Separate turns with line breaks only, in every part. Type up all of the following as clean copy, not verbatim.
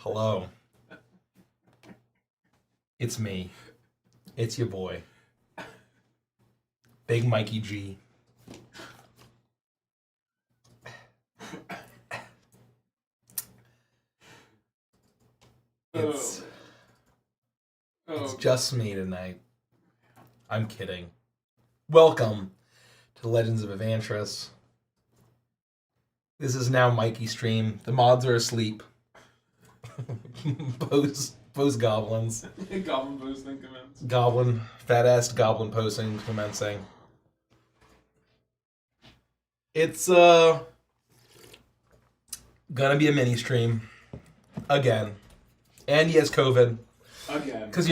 Hello. It's me. It's your boy. Big Mikey G. It's just me tonight. I'm kidding. Welcome to Legends of Evantris. This is now Mikey stream. The mods are asleep. Post goblins.
Goblin posting commence.
Goblin, fat-ass goblin posting commencing. It's gonna be a mini stream again. And he has COVID.
Again.
Because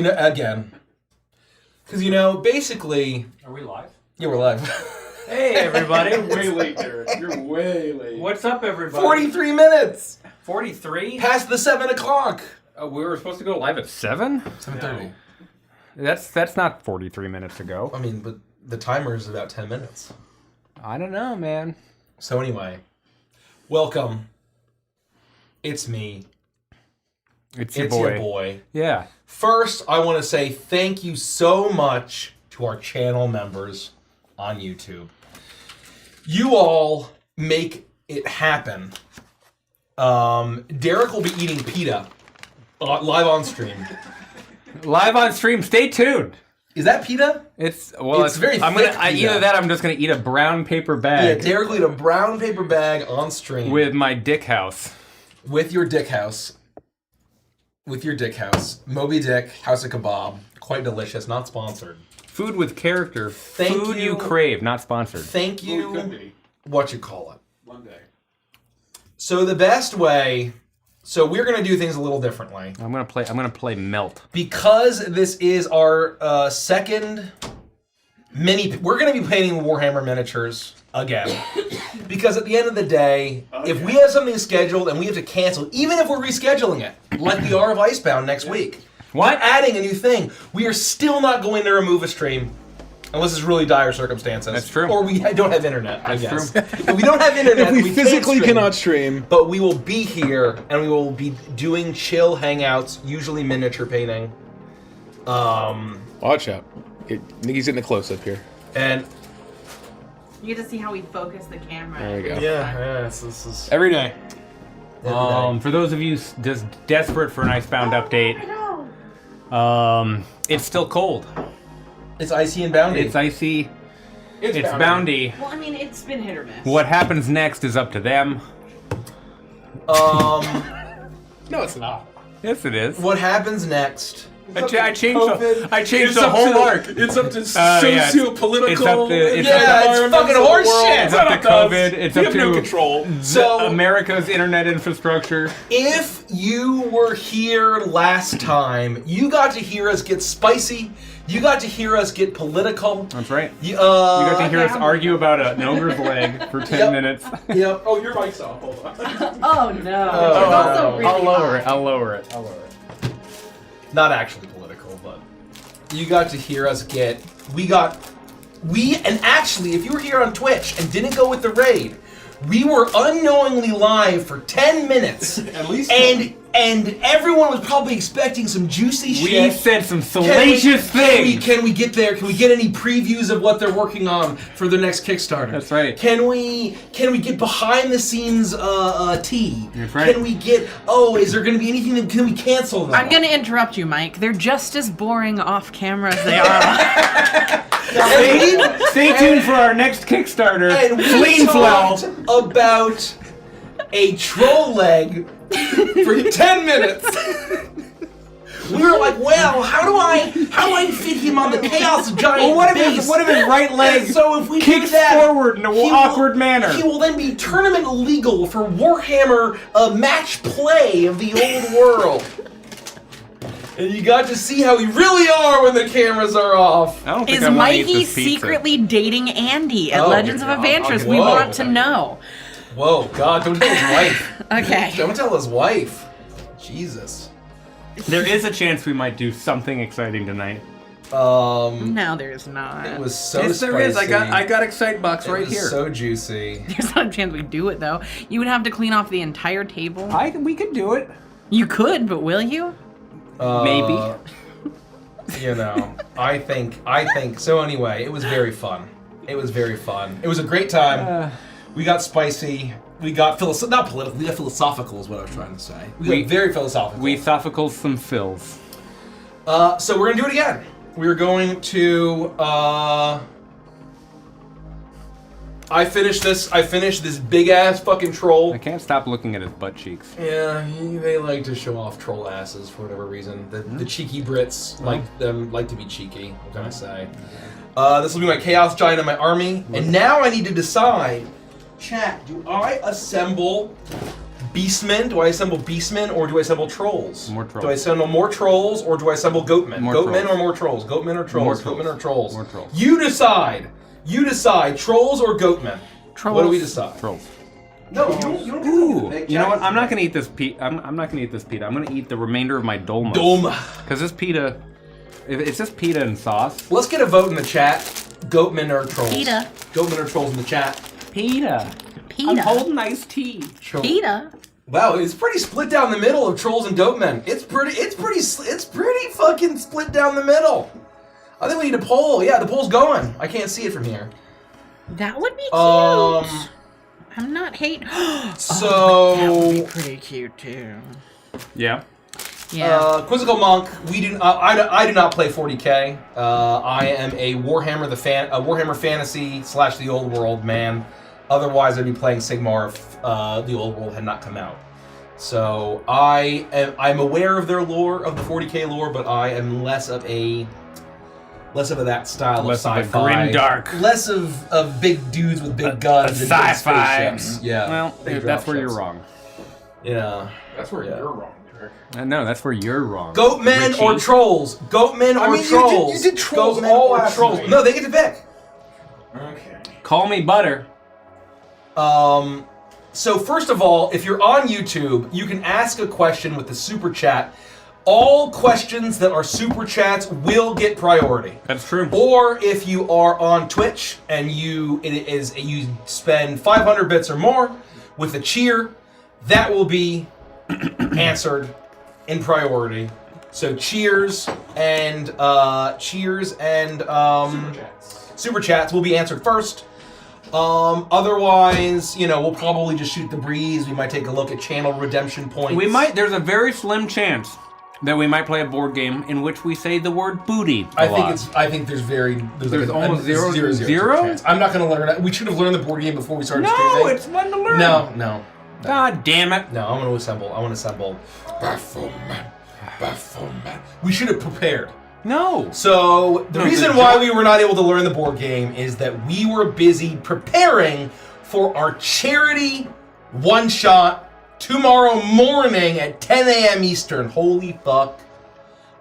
basically.
Are we live?
Yeah, we're live.
Hey, everybody.
Way late, Derek. You're way late.
What's up, everybody?
43 minutes!
43?
Past the 7 o'clock!
We were supposed to go live at 7?
7:30.
That's not 43 minutes ago.
I mean, but the timer is about 10 minutes.
I don't know, man.
So anyway, welcome. It's me.
It's your
Your boy.
Yeah.
First, I want to say thank you so much to our channel members on YouTube. You all make it happen. Derek will be eating pita live on stream.
Live on stream. Stay tuned.
Is that pita?
It's
very
I'm
thick
gonna
pita.
either that or I'm just gonna eat a brown paper
Yeah,
bag
Derek will eat a brown paper bag on stream.
with my dick house.
With your dick house. Moby Dick, House of Kebab. Quite delicious, not sponsored.
Food with character.
Thank
Food
you.
you crave, not sponsored.
Thank
Well, it could
you.
be.
What you call it.
One day.
So the best way, so we're gonna do things a little differently.
I'm gonna play Melt.
Because this is our second we're gonna be painting Warhammer miniatures again. Because at the end of the day, if we have something scheduled and we have to cancel, even if we're rescheduling it, like we are of Icebound next week,
What?
adding a new thing, we are still not going to remove a stream. Unless it's really dire circumstances.
That's true.
Or we don't have internet, I
That's
guess.
true.
If we don't have internet,
If we
can't
physically
stream.
cannot stream.
But we will be here, and we will be doing chill hangouts, usually miniature painting.
Watch out. Nikki's getting the close-up here.
And
You get to see how we focus the camera.
There we go.
this is
Every day.
For those of you just desperate for an Icebound update, it's still cold.
it's icy and boundy.
It's icy. It's
bounty.
boundy.
Well, I mean, it's been hit or miss.
What happens next is up to them.
No, it's not.
Yes, it is.
What happens next?
I changed
COVID.
I changed
It's
the
up
whole
to-
arc.
It's up to
yeah,
socio-political.
it's up to- it's
Yeah,
up
it's
to-
fucking horse shit.
It's up to COVID. It's
we
up
have no
to
control.
So
America's internet infrastructure.
if you were here last time, you got to hear us get spicy. You got to hear us get political.
That's right.
You,
You got to hear us
yeah.
argue about an ogre's leg for 10
Yep.
minutes.
Yep.
Oh, your mic's off. Hold on.
Oh no!
Oh,
it's also
no.
really
I'll lower
hot.
it. I'll lower it.
Not actually political, but you got to hear us get. And actually, if you were here on Twitch and didn't go with the raid, we were unknowingly live for 10 minutes.
At least.
And everyone was probably expecting some juicy
We
shit.
said some salacious things.
Can we get there? Can we get any previews of what they're working on for their next Kickstarter?
That's right.
Can we get behind the scenes tea?
That's right.
Can we get? Oh, is there going to be anything that can we cancel them?
I'm gonna interrupt you, Mike. They're just as boring off camera as they are.
Stay tuned for our next Kickstarter.
And we
Flame Flow.
talked about a troll leg for 10 minutes. We were like, well, how do I fit him on the Chaos Giant
Well, what if
base?
his right leg
And so if we
kicks
do that,
forward in an
he will-
awkward manner?
He will then be tournament legal for Warhammer match play of the old world. And you got to see how we really are when the cameras are off.
I don't think
Is
I want to eat
Mikey
this pizza.
secretly dating Andy at
Oh,
Legends of Evantris? We
whoa.
want to know.
Whoa, God, don't tell his wife.
Okay.
Don't tell his wife. Jesus.
There is a chance we might do something exciting tonight.
No, there's not.
It was so
Yes,
spicy.
there is. I got Excite Box
It
right
was
here.
so juicy.
There's not a chance we do it though. You would have to clean off the entire table.
We could do it.
You could, but will you?
Maybe.
You know, I think. So anyway, it was very fun. It was very fun. It was a great time. We got spicy. We got not political. We got philosophical, is what I was trying to say. We got very philosophical.
We sophical some fills.
So we're gonna do it again. We're going to. I finished this big ass fucking troll.
I can't stop looking at his butt cheeks.
Yeah, they like to show off troll asses for whatever reason. The cheeky Brits like to be cheeky. What can I say? This will be my chaos giant in my army, and now I need to decide. Chat, do I assemble beastmen? Do I assemble beastmen or do I assemble trolls?
More trolls.
Do I assemble more trolls or do I assemble goatmen?
More
Goatmen
trolls.
or more trolls? Goatmen or trolls?
More trolls.
Goatmen or trolls?
More trolls.
You decide. You decide. Trolls or goatmen?
Trolls.
What do we decide?
Trolls.
No, you don't.
Ooh, you know what? I'm not gonna eat this pita. I'm not gonna eat this pita. I'm gonna eat the remainder of my dolma.
Dolma.
Because this pita, it's just pita and sauce.
Let's get a vote in the chat. Goatmen or trolls?
Pita.
Goatmen or trolls in the chat?
Pita.
Pita.
I'm holding iced tea.
Pita.
Wow, it's pretty split down the middle of trolls and goatmen. It's pretty fucking split down the middle. I think we need a poll. Yeah, the poll's going. I can't see it from here.
That would be cute. I'm not hating.
So
that would be pretty cute too.
Yeah.
Yeah.
Quizzical Monk, we do. I do not play 40k. I am a Warhammer Fantasy / the Old World man. Otherwise, I'd be playing Sigmar if the Old World had not come out. So I'm aware of their lore, of the 40k lore, but I am less of that style
Less
of
of a
sci-fi.
grimdark.
Less of big dudes with big guns and big
sci-fi.
spaceships. Yeah.
Well,
big
that's where
dropships.
you're wrong.
Yeah.
That's where you're wrong, Derek.
No, that's where you're wrong.
Goatmen
Richie.
or trolls? Goatmen or trolls?
you did trolls
Goatmen
all
or
last
trolls?
night.
No, they get to pick.
Okay.
Call me butter.
So first of all, if you're on YouTube, you can ask a question with the super chat. All questions that are super chats will get priority.
That's true.
Or if you are on Twitch and you spend 500 bits or more with a cheer, that will be answered in priority. So cheers and super chats will be answered first. Otherwise, we'll probably just shoot the breeze. We might take a look at channel redemption points.
There's a very slim chance that we might play a board game in which we say the word booty a lot.
I think there's
There's almost zero
chance. I'm not going to learn it. We should have learned the board game before we started
No,
streaming.
it's fun to learn.
No.
God damn it.
No, I want to assemble. Baphomet. We should have prepared.
No.
So the reason why we were not able to learn the board game is that we were busy preparing for our charity one-shot tomorrow morning at 10 a.m. Eastern. Holy fuck.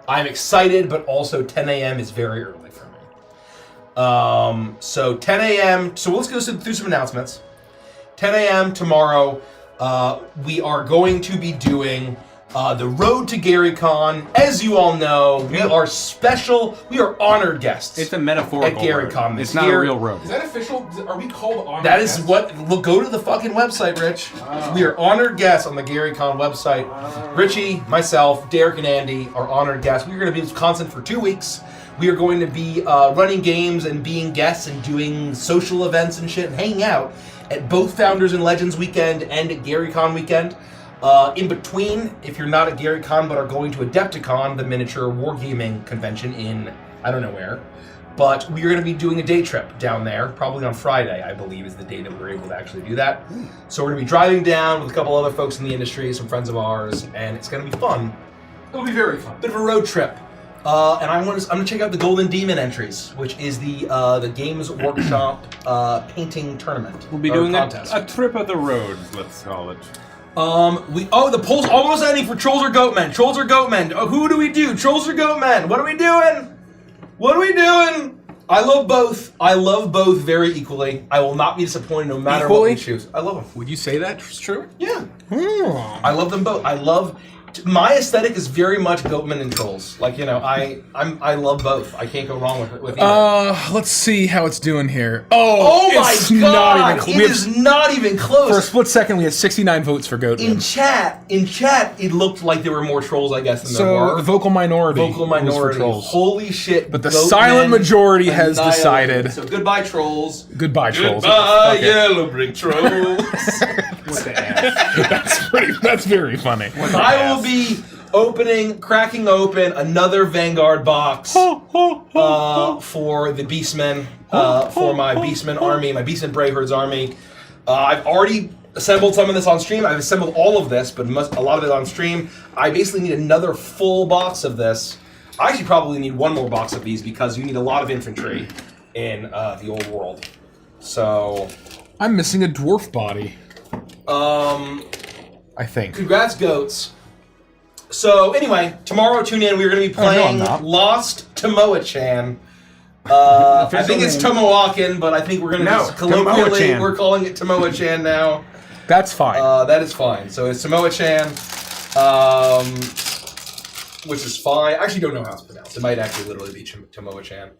I'm excited, but also 10 a.m. is very early for me. So 10 a.m. So let's go through some announcements. 10 a.m. tomorrow, we are going to be doing the Road to GaryCon. As you all know, we are honored guests.
It's a metaphorical
at
road.
GaryCon.
It's not a real road.
Is that official? Are we called honored
That is
guests?
what. Look, go to the fucking website, Rich.
Oh.
We are honored guests on the GaryCon website. Richie, myself, Derek, and Andy are honored guests. We're going to be in Wisconsin for 2 weeks. We are going to be running games and being guests and doing social events and shit and hanging out at both Founders and Legends weekend and at GaryCon weekend. In between, if you're not at GaryCon but are going to Adepticon, the miniature wargaming convention in I don't know where, but we are going to be doing a day trip down there, probably on Friday, I believe, is the day that we're able to actually do that. So we're going to be driving down with a couple other folks in the industry, some friends of ours, and it's going to be fun.
It'll be very fun.
Bit of a road trip. And I'm going to check out the Golden Demon entries, which is the Games Workshop painting tournament.
We'll be
or
doing
contest.
a trip of the roads, let's call it.
The poll's almost ending for Trolls or Goatmen. Trolls or Goatmen. Who do we do? Trolls or Goatmen? What are we doing? What are we doing? I love both. I love both very equally. I will not be disappointed no matter what we choose. I love them.
Would you say that's true?
Yeah. I love them both. I love My aesthetic is very much Goatman and Trolls. Like, you know, I love both. I can't go wrong with either.
Let's see how it's doing here.
Oh my
it's
god!
Not even
It is not even close.
For a split second, we had 69 votes for Goatman.
In chat, it looked like there were more trolls, I guess, than there were.
The vocal minority.
Was for trolls. Holy shit!
But the silent majority has decided.
So goodbye, trolls.
Goodbye, trolls.
Goodbye, yellow brick trolls.
What the ass?
That's very funny.
I will be cracking open another Vanguard box for the Beastmen, for my Beastmen army, my Beastmen Brayherds army. I've already assembled some of this on stream. I've assembled all of this, but a lot of it on stream. I basically need another full box of this. I actually probably need one more box of these because you need a lot of infantry in the old world. So
I'm missing a dwarf body. I think.
Congrats, goats. So anyway, tomorrow tune in. We're going to be playing Lost Tomoa-chan. I think it's Tomoakan, but I think we're going to just colloquially
Tomoa-chan.
we're calling it Tomoa-chan now.
That's fine.
That is fine. So it's Tomoa-chan, which is fine. I actually don't know how it's pronounced. It might actually literally be Tomoa-chan.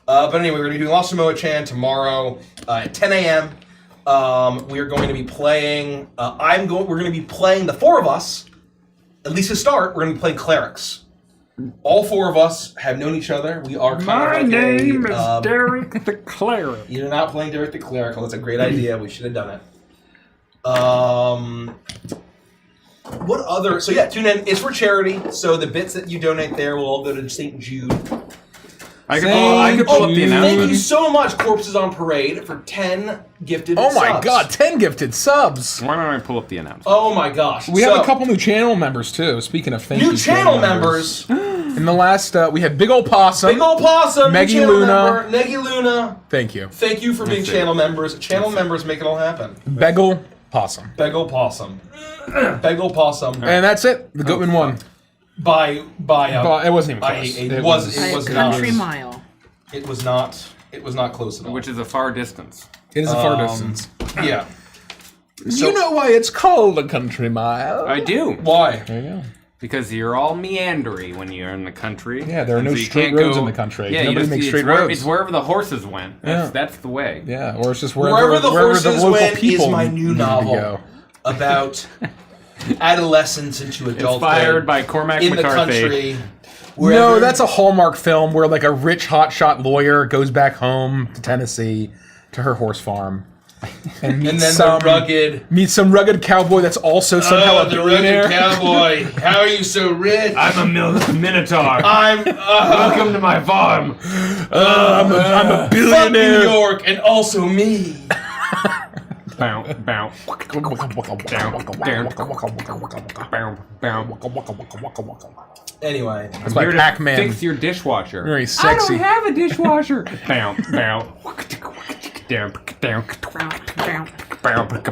But anyway, we're going to be doing Lost Tomoa-chan tomorrow at 10 a.m. We are going to be playing. We're going to be playing the four of us. At least to start, we're going to be playing clerics. All four of us have known each other. We are kind of like
Derek the Cleric.
You're not playing Derek the Cleric. That's a great idea. We should have done it. What other? So yeah, tune in. It's for charity. So the bits that you donate there will all go to St. Jude.
I could pull up the announcement.
Thank you so much, Corpses on Parade, for 10 gifted subs.
Oh my god, 10 gifted subs!
Why don't I pull up the announcement?
Oh my gosh.
We have a couple new channel members too. Speaking of thank you,
new channel members.
In the last, we had Big Ol' Possum.
Big Ol' Possum,
Meggy
channel
Luna.
member, Neggy Luna.
Thank you.
Thank you for being channel members. Channel members make it all happen.
Beggle Possum.
Beggle Possum. Beggle Possum.
And that's it. The Goatman won.
By
it wasn't even close.
it was not.
Country mile.
It was not close at all.
Which is a far distance.
It is a far distance.
Yeah.
You know why it's called a country mile?
I do.
Why?
There you go.
Because you're all meandery when you're in the country.
Yeah, there are
And
no
so you
straight
can't
roads
go-
in the country.
Yeah,
Nobody makes straight
roads.
roads.
It's wherever the horses went. That's the way.
Yeah, or it's just
Wherever the horses
local
went
people
is my new
need to
novel
go.
about adolescence into adulthood.
Inspired by Cormac
in
McCarthy.
the country.
No,
wherever-
that's a Hallmark film where like a rich hotshot lawyer goes back home to Tennessee to her horse farm and meets
meets
some rugged cowboy that's also somehow a
the
billionaire.
rugged cowboy. How are you so rich?
I'm a minotaur.
I'm
Welcome to my farm.
I'm a
fuck
billionaire.
New York and also me.
Bow, bow,
Anyway,
It's like
Here to
Pac-Man.
fix your dishwasher.
Very
I
sexy.
don't have a dishwasher. Bow,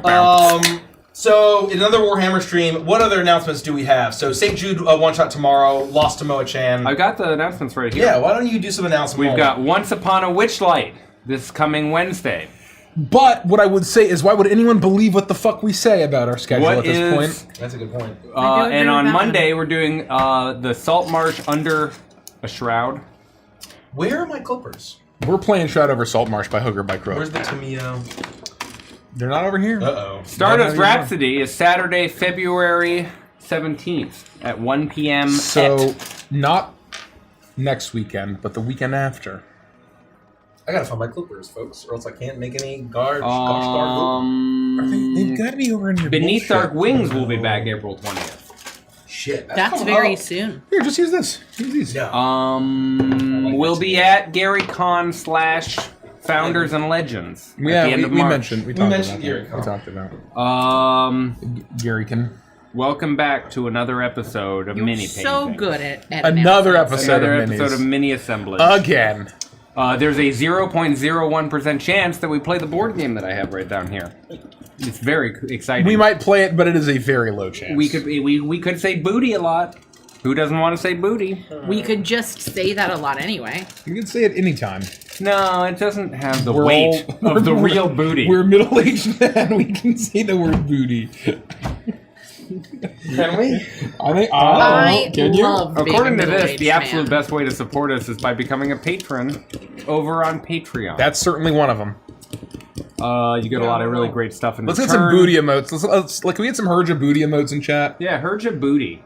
bow.
So another Warhammer stream. What other announcements do we have? So St. Jude one shot tomorrow. Lost Tomoa-chan.
I got the announcements right here.
Yeah, why don't you do some announcements?
We've got Once Upon a Witchlight this coming Wednesday.
But what I would say is, why would anyone believe what the fuck we say about our schedule at this point?
That's a good point.
And on Monday, we're doing the Salt Marsh Under a Shroud.
Where are my clippers?
We're playing Shroud Over Salt Marsh by Hook or by Crow.
Where's the Tamio?
They're not over here.
Uh-oh.
Stardust Rhapsody is Saturday, February 17th at 1 p.m.
So, not next weekend, but the weekend after.
I gotta find my clippers, folks, or else I can't make any gosh darn
They've got to be over in your
Beneath
bullshit.
Dark Wings will be back April 20th.
shit.
That's
coming
very
up.
soon.
Here, just use this. Use these.
Yeah.
We'll be at GaryCon/Founders and Legends at
Yeah,
the end of
we
March.
mentioned. We
mentioned
talked
Gary
about
Con.
that. We talked about Gary can.
Welcome back to another episode of Mini Painting.
So good at
Another
announcements.
episode
Another
of
episode
Minis.
of Mini Assemblage.
Again.
There's a 0.01% chance that we play the board game that I have right down here. It's very exciting.
We might play it, but it is a very low chance.
We could say booty a lot. Who doesn't want to say booty?
We could just say that a lot anyway.
You can say it anytime.
No, it doesn't have the
We're
weight
all-
of the
we're-
real booty.
We're middle-aged men. We can say the word booty. Can we? I think.
I
Can you?
love being
According
a
to this,
middle-aged
the absolute
man.
best way to support us is by becoming a patron over on Patreon.
That's certainly one of them.
You get a lot of really great stuff in
Let's
return.
get some booty emotes. Can we get some Herja booty emotes in chat?
Yeah, her Djibouti.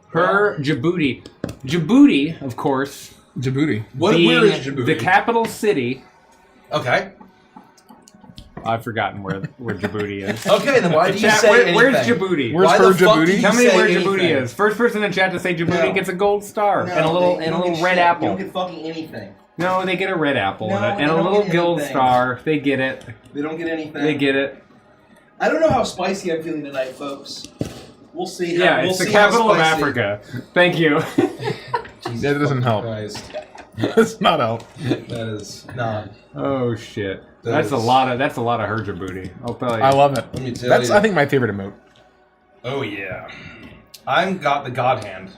Her Djibouti. Djibouti, of course,
Djibouti.
being
where is Djibouti?
the capital city.
Okay.
I've forgotten where Djibouti is.
Okay, then why do you
Chat,
say anything?
where's Djibouti?
Where's
Why
her
the fuck
Djibouti?
do you
Tell me
say
where
anything?
Djibouti is. First person in chat to say Djibouti
No.
gets a gold star
No,
and a little
they don't get
red
shit.
apple.
You don't get fucking anything.
No, they get a red apple
No,
and
they
a
don't
little
get
gold
anything.
star. They get it.
They don't get anything.
They get it.
I don't know how spicy I'm feeling tonight, folks. We'll see.
Yeah,
we'll
it's the
see how
capital of
spicy.
Africa. Thank you.
That doesn't help.
Christ.
That's not help.
That is not.
Oh shit.
That
That's
is-
a lot of her Djibouti. I'll tell you.
I love it.
Let me tell
That's
you.
I think my favorite emote.
Oh yeah. I'm got the God hand.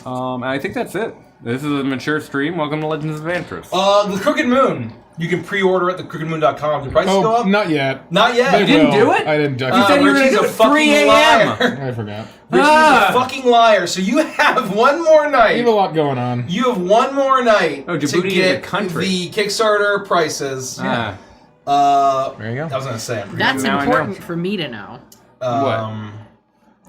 I think that's it. This is a mature stream. Welcome to Legends of Antris.
The Crooked Moon. You can pre-order at thecrookedmoon.com. The prices go
Oh,
up?
not yet.
Not yet.
You didn't do it?
I didn't.
You said you were gonna
Richie's
do
a
it at 3
fucking
a.m.
liar.
I forgot.
Richie's
Ah.
a fucking liar. So you have one more
We have a
night.
lot going on.
You have one more night
Oh,
to
Djibouti is a
get
country.
the Kickstarter prices.
Ah.
There you go.
I was gonna say. I'm pretty
That's
sure.
Now I
important
know.
for me to know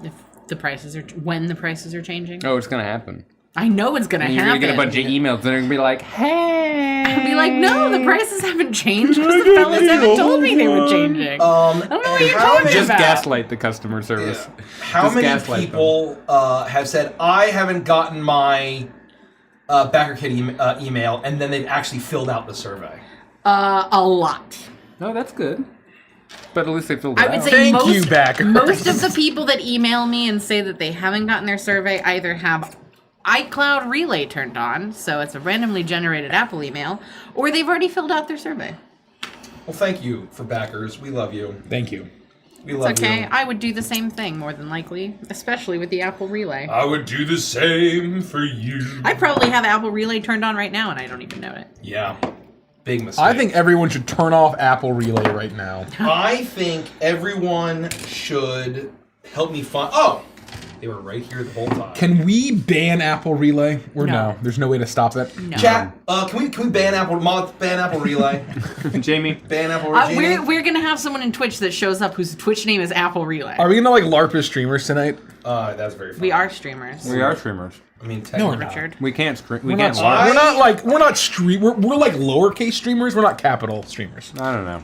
if the prices are when the prices are changing.
Oh, it's gonna happen.
I know it's gonna
And you're
happen.
gonna get a bunch of emails. They're gonna be like, "Hey."
I'll be like, no, the prices haven't changed because the fellas haven't told me they were changing. I don't know what you're talking
Just
about.
gaslight the customer service.
How
Just
many
gaslight them.
people have said I haven't gotten my Backer Kid email, and then they've actually filled out the survey?
A lot.
Oh, that's good. But at least they filled it
I would
out.
say
Thank you, backers.
most of the people that email me and say that they haven't gotten their survey either have iCloud Relay turned on, so it's a randomly generated Apple email, or they've already filled out their survey.
Well, thank you for backers. We love you.
Thank you.
We love
It's okay.
you.
I would do the same thing more than likely, especially with the Apple Relay.
I would do the same for you.
I probably have Apple Relay turned on right now and I don't even know it.
Yeah. Big mistake.
I think everyone should turn off Apple Relay right now.
I think everyone should help me find. Oh, they were right here the whole time.
Can we ban Apple Relay? Or
No.
no? There's no way to stop it.
No.
Chat. Can we ban Apple Relay?
Jamie.
Ban Apple Relay.
We're gonna have someone in Twitch that shows up whose Twitch name is Apple Relay.
Are we gonna like LARP as streamers tonight?
That's very funny.
We are streamers.
We are streamers.
I mean,
No, we're
technically.
not.
Richard.
We can't stream. We
We're
can't
not,
learn.
we're not like we're not stream. We're like lowercase streamers. We're not capital streamers.
I don't know.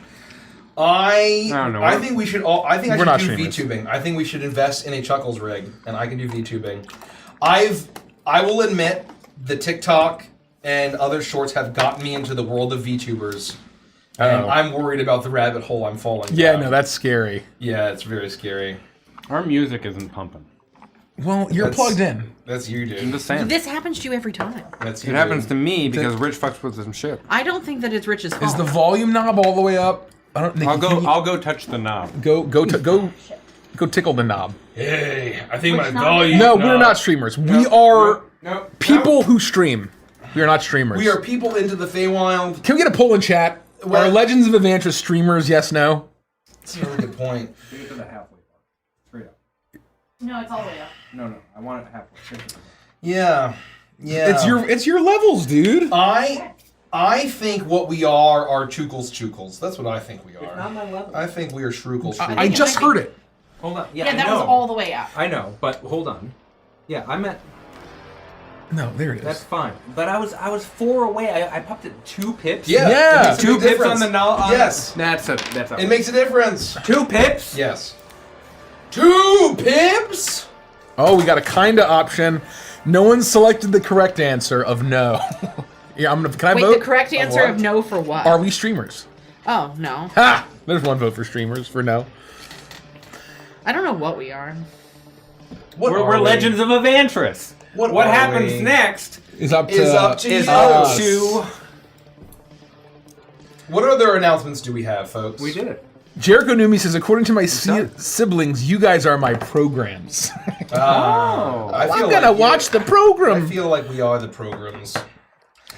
I
don't know.
I think we should all. I think
We're
I
not
should do
streamers.
VTubing. I think we should invest in a Chuckles rig, and I can do VTubing. I will admit, the TikTok and other shorts have gotten me into the world of VTubers, and
Uh-oh.
I'm worried about the rabbit hole I'm falling.
Yeah,
down.
no, that's scary.
Yeah, it's very scary.
Our music isn't pumping.
Well, you're
That's-
plugged in.
That's you,
I'm
dude.
just saying.
This happens to you every time.
That's you.
It happens
dude.
to me because Rich fucks with some shit.
I don't think that it's Rich's fault.
Is the volume knob all the way up? I don't.
I'll
can you-
go touch the knob.
Go tickle the knob.
Hey, I think my
Which knob?
volume.
No, we're not streamers. We are
Nope.
people who stream. We are not streamers.
We are people into the Feywild.
Can we get a poll in chat?
Well-
Are Legends of Adventures streamers? Yes, no.
That's a really good point.
Take it to the halfway part. Straight up.
No, it's all the way up.
No, I want it halfway.
Yeah, yeah.
It's your levels, dude.
I think what we are Chukles. That's what I think we are.
Not my level.
I think we are Shrookles.
I just heard it.
Hold on. Yeah,
Yeah,
I
that
know.
was all the way up.
I know, but hold on. Yeah, I'm at.
No, there it is.
That's fine. But I was 4 away. I popped it 2 pips.
Yeah,
Yeah.
it makes a
2
big
pips
difference.
on the knob.
Yes,
That's
it makes a difference.
2 pips.
Yes. 2 pips.
Oh, we got a kinda option. No one selected the correct answer of no. Yeah, I'm gonna. Can I
Wait,
vote?
the correct answer
what?
of no for what?
Are we streamers?
Oh, no.
Ha! There's one vote for streamers for no.
I don't know what we are.
What
We're
are we?
Legends of Evantris.
What
What
are
happens
we?
next
Is up to
Is up to
is
you.
up to.
What other announcements do we have, folks?
We did it.
Jericho Numi says, according to my siblings, you guys are my programs.
I feel
I'm gonna
like
watch the
I
program.
feel like we are the programs.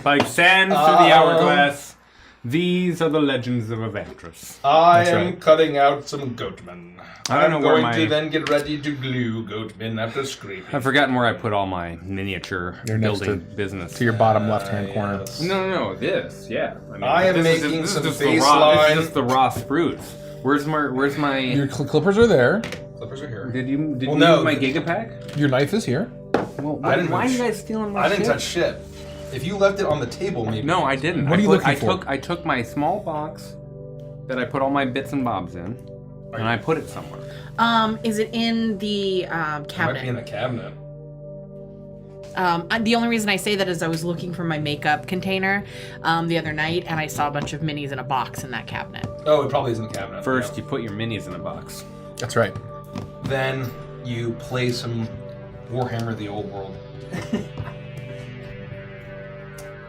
like sands through the hourglass. These are the legends of Eventris.
I
That's
am
right.
cutting out some goatmen.
I don't know where
going
my-
to then get ready to glue goatmen after scraping.
I've forgotten where I put all my miniature
You're next
building business.
To your bottom left-hand corner.
Yes.
No, this, yeah. I mean,
I am
this is
making
just-
some
this is just the raw,
baseline.
This is just the raw spruce. Where's my?
Your clippers are there.
Clippers are here.
Did you
Well,
move
no.
my gigapack?
Your knife is here.
Well,
I didn't
why are
move
you
sh-
guys stealing my
I didn't
shit?
touch shit. If you left it on the table, maybe.
No, I didn't.
What are you looking for?
I took my small box that I put all my bits and bobs in, and I put it somewhere.
Is it in the
It might be
cabinet?
in the cabinet.
The only reason I say that is I was looking for my makeup container the other night, and I saw a bunch of minis in a box in that cabinet.
Oh, it probably is in the cabinet.
First,
Yeah.
you put your minis in a box.
That's right.
Then you play some Warhammer: The Old World.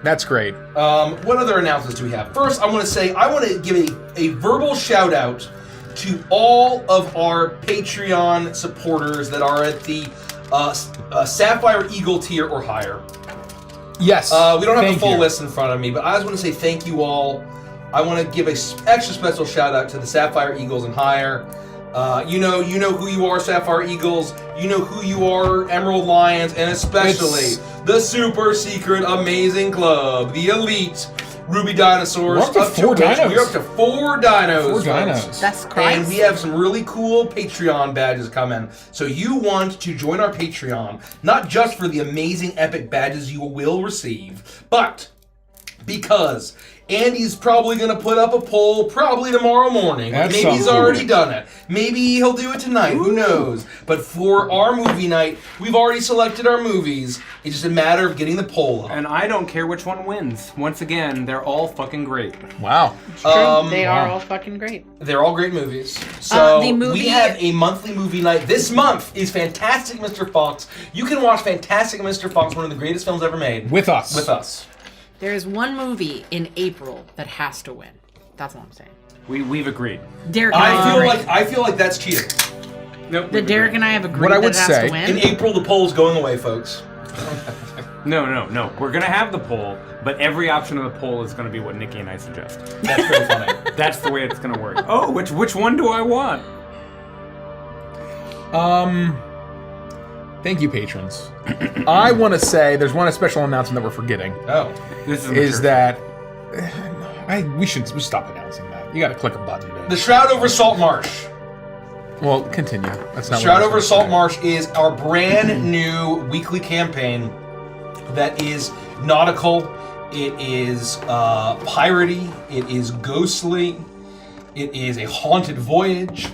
That's great.
What other announcements do we have? First, I want to give a verbal shout out to all of our Patreon supporters that are at the Sapphire Eagle tier or higher.
Yes.
We don't have
Thank
the full
you.
list in front of me, but I just want to say thank you all. I want to give a extra special shout out to the Sapphire Eagles and higher. You know who you are, Sapphire Eagles. You know who you are, Emerald Lions, and especially the super secret amazing club, the elite Ruby Dinosaurs.
We're up to 4
which
dinos.
We're up to 4 dinos.
4
folks.
dinos.
That's
And
Christ.
we have some really cool Patreon badges coming. So you want to join our Patreon, not just for the amazing epic badges you will receive, but because Andy's probably going to put up a poll probably tomorrow morning.
That's
Maybe he's
something.
already done it. Maybe he'll do it tonight. Who knows? But for our movie night, we've already selected our movies. It's just a matter of getting the poll up.
And I don't care which one wins. Once again, they're all fucking great.
Wow.
True. They are all fucking great.
They're all great movies. So
the movie-
we have a monthly movie night. This month is Fantastic Mr. Fox. You can watch Fantastic Mr. Fox, one of the greatest films ever made.
With us.
With us.
There is one movie in April that has to win. That's all I'm saying.
We've agreed.
Derek and I,
I feel like that's cheating.
Nope.
that Derek and I have agreed
What I would
that it has
say-
to win.
In April, the poll's going away, folks.
No. We're gonna have the poll, but every option of the poll is gonna be what Nikki and I suggest.
That's very funny.
That's the way it's gonna work. Oh, which one do I want?
Thank you, patrons. I want to say there's one special announcement that we're forgetting.
Oh.
This
Is that we should stop announcing that. You got to click a button.
The Shroud Over Salt Marsh.
Well, continue. That's not.
Shroud
what I
Over
was
Salt
gonna
Marsh is our brand new weekly campaign that is nautical, it is piratey, it is ghostly, it is a haunted voyage.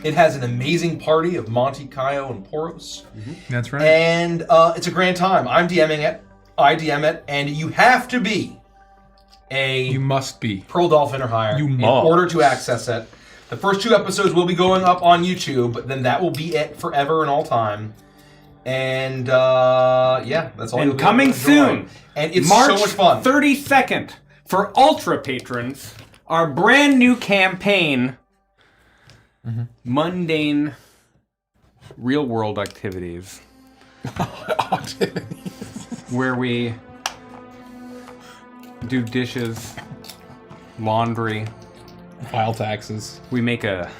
It has an amazing party of Monty, Kaio, and Poros.
say. That's right.
And it's a grand time. I'm DMing it. I DM it. And you have to be a
You must be.
Pearl Dolphin or higher
You
in
must.
order to access it. The first 2 episodes will be going up on YouTube, but then that will be it forever and all time. And yeah, that's all. you'll
And
be able
coming
to enjoy.
soon,
And it's
March
so much fun.
32nd, for Ultra patrons, our brand new campaign, Mundane Real World Activities, where we do dishes, laundry,
File taxes.
we make a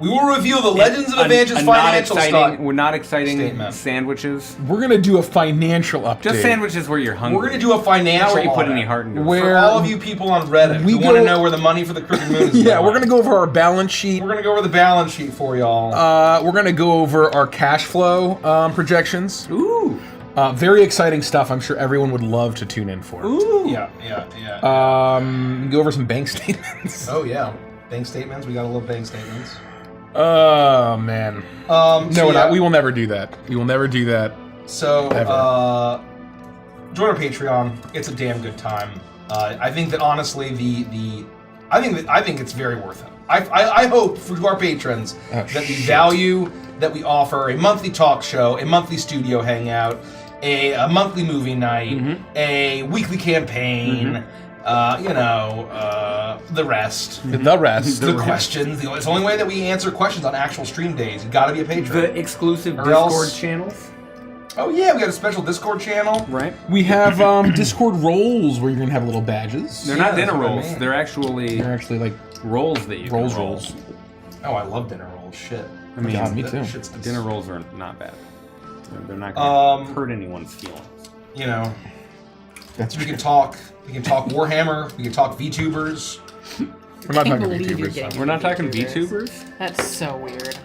We will reveal the Legends of Advantage's financial stock.
we're not exciting
statement.
sandwiches.
We're gonna do a financial update.
Just sandwiches where you're hungry.
We're going to do a financial
Not where you put
audit.
any heart into it.
Where-
For all of you people on Reddit
We
who want to
go-
know where the money for the Crooked Moon is
Yeah,
going.
we're gonna go over our balance sheet.
We're going to go over the balance sheet for y'all.
We're gonna go over our cash flow projections.
Ooh.
Very exciting stuff. I'm sure everyone would love to tune in for.
Ooh.
yeah.
Go over some bank statements.
Oh, yeah. Bank statements. We got to love bank statements.
Oh man.
So,
No,
yeah.
we will never do that. We will never do that.
So,
Ever.
join our Patreon. It's a damn good time. I think that honestly, I think it's very worth it. I hope for our patrons that the value that we offer, a monthly talk show, a monthly studio hangout, a monthly movie night, a weekly campaign, the rest.
The rest.
The questions. It's the only way that we answer questions on actual stream days. You got to be a patron.
The exclusive
Or
Discord
else-
channels.
Oh yeah, we got a special Discord channel.
Right?
We have Discord rolls where you're gonna have little badges.
They're not
that's
dinner
what I
rolls.
mean.
They're actually
They're actually like
rolls that you
rolls
can roll.
rolls.
Oh, I love dinner rolls. Shit.
I mean,
God, me
That
too.
shit's
dinner rolls are not bad. They're not going to hurt anyone's feelings.
You know,
That's
we
true.
can talk. We can talk Warhammer. We can talk VTubers.
We're not
Can't
talking
believe you're
VTubers.
getting
We're not talking
VTubers.
VTubers?
That's so weird.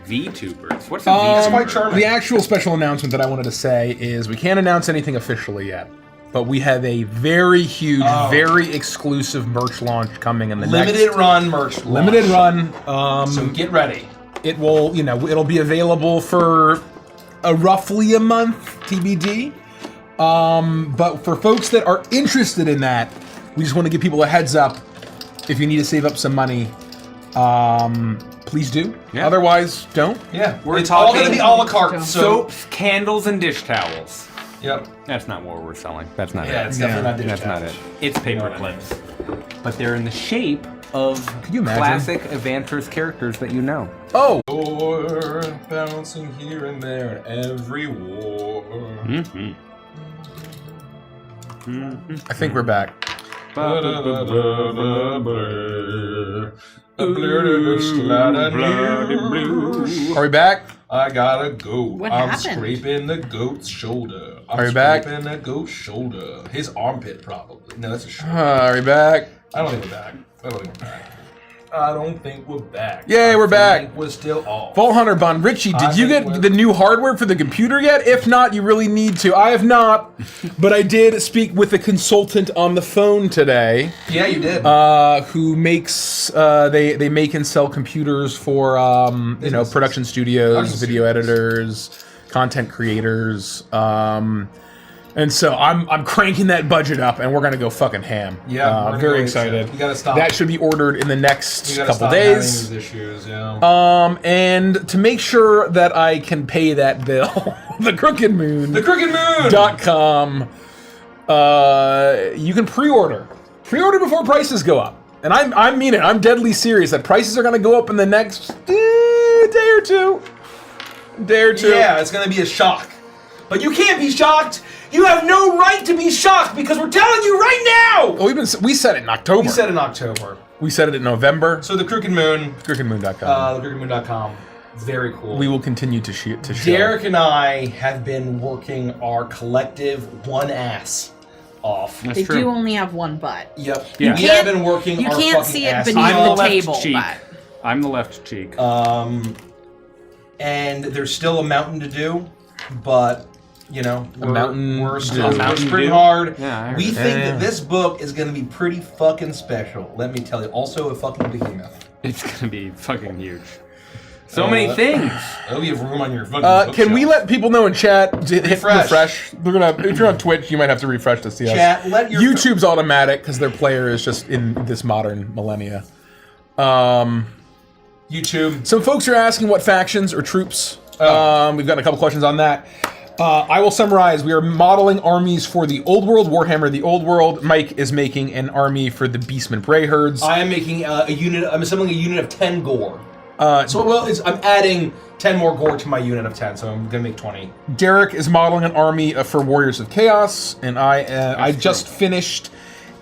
VTubers? What's a
That's
VTuber?
quite charming.
The actual special announcement that I wanted to say is we can't announce anything officially yet, but we have a very huge, very exclusive merch launch coming in the
Limited run merch.
next limited
launch.
run.
So get ready.
It will, it'll be available for roughly a month, TBD. But for folks that are interested in that, we just want to give people a heads up. If you need to save up some money, please do.
Yeah.
Otherwise, don't.
Yeah,
We're
it's all
talking
gonna be a la carte. So,
Soaps, candles, and dish towels.
yep.
That's not what we're selling. That's not
Yeah,
it.
it's definitely not dish
That's not
towels.
it. It's paper clips. But they're in the shape of
Could you imagine?
classic Evantress characters that you know.
Oh,
War bouncing here and there in every war.
Mm-hmm.
I think we're back. Are we back?
I got a goat.
What
I'm
happened?
scraping the goat's shoulder. I'm
Are you back?
scraping the goat's shoulder. His armpit, probably. No, that's a shoulder.
Are we back?
I don't think we're back. I don't think we're back. I don't think we're back.
Yay, we're back.
We're still off.
Vault Hunter Bun, Richie,
I
did you
think
get
we're-
the new hardware for the computer yet? If not, you really need to. I have not, but I did speak with a consultant on the phone today,
Yeah, you did.
who makes they make and sell computers for
Businesses.
production studios,
Production
video
studios.
editors, content creators, and so I'm cranking that budget up, and we're gonna go fucking ham.
Yeah, we're gonna
very
go
excited.
shit. You gotta stop.
That should be ordered in the next
We gotta
couple
stop having
days.
these issues, yeah.
And to make sure that I can pay that bill, the Crooked Moon.
The Crooked Moon!
.com, you can pre-order. Pre-order before prices go up. And I mean it. I'm deadly serious that prices are going to go up in the next day or two.
Yeah, it's gonna be a shock. But you can't be shocked. You have no right to be shocked because we're telling you right now.
Oh, we said it in October.
We said in October.
We said it in November.
So the Crooked Moon,
CrookedMoon.com.
thecrookedmoon.com. Very cool.
We will continue to show.
Derek and I have been working our collective one ass off.
They do only have one butt.
Yep.
Yeah.
We have been working
You
our
can't
fucking
see it
ass
beneath
I'm
the
the left
table,
cheek.
but
I'm the left cheek.
And there's still a mountain to do, but
mountain
we're
to
still
do.
we're
Mountain
sprinting
Dew?
hard.
Yeah, I heard
We
that.
think
Yeah.
that this book is going to be pretty fucking special. Let me tell you. Also, a fucking behemoth.
It's gonna be fucking huge. So many things.
Oh, you have room on your fucking
Can we
bookshelf.
let people know in chat? Hit
Refresh.
We're gonna. If you're on Twitch, you might have to refresh to see us.
Chat, let your
YouTube's automatic because their player is just in this modern millennia.
YouTube.
Some folks are asking what factions or troops.
Oh.
We've gotten a couple questions on that. I will summarize. We are modeling armies for the Old World, Warhammer the Old World. Mike is making an army for the Beastman Prey Herds.
I am making a unit. I'm assembling a unit of 10 gore. I'm adding 10 more gore to my unit of 10, so I'm gonna make 20.
Derek is modeling an army for Warriors of Chaos, and I just finished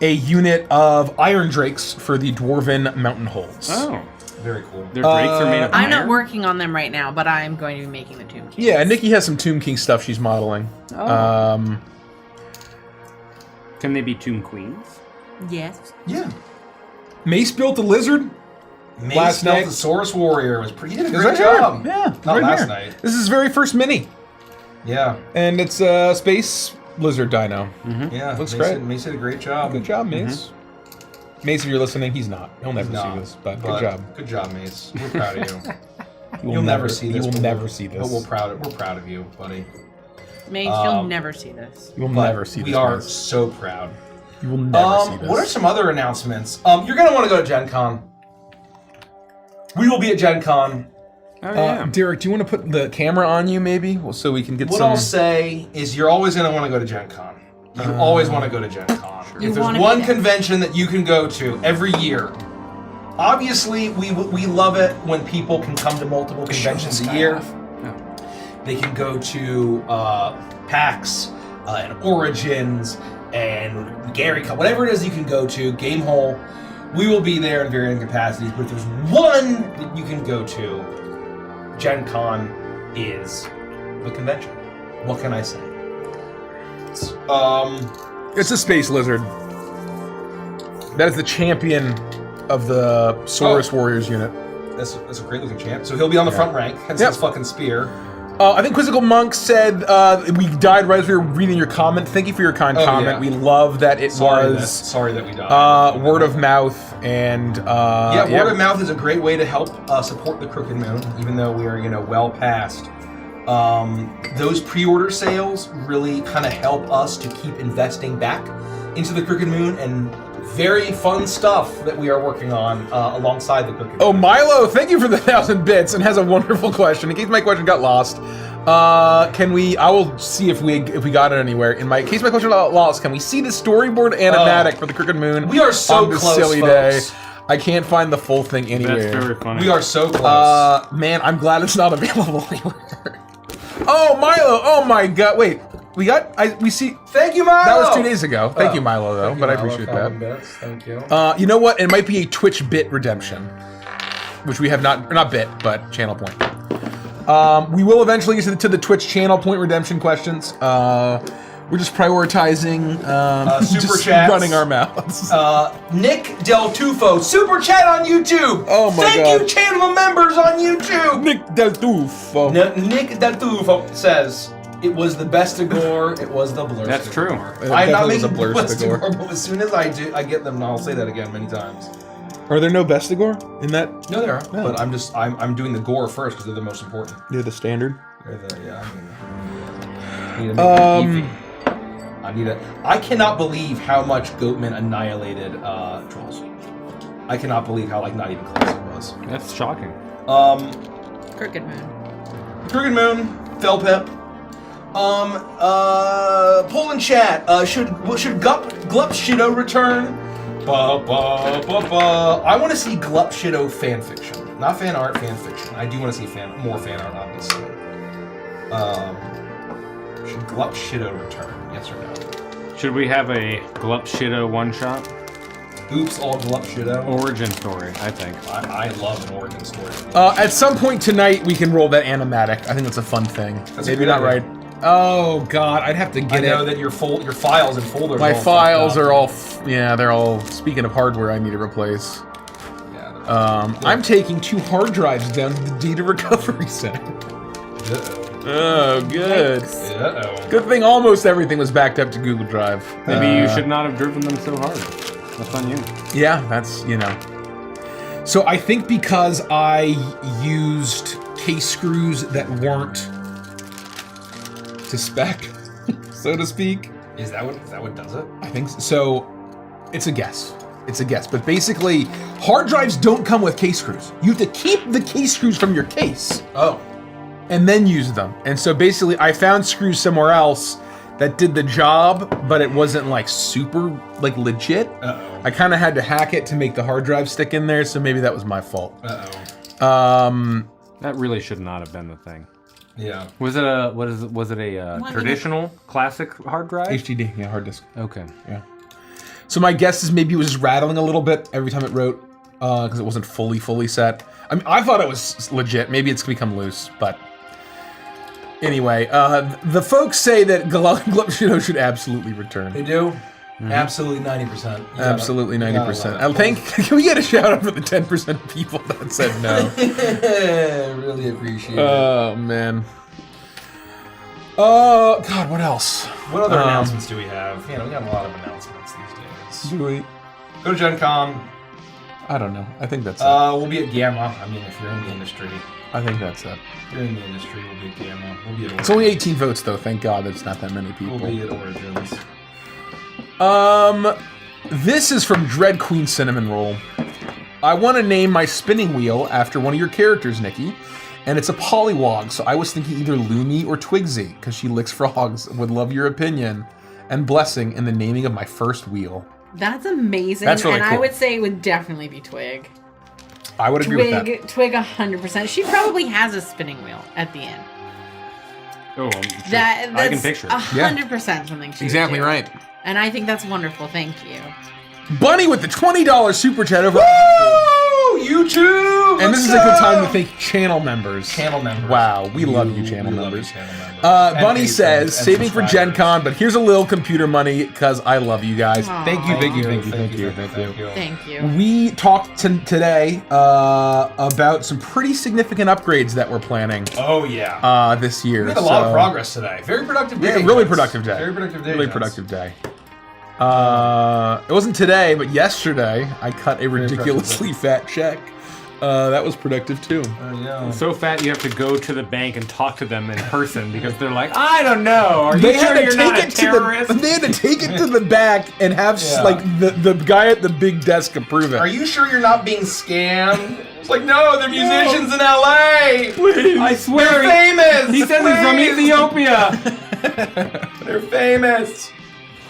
a unit of Iron Drakes for the Dwarven Mountain Holds.
Oh,
Very cool.
their drakes are made of
I'm not
iron?
working on them right now. But I'm going to be making the Tomb King.
Yeah, Nikki has some Tomb King stuff she's modeling.
Oh. Can they be Tomb Queens?
Yes.
Yeah.
Mace built the lizard.
Mace
Last
built
night.
the Saurus Warrior. He did a
It's
great
right here.
job.
Yeah, it's
Not
right
last
here.
night.
This is his very first mini,
Yeah.
and it's a space lizard dino.
Yeah.
Looks
Mace
great.
Did, Mace did a great job.
Good job, Mace. Mace, if you're listening, he's not. He'll never
He's
see
not,
this, but good job.
Good job, Mace. We're proud of you.
You will
You'll never see this.
You will
but
never
we're-
see
But
this.
we're proud of you, buddy.
Mace, you'll never see this.
You will
But
never see this.
we are
Mace.
so proud.
You will never see this.
What are some other announcements? You're gonna want to go to Gen Con. We will be at Gen Con.
Oh yeah.
Derek, do you want to put the camera on you, maybe, so we can get
What
some?
I'll say is you're always going to want to go to Gen Con. You always want to go to Gen Con.
You
If there's
wanna be
one
there.
convention that you can go to every year, obviously we love it when people can come to multiple conventions a year. They can go to PAX and Origins and Gary Cup, whatever it is you can go to, Gamehole. We will be there in varying capacities, but if there's one that you can go to, Gen Con is the convention. What can I say?
It's a space lizard. That is the champion of the Saurus Warriors unit.
That's a great looking champ. So he'll be on the front rank, hence his fucking spear.
I think Quizzical Monk said we died right as we were reading your comment. Thank you for your kind comment.
Yeah.
We love that it was
sorry that we died.
word of mouth and
word of mouth is a great way to help support the Crooked Moon, even though we are well past. Those pre-order sales really kind of help us to keep investing back into the Crooked Moon and very fun stuff that we are working on alongside the Crooked Moon.
Oh, Milo, thank you for the 1,000 bits and has a wonderful question. In case my question got lost, I will see if we got it anywhere. In case my question got lost, can we see the storyboard animatic for the Crooked Moon?
We are so
on this
close,
silly
folks.
day. I can't find the full thing anywhere.
That's very funny.
We are so close.
Man, I'm glad it's not available anywhere. Oh, Milo! Oh my God! Wait, we see.
Thank you, Milo.
That was 2 days ago. Thank you, Milo, though.
Thank you,
but I
Milo,
appreciate
Calvin
that.
Bits. Thank you.
You know what? It might be a Twitch bit redemption, which we have not bit, but channel point. We will eventually get to the Twitch channel point redemption questions. We're just prioritizing
super
just
chats.
running our mouths.
Nick Del Tufo, super chat on YouTube.
Oh my
Thank
God.
you, channel members on YouTube.
Nick Del Tufo.
Nick Del Tufo says it was the best of gore. It was the blur.
That's true.
It
I'm not
definitely was
making
a blur
the best
Stigor.
of gore, but as soon as I get them, I'll say that again many times.
Are there no Bestigor in that?
No, there are. But I'm doing the gore first because they're the most important.
Near the standard.
They're I need to make it easy. I cannot believe how much Goatman annihilated trolls. I cannot believe how not even close it was.
That's shocking.
Crooked Moon.
Crooked Moon, Felpip. Poll in chat. Should Glup Shido return? I want to see Glup Shido fan fiction, not fan art, fan fiction. I do want to see more fan art, obviously. Should Glup Shido return? Yes or no?
Should we have a Glup Shido one-shot?
Oops, all Glup Shido.
Origin story, I think.
I love an origin story.
At some point tonight, we can roll that animatic. I think that's a fun thing.
That's a
Maybe
good
not
idea.
right. Oh God, I'd have to get
I know
it.
that your files and folders.
My
all
files
fucked up.
are all, they're all. Speaking of hardware, I need to replace.
Yeah,
I'm taking 2 hard drives down to the data recovery center. Oh, good.
Uh-oh.
Good thing almost everything was backed up to Google Drive.
Maybe you should not have driven them so hard. That's on you.
Yeah, that's, So I think because I used case screws that weren't to spec, so to speak.
Is that what does it?
I think so. So it's a guess. It's a guess. But basically, hard drives don't come with case screws. You have to keep the case screws from your case
Oh.
and then use them. And so basically, I found screws somewhere else that did the job, but it wasn't super legit.
Uh-oh.
I kind of had to hack it to make the hard drive stick in there, so maybe that was my fault.
Uh-oh.
That really should not have been the thing.
Yeah.
Was it a traditional classic hard drive?
HDD, yeah, hard disk.
Okay.
Yeah. So my guess is maybe it was just rattling a little bit every time it wrote, because it wasn't fully set. I mean, I thought it was legit. Maybe it's become loose, but anyway, the folks say that Glup Shido should absolutely return.
They do? Absolutely 90%.
Absolutely 90%. Can we get a shout out for the 10% of people that said no?
Really appreciate it.
Oh man. God, what else?
What other announcements do we have? We got a lot of announcements these days.
Do we?
Go to Gen Con.
I don't know. I think that's it.
We'll be at Gamma. I mean, if you're in the industry.
I think that's it.
If you're in the industry, we'll be at Gamma. We'll be at
It's only 18 votes though. Thank God that's not that many people.
We'll be at Origins.
This is from Dread Queen Cinnamon Roll. I want to name my spinning wheel after one of your characters, Nikki, and it's a Pollywog, so I was thinking either Lumi or Twigsy, because she licks frogs. Would love your opinion and blessing in the naming of my first wheel.
That's amazing.
That's really
and I
cool.
would say it would definitely be Twig.
I would agree with that.
Twig 100%. She probably has a spinning wheel at the end.
Oh, sure.
That's
I can picture it.
100% something she would
Exactly
do.
right.
And I think that's wonderful. Thank you.
Bunny with the $20 super chat over.
Woo! YouTube!
And this is a good time to thank channel members.
Channel members.
Wow, we love you, channel
We love
members.
you, channel members. And
Bunny
patrons
says,
and
saving for Gen
subscribers.
Con, but here's a little computer money because I love you guys.
Aw.
Thank you, thank you,
Thank
thank you,
you,
thank you, thank you.
Thank you.
We talked today about some pretty significant upgrades that we're planning
Oh, yeah.
this year.
We made a lot of progress today. Very productive day.
Yeah, really
gents.
productive day.
Very productive day.
Really
gents.
productive day. It wasn't today, but yesterday I cut a ridiculously fat check. That was productive too.
Yeah.
So fat you have to go to the bank and talk to them in person because they're like, I don't know. Are
They
you
had
sure
to
you're
take
not a
it
terrorist?
to the. They had to take it to the back and have
Yeah.
like the guy at the big desk approve it.
Are you sure you're not being scammed? It's like, no, they're musicians in LA.
Please.
I swear
They're famous.
he says he's from
Please.
Ethiopia.
They're famous.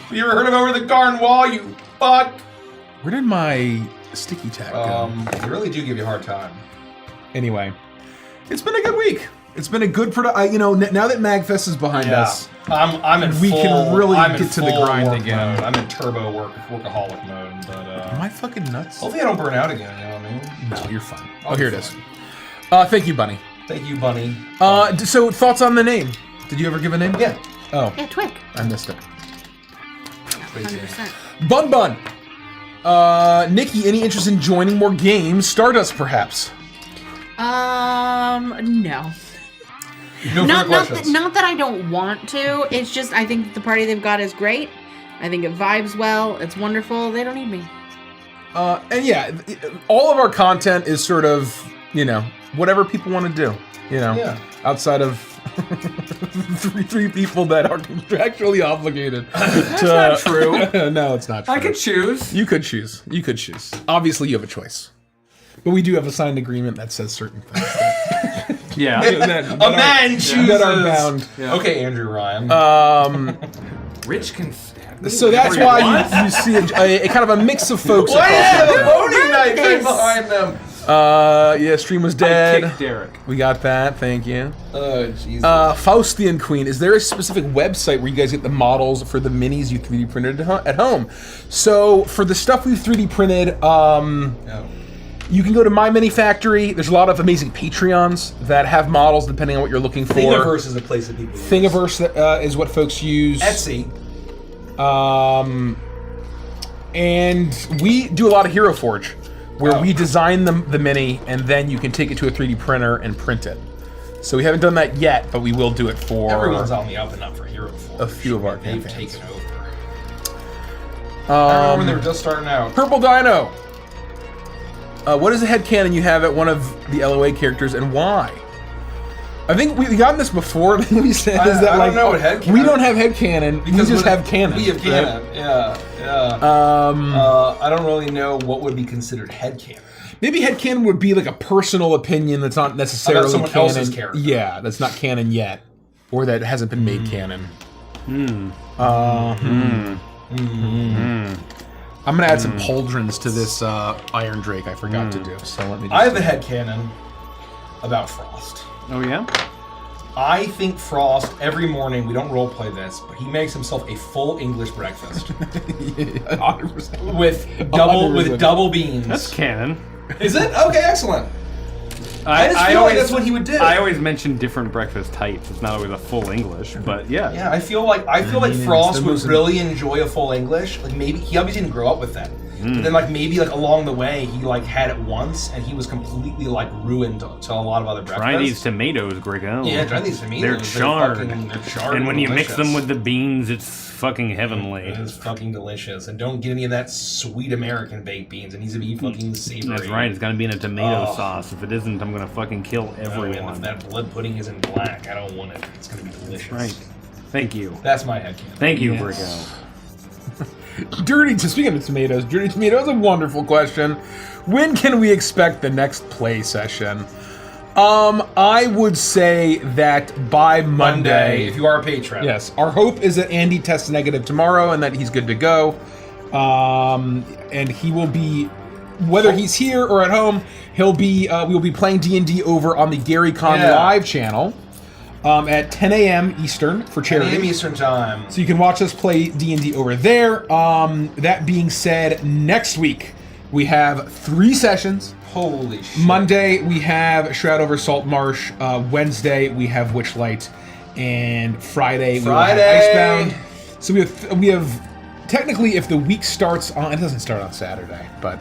Have you ever heard of Over the Garden Wall, you fuck?
Where did my sticky tag go?
They really do give you a hard time.
Anyway, it's been a good week. It's been a good now that MagFest is behind us.
I'm in
We
full,
can really
I'm in
get to the
full
grind
work
again.
Mode. I'm in turbo workaholic mode, but
Am I fucking nuts?
hopefully I don't burn out again, you know what I mean?
No, you're fine.
I'll
Oh, here it
be
is.
fine.
Thank you, Bunny.
Thank you, Bunny.
So thoughts on the name? Did you ever give a name?
Yeah.
Oh,
Yeah, Twig.
I missed it.
100%.
Bun. Nikki, any interest in joining more games? Stardust, perhaps.
No.
No
Not
further questions.
not that I don't want to. It's just I think the party they've got is great. I think it vibes well. It's wonderful. They don't need me.
And yeah, all of our content is sort of, whatever people want to do,
Yeah.
outside of three people that are contractually obligated. That's
not true.
No, it's not true.
I could choose.
You could choose. Obviously, you have a choice. But we do have a signed agreement that says certain things.
Yeah.
A man chooses.
That are bound.
Okay, Andrew Ryan.
Rich can.
So that's why you see a kind of a mix of folks.
Well, yeah,
across
the
the
voting night right
this.
behind them.
yeah, stream was
I
dead.
kicked Derek.
We got that. Thank you.
Oh, Jesus.
Faustian Queen, is there a specific website where you guys get the models for the minis you 3D printed at home? So for the stuff we've 3D printed,
No.
you can go to My Mini Factory. There's a lot of amazing Patreons that have models depending on what you're looking for.
Thingiverse is a place that people use.
Thingiverse is what folks use.
Etsy.
And we do a lot of Hero Forge, where
Oh.
we design the mini and then you can take it to a 3D printer and print it. So we haven't done that yet, but we will do it for
Everyone's on the up and up for Hero Forge.
a few of our
They've
fans.
taken over. I remember when they were just starting out.
Purple Dino. What is the headcanon you have at one of the LOA characters and why? I think we've gotten this before. We said
I
is that
don't
like
know what headcanon-
we don't have headcanon. We just have canon.
We have
right?
canon. Yeah. I don't really know what would be considered headcanon.
Maybe headcanon would be like a personal opinion that's not necessarily
someone
canon.
else's character.
Yeah, that's not canon yet, or that hasn't been made canon. I'm gonna add some pauldrons to this Iron Drake I forgot to do. So let me. Just
I have a headcanon about Frost.
Oh yeah.
I think Frost, every morning, we don't roleplay this, but he makes himself a full English breakfast
100%.
with
100%.
double beans.
That's canon.
Is it? Okay, excellent. I just feel like that's what he would do.
I always mention different breakfast types. It's not always a full English, but yeah.
Yeah, I feel like Frost would really enjoy a full English. Like maybe he obviously didn't grow up with that. But then like maybe like along the way he like had it once and he was completely like ruined to a lot of other breakfasts.
Try these tomatoes, Grego.
Yeah, try these tomatoes.
They're charred.
They're charred
And when you mix
delicious.
them with the beans, it's fucking heavenly.
It's fucking delicious. And don't get any of that sweet American baked beans. It needs to be fucking savory.
That's right. It's gonna be in a tomato
Oh.
sauce. If it isn't, I'm gonna fucking kill
Oh, and
everyone.
if that blood pudding is in black, I don't want it. It's gonna be delicious.
Right. Thank you.
That's my headcanon.
Thank you,
Yes.
Grego.
Speaking of tomatoes, Dirty Tomato is a wonderful question. When can we expect the next play session? I would say that by Monday.
if you are a patron.
Yes, our hope is that Andy tests negative tomorrow and that he's good to go. And he will be, whether he's here or at home, he'll be. We'll be playing D&D over on the GaryCon
Yeah.
live channel. at 10 a.m. Eastern for
10
charity.
a.m. Eastern time.
So you can watch us play D&D over there. That being said, next week we have 3 sessions.
Holy shit.
Monday we have Shroud over Salt Marsh. Wednesday we have Witchlight, and Friday we will have Icebound. So we have technically, if the week starts on, it doesn't start on Saturday, but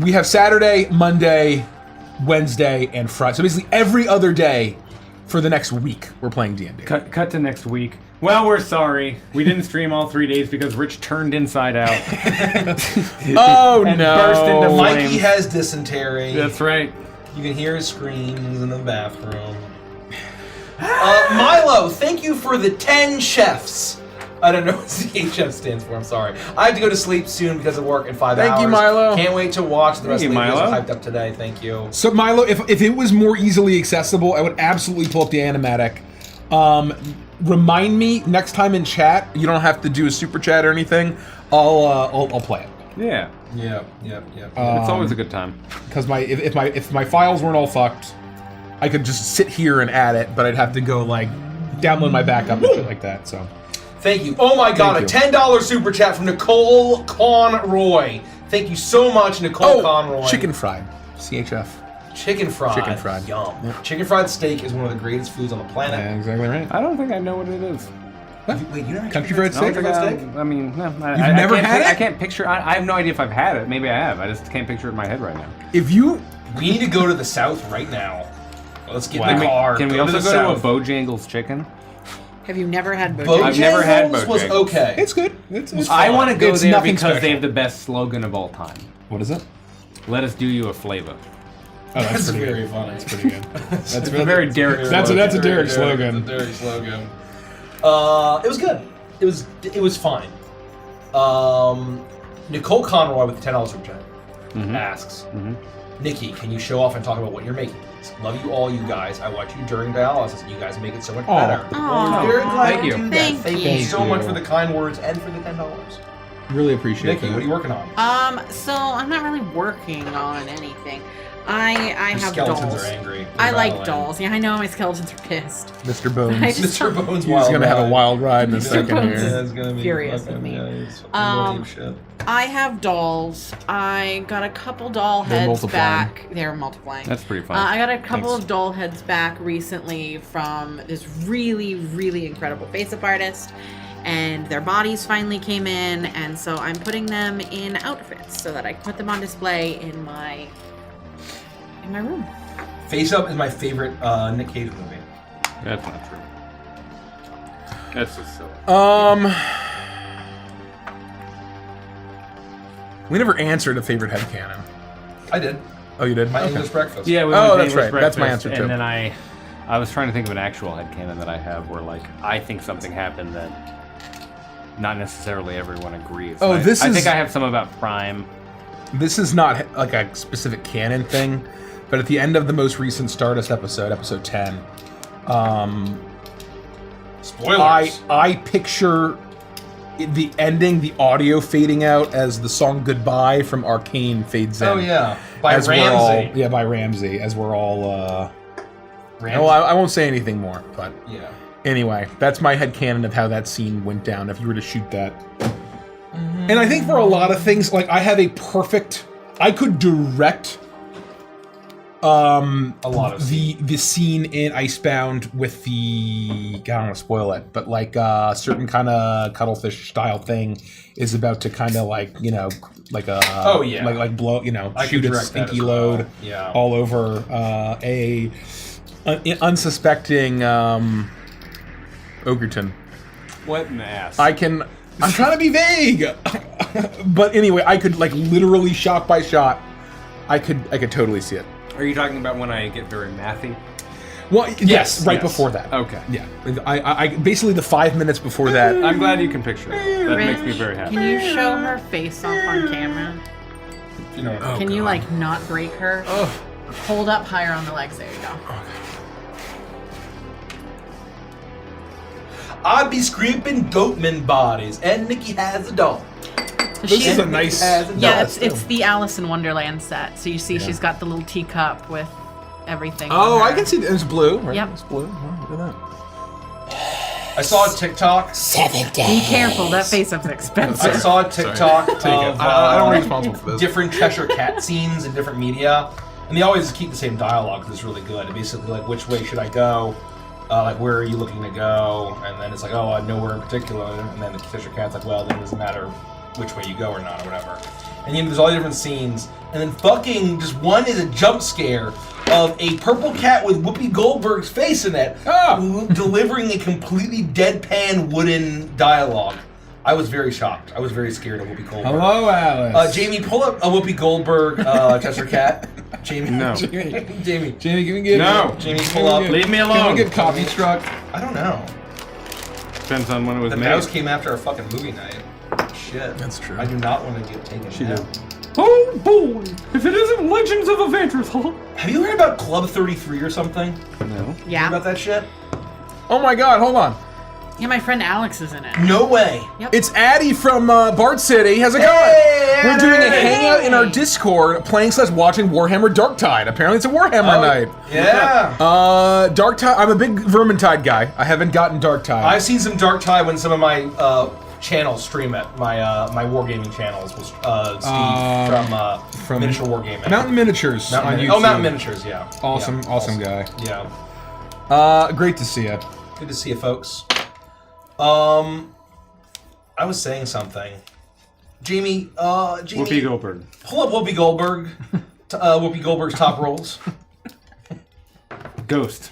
we have Saturday, Monday, Wednesday, and Friday. So basically every other day for the next week we're playing D&D.
Cut to next week. Well, we're sorry. We didn't stream all 3 days because Rich turned inside out.
Oh
and
no!
burst into flames.
Mikey has dysentery.
That's right.
You can hear his screams in the bathroom. Milo, thank you for the 10 chefs. I don't know what CHF stands for. I'm sorry. I have to go to sleep soon because of work in 5 hours.
Thank you, Milo.
Can't wait to watch the rest of the videos
Milo.
hyped up today. Thank you.
So Milo, if it was more easily accessible, I would absolutely pull up the animatic. Remind me next time in chat. You don't have to do a super chat or anything. I'll play it.
Yeah.
Yep.
It's always a good time.
Because if my files weren't all fucked, I could just sit here and add it, but I'd have to go like download my backup and shit like that. So
Thank you. Oh my god, a $10 super chat from Nicole Conroy. Thank you so much, Nicole Conroy.
chicken fried, CHF.
Chicken fried.
Chicken fried.
Yum.
Yeah.
Chicken fried steak is one of the greatest foods on the planet.
Yeah, exactly right.
I don't think I know what it is.
Wait, you never had
Country fried
I don't
steak?
think I mean, no. I
never
can't
had it?
I can't picture. I have no idea if I've had it. Maybe I have. I just can't picture it in my head right now.
If you
We need to go to the south right now. Let's get in the
Can
car.
we also
the
go
south.
to a Bojangles chicken?
Have you never had Bojangles?
I've never had
Bojangles was
Bojangles.
okay.
it's good. It's
I want to go
It's
there
nothing
because they
special.
have the best slogan of all time.
What is it?
Let us do you a flavor.
Oh,
That's
pretty
very
good.
funny.
That's pretty good.
That's a very Derek.
That's
slogan.
a Derek slogan.
It's a Derek slogan. It was good. It was fine. Nicole Conroy with the $10 super chat asks, Nikki, can you show off and talk about what you're making? Love you all, you guys. I watch you during dialysis, and you guys make it so much better.
Aw.
We're very glad
Thank
to
you.
do that.
Thank
you
you.
so much for the kind words and for the $10.
Really appreciate
Nikki,
that.
what are you working on?
So I'm not really working on anything. I
Your
have
skeletons
dolls.
are angry.
I
They're
like
battling.
dolls. Yeah, I know my skeletons are pissed.
Mr. Bones.
I just
Mr. Bones
He's
wild
gonna have a
ride.
wild ride in a
Mr.
second
Bones.
here.
Yeah, it's gonna be
Furious
fucking,
with me.
yeah, he's fucking shit.
I have dolls. I got a couple doll
They're
heads
multiplying.
back. They're multiplying.
That's pretty fun.
I got a couple
Thanks.
of doll heads back recently from this really, really incredible face-up artist, and their bodies finally came in, and so I'm putting them in outfits so that I can put them on display in my room.
Face Up is my favorite Nick Cage movie.
That's not true. That's just silly.
We never answered a favorite headcanon.
I did.
Oh, you did?
My
Okay.
English breakfast.
Yeah, we
Oh,
went to
that's
English
right. That's my
breakfast,
answer, too.
And then I was trying to think of an actual headcanon that I have where, like, I think something happened that not necessarily everyone agrees.
Oh,
I
this is-
think I have some about Prime.
This is not like a specific canon thing, but at the end of the most recent Stardust episode, episode 10,
Spoilers.
I picture the ending, the audio fading out as the song "Goodbye" from Arcane fades in.
Oh yeah, by
As we're
Ramsey.
all, by Ramsey. As we're all.
Ramsey.
No, I won't say anything more. But
Yeah.
anyway, that's my headcanon of how that scene went down. If you were to shoot that, and I think for a lot of things, like I have a perfect. I could direct.
A lot of
the scene in Icebound with the I don't want to spoil it, but like certain kind of cuttlefish style thing is about to kind of like like a
Oh, yeah.
like blow
I
shoot
could
its
direct that
stinky
as well.
load
Yeah.
all over a unsuspecting Ogerton.
What an ass.
I'm trying to be vague, but anyway, I could like literally shot by shot. I could totally see it.
Are you talking about when I get very mathy?
Well, yes, right
yes.
before that.
Okay.
Yeah, I basically the 5 minutes before that.
I'm glad you can picture it. That makes me
Rich,
very happy.
Can you show her face off on camera?
You know.
Oh,
Can you
God.
like not break her? Hold up higher on the legs. There you go.
I'd be scraping goatman bodies, and Nikki has a doll.
So
This
she-
is a nice.
Has a
yeah,
doll.
it's the Alice in Wonderland set. So you see, she's got the little teacup with everything.
Oh,
on
I
her.
can see that. It's blue, right?
Yep.
It's blue. Oh, look at that.
I saw a TikTok.
Be careful, that face-up's expensive.
I saw a TikTok
Take it.
of
I don't want to be responsible for this.
different Cheshire Cat scenes in different media, and they always keep the same dialogue because it's really good. Basically, like, which way should I go? Like, where are you looking to go? And then it's like, oh, nowhere in particular. And then the Cheshire Cat's like, well, then it doesn't matter which way you go or not, or whatever. And there's all the different scenes, and then fucking just one is a jump scare of a purple cat with Whoopi Goldberg's face in it, delivering a completely deadpan wooden dialogue. I was very shocked. I was very scared of Whoopi Goldberg.
Hello, Alice.
Jamie, pull up a Whoopi Goldberg Cheshire Cat. Jamie,
No.
Jamie,
Jamie, can we get
No.
Jamie, pull up.
Leave me
Can
alone.
we get coffee struck?
I don't know.
Depends on when it was
The
made.
mouse came after our fucking movie night. Shit.
That's true.
I do not want to get taken.
She
down.
did.
Oh boy! If it isn't Legends of Adventures, huh?
Have you heard about Club 33 or something?
No.
Yeah.
About that shit?
Oh my God! Hold on.
Yeah, my friend Alex is in it.
No way.
It's Addie from Bard City. How's it going?
Hey,
We're doing a
Addie!
hangout in our Discord, playing/watching Warhammer Darktide. Apparently, it's a Warhammer night.
Yeah.
Darktide. I'm a big Vermintide guy. I haven't gotten Darktide.
I've seen some Dark Tide when some of my channels stream it. My my wargaming channels was Steve from Miniature Wargaming.
Mountain Miniatures on YouTube.
Oh, Mountain Miniatures, yeah.
Awesome,
Yeah,
awesome guy.
Yeah.
Great to see you.
Good to see you, folks. I was saying something. Jamie,
Whoopi Goldberg.
pull up Whoopi Goldberg. Whoopi Goldberg's top roles.
Ghost.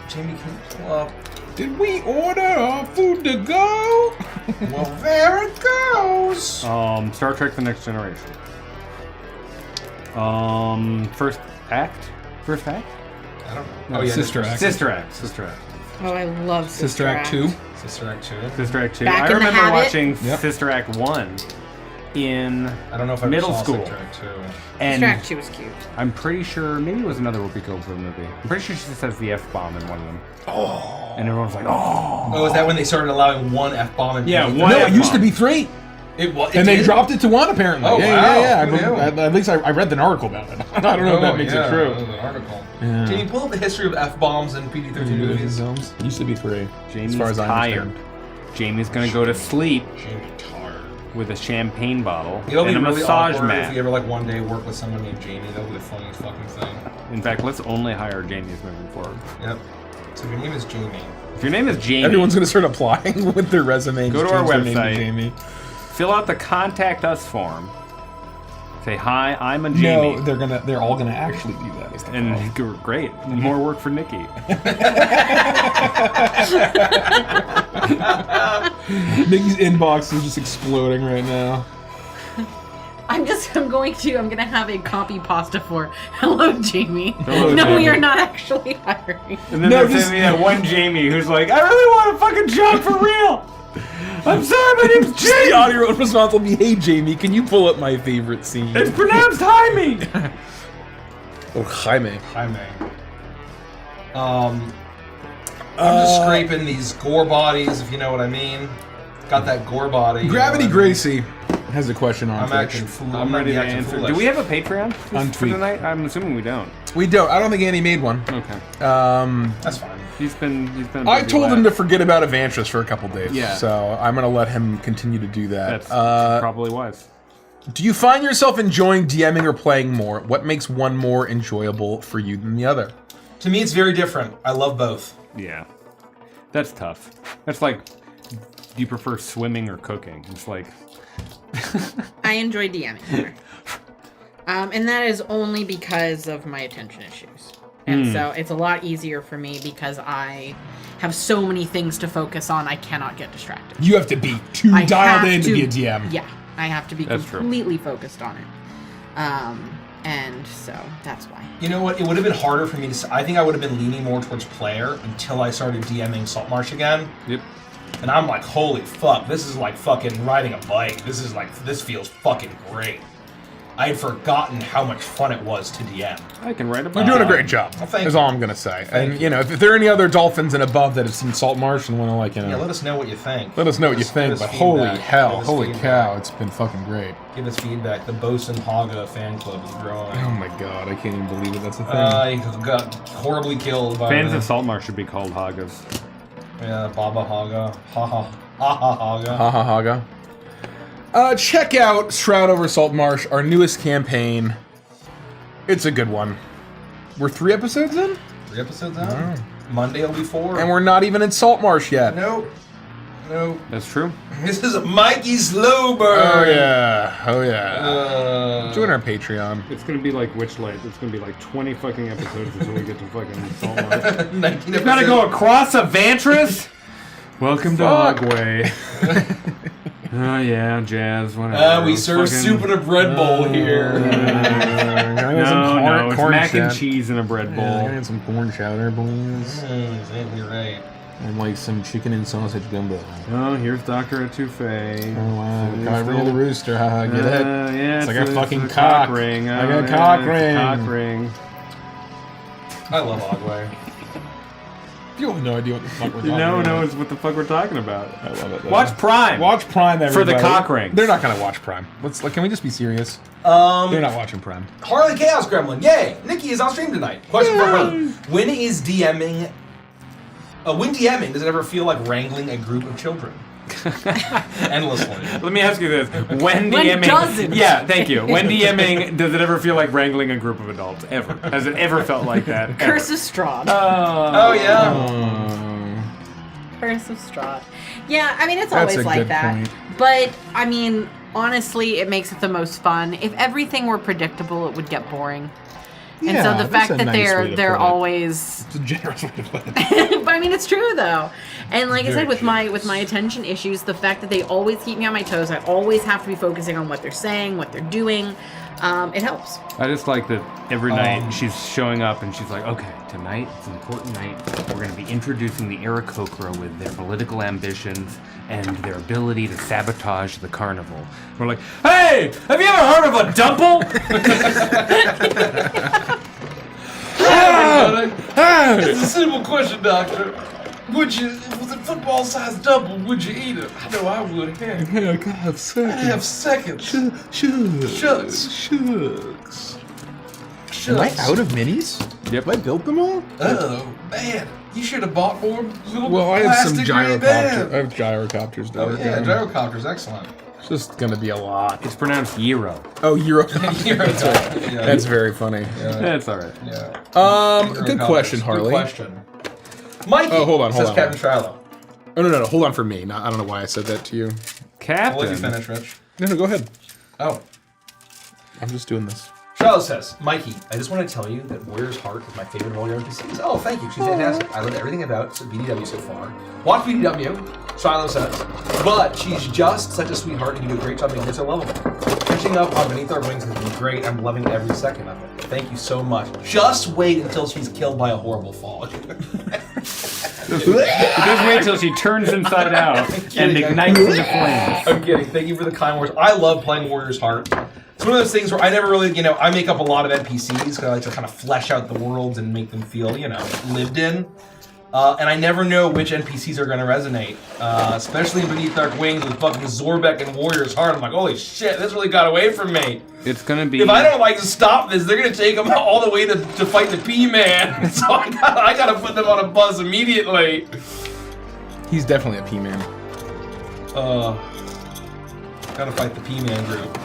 Jamie, can you pull up?
Did we order our food to go?
Well, there it goes.
Star Trek: The Next Generation. First act. First act.
I don't know.
No, Sister Act.
Sister Act. Sister Act.
Oh, I love
Sister Act 2.
Sister Act 2.
Sister Act 2.
Back
I
in the
remember
Habit?
watching
Yep.
Sister Act 1 in
I don't know if I
middle
saw
school.
Sister Act 2.
And
Sister Act 2 was cute.
I'm pretty sure maybe it was another Whoopi Goldberg movie. I'm pretty sure she says the F-bomb in one of them. Oh. And everyone's like, oh.
Oh, is that when they started allowing one F-bomb in
Yeah,
movies?
one
No, it
F-bomb.
used to be 3.
It was.
And they dropped it to 1, apparently.
Oh,
yeah.
wow. Who knew?
At least I read an article about it. I don't know if that makes it true.
That was an article.
Yeah.
Can you pull up the history of F-bombs in PG-13 movies?
It used to be 3.
Jamie's
as far as I
tired.
understand.
Jamie's gonna go to sleep
Jamie tired.
with a champagne bottle
It'll be
and a
really
massage
awkward
mat.
if we ever like one day work with someone named Jamie. That'll be the funniest fucking thing.
In fact, let's only hire Jamies moving forward.
Yep. So if your name is Jamie.
If your name is Jamie,
Everyone's going to start applying with their resume.
Go
Just
to our
change their name
website.
to Jamie.
fill out the contact us form. Say hi, I'm a Jamie.
No, they're all gonna actually do that. Is the problem.
And great, more work for Nikki.
Nikki's inbox is just exploding right now.
I'm gonna have a copy pasta for hello, Jamie.
Hello,
no, we
Jamie.
are not actually hiring.
And then
No,
there's
just-
gonna be that one Jamie who's like, I really want a fucking job for real. I'm sorry, my name's
Just the
Jamie.
audio response will be, "Hey Jamie, can you pull up my favorite scene?"
It's pronounced Jaime.
Oh, Jaime.
Jaime. I'm just scraping these gore bodies, if you know what I mean. Got that gore body.
Gravity
you know what I mean?
Gracie has a question on
I'm
Twitch.
acting fool.
I'm ready to
acting
answer.
foolish.
Do we have a Patreon
On
for
Tweet.
tonight? I'm assuming we don't.
We don't. I don't think Andy made one.
Okay.
That's fine.
He's been. a
I
busy
told him to
lad.
forget about Evantris for a couple days.
Yeah.
So I'm gonna let him continue to do that.
That's probably wise.
Do you find yourself enjoying DMing or playing more? What makes one more enjoyable for you than the other?
To me, it's very different. I love both.
Yeah. That's tough. That's like, do you prefer swimming or cooking? It's like,
I enjoy DMing more. And that is only because of my attention issues. And so it's a lot easier for me because I have so many things to focus on, I cannot get distracted.
You have to be too
I
dialed
have
in to be a DM.
Yeah, I have to be
That's true.
completely focused on it. And so that's why.
You know what? It would have been harder for me to. I think I would have been leaning more towards player until I started DMing Saltmarsh again.
yep.
And I'm like, holy fuck, this is like fucking riding a bike. This is like, this feels fucking great. I had forgotten how much fun it was to DM.
I can write a
You're doing a great job.
Well, thank
is
you.
all I'm gonna say.
Thank
And you know, if there are any other dolphins and above that have seen Salt Marsh and want to like, you know,
Yeah, let us know what you think.
let us know what you
Give
think.
us
But
feedback.
holy
Give
hell,
us
holy
feedback.
cow, it's been fucking great.
Give us feedback. The Bosun Haga fan club is growing.
Oh my god, I can't even believe it. That's a thing.
I got horribly killed by
Fans
the,
of Saltmarsh should be called Hagas.
Yeah, Baba Haga. Ha ha. Ha ha Haga.
Haha Haga. Check out Shroud over Salt Marsh, our newest campaign. It's a good one. We're 3 episodes in?
3 episodes out. Monday will be 4.
And we're not even in Salt Marsh yet.
Nope. Nope.
That's true.
This is Mikey Slowburn.
Oh yeah. Oh yeah. Join our Patreon.
It's gonna be like Witchlight. It's gonna be like 20 fucking episodes until we get to fucking Saltmarsh.
19
You gotta go
episodes.
across a Vantris? Welcome to
Fuck.
Hogway. Oh yeah, jazz, whatever.
We serve
Fucking-
soup in a bread bowl here.
No, it's mac and cheese in a bread
Yeah,
bowl.
I need some corn chowder, please.
Exactly right.
And like some chicken and sausage gumbo.
Oh, here's Dr. Etouffee.
Oh wow,
It's
covering of the
still-
rooster, haha, get it?
Yeah,
It's like a fucking
it's
cock.
ring.
Like
Oh,
a
yeah,
cock
it's a
ring.
Cock ring.
I love Ogway.
You have no idea what the fuck we're talking
No,
about.
no, it's what the fuck we're talking about.
I love it.
Watch Prime.
Watch Prime,
For
everybody.
the cock rings.
They're not gonna watch Prime. Let's like, can we just be serious? They're not watching Prime.
Harley Chaos Gremlin. Yay! Nikki is on stream tonight. Question for Harley. When is DMing... when DMing, does it ever feel like wrangling a group of children? Endlessly.
Let me ask you this: When
When
DMing?
doesn't?
Yeah, thank you. When DMing, does it ever feel like wrangling a group of adults? Ever? Has it ever felt like that? Ever?
Curse of Strahd.
Oh, yeah.
Curse of Strahd. Yeah, I mean, it's
That's
always
a
like
good
that.
point.
But, I mean, honestly, it makes it the most fun. If everything were predictable, it would get boring. And
Yeah,
so the
that's
fact
a
that
nice way
they're
to
they're
put it.
always
It's a generous way to put it.
but I mean it's true though. And like I
Very
said with
true.
my attention issues, the fact that they always keep me on my toes, I always have to be focusing on what they're saying, what they're doing. It helps.
I just like that every night she's showing up and she's like, okay, tonight it's an important night. We're going to be introducing the Aarakocra with their political ambitions and their ability to sabotage the carnival. We're like, hey, have you ever heard of a dumple?
It's a simple question, Doctor. Would you, if it was a football-sized double, would you eat it? I know I would. Yeah.
Yeah, I gotta have seconds.
I have seconds.
Shucks.
Shucks.
Shucks.
Shucks.
Am I out of minis?
Yep.
Have I built them all?
Oh, man. You should have bought more little
Well, I have some
plastic gray
gyrocopters.
bands.
I have gyrocopters.
Oh,
Down
yeah,
there.
gyrocopter's excellent.
It's just gonna be a lot.
It's pronounced Gyro.
Oh, Eurocopter. That's right.
Yeah.
That's very funny.
That's all right.
Yeah.
Good question, Harley.
Good question. Mikey
Oh, hold on,
says
hold on.
Captain Shiloh.
Oh no, hold on for me. I don't know why I said that to you.
I'll let you
Captain.
finish, Rich.
No, go ahead.
Oh.
I'm just doing this.
Shiloh says, Mikey, I just want to tell you that Warrior's Heart is my favorite of all your NPCs. Oh, thank you. She's fantastic. I love everything about BDW so far. Watch BDW, Shiloh says. But she's just such a sweetheart and you do a great job making her so lovable. Catching up on Beneath Our Wings has been great. I'm loving every second of it. Thank you so much. Just wait until she's killed by a horrible fall.
Just wait until she turns inside out and ignites into flames.
I'm kidding. Thank you for the kind words. I love playing Warrior's Heart. It's one of those things where I never really, I make up a lot of NPCs because I like to kind of flesh out the worlds and make them feel, lived in. And I never know which NPCs are going to resonate. Especially in Beneath Dark Wings with fucking Zorbeck and Warrior's Heart. I'm like, holy shit, this really got away from me.
It's gonna be.
If I don't like to stop this, they're gonna take them all the way to fight the P-Man. So I gotta put them on a bus immediately.
He's definitely a P-man.
Gotta fight the P-Man group.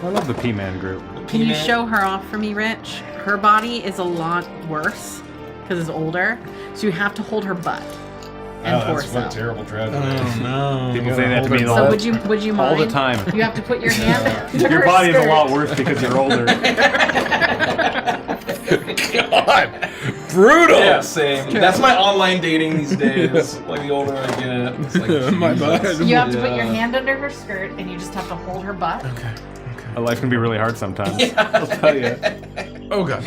I love the P-Man group.
Can you
P-Man.
show her off for me, Rich? Her body is a lot worse because it's older, so you have to hold her butt and torso.
terrible tragedy.
no.
People say that to me
So
all
would you mind?
the time.
You have to put your hand. under
Your
her
body is a
skirt.
lot worse because you're older.
God, brutal.
Yeah, same. That's my online dating these days. Like the older I get, it's like
My
Jesus.
bad.
You have to put your
Yeah.
hand under her skirt, and you just have to hold her butt.
Okay.
Life can be really hard sometimes. I'll tell you.
Oh god.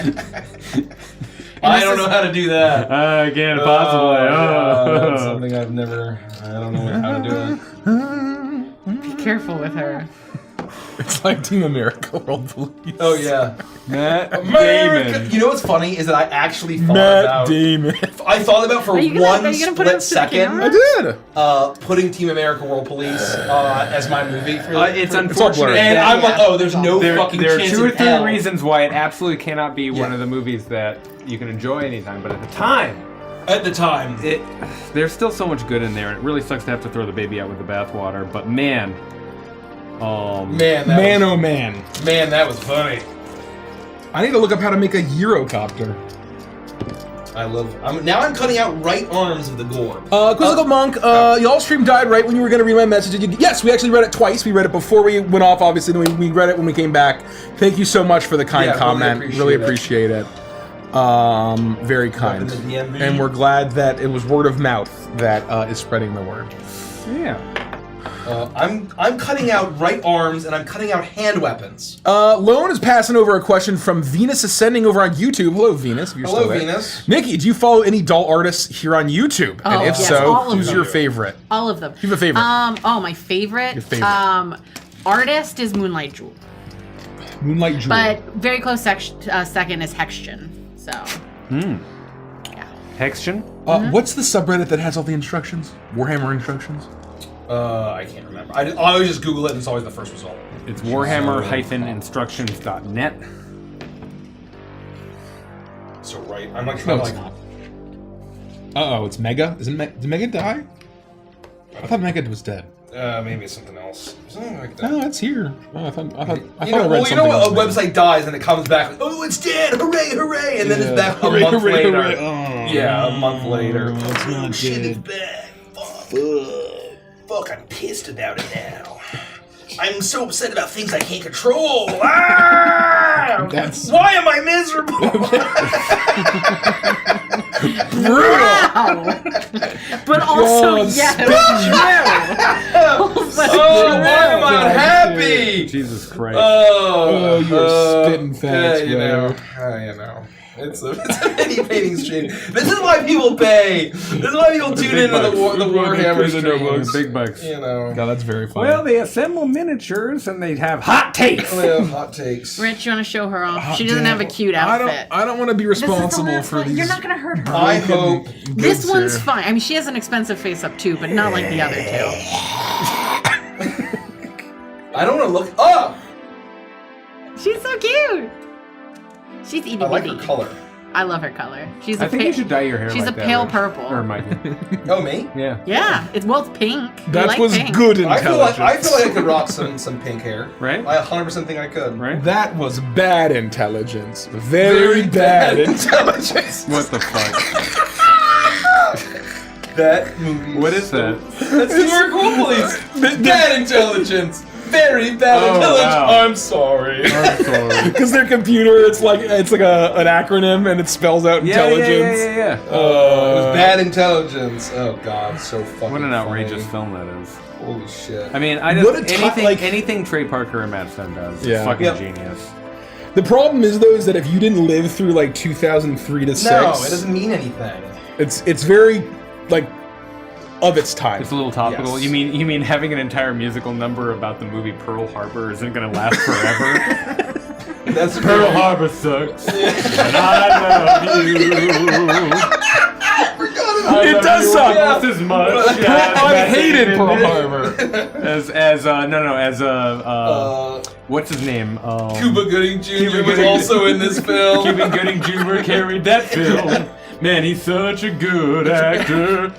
I don't know how to do that.
Again, possibly.
That's
Oh.
something I don't know how to do it.
Be careful with her.
It's like Team America World Police.
Oh yeah.
Matt
America.
Damon.
You know what's funny is that I actually thought
Matt
about.
Damon.
I thought about for
Are you
one
gonna put it
split
up to the camera?
second
I did.
putting Team America World Police as my movie.
It's
all
unfortunate.
blurry.
And
that-
I'm like, oh, there's no
there
fucking
are
chance
2 or
in
3
hell.
reasons why it absolutely cannot be one
Yeah.
of the movies that you can enjoy anytime. But at the time,
At the time,
there's still so much good in there. And it really sucks to have to throw the baby out with the bathwater. But man,
man,
Oh man.
man, that was funny.
I need to look up how to make a Eurocopter.
I love. I'm cutting out right arms of the gore.
Quizzical Monk, y'all stream died right when you were going to read my message. Yes, we actually read it twice. We read it before we went off, obviously, then we read it when we came back. Thank you so much for the kind
Yeah,
comment. Really appreciate it. Very kind.
Welcome to DMV.
And we're glad that it was word of mouth that is spreading the word.
yeah.
I'm cutting out right arms and I'm cutting out hand weapons.
Lone is passing over a question from Venus Ascending over on YouTube. Hello, Venus. If you're
Hello,
still there.
Venus.
Nikki, do you follow any doll artists here on YouTube?
Oh,
And if
yes,
so,
all of
who's
them.
your favorite?
All of them.
You have a favorite?
My favorite.
Your favorite.
Artist is Moonlight Jewel,
Moonlight Jewel.
but very close second is Hexgen. So. Yeah.
Hexgen?
What's the subreddit that has all the instructions? Warhammer instructions?
I can't remember. I always just Google it and it's always the first result.
It's Warhammer-instructions.net.
So right, I'm like trying
No,
to
it's
like.
not. Uh-oh, it's Mega? Did Mega die? I thought Mega was dead.
Maybe it's something else. Something like that.
No, it's here. Oh, I thought I
You
read
know, well, you know
something
what? A
else.
website dies and it comes back. Like, oh, it's dead! Hooray, hooray! And then it's back a
Hooray,
month
hooray,
later.
hooray. Oh,
Yeah, a month later.
it's not
Oh, shit,
dead.
it's back. Fuck, I'm pissed about it now. I'm so upset about things I can't control. Ah!
That's-
Why am I miserable?
Wow. But also,
Oh,
yes.
Oh, why am I unhappy?
Jesus Christ.
Oh,
you're spitting facts,
you know. You know. It's a mini painting stream. This is why people pay. This is why people tune into the Warhammer streams.
Big bucks.
You know.
God, that's very funny.
Well, they assemble miniatures and they have hot takes.
We have hot takes.
Rich, you want to show her off?
Hot
She doesn't
damn.
have a cute outfit.
I don't want to be
This is the
responsible
last
for
one.
these.
You're not going to hurt her.
I hope.
This
goods
one's
here.
fine. I mean, she has an expensive face up too, but not like the other two.
I don't want to look up.
She's so cute. She's itty
I like
bitty.
her color.
I love her color. She's
I
a
think
pa-
you should dye your hair
She's
like
a
that,
pale
Rich.
purple.
Or Michael.
Oh, me?
Yeah.
Yeah, it's pink. We
That
like
was
pink.
good
I feel like
intelligence.
I could rock some pink hair.
Right?
I 100% think I could.
Right?
That was bad intelligence. Very bad intelligence.
What the fuck?
That movie.
What is that?
That's the York Police. Bad intelligence. Very bad
Oh,
intelligence.
wow.
I'm sorry.
I'm sorry.
Because their computer, it's like an acronym and it spells out intelligence.
Yeah.
It was bad intelligence. Oh god, so fucking.
What an outrageous
funny.
film that is.
Holy shit.
I mean, I
What a
just
ti- like-
anything Trey Parker and Matt Stone does
Yeah.
is fucking
Yep.
genius.
The problem is though is that if you didn't live through like 2003 to 6,
No, it doesn't mean anything.
it's very like of its time.
It's a little topical.
Yes.
You mean having an entire musical number about the movie Pearl Harbor isn't gonna last forever?
That's
Pearl Harbor sucks. And I love you.
It does suck.
Almost as much.
I hated Pearl Harbor.
What's his name?
Cuba Gooding Jr.
Cuba
was
Gooding-
also in this film.
Cuban Gooding Jr. carried that film. Man, he's such a good actor.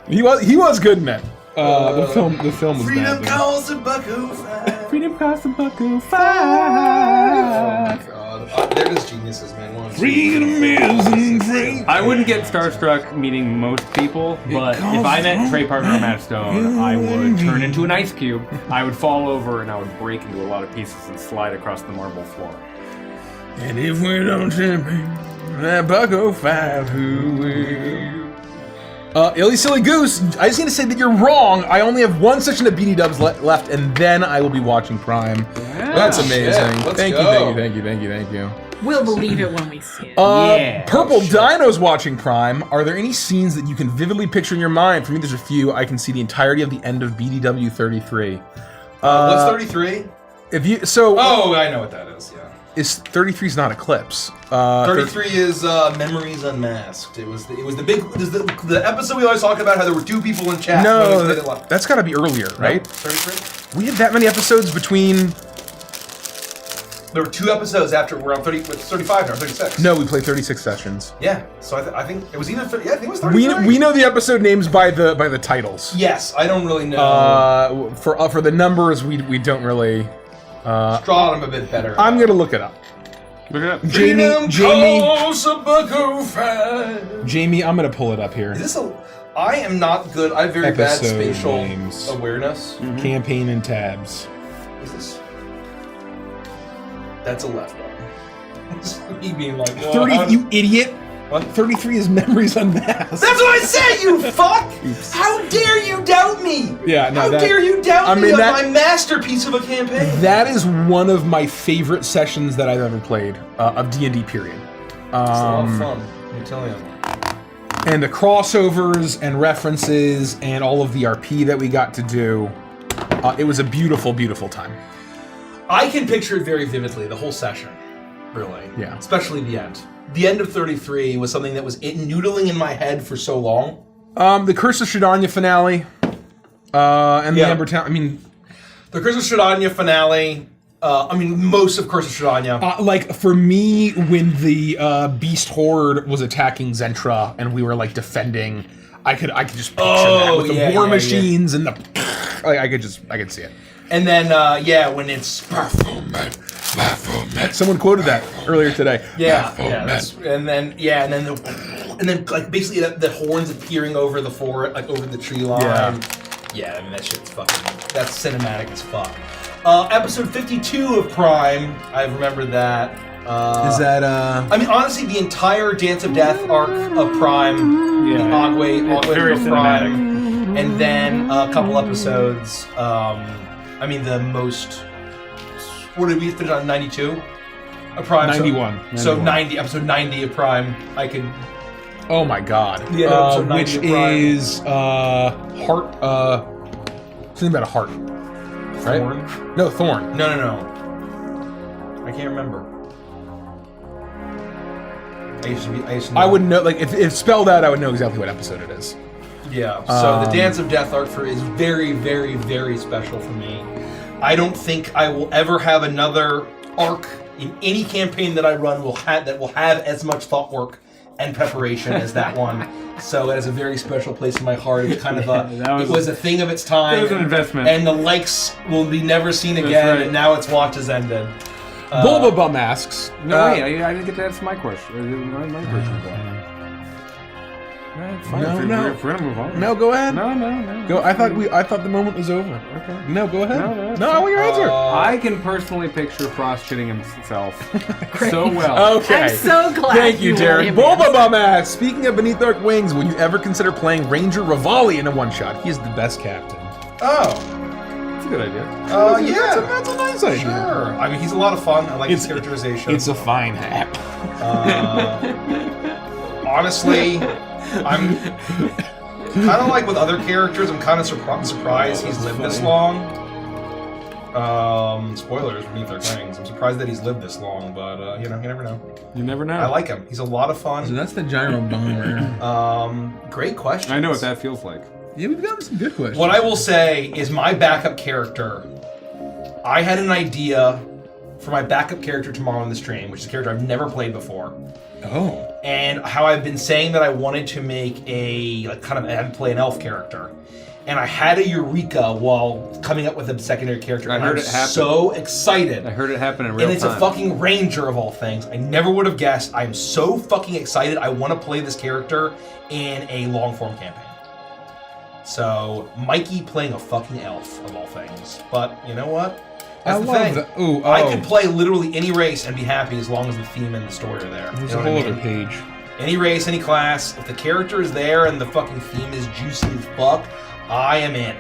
He was good, man. The film was
Freedom
bad. though.
calls to Bucko 5.
Freedom costs a bucko
Oh
5.
my god. They're just geniuses, man.
Freedom isn't free.
I wouldn't get starstruck meeting most people, but if I met Trey Parker or Matt Stone, I would turn into an ice cube. I would fall over and I would break into a lot of pieces and slide across the marble floor.
And if we don't champion that Bucko 5, who will? Illy Silly Goose, I just need to say that you're wrong. I only have one session of BD Dubs left, and then I will be watching Prime. That's amazing.
shit. Let's
Thank
go.
you.
We'll believe it when we see it.
Yeah.
Purple Dino's watching Prime. Are there any scenes that you can vividly picture in your mind? For me, there's a few. I can see the entirety of the end of BDW 33.
What's 33?
If you so,
Oh, I know what that is. Yeah.
is 33 is not Eclipse.
33 is Memories Unmasked. It was the episode we always talk about how there were 2 people in chat.
No, that's got to be earlier, right?
33.
We had that many episodes between.
There were 2 episodes after we're on 35 now, 36.
No, we played 36 sessions.
Yeah, so I think it was either 30. Yeah, I think it was 33.
We know the episode names by the titles.
Yes, I don't really know.
For the numbers, we don't really.
Draw them a bit better.
I'm gonna look it up.
Look it up.
Jamie, I'm gonna pull it up here.
Is this a? I am not good. I have very bad
Episode
spatial
names.
awareness.
Campaign and tabs.
Is this? That's a left button. Me being like,
30, you idiot!
What?
33 is Memories Unmasked.
That's what I said, you fuck! How dare you doubt me?
Yeah, no,
How dare you doubt me of
that-
my masterpiece of a campaign?
That is one of my favorite sessions that I've ever played of D&D. Period.
It's a lot of fun. I'm telling you.
And the crossovers and references and all of the RP that we got to do, it was a beautiful, beautiful time.
I can picture it very vividly, the whole session. Really.
Yeah.
Especially the end. The end of 33 was something that was noodling in my head for so long.
The Curse of Shadanya finale, and the Ember Town. I mean,
the Curse of Shadanya finale. Most of Curse of Shadanya.
Like for me, when the Beast Horde was attacking Zentra and we were like defending, I could just picture that with the war machines and the. I could see it.
And then when it's Baphomet.
Someone quoted that earlier today.
And then like basically the horns appearing over the forest, like over the tree line. Yeah, I mean that shit's that's cinematic as fuck. Episode 52 of Prime, I remember that.
Is that
I mean, honestly, the entire Dance of Death arc of Prime, the Ogway of Prime, and then a couple episodes. The most. What did we finish on? 92? A Prime.
91.
So 90, episode 90 of Prime. I could.
Oh my god.
Yeah,
which is heart. Something about a heart. Right?
Thorn?
No, Thorn.
No. I can't remember. I used to know.
I would know, like, if spelled out, I would know exactly what episode it is.
Yeah, so the Dance of Death arc is very, very, very special for me. I don't think I will ever have another arc in any campaign that I run that will have as much thought work and preparation as that one. So it has a very special place in my heart. It's kind of it was a thing of its time.
It was an investment.
And the likes will be never seen again, and now its watch has ended.
Bulba Bum asks.
No, wait, I didn't get to answer my question. My question about it. Fine.
No.
If we're gonna move on.
No, go ahead.
No.
Go. I thought the moment was over.
Okay.
No, go ahead.
No,
I want your answer.
I can personally picture Frost shitting himself so well.
Okay.
I'm so glad.
Thank you, Derek.
William
Bulba
answered.
Bum asks, speaking of Beneath Dark Wings, would you ever consider playing Ranger Rivali in a one-shot? He is the best captain.
Oh.
That's a good idea.
That's a nice idea.
Sure. I mean, he's a lot of fun. I like his characterization.
It's a fine hat.
Honestly, I'm kind of like with other characters. I'm kind of surprised he's lived this long. Spoilers, Beneath Dark Wings. I'm surprised that he's lived this long, but you never know.
You never know.
I like him. He's a lot of fun.
So that's the gyro bomber.
Great question.
I know what that feels like.
Yeah, we've got some good questions.
What I will say is my backup character. I had an idea for my backup character tomorrow in the stream, which is a character I've never played before.
Oh.
And how I've been saying that I wanted to make play an elf character. And I had a eureka while coming up with a secondary character.
I heard
I'm
it happen.
so excited.
I heard it happen in real time.
And it's a fucking ranger of all things. I never would have guessed. I'm so fucking excited. I want to play this character in a long form campaign. So, Mikey playing a fucking elf of all things. But you know what? That's the thing.
that. Ooh,
I could play literally any race and be happy as long as the theme and the story are there.
There's
You
a
know
whole
what I
other
mean?
page.
Any race, any class. If the character is there and the fucking theme is juicy as fuck, I am in.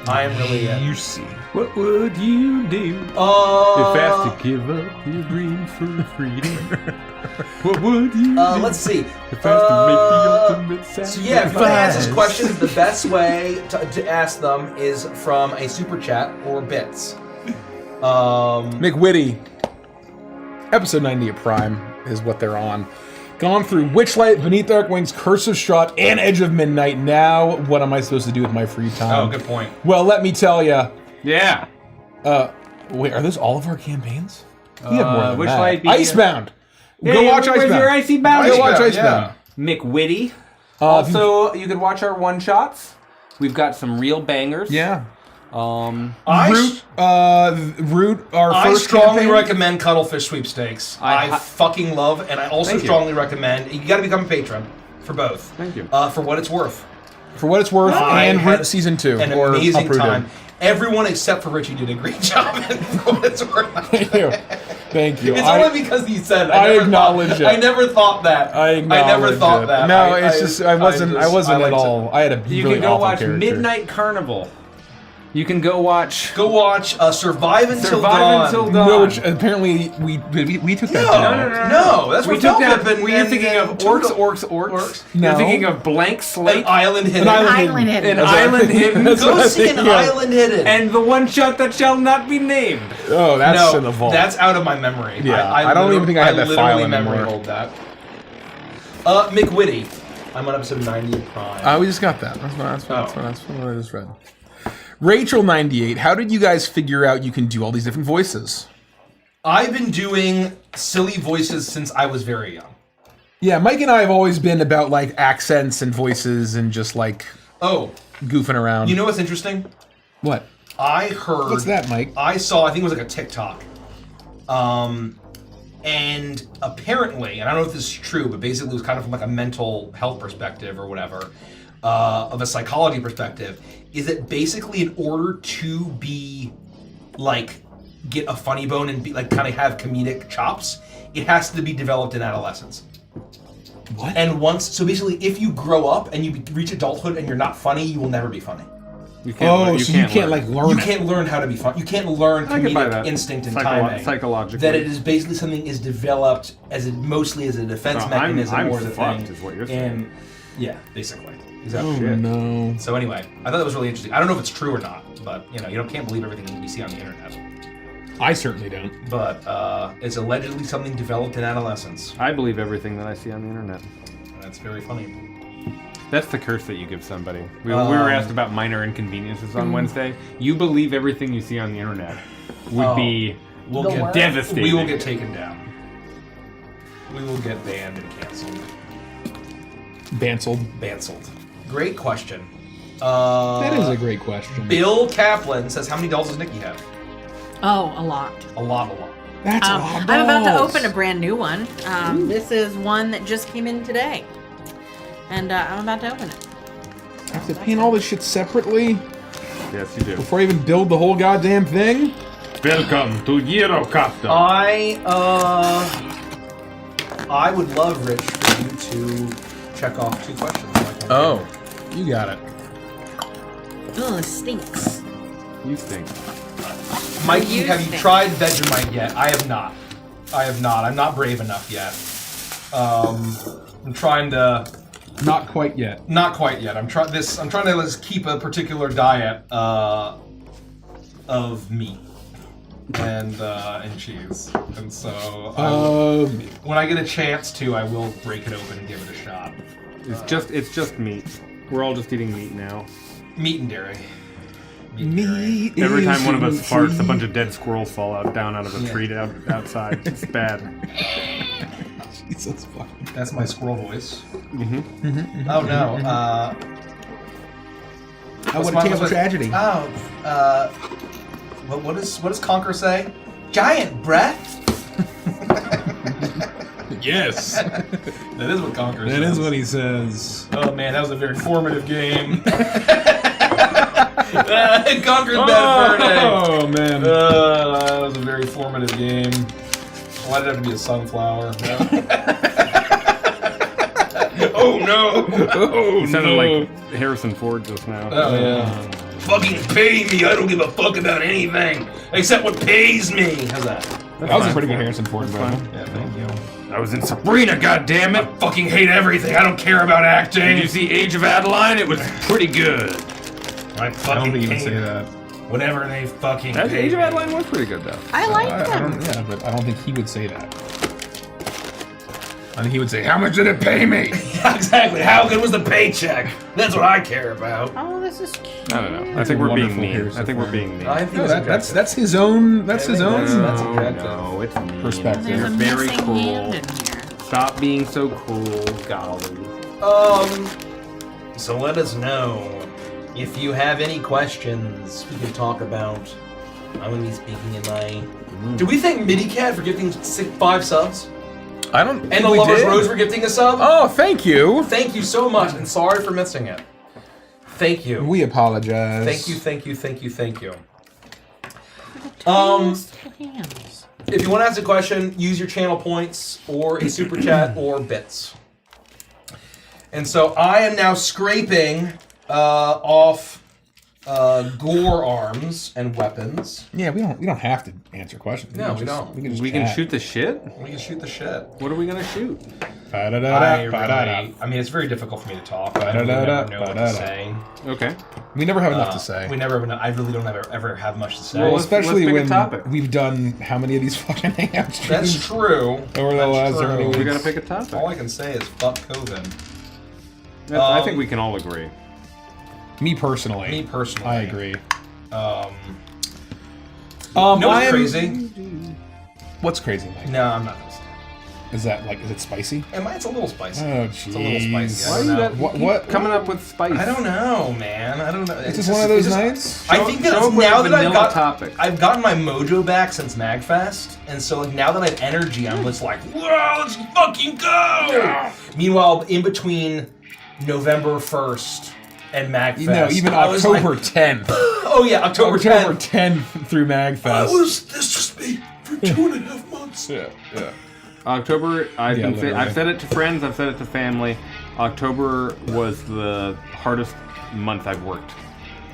I am really in.
You see.
What would you do if asked to give up your dreams for freedom? What would you do
let's see.
if asked to make the ultimate sacrifice?
So yeah, if you want to ask us questions, the best way to ask them is from a super chat or bits.
McWitty. Episode 90 of Prime is what they're on. Gone through Witchlight, Beneath Darkwing's, Curse of Strahd, and Edge of Midnight. Now, what am I supposed to do with my free time?
Oh, good point.
Well, let me tell you.
Yeah.
Wait, are those all of our campaigns? We have more than
which
that.
light be-
Icebound.
Hey,
Go watch
where's
Icebound.
your Icebound?
Go watch
Icebound,
Icebound.
McWitty. Also, you could watch our one-shots. We've got some real bangers.
Yeah.
I
Root, our
I
first
strongly
campaign.
recommend Cuttlefish Sweepstakes. I fucking love, and I also
Thank you.
strongly recommend. You got to become a patron for both.
Thank you.
For what it's worth.
For what it's worth,
I
and
had
Root Season 2.
An
or
amazing
Uprooted.
time. Everyone except for Richie did a great job. And for what it's worth.
Thank you. Thank you.
It's only because he said it.
I
never
acknowledge
thought,
it.
I never thought that.
I
never thought
it.
that.
No, it's just I wasn't
like
at
to-
all. I had a
You
really
can go
awful
watch
character.
Midnight Carnival. You can go watch...
Go watch Survive Until
Survive
Dawn.
Until Dawn.
No, which apparently we took that down.
No, that's
We
what
took that.
Philip
You're thinking of orcs.
No.
You're thinking of Blank Slate.
An Island Hidden.
Island Hidden.
An Island Hidden.
That's what
Go
I'm
see An
thinking of.
Island Hidden.
And the one shot that shall not be named.
Oh, that's
no,
in the vault.
that's out of my memory.
Yeah, I don't even think I have that file
literally memory
anymore.
hold that. McWitty. I'm on episode 90 of Prime.
We just got that. That's what I just read. Rachel 98. How did you guys figure out you can do all these different voices?
I've been doing silly voices since I was very young.
Yeah, Mike and I have always been about like accents and voices and just like goofing around.
You know what's interesting?
what?
I heard.
What's that, Mike?
I saw. I think it was like a TikTok. And apparently, and I don't know if this is true, but basically it was kind of from like a mental health perspective or whatever, of a psychology perspective, is that basically in order to be like get a funny bone and be like kind of have comedic chops, it has to be developed in adolescence.
What?
And so basically if you grow up and you reach adulthood and you're not funny, you will never be funny.
You can't
So you can't like learn.
You can't learn how to be fun. You can't learn
I can buy
comedic
that.
instinct and timing.
Psychologically.
That it is basically something is developed mostly as a defense
So
mechanism
I'm
or as a
fucked,
thing.
is what you're saying.
And yeah, basically. Exactly.
Oh no.
So anyway, I thought that was really interesting. I don't know if it's true or not, but you can't believe everything you see on the internet.
I certainly don't.
But it's allegedly something developed in adolescence.
I believe everything that I see on the internet.
That's very funny.
That's the curse that you give somebody. We were asked about minor inconveniences on Wednesday. You believe everything you see on the internet would be
We'll
The
get
worst.
devastating.
We will get taken down. We will get banned and canceled. Banceled. Great question.
That is a great question.
Bill Kaplan says, how many dolls does Nikki have?
Oh, a lot.
A lot.
That's
I'm about to open a brand new one. This is one that just came in today. And I'm about to open it.
I have to paint all this shit separately
Yes, you do.
before I even build the whole goddamn thing.
Welcome to Eurocopter.
I would love, Rich, for you to check off 2 questions.
Oh, you got it.
Ugh, it stinks.
You stink.
Mikey,
You
have you
stink.
tried Vegemite yet? I have not. I'm not brave enough yet. I'm trying to.
Not quite yet.
Not quite yet. I'm trying to just keep a particular diet of meat and cheese, and so when I get a chance to, I will break it open and give it a shot.
It's just meat. We're all just eating meat now.
Meat and dairy.
Meat
Every time
is
one of us farts, a
free.
bunch of dead squirrels fall down out of a tree outside. It's bad.
Jesus fucking.
That's my squirrel voice. Oh no.
What a terrible tragedy.
What does Conquer say? Giant breath.
Yes.
That is what Conquer says.
That is what he says.
Oh man, that was a very formative game. Conquer's Bad Verde.
Oh man.
That was a very formative game. Why did it have to be a sunflower? Oh no!
Oh
You sounded like Harrison Ford just now.
Oh yeah. Fucking pay me! I don't give a fuck about anything except what pays me. How's that?
That was a pretty good Harrison Ford, bro.
Yeah, thank you.
I was in Sabrina, goddammit!
I fucking hate everything. I don't care about acting.
Did you see Age of Adeline? It was pretty good.
I
I don't
fucking
think you can
hate
say
it.
that.
whenever they fucking
That
pay
Age of
me.
Adeline was pretty good though.
I like
I
them.
don't, yeah, but I don't think he would say that. I think he would say, "How much did it pay me?"
Yeah, exactly. How good was the paycheck? That's what I care about.
Oh, this is cute.
I don't know. I think we're being
Wonderful
mean.
hairs
I think
of
we're being mean.
I think
No,
it's
that's his own. That's
I
his
think
own.
that's
No,
objective.
no, it's mean.
Perspective.
There's a
You're very
missing
cruel.
hand in here.
Stop being so cruel, golly.
So let us know if you have any questions we can talk about. I'm gonna be speaking in my. Do we thank MidiCat for gifting 5 subs?
I don't.
And the Lover's Rose for gifting a sub?
Oh, thank you.
Thank you so much, and sorry for missing it. Thank you.
We apologize.
Thank you, thank you, thank you, thank you.
Tiniest hands.
If you want to ask a question, use your channel points or a super chat or bits. And so I am now scraping off gore arms and weapons.
Yeah, we don't have to answer questions.
No, we
can
don't.
We can just
We can
chat.
shoot the shit?
We can shoot the shit.
What are we gonna shoot?
I mean, it's very difficult for me to talk. I really never know what to say.
Okay.
We never have enough to say.
We never have enough. I really don't ever have much to say.
Well,
let's
especially
pick a
when
topic.
we've done how many of these fucking hangouts streams
That's true.
over the last
That's
how many
true.
weeks?
We gotta pick a topic.
All I can say is fuck COVID.
I think we can all agree.
Me personally.
Me personally.
I agree.
No,
I am-
crazy.
What's crazy, Mike?
No, I'm not gonna say.
Is it spicy?
It's a little spicy.
Oh,
It's a little spicy. I
Why
don't
you
know.
got
What?
coming up with spice?
I don't know, man. I don't know.
It's just one of those nights.
I think that
show up with
now
a
that I've
vanilla
got,
topic.
I've gotten my mojo back since MagFest, and so like now that I have energy, I'm just like, whoa, let's fucking go! Meanwhile, in between November 1st and MagFest,
You know, even
I was
October
like,
10th.
oh yeah, October 10th.
10th through MagFest.
This just me for 2.5 months.
Yeah, yeah.
October,
literally.
I've said it to friends, I've said it to family. October was the hardest month I've worked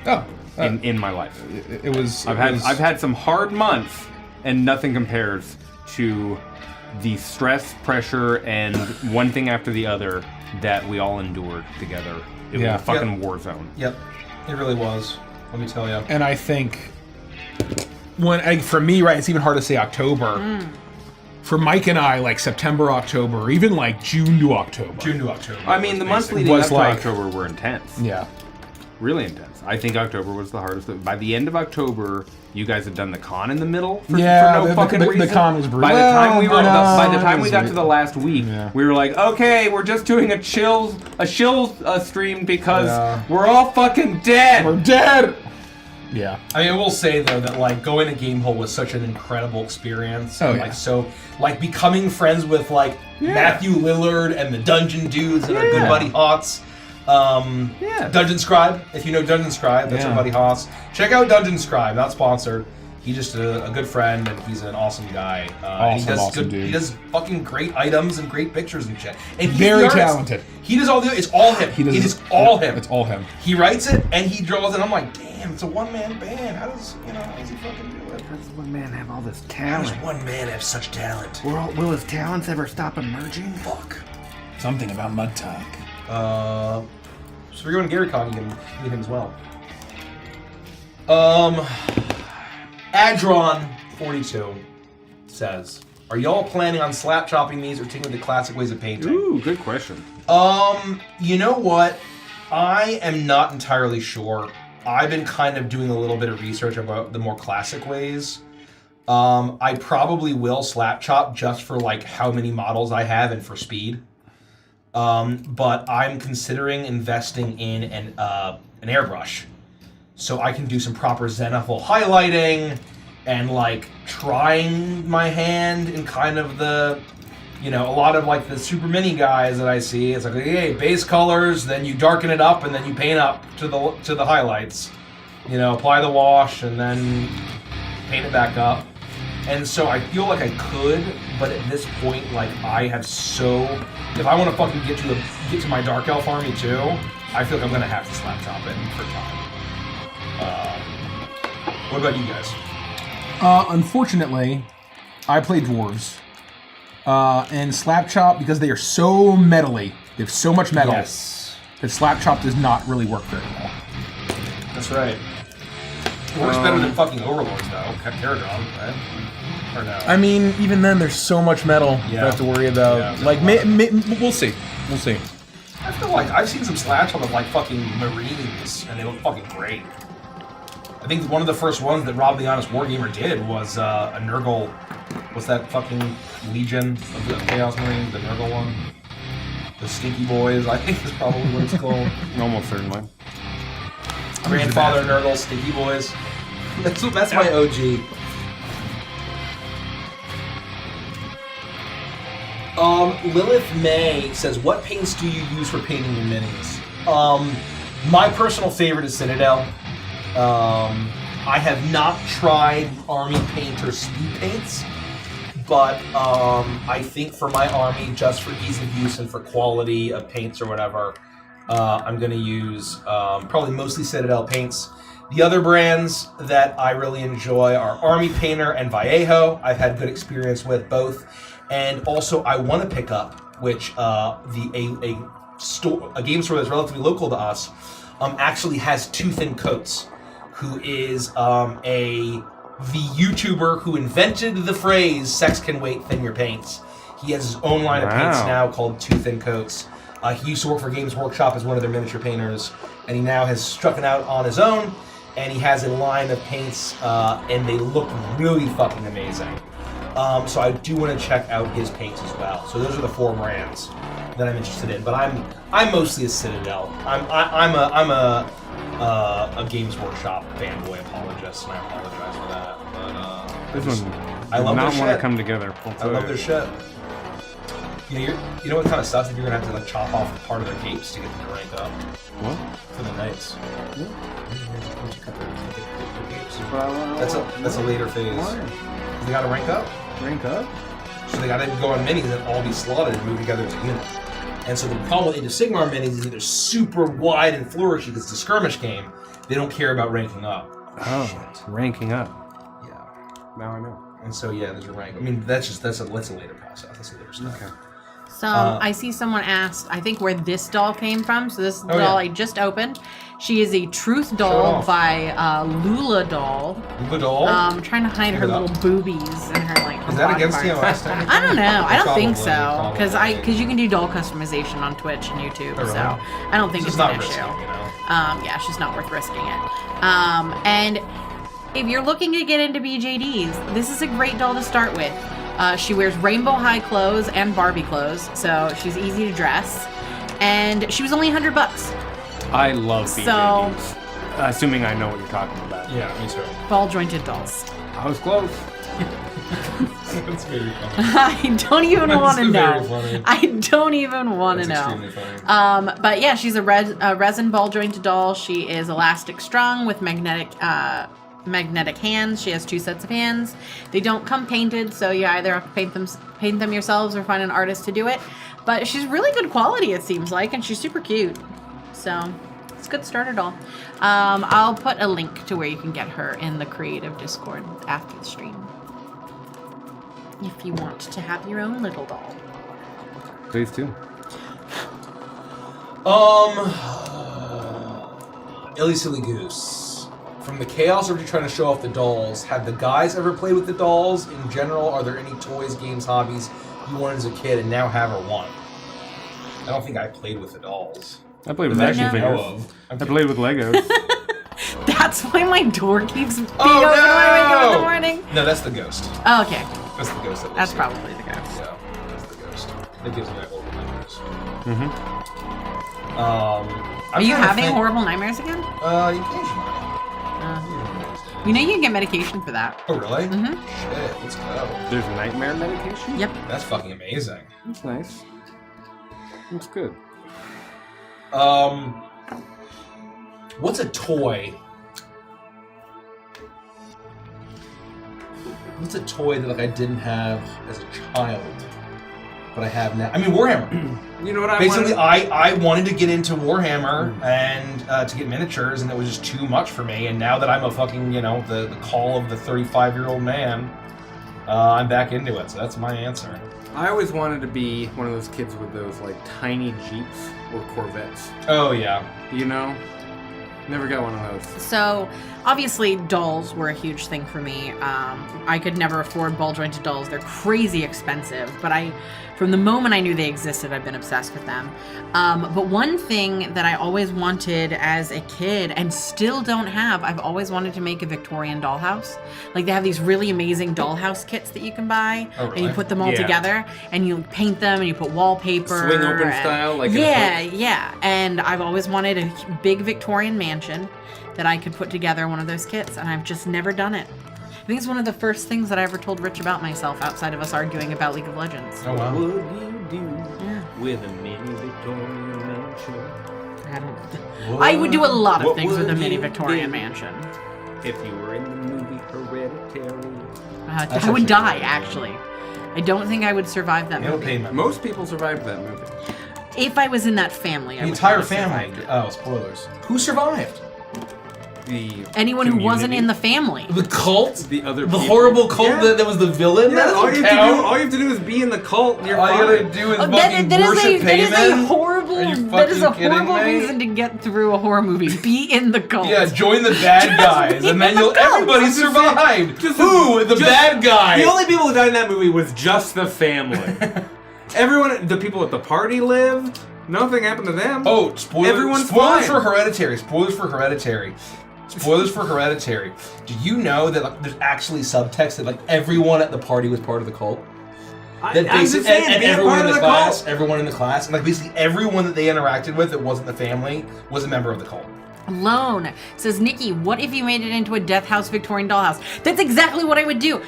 Oh,
in my life.
it was.
I've had some hard months, and nothing compares to the stress, pressure, and one thing after the other that we all endured together. It
Yeah.
was a fucking war zone.
Yep, it really was. Let me tell you.
And I think for me, right, it's even hard to say October. For Mike and I, like September, October, or even like June to October.
June to October.
I mean, the months leading
was
up to
like-
October were intense.
Yeah.
Really intense. I think October was the hardest. By the end of October, you guys had done the con in the middle for,
Yeah,
for no
the-
fucking
the
reason.
con was brutal.
By the time we were,
Well,
by the
no,
time
it
we
was
got to
weird.
the last week,
Yeah.
we were like, okay, we're just doing a shill stream because
Yeah.
we're all fucking dead.
We're dead! Yeah.
I mean, I will say though that like going to Gamehole was such an incredible experience.
Oh,
And,
yeah.
Like so, like becoming friends with like Matthew Lillard and the Dungeon Dudes and our good
Yeah.
buddy Hots.
Yeah.
Dungeon Scribe. If you know Dungeon Scribe, that's
Yeah.
our buddy Hots. Check out Dungeon Scribe. Not sponsored. He's just a good friend and he's an awesome guy. And he does
Awesome
good.
dude.
He does fucking great items and great pictures and shit. And he's
Very
the artist.
talented.
He does all the. It's all him.
He does,
It is all him.
It's all him.
He writes it and he draws it. I'm like, damn, it's a one-man band. How does he fucking do it?
How does one man have all this
How does
talent?
one man have such talent?
Will his talents ever stop emerging?
Fuck.
Something about mud talk.
So we're going to GaryCon, you can meet him as well. Adron42 says, are y'all planning on slap chopping these or taking the classic ways of painting?
Ooh, good question.
You know what? I am not entirely sure. I've been kind of doing a little bit of research about the more classic ways. I probably will slap chop just for like how many models I have and for speed. But I'm considering investing in an airbrush, so I can do some proper zenithal highlighting and like trying my hand in kind of the, a lot of like the super mini guys that I see. It's like, hey, base colors, then you darken it up, and then you paint up to the highlights. Apply the wash and then paint it back up. And so I feel like I could, but at this point, like I have if I want to fucking get to my Dark Elf army too, I feel like I'm gonna have to slap chop it for time. What about you guys?
Unfortunately, I play dwarves. And slap chop, because they are so metally, they have so much metal,
Yes,
that slap chop does not really work very well.
that's right. Works better than fucking Overlords, though. Terradron, right? Or no?
I mean, even then, there's so much metal you have to worry about.
Yeah,
like, we'll see. We'll see.
I feel like I've seen some slash on the like fucking Marines, and they look fucking great. I think one of the first ones that Rob the Honest Wargamer did was a Nurgle. What's that fucking Legion of the Chaos Marines? The Nurgle one? The Stinky Boys, I think is probably what it's called.
Almost certainly.
Grandfather Nurgle, Stinky Boys. That's my OG. Lilith May says, what paints do you use for painting your minis? My personal favorite is Citadel. I have not tried Army Paint or Speed Paints, but I think for my army, just for ease of use and for quality of paints or whatever, I'm going to use probably mostly Citadel paints. The other brands that I really enjoy are Army Painter and Vallejo. I've had good experience with both. And also, I want to pick up, which a game store that's relatively local to us actually has Tooth and Coats, who is the YouTuber who invented the phrase "sex can wait, thin your paints." He has his own line of paints now called Tooth and Coats. He used to work for Games Workshop as one of their miniature painters, and he now has struck it out on his own, and he has a line of paints, and they look really fucking amazing. So I do want to check out his paints as well. So those are the 4 brands that I'm interested in. But I'm mostly a Citadel. I'm a Games Workshop fanboy apologist, and I apologize for that. But
This one
I love
not
their
want to
shit.
come together.
I love their shit. You know what kind of sucks if you're gonna have to like chop off part of their capes to get them to rank up
What?
for the knights.
Yeah.
Once you cut their capes.
Well,
That's a later phase.
Why?
They gotta rank up.
Rank up?
So they gotta go on minis and all be slotted and move together as a unit. And so the problem with Age of Sigmar minis is they're super wide and flourishy because it's a skirmish game. They don't care about ranking up.
Oh, ranking up.
Yeah.
Now I know.
And so yeah, there's a rank. I mean, that's a later process. That's a later stuff.
Okay.
So I see someone asked, I think, where this doll came from. So this doll
yeah.
I just opened. She is a Truth
Show it
doll
off.
by Lula doll.
Lula doll?
Trying to hide her
Look it
little
up.
boobies and her like.
Is that
body
against
parts.
TMS?
I don't know. I don't think so
Probably.
because you can do doll customization on Twitch and YouTube.
Oh, really?
So I don't think
It's
it's
not
an issue.
risky, you know?
Yeah, it's just not worth risking it. And if you're looking to get into BJDs, this is a great doll to start with. She wears rainbow high clothes and Barbie clothes, so she's easy to dress. And she was only $100.
I love
So-
BJDs. Assuming I know what you're talking about.
Yeah, me too.
Ball jointed dolls.
I was close.
That's very funny.
I don't even
That's
want to
very
know.
funny.
I don't even want to
That's
know.
extremely funny.
But yeah, she's a resin ball jointed doll. She is elastic strong with magnetic hands. She has 2 sets of hands. They don't come painted, so you either have to paint them yourselves or find an artist to do it. But she's really good quality, it seems like, and she's super cute. So it's a good starter doll. I'll put a link to where you can get her in the creative Discord after the stream, if you want to have your own little doll.
Please do.
Illy Silly Goose. From the chaos of you trying to show off the dolls, have the guys ever played with the dolls? In general, are there any toys, games, hobbies you wanted as a kid and now have or want? I don't think I played with the dolls.
I played with
That
action
I know
figures.
of.
I played with Legos.
That's why my door keeps being
Oh,
open when I wake up in the
no!
morning.
No, that's the ghost.
Oh, okay.
That's the ghost. That
That's
lives
probably the ghost.
here. Yeah, that's the ghost. That gives me that horrible nightmares.
Mm-hmm.
Are you having horrible nightmares again?
Occasionally.
You know you can get medication for that.
Oh, really?
Mm-hmm.
Shit, let's go.
There's nightmare medication?
Yep.
That's fucking amazing.
That's nice. That's good.
What's a toy? What's a toy that like I didn't have as a child, but I have now? I mean, Warhammer.
You know what I
Basically,
wanted?
I wanted to get into Warhammer and to get miniatures, and it was just too much for me. And now that I'm a fucking, the call of the 35-year-old man, I'm back into it. So that's my answer.
I always wanted to be one of those kids with those like tiny Jeeps or Corvettes.
Oh yeah.
You know? Never got one of those.
So, obviously, dolls were a huge thing for me. I could never afford ball-jointed dolls. They're crazy expensive, but from the moment I knew they existed, I've been obsessed with them. But one thing that I always wanted as a kid, and still don't have, I've always wanted to make a Victorian dollhouse. Like, they have these really amazing dollhouse kits that you can buy, and you put them all together, and you paint them, and you put wallpaper.
Swing open style, like
yeah. And I've always wanted a big Victorian mansion that I could put together one of those kits, and I've just never done it. I think it's one of the first things that I ever told Rich about myself outside of us arguing about League of Legends.
Oh, wow.
What would you do with a mini Victorian mansion?
I would do a lot of
What
things with a
would
mini
you
Victorian
do?
mansion.
If you were in the movie Hereditary.
I would die, actually. I don't think I would survive that
It'll
movie.
pay my
Most people survived that movie.
If I was in that family, I
The
would
entire
not have
family.
survived it.
Oh, spoilers. Who survived?
The
Anyone who wasn't
community.
in the family.
The cult?
The other
The
people.
horrible cult
Yeah.
that was the villain?
Yeah,
That
all
doesn't
you, have
count.
to do, all you have to do is be in the cult and you're
All you
fine.
gotta do is
Oh,
fucking
that is
worship
a
Haman?
horrible.
Are you
That is a
fucking kidding
horrible
me?
reason to get through a horror movie. Be in the cult.
Yeah, join the bad guys,
be
and then
in the cult.
everybody
Just
survived.
just-
Who? The
just-
bad guy.
The only people who died in that movie was just the family. Everyone, the people at the party lived. Nothing happened to them.
Oh, spoilers!
Everyone's
spoilers
fine.
for Hereditary. Spoilers for Hereditary. Spoilers for Hereditary. Do you know that like, there's actually subtext that like everyone at the party was part of the cult? That
I'm just saying,
and
be a
everyone
part
in
of
the
the
class,
cult.
everyone in the class, and like basically everyone that they interacted with that wasn't the family was a member of the cult.
Alone. Says Nikki, what if you made it into a death house Victorian dollhouse? That's exactly what I would do.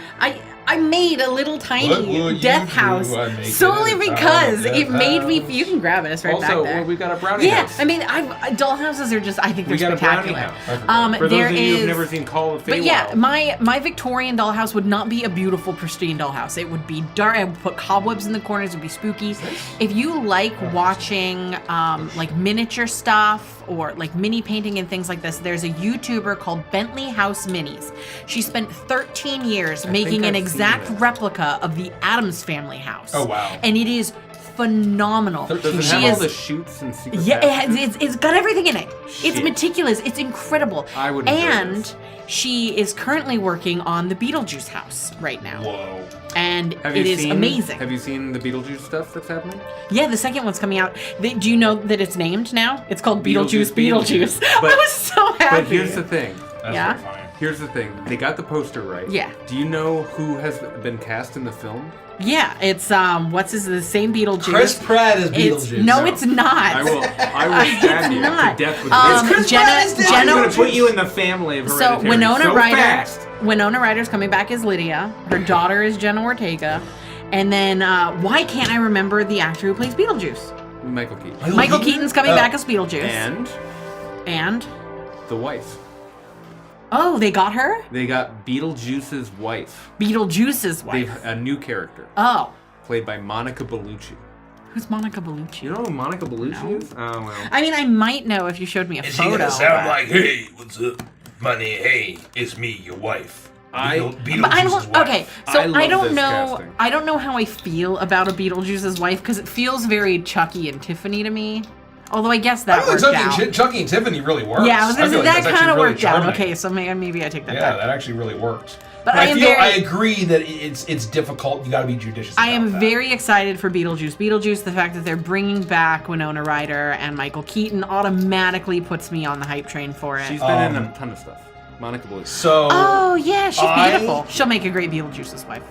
I made a little
What
tiny
would
death
you do?
house
I make
solely
it a
because
death
it made me.
house.
You can grab it. It's right
Also,
back there.
well, we got a brownie
Yeah,
house.
I mean, dollhouses are just. I think they're
We got a brownie
spectacular.
house. For those
There
of you who've
is-
never seen Call of Feywild.
But yeah, my Victorian dollhouse would not be a beautiful, pristine dollhouse. It would be dark. I would put cobwebs in the corners. It would be spooky. If you like watching like miniature stuff or like mini painting and things like this, there's a YouTuber called Bentley House Minis. She spent 13 years making an
I've
exact
seen that.
replica of the Addams Family house.
Oh, wow.
And it is phenomenal.
Does it
She
have all
is-
the shoots and secret
yeah,
passages?
it's got everything in it. It's
Shit.
meticulous. It's incredible.
I would enjoy
And
this.
she is currently working on the Beetlejuice house right now.
Whoa.
And
Have
it
you
is
seen,
amazing.
Have you seen the Beetlejuice stuff that's happening?
Yeah, the second one's coming out. Do you know that it's named now? It's called Beetlejuice.
Beetlejuice.
I was so happy.
But here's the thing.
That's
Yeah?
very funny.
Here's the thing. They got the poster right.
Yeah.
Do you know who has been cast in the film?
Yeah, it's the same Beetlejuice.
Chris Pratt is
It's,
Beetlejuice.
no, it's not.
I will stab you
not.
to death with
Chris Pratt is
I'm
Jenna.
going to put you in the family of
So
Hereditary
Winona Ryder.
fast.
Winona Ryder's coming back as Lydia. Her daughter is Jenna Ortega. And then why can't I remember the actor who plays Beetlejuice?
Michael Keaton.
Michael Keaton's coming
Oh.
back as Beetlejuice.
And
And
the wife.
oh, they got her?
They got Beetlejuice's wife.
Beetlejuice's
They've
wife.
a new character
Oh,
played by Monica Bellucci.
who's Monica Bellucci?
You know who Monica Bellucci
No.
is? Oh well.
I mean, I might know if you showed me a
Is
photo.
he gonna sound
but-
like, hey, what's up, money? Hey, it's me, your wife.
But I don't. Okay, so
I love
I don't
this
know.
casting.
I don't know how I feel about a Beetlejuice's wife because it feels very Chucky and Tiffany to me. Although I guess that worked out.
Chucky and Tiffany really works.
Yeah, I was gonna say
feel like
that
that's
kind of
actually really
worked out.
charming.
Okay, so maybe I take that
Yeah,
back.
that actually really worked.
But
I
I am
feel
very-
I agree that it's difficult. You got to be judicious.
I
about
am
that.
very excited for Beetlejuice. Beetlejuice, the fact that they're bringing back Winona Ryder and Michael Keaton automatically puts me on the hype train for it.
She's been in a ton of stuff. Monica Bellucci.
So
Oh yeah, she's
I-
beautiful. She'll make a great Beetlejuice's wife.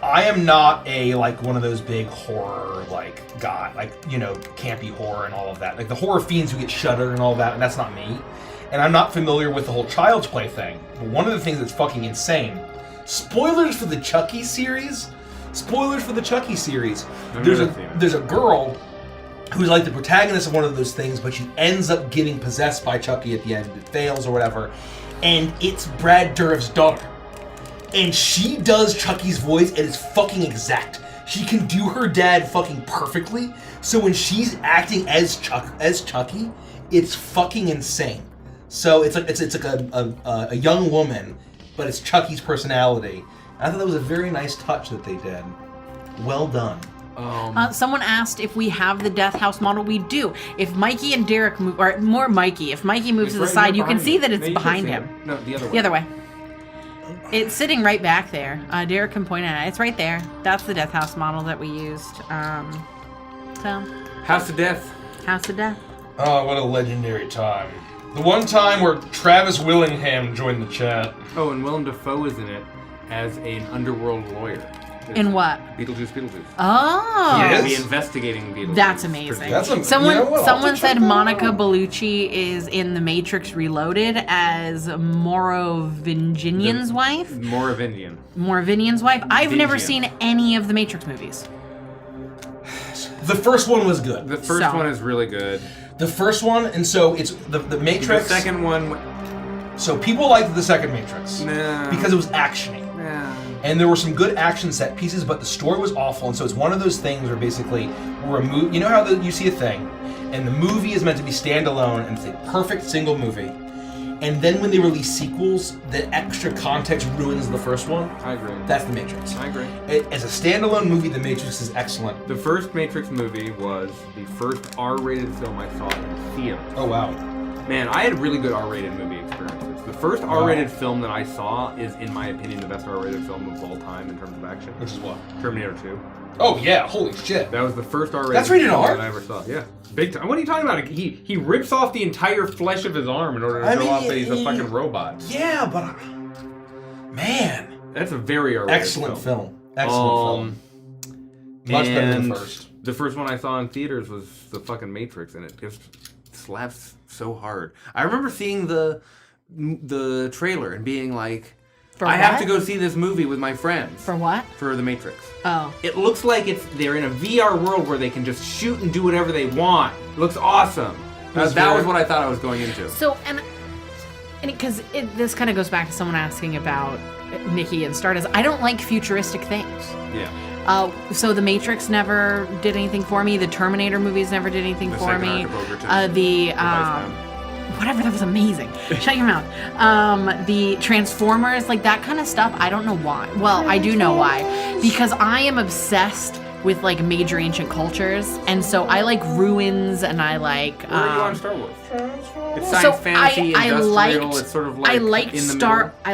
I am not a like one of those big horror like guy, like campy horror and all of that. Like the horror fiends who get Shudder and all that, and that's not me. And I'm not familiar with the whole Child's Play thing. But one of the things that's fucking insane. Spoilers for the Chucky series. Spoilers for the Chucky series. There's a girl who's like the protagonist of one of those things, but she ends up getting possessed by Chucky at the end. It fails or whatever. And it's Brad Dourif's daughter. And she does Chucky's voice and it's fucking exact. She can do her dad fucking perfectly. So when she's acting as Chucky, it's fucking insane. So it's like a young woman, but it's Chucky's personality. I thought that was a very nice touch that they did. Well done.
Someone asked if we have the Death House model. We do. If Mikey and Derek move, or more Mikey, if Mikey moves to the side, you can see that it's behind him.
No, the other way.
The other way. It's sitting right back there. Derek can point at it. It's right there. That's the Death House model that we used.
House of Death.
House of Death.
Oh, what a legendary time. The one time where Travis Willingham joined the chat.
Oh, and Willem Dafoe is in it as an underworld lawyer.
In what?
Beetlejuice.
Oh.
Yes.
He'll be investigating Beetlejuice.
That's amazing.
Someone
said Monica Bellucci is in The Matrix Reloaded as Merovingian's wife. Merovingian's wife. I've never seen any of the Matrix movies.
The first one was good.
The first one is really good.
The first one, and so it's the Matrix.
The second one.
So people liked the second Matrix
No.
because it was actiony. And there were some good action set pieces, but the story was awful. And so it's one of those things where basically we're a movie. You know how you see a thing, and the movie is meant to be standalone, and it's a perfect single movie. And then when they release sequels, the extra context ruins the first one.
I agree.
That's The Matrix.
I agree.
As a standalone movie, The Matrix is excellent.
The first Matrix movie was the first R-rated film I saw in theater.
Oh wow.
Man, I had really good R-rated movie experiences. The first R-rated film that I saw is, in my opinion, the best R-rated film of all time in terms of action.
Which is what?
Terminator 2.
Oh yeah, holy shit.
That was the first R-rated
That's rated
film
R?
that I ever saw. Yeah. Big time. What are you talking about? He rips off the entire flesh of his arm in order to show off that he's a fucking robot.
Yeah, but man.
That's a very R-rated
Excellent film. Excellent film. Much better than the first.
The first one I saw in theaters was the fucking Matrix, and it just slaps so hard. I remember seeing the trailer and being like, I have to go see this movie with my friends.
For what?
For The Matrix.
Oh.
It looks like they're in a VR world where they can just shoot and do whatever they want. It looks awesome. That was what I thought I was going into.
So, and because this kind of goes back to someone asking about Nikki and Stardust. I don't like futuristic things.
Yeah.
So The Matrix never did anything for me. The Terminator movies never did anything for me. Whatever, that was amazing. Shut your mouth. The Transformers, like that kind of stuff, I don't know why. Well, I do know why. Because I am obsessed with like major ancient cultures, and so I like ruins, and I like.
Where are you on Star Wars? It's science fantasy, industrial. It's sort of like
I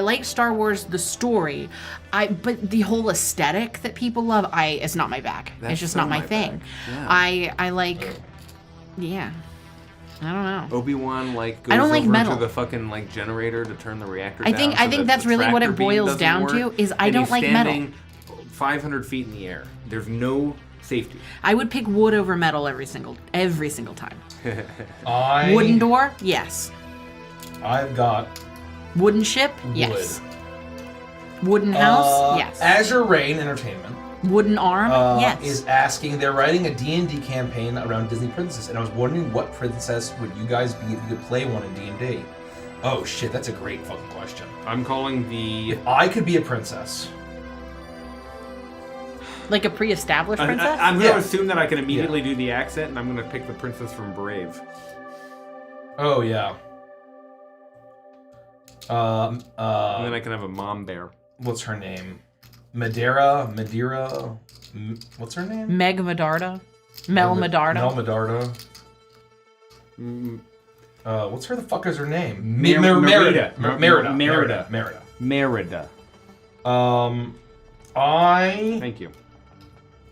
like Star Wars the story, but the whole aesthetic that people love, it's not my bag. It's just not my thing.
Yeah.
I like, yeah. I don't know.
Obi-Wan goes
I don't like
over
metal.
to the fucking generator to turn the reactor
I
down.
think that's really what it boils down to. Is I don't like metal.
He's standing 500 feet in the air. There's no safety.
I would pick wood over metal every single time.
I
Wooden door, yes.
I've got
wooden ship, yes. Wooden house, yes.
Azure Rain Entertainment.
Wooden arm, yes.
Is asking, they're writing a D&D campaign around Disney princesses, and I was wondering what princess would you guys be if you could play one in D&D? Oh shit, that's a great fucking question.
I'm calling the...
If I could be a princess.
Like a pre-established princess?
I'm going to assume that I can immediately do the accent, and I'm going to pick the princess from Brave.
Oh, yeah.
And then I can have a mom bear.
What's her name? Madeira? What's her name?
Meg Medarda? Mel Medarda?
Mel Medarda. What's her the fuck is her name?
Merida.
Merida. Thank you.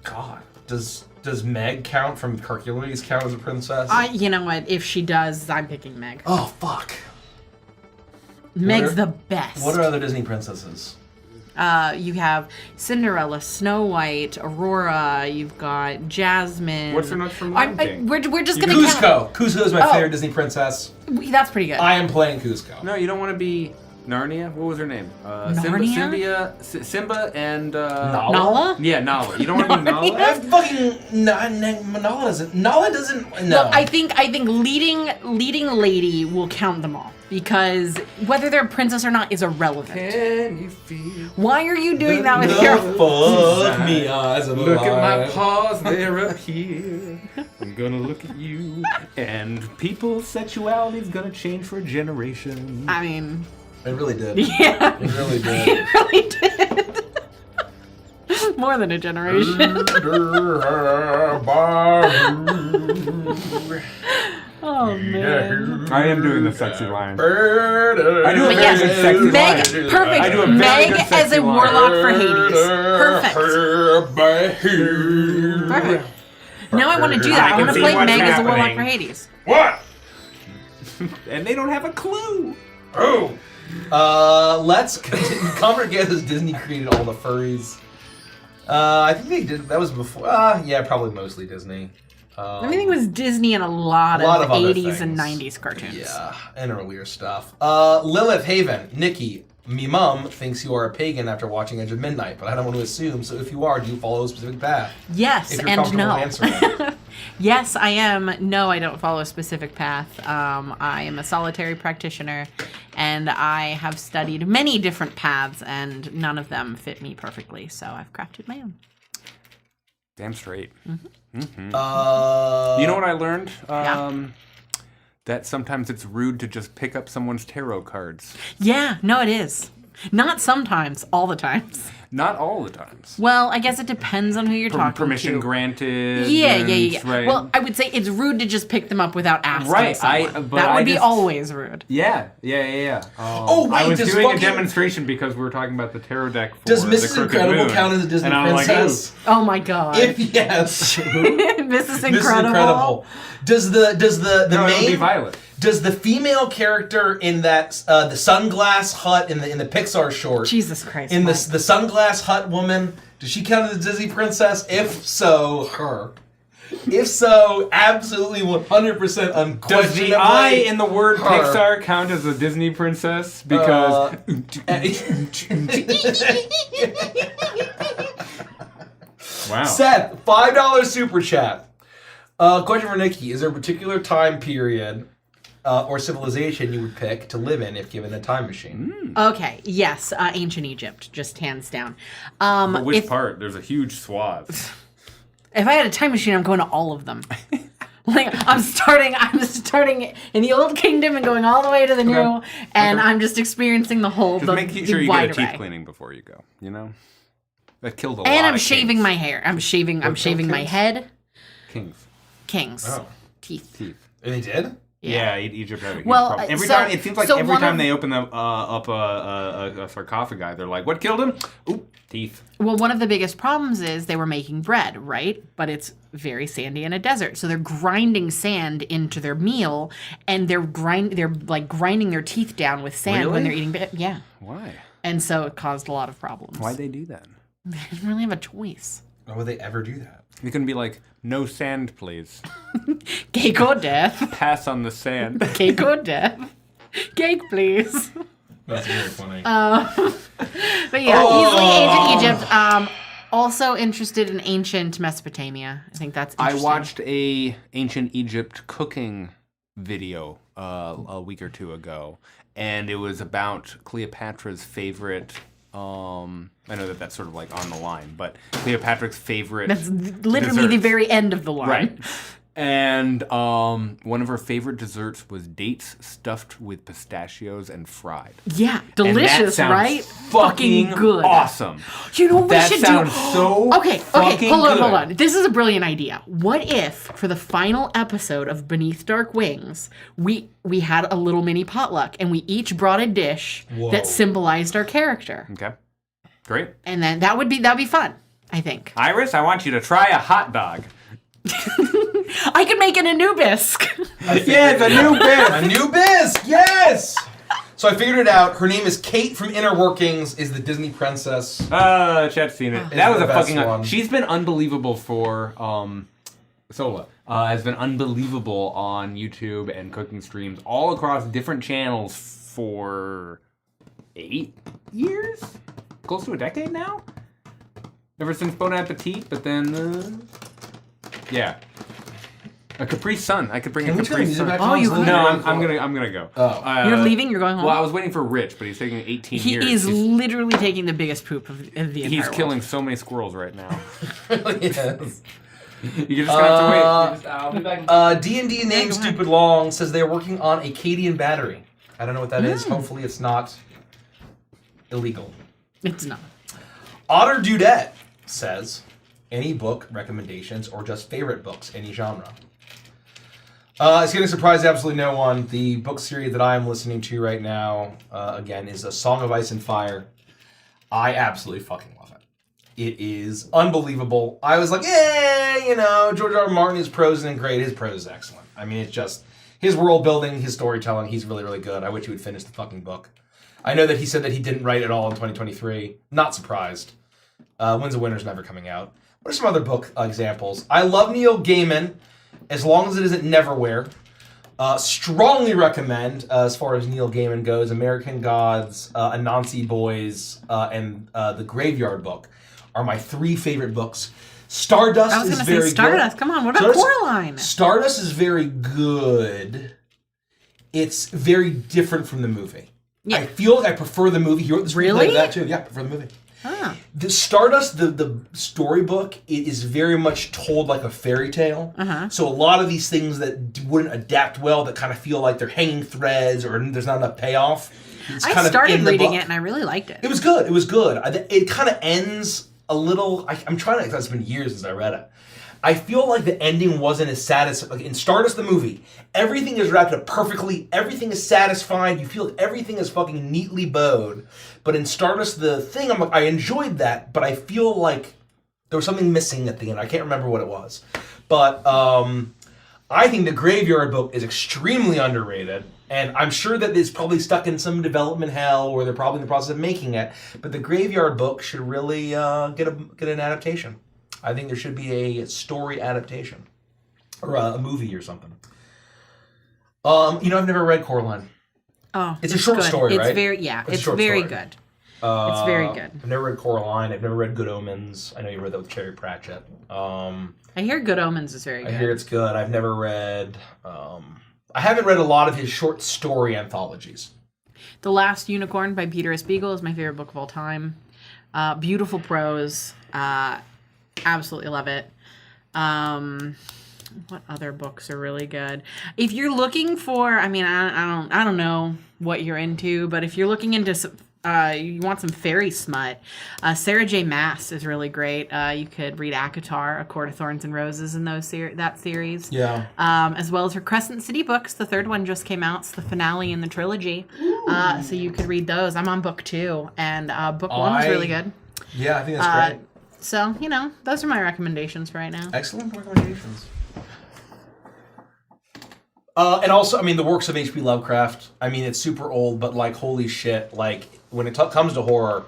God, does Meg count from Hercules count as a princess?
You know what? If she does, I'm picking Meg.
Oh fuck.
Meg's the best.
What are other Disney princesses?
You have Cinderella, Snow White, Aurora. You've got Jasmine.
What's her nuts from Lion King?
We're just gonna
Kuzco. Kuzco is my favorite Disney princess.
That's pretty good.
I am playing Kuzco.
No, you don't want to be Narnia. What was her name?
Narnia?
Simba and
Nala.
Yeah, Nala. You don't want to be Nala.
Nala doesn't. No.
Look, I think leading lady will count them all. Because whether they're a princess or not is irrelevant.
Can you feel?
Why are you doing that with your...
Fuck me eyes of
Look at my paws, they're up here. I'm gonna look at you. And people's sexuality is gonna change for a generation.
I mean...
It really did.
Yeah.
It really did.
It really did. More than a generation. Oh man.
I am doing the sexy line. I do a
But
very
yes,
good sexy
Meg,
line.
perfect.
I do a very
Meg
good
as
sexy
a
line.
warlock for Hades. Perfect. Now I want to do that. I
can
want to
see
play
what's
Meg as a warlock
happening.
for Hades.
What?
And they don't have a clue.
Oh.
Let's continue. Comer guesses Disney created all the furries. I think they did. That was before. Yeah, probably mostly Disney.
Everything was Disney and a lot of
other
80s and
things.
90s cartoons.
Yeah, and earlier stuff. Lilith Haven, Nikki, me mum thinks you are a pagan after watching Edge of Midnight, but I don't want to assume. So if you are, do you follow a specific path?
Yes
If you're
and
comfortable
no.
answering.
Yes, I am. No, I don't follow a specific path. I am a solitary practitioner, and I have studied many different paths, and none of them fit me perfectly. So I've crafted my own.
Damn straight.
You
You know what I learned?
Yeah.
That sometimes it's rude to just pick up someone's tarot cards.
Yeah, no, it is. Not sometimes, all the times.
Not all the times.
Well, I guess it depends on who you're talking
Permission
to.
granted.
Yeah.
and- Right.
Well, I would say it's rude to just pick them up without asking
Right,
someone.
but
that would
I
be
just-
always rude.
Yeah.
Oh, wait,
I was
does
doing
fucking-
a demonstration because we were talking about the tarot deck for
Does
the
Mrs.
Crooked
Incredible
Moon,
count as a Disney
and I'm
princess?
Oh my god.
If yes,
Mrs.
Mrs.
Incredible.
Incredible. Does the
No, it would be
main
Violet.
does the female character in that the sunglass hut in the Pixar short
Jesus Christ.
in the
Mike.
sunglass hut woman, does she count as a Disney princess? If so, her. If so, absolutely 100% unquestionably.
Does the I in the word
her.
Pixar count as a Disney princess? Because wow.
Seth, $5 super chat. Question for Nikki: is there a particular time period or civilization you would pick to live in if given a time machine?
Okay, yes, ancient Egypt, just hands down.
But which
if,
part? There's a huge swath.
if I had a time machine, I'm going to all of them. Like I'm starting in the old kingdom and going all the way to the new, and I'm just experiencing the whole
Just
the,
make
the
sure you
wide
get a
array.
teeth cleaning before you go. You know, that killed a lot.
And I'm
of
shaving
kings.
my hair. I'm shaving my
kings?
head.
Kings.
Kings.
Oh.
Teeth.
They did?
Yeah, Egypt had a huge
Well,
problem. Every
so-
time it seems like
so
every
one
time
of-
they open up a sarcophagi, they're like, "What killed him? Oop, teeth."
Well, one of the biggest problems is they were making bread, right? But it's very sandy in a desert, so they're grinding sand into their meal, and they're like grinding their teeth down with sand when
Really?
they're eating bread. Yeah,
Why?
and so it caused a lot of problems.
Why'd they do that?
They didn't really have a choice.
Why would they ever do that?
You can be like, "No sand, please.
Cake or death.
Pass on the sand."
Cake or death. Cake, please.
That's very funny.
But yeah, easily ancient Egypt. Also interested in ancient Mesopotamia. I think that's
I
interesting.
watched a ancient Egypt cooking video a week or two ago, and it was about Cleopatra's favorite. I know that's sort of like on the line, but Cleopatra's favorite.
That's literally
desserts.
the very end of the line.
Right. And one of her favorite desserts was dates stuffed with pistachios and fried.
Yeah,
And
delicious,
that sounds
right?
Fucking
good.
awesome.
You know what we
That
should
sounds
do?
so
Okay,
fucking
hold
good.
on. This is a brilliant idea. What if, for the final episode of Beneath Dark Wings, we had a little mini potluck and we each brought a dish
Whoa.
that symbolized our character,
Okay. Great.
and then that'd be fun. I think
Iris, I want you to try a hot dog.
I could make an Anubis.
Yeah, it's a new bit.
A new bisque, yes! So I figured it out. Her name is Kate from Inner Workings, is the Disney princess.
Chat's seen it. That was
the
a
best
fucking.
one.
She's been unbelievable for Sola. Has been unbelievable on YouTube and cooking streams all across different channels for 8 years, close to a decade now. Ever since Bon Appetit, but then yeah, a Capri Sun. I could bring
Can
a
we turn the
Capri
music
Sun.
back
Oh,
on?
you
So
could.
No,
that-
I'm gonna go.
Oh.
You're leaving? You're going home?
Well, I was waiting for Rich, but he's taking 18
He
years.
is
He's-
literally taking the biggest poop of the entire
He's
world.
killing so many squirrels right now.
Yes.
You just gonna have to wait.
I'll be back.
D&D name Stupid Long says they are working on Acadian Battery. I don't know what that is. Hopefully it's not illegal.
It's not.
Otter Dudette says, any book recommendations or just favorite books, any genre? It's going to surprise absolutely no one. The book series that I am listening to right now, again, is A Song of Ice and Fire. I absolutely fucking love it. It is unbelievable. I was like, George R. R. Martin is prose and great. His prose is excellent. I mean, it's just his world building, his storytelling. He's really, really good. I wish he would finish the fucking book. I know that he said that he didn't write it all in 2023. Not surprised. Winds of Winter's never coming out. What are some other book examples? I love Neil Gaiman, as long as it isn't Neverwhere. Strongly recommend, as far as Neil Gaiman goes, American Gods, Anansi Boys, and The Graveyard Book are my 3 favorite books. Stardust
I was
is
going to
very
say Stardust.
good.
Come on, what about Coraline?
Stardust is very good. It's very different from the movie.
Yeah.
I feel like I prefer the movie. He wrote the screenplay
Really?
to that too. Yeah, I prefer the movie.
Huh.
The Stardust, the storybook, it is very much told like a fairy tale. So a lot of these things that wouldn't adapt well, that kind of feel like they're hanging threads or there's not enough payoff.
I started reading it and I really liked it.
It was good. It was good. It kind of ends a little. I'm trying to. It's been years since I read it. I feel like the ending wasn't as satisfying. Like in Stardust, the movie, everything is wrapped up perfectly. Everything is satisfying. You feel like everything is fucking neatly bowed. But in Stardust, the thing, I'm like, I enjoyed that, but I feel like there was something missing at the end. I can't remember what it was. But I think the Graveyard Book is extremely underrated. And I'm sure that it's probably stuck in some development hell, or they're probably in the process of making it. But the Graveyard Book should really get an adaptation. I think there should be a story adaptation, or a movie or something. I've never read Coraline.
Oh,
it's a short
good.
story, right?
It's very it's very good. It's very good.
I've never read Coraline. I've never read Good Omens. I know you read that with Cherry Pratchett.
I hear Good Omens is very good.
I hear it's good. I've never read. I haven't read a lot of his short story anthologies.
The Last Unicorn by Peter S. Beagle is my favorite book of all time. Beautiful prose. Absolutely love it. What other books are really good? If you're looking for, I don't know what you're into, but if you're looking into you want some fairy smut, Sarah J. Maas is really great. You could read ACOTAR, A Court of Thorns and Roses in that series.
Yeah.
As well as her Crescent City books. The 3rd one just came out. It's the finale in the trilogy. So you could read those. I'm on book 2, and book 1 was really good.
Yeah, I think that's great.
So, those are my recommendations for right now.
Excellent recommendations. And also, the works of H.P. Lovecraft. It's super old, but holy shit, when it comes to horror,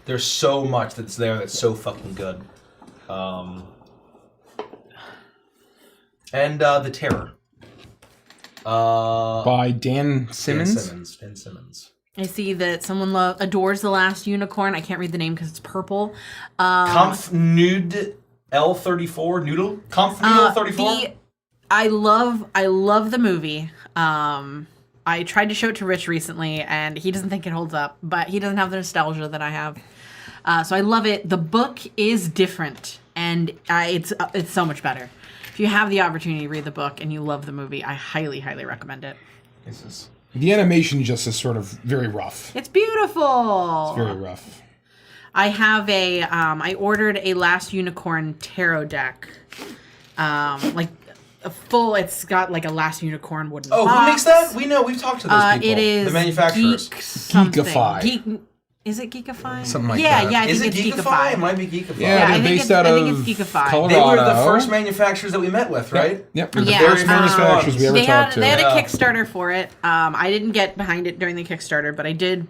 there's so much that's there that's so fucking good. And The Terror.
By Dan Simmons?
Dan Simmons.
I see that someone adores The Last Unicorn. I can't read the name because it's purple.
Kampf Nude L34? Noodle? Kampf Noodle 34?
I love the movie. I tried to show it to Rich recently, and he doesn't think it holds up, but he doesn't have the nostalgia that I have. So I love it. The book is different, and it's so much better. If you have the opportunity to read the book and you love the movie, I highly, highly recommend it.
The animation just is sort of very rough.
It's beautiful.
It's very rough.
I have I ordered a Last Unicorn tarot deck. It's got a Last Unicorn wooden box.
Who makes that? We know, we've talked to those people.
It is
the manufacturers.
Geekify.
Is it Geekify?
Something like
that.
that.
Yeah, I
is
think
it
it's
Geekify? It might be Geekify.
Yeah, they're based out of Colorado.
They were the first manufacturers that we met with, right?
Yep. They're the very first manufacturers we ever talked to.
They had a Kickstarter for it. I didn't get behind it during the Kickstarter, but I did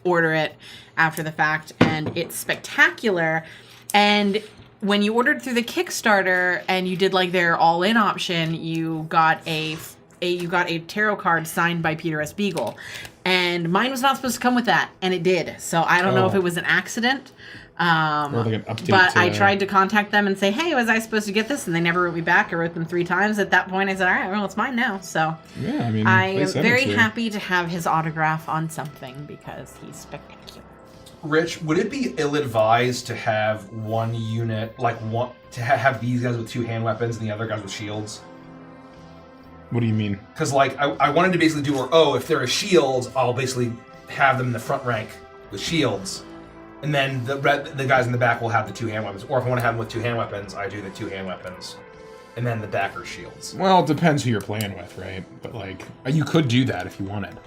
order it after the fact, and it's spectacular. And when you ordered through the Kickstarter and you did their all-in option, you got a tarot card signed by Peter S. Beagle. And mine was not supposed to come with that, and it did. So I don't know if it was an accident.
Or an update.
But I tried to contact them and say, hey, was I supposed to get this? And they never wrote me back. I wrote them 3 times. At that point, I said, all right, well, it's mine now. So
yeah,
I am very happy to have his autograph on something because he's spectacular.
Rich, would it be ill-advised to have one unit, to have these guys with 2 hand weapons and the other guys with shields?
What do you mean?
Because, I wanted to basically do if there are shields, I'll basically have them in the front rank with shields. And then the guys in the back will have the 2 hand weapons. Or if I want to have them with 2 hand weapons, I do the 2 hand weapons. And then the dagger shields.
Well, it depends who you're playing with, right? But like, you could do that if you wanted.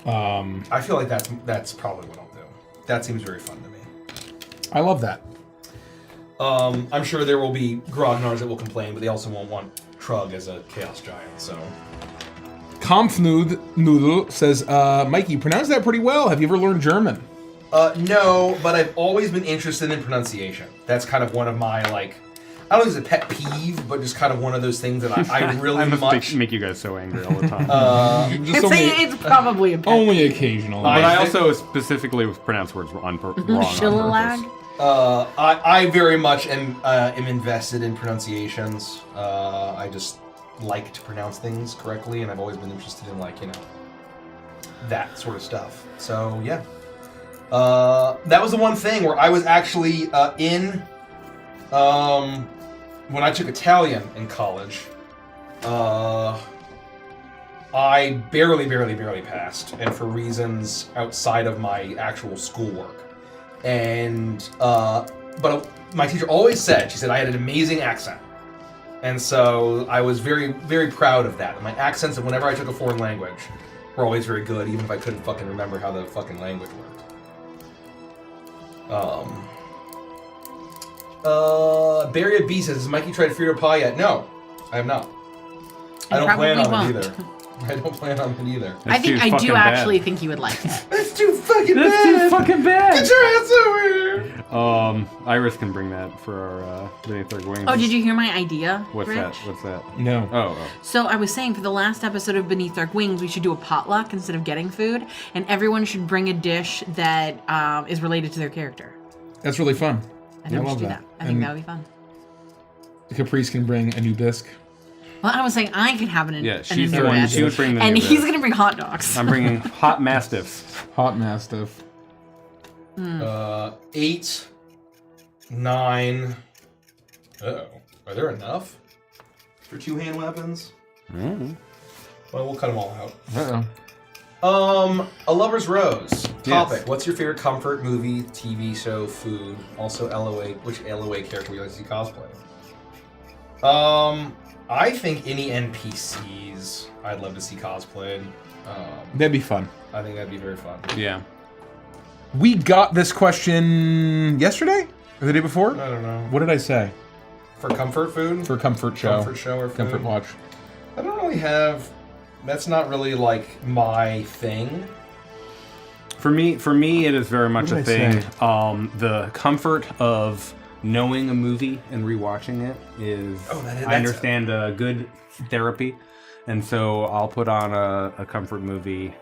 I feel like that's probably what I'll do. That seems very fun to me.
I love that.
I'm sure there will be grognards that will complain, but they also won't want Trug as a Chaos Giant, so...
Kampfnoodle says, Mikey, you pronounce that pretty well. Have you ever learned German?
No, but I've always been interested in pronunciation. That's kind of one of my, like... I don't think it's a pet peeve, but just kind of one of those things that I really much...
make you guys so angry all the time.
It's probably a pet.
Only occasionally.
But I also specifically pronounce words wrong on purpose.
Shillalag?
I very much am invested in pronunciations. I just like to pronounce things correctly, and I've always been interested in, like, you know, that sort of stuff. So, yeah. That was the one thing where I was actually when I took Italian in college, I barely passed, and for reasons outside of my actual schoolwork. And, but my teacher always said, she said I had an amazing accent. And so I was very, very proud of that. And my accents, and whenever I took a foreign language, were always very good, even if I couldn't fucking remember how the fucking language worked. Barry B says, has Mikey tried Frito pie yet? No, I have not. I don't plan on it either. I don't plan on it either.
I think I do actually think you would like it.
That's too fucking bad!
That's too fucking bad!
Get your ass over here!
Iris can bring that for our Beneath Their Wings.
Oh, did you hear my idea,
What's
Rich?
that? What's that?
No.
Oh.
So I was saying for the last episode of Beneath Dark Wings, we should do a potluck instead of getting food, and everyone should bring a dish that is related to their character.
That's really fun.
I think we should do that. I think that would be fun.
Caprice can bring a new bisque.
Well, I was saying I could have an
Yeah, she's the one.
dish,
She would bring the
and
new
he's
dish.
gonna bring hot dogs.
I'm bringing hot mastiffs.
Hot Mastiff.
8, 9. Uh-oh. Are there enough for 2 hand weapons?
Mm-hmm.
Well, we'll cut them all out.
Uh-oh.
A Lover's Rose. Topic.
Yes.
What's your favorite comfort movie, TV show, food? Also, LOA. Which LOA character would you like to see cosplay? I think any NPCs I'd love to see cosplayed.
That'd be fun.
I think that'd be very fun.
Yeah.
We got this question yesterday? Or the day before?
I don't know.
What did I say?
For comfort food?
For comfort show.
Comfort show or food?
Comfort watch.
I don't really have... That's not really, like, my thing.
For me, it is very much
What
a
did I
thing.
say?
The comfort of knowing a movie and rewatching it is. I understand a good therapy, and so I'll put on a comfort movie.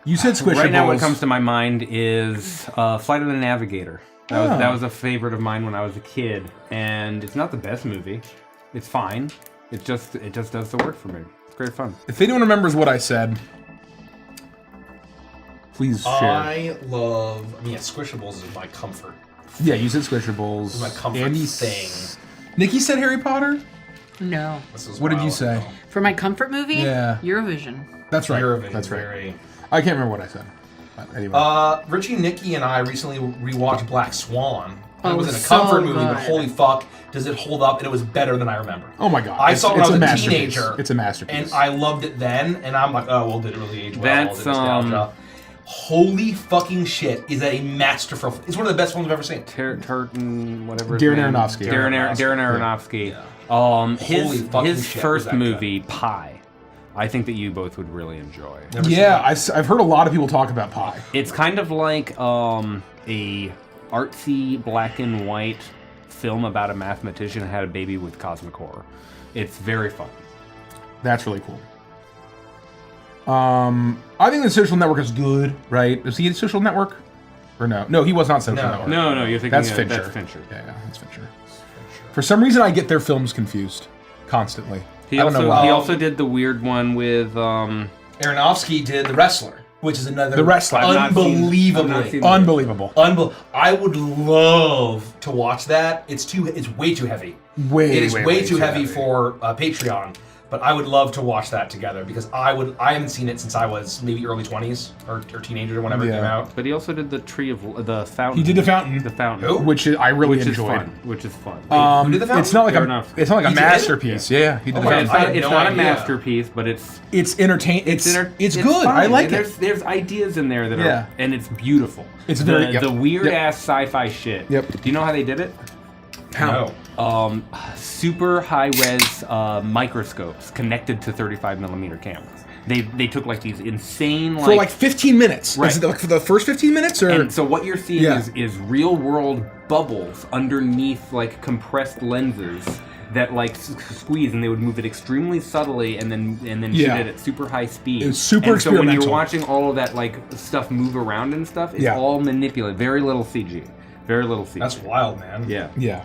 You said Squishables.
Right now, what comes to my mind is Flight of the Navigator. That was a favorite of mine when I was a kid, and it's not the best movie. It's fine. It just does the work for me. It's great fun.
If anyone remembers what I said, please share.
Squishables is my comfort.
Yeah, you said Squishables.
This is my comfort thing.
Nikki said Harry Potter?
No.
What did you say?
For my comfort movie?
Yeah.
Eurovision.
That's right.
Eurovision.
That's right.
Very...
I can't remember what I said. But anyway.
Richie, Nikki, and I recently rewatched Black Swan.
Oh,
It wasn't a
so
comfort movie,
good.
but holy fuck, does it hold up? And it was better than I remember.
Oh my god.
I saw it when I was a
masterpiece.
teenager.
It's a masterpiece.
And I loved it then, and I'm like, oh, well, did it really age well?
That's,
Did nostalgia? Holy fucking shit, is that a masterful... It's one of the best films I've ever seen.
Turton, whatever.
Darren Aronofsky.
Darren Aronofsky.
Holy fucking
His
shit, was
first
that good.
movie, Pie. I think that you both would really enjoy.
Yeah, I've heard a lot of people talk about Pie.
It's kind of like a artsy black and white film about a mathematician who had a baby with cosmic horror. It's very fun.
That's really cool. I think the Social Network is good, right? Is he in Social Network? Or no? No, he was not Social Network.
No, you're thinking
That's
of,
Fincher.
That's Fincher.
Yeah, that's Fincher. For some reason, I get their films confused constantly.
He
I don't
also
know why.
he also did the weird one with
Aronofsky did The Wrestler, which is another
The Wrestler. I've
not seen
unbelievably...
that.
Unbelievable.
I would love to watch that. It's way too heavy. It is way too heavy for Patreon. But I would love to watch that together because I haven't seen it since I was maybe early 20s or teenager or whenever it came out.
But he also did the the fountain.
He did the fountain.
The fountain.
Who?
Which I really
Which
enjoyed.
is fun.
Who did the fountain?
It's not like
Fair
a
enough.
it's not like a
He did?
masterpiece. Yeah, he did the
Okay.
fountain.
I had
It's
no
not a
idea.
masterpiece, but it's
It's
it's
good. I
fine.
like
And
it.
There's ideas in there that
Yeah.
are, and it's beautiful.
It's very- yep.
the weird
Yep.
ass sci-fi shit.
Yep.
Do you know how they did it?
No.
Super high res microscopes connected to 35mm cameras. They took like these insane
For like 15 minutes.
Right.
Is it like for the first 15 minutes or
and so what you're seeing
Yeah.
is real world bubbles underneath like compressed lenses that like squeeze, and they would move it extremely subtly and then shoot
Yeah.
it at super high speed.
It was super
and so when
experimental.
you're watching all of that like stuff move around and stuff, it's
Yeah.
all manipulated. Very little CG. Very little CG.
That's wild, man.
yeah.
yeah.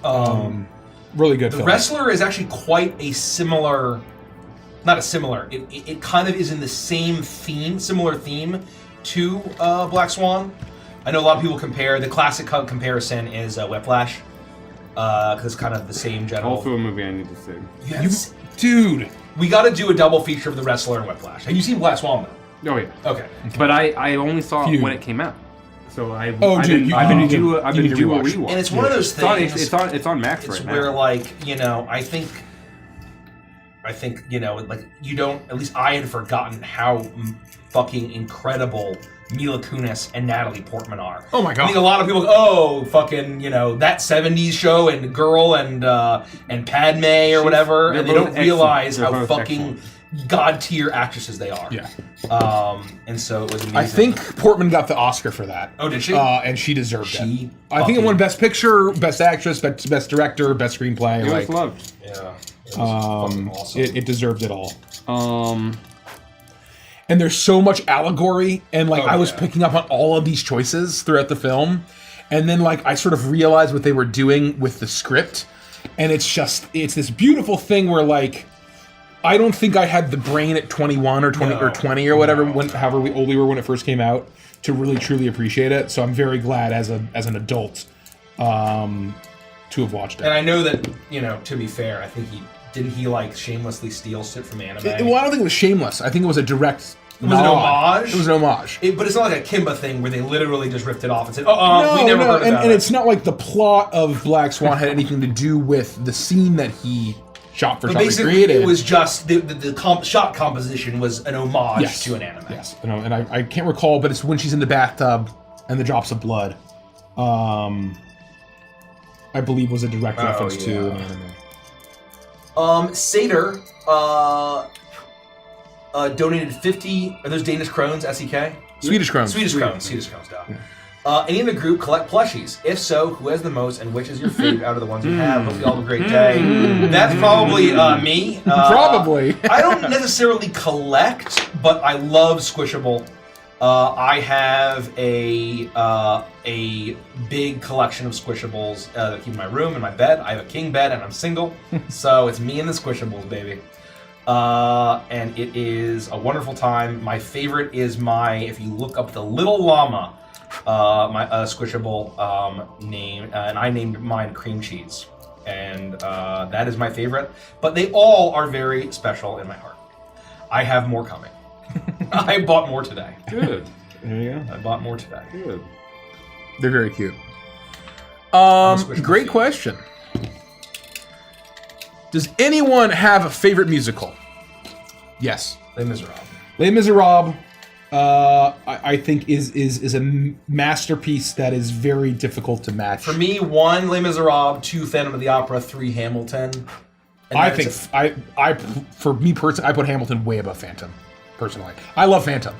Um,
Really good
The
film.
Wrestler is actually quite a similar, not a similar. It kind of is in the same theme, similar theme to Black Swan. I know a lot of people compare. The classic comparison is Whiplash, because it's kind of the same general.
Also a movie I need to see.
Yes.
Dude.
We got to do a double feature of The Wrestler and Whiplash. Have you seen Black Swan though?
Oh yeah.
Okay.
But I only saw
Few.
it when it came out. So I've
dude,
been
you need to
due a
rewatch.
rewatch.
And it's one of those
It's on,
things.
it's on Max
It's
right
where,
now.
like, you know, I think, you know, like, you don't, at least I had forgotten how fucking incredible Mila Kunis and Natalie Portman are.
Oh my God.
I think a lot of people go, oh, fucking, you know, that 70s show and Girl and Padme or whatever,
they're
and they
both
don't realize
excellent.
how
They're both
fucking god tier actresses they are.
Yeah.
And so it was amazing.
I think Portman got the Oscar for that.
Oh, did she?
And she deserved
She
it. I think it won Best Picture, Best Actress, Best Director, Best Screenplay.
It
like,
was loved.
Yeah. It was fucking awesome.
it deserved it all.
Um,
And there's so much allegory, and like
Oh,
I was
yeah.
picking up on all of these choices throughout the film, and then like I sort of realized what they were doing with the script, and it's this beautiful thing where like I don't think I had the brain at 21 or 20 or 20 or whatever, however old we were when it first came out, to really truly appreciate it. So I'm very glad as an adult to have watched it.
And I know that, you know, to be fair, I think he like shamelessly steal shit from anime.
Well, I don't think it was shameless. I think it was a direct.
Was it an homage?
It was an homage.
But it's not like a Kimba thing where they literally just ripped it off and said,
No,
we never heard about
and
it.
it's not like the plot of Black Swan had anything to do with the scene that he shot for
But
shot
basically,
created.
it was just the shot composition was an homage to an anime.
Yes, and I can't recall, but it's when she's in the bathtub and the drops of blood. I believe was a direct reference to an anime.
Satyr donated 50. Are those Danish krones? SEK.
Swedish Crown.
Swedish krones, duh. Any in the group collect plushies? If so, who has the most, and which is your favorite out of the ones you have? Hope you all have a great day. That's probably me.
Probably.
I don't necessarily collect, but I love Squishable. I have a big collection of Squishables that I keep in my room and my bed. I have a king bed and I'm single, so it's me and the Squishables, baby. And it is a wonderful time. My favorite is if you look up the Little Llama, my Squishable name, and I named mine Cream Cheese. And that is my favorite. But they all are very special in my heart. I have more coming. I bought more today.
Good. There you go.
I bought more today.
Good.
They're very cute.
Squishable
Great
feet.
question. Does anyone have a favorite musical? Yes.
Les Miserables.
Les Miserables, I think is a masterpiece that is very difficult to match.
For me, 1, Les Miserables, 2, Phantom of the Opera, 3, Hamilton. And
I
that's
think for me personally, I put Hamilton way above Phantom. Personally, I love Phantom,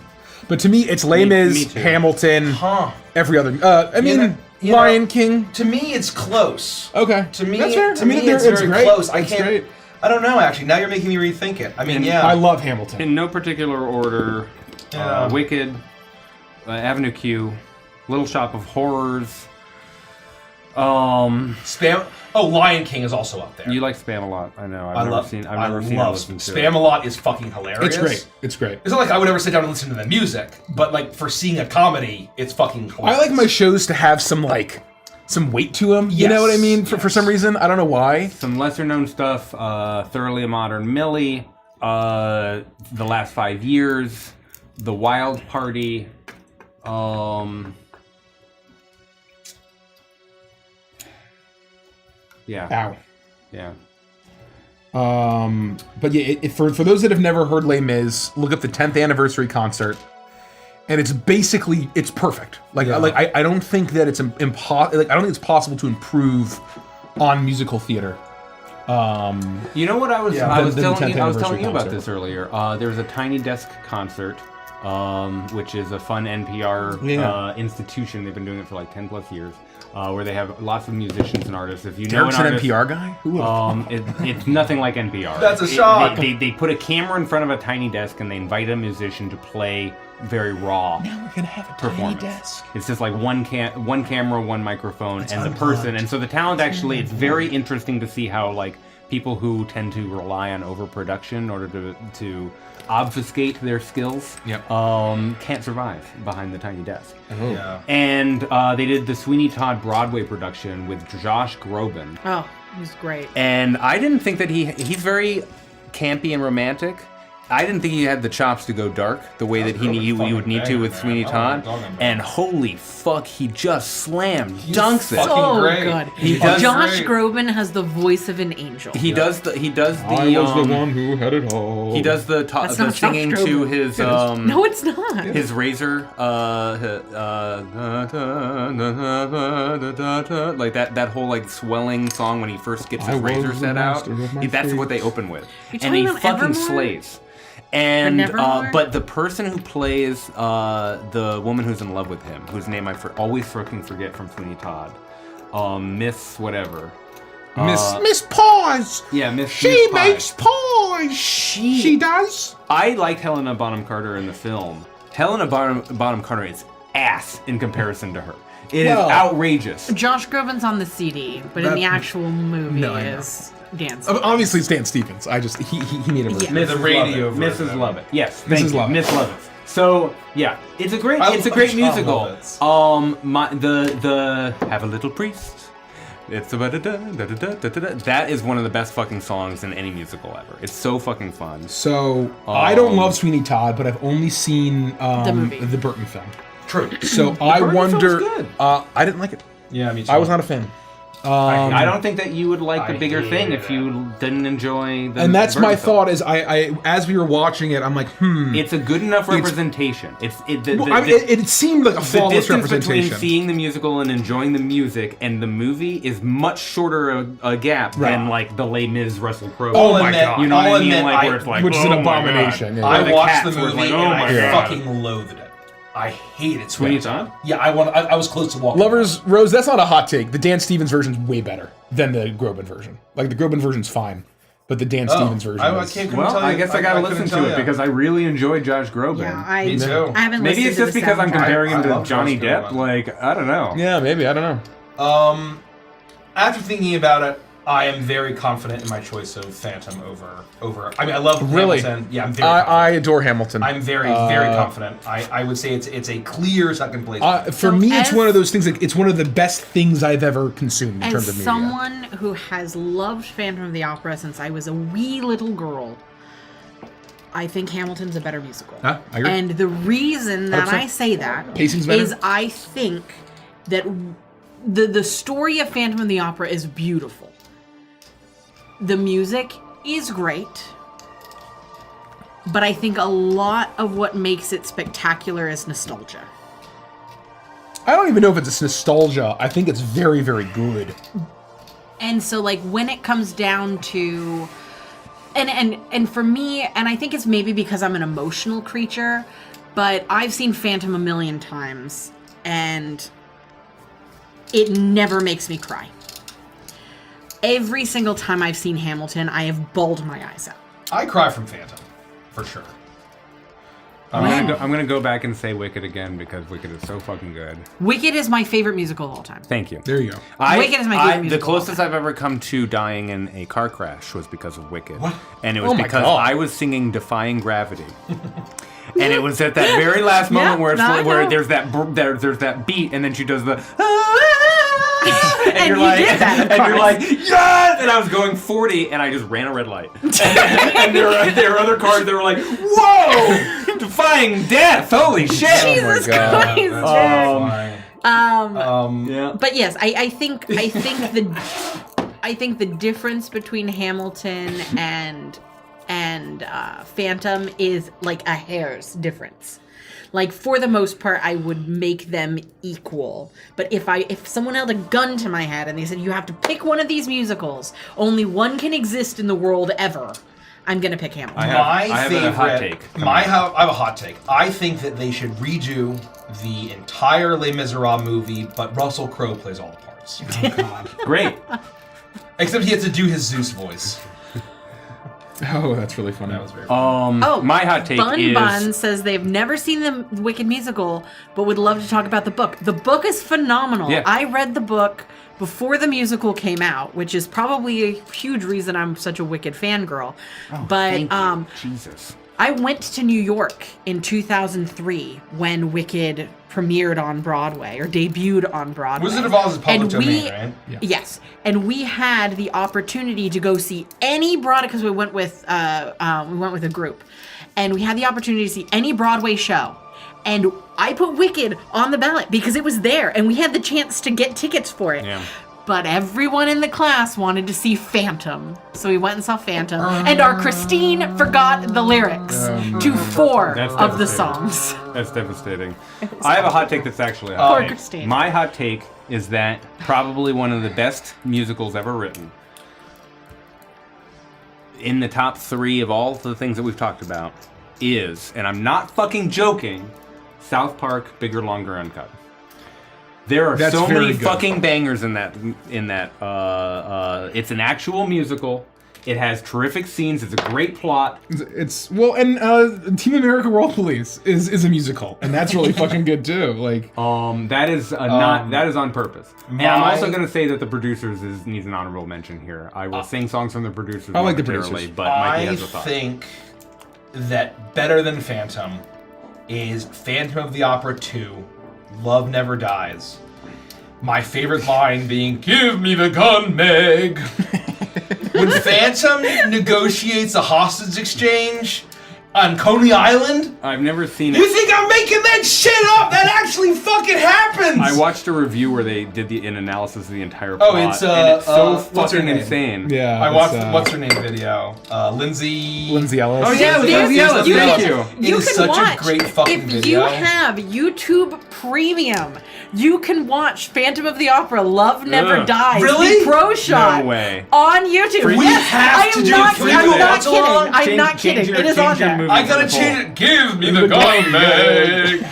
but to me, it's Les
Me
Mis,
too.
Hamilton,
Huh.
every other. I mean,
you know-
Lion King.
To me, it's close.
Okay,
To me,
that's fair.
to
I mean,
me it's very
great.
close. I
It's
can't.
great.
I don't know. Actually, now you're making me rethink it. I mean,
And
yeah.
I love Hamilton.
In no particular order,
Yeah.
Wicked, Avenue Q, Little Shop of Horrors.
Spam. Oh, Lion King is also up there.
You like Spam a lot. I know.
I
I've never seen or listened to
Spam
it.
a lot is fucking hilarious.
It's great. It's great.
It's not like I would ever sit down and listen to the music, but like for seeing a comedy, it's fucking
I
hilarious.
like my shows to have some like some weight to him. You know what I mean? For some reason, I don't know why.
Some lesser known stuff, Thoroughly a Modern Millie, The Last 5 Years, The Wild Party, yeah.
Ow.
Yeah.
But yeah, for those that have never heard Les Mis, look up the 10th anniversary concert, and it's perfect. I don't think that it's I don't think it's possible to improve on musical theater.
You know what I was telling you about
concert.
this earlier. There's a Tiny Desk concert, which is a fun NPR institution. They've been doing it for like 10 plus years. Where they have lots of musicians and artists. If you know
Derek's
an artist,
an NPR guy? Who would've
it's nothing like NPR.
That's a shock.
They put a camera in front of a tiny desk and they invite a musician to play very raw.
Now we're gonna have a
performance.
tiny desk.
It's just like one camera, one microphone, and the person. And so the talent actually, it's very interesting to see how like people who tend to rely on overproduction in order to obfuscate their skills can't survive behind the tiny desk.
Yeah.
And they did the Sweeney Todd Broadway production with Josh Groban.
Oh, he's great.
And I didn't think that he's very campy and romantic. I didn't think he had the chops to go dark the way that you would need to with Sweeney Todd. And holy fuck, he just slammed dunks it.
So
great.
good.
He does
Josh
great.
Groban has the voice of an angel.
He does the
I was the one who had it all.
He does the
That's not
singing
Josh
to
Groban.
his
No, it's not.
his razor like that whole like swelling song when he first gets his
I was
razor
the
set out.
master of my
That's
fate.
what they open with.
You
And he
talking about
fucking
Evermore?
slays. And
Nevermore?
but the person who plays the woman who's in love with him, whose name I always fucking forget from Sweeney Todd, Miss whatever.
Miss Paws.
Yeah, Miss.
She
Miss Pye.
makes paws. She does.
I liked Helena Bonham Carter in the film. Helena Bonham Carter is ass in comparison to her. It is outrageous.
Josh Groban's on the CD, but in the actual movie
No, I know.
is Dance.
Obviously, it's Dan Stevens. He made a version.
Yeah.
The radio
Mrs.
version.
Lovett. Yes,
Mrs.
thank you.
Lovett.
Miss Lovett. So yeah, it's a great
I
musical.
love it.
The Have a Little Priest. It's that is one of the best fucking songs in any musical ever. It's so fucking fun.
So I don't love Sweeney Todd, but I've only seen
movie.
the Burton film.
True.
So I
Burton
wonder.
film's good.
I didn't like it.
Yeah, me too.
I was not a fan.
I don't think that you would like the
I
bigger
hate
thing
it.
if you didn't enjoy the
And that's
Burton
my
film.
thought. Is I as we were watching it, I'm like,
It's a good enough representation.
It seemed like a
The
flawless
distance between
representation.
seeing the musical and enjoying the music and the movie is much shorter a gap than like the Les Mis Russell Crowe.
Oh
my God.
You know what
I'll
I mean?
admit,
Like where it's like,
which is an
oh my
abomination.
God.
Yeah.
I
Or the
watched
cats
the
where it's
movie
like, oh
and
my
I
God.
fucking loathed it. I hated
Sweeney
Todd.
Todd?
Yeah, I was close to walking.
Lovers Rose. That's not a hot take. The Dan Stevens version's way better than the Groban version. Like the Groban version's fine, but the Dan Stevens version.
I
is,
can't
Well,
tell you.
I guess I gotta listen
couldn't
to
tell
it
you.
because I really enjoyed Josh Groban.
Yeah,
Me too.
I haven't
Maybe
listened
it's
to
just
the
because I'm
soundtrack.
comparing him
I
to
love
Johnny
Josh
Depp.
Groban.
Like, I don't know.
Yeah, maybe. I don't know.
After thinking about it, I am very confident in my choice of Phantom over. I mean, I love
Really?
Hamilton. Yeah, I'm very.
I adore Hamilton.
I'm very confident. I would say it's a clear second place.
For
So
me, it's
as-
one of those things. Like, it's one of the best things I've ever consumed in terms
As
of media.
someone who has loved Phantom of the Opera since I was a wee little girl, I think Hamilton's a better musical.
I agree.
And the reason that
100%.
I say that
Pacing's better.
is I think that the story of Phantom of the Opera is beautiful. The music is great. But I think a lot of what makes it spectacular is nostalgia.
I don't even know if it's nostalgia. I think it's very, very good.
And so like when it comes down to and for me, and I think it's maybe because I'm an emotional creature, but I've seen Phantom a million times and it never makes me cry. Every single time I've seen Hamilton, I have bawled my eyes out.
I cry from Phantom, for sure.
I'm gonna go back and say Wicked again because Wicked is so fucking good.
Wicked is my favorite musical of all time.
Thank you.
There you go.
Wicked is my favorite
The
musical of all
closest I've ever come to dying in a car crash was because of Wicked.
What?
And it was
Oh my
because
God.
I was singing Defying Gravity. And it was at that very last moment
Yeah,
where it's
no, I
where
know.
there's that beat and then she does the
And
you're
you
like,
did that, of
and you're
course.
like, yes! And I was going 40, and I just ran a red light. And there were other cars that were like, whoa! Defying death! Holy shit!
Jesus
God.
Christ,
That's
dude.
fine.
Yeah.
But yes, I think the difference between Hamilton and Phantom is like a hair's difference. Like, for the most part, I would make them equal. But if someone held a gun to my head and they said, you have to pick one of these musicals, only one can exist in the world ever, I'm going to pick Hamilton.
I have a hot take.
I have a hot take. I think that they should redo the entire Les Miserables movie, but Russell Crowe plays all the parts.
Oh, God.
Great.
Except he has to do his Zeus voice.
Oh, that's really funny.
That was very funny.
My hot take
Bun
is...
Bun says they've never seen the Wicked musical, but would love to talk about the book. The book is phenomenal.
Yeah.
I read the book before the musical came out, which is probably a huge reason I'm such a Wicked fangirl. But
Thank you. Jesus.
I went to New York in 2003 when Wicked premiered on Broadway or debuted on Broadway.
Wizard of Oz is public
And
domain, right?
Yeah.
Yes, and we had the opportunity to go see any Broadway because we went with a group, and we had the opportunity to see any Broadway show. And I put Wicked on the ballot because it was there, and we had the chance to get tickets for it.
Yeah.
But everyone in the class wanted to see Phantom, so we went and saw Phantom. And our Christine forgot the lyrics to 4
That's
of the
devastating.
songs.
That's devastating. I have a hot take that's actually a hot
Poor
take.
Christine.
My hot take is that probably one of the best musicals ever written, in the top 3 of all the things that we've talked about, is, and I'm not fucking joking, South Park, Bigger, Longer, Uncut. There are
That's
so
very
many
good.
fucking bangers in that. It's an actual musical. It has terrific scenes. It's a great plot.
It's well, and Team America World Police is a musical, and that's really fucking good too. Like,
That is that is on purpose. And I'm
my-
also going to say that the producers needs an honorable mention here. I will sing songs from the producers.
I like the
momentarily,
producers.
but Mikey
I
has a thought.
think that better than Phantom is Phantom of the Opera 2, Love Never Dies. My favorite line being, "Give me the gun, Meg." When Phantom negotiates a hostage exchange on Coney Island,
I've never seen
you
it.
think I'm making that shit up? That actually fucking happens!
I watched a review where they did an analysis of the entire plot.
Oh, it's,
and it's so
what's her
fucking
name?
insane.
yeah,
I watched
it's,
what's her name video? Lindsay
Ellis.
Oh yeah, it was
There's-
Lindsay Ellis.
you
Thank
can-
you.
It
You
is
can
such
watch,
a great fucking
if
video.
you have YouTube Premium, you can watch Phantom of the Opera, Love Never
Ugh.
Dies,
Really?
the pro shot
way.
on YouTube.
We
Yes,
have
I
to
am
do
not,
it. Can we
I'm
do it
not
once
kidding.
along?
I'm not kidding. It is on there.
movie
I
to
gotta
the
change
poll.
it. Give me the gun, Meg.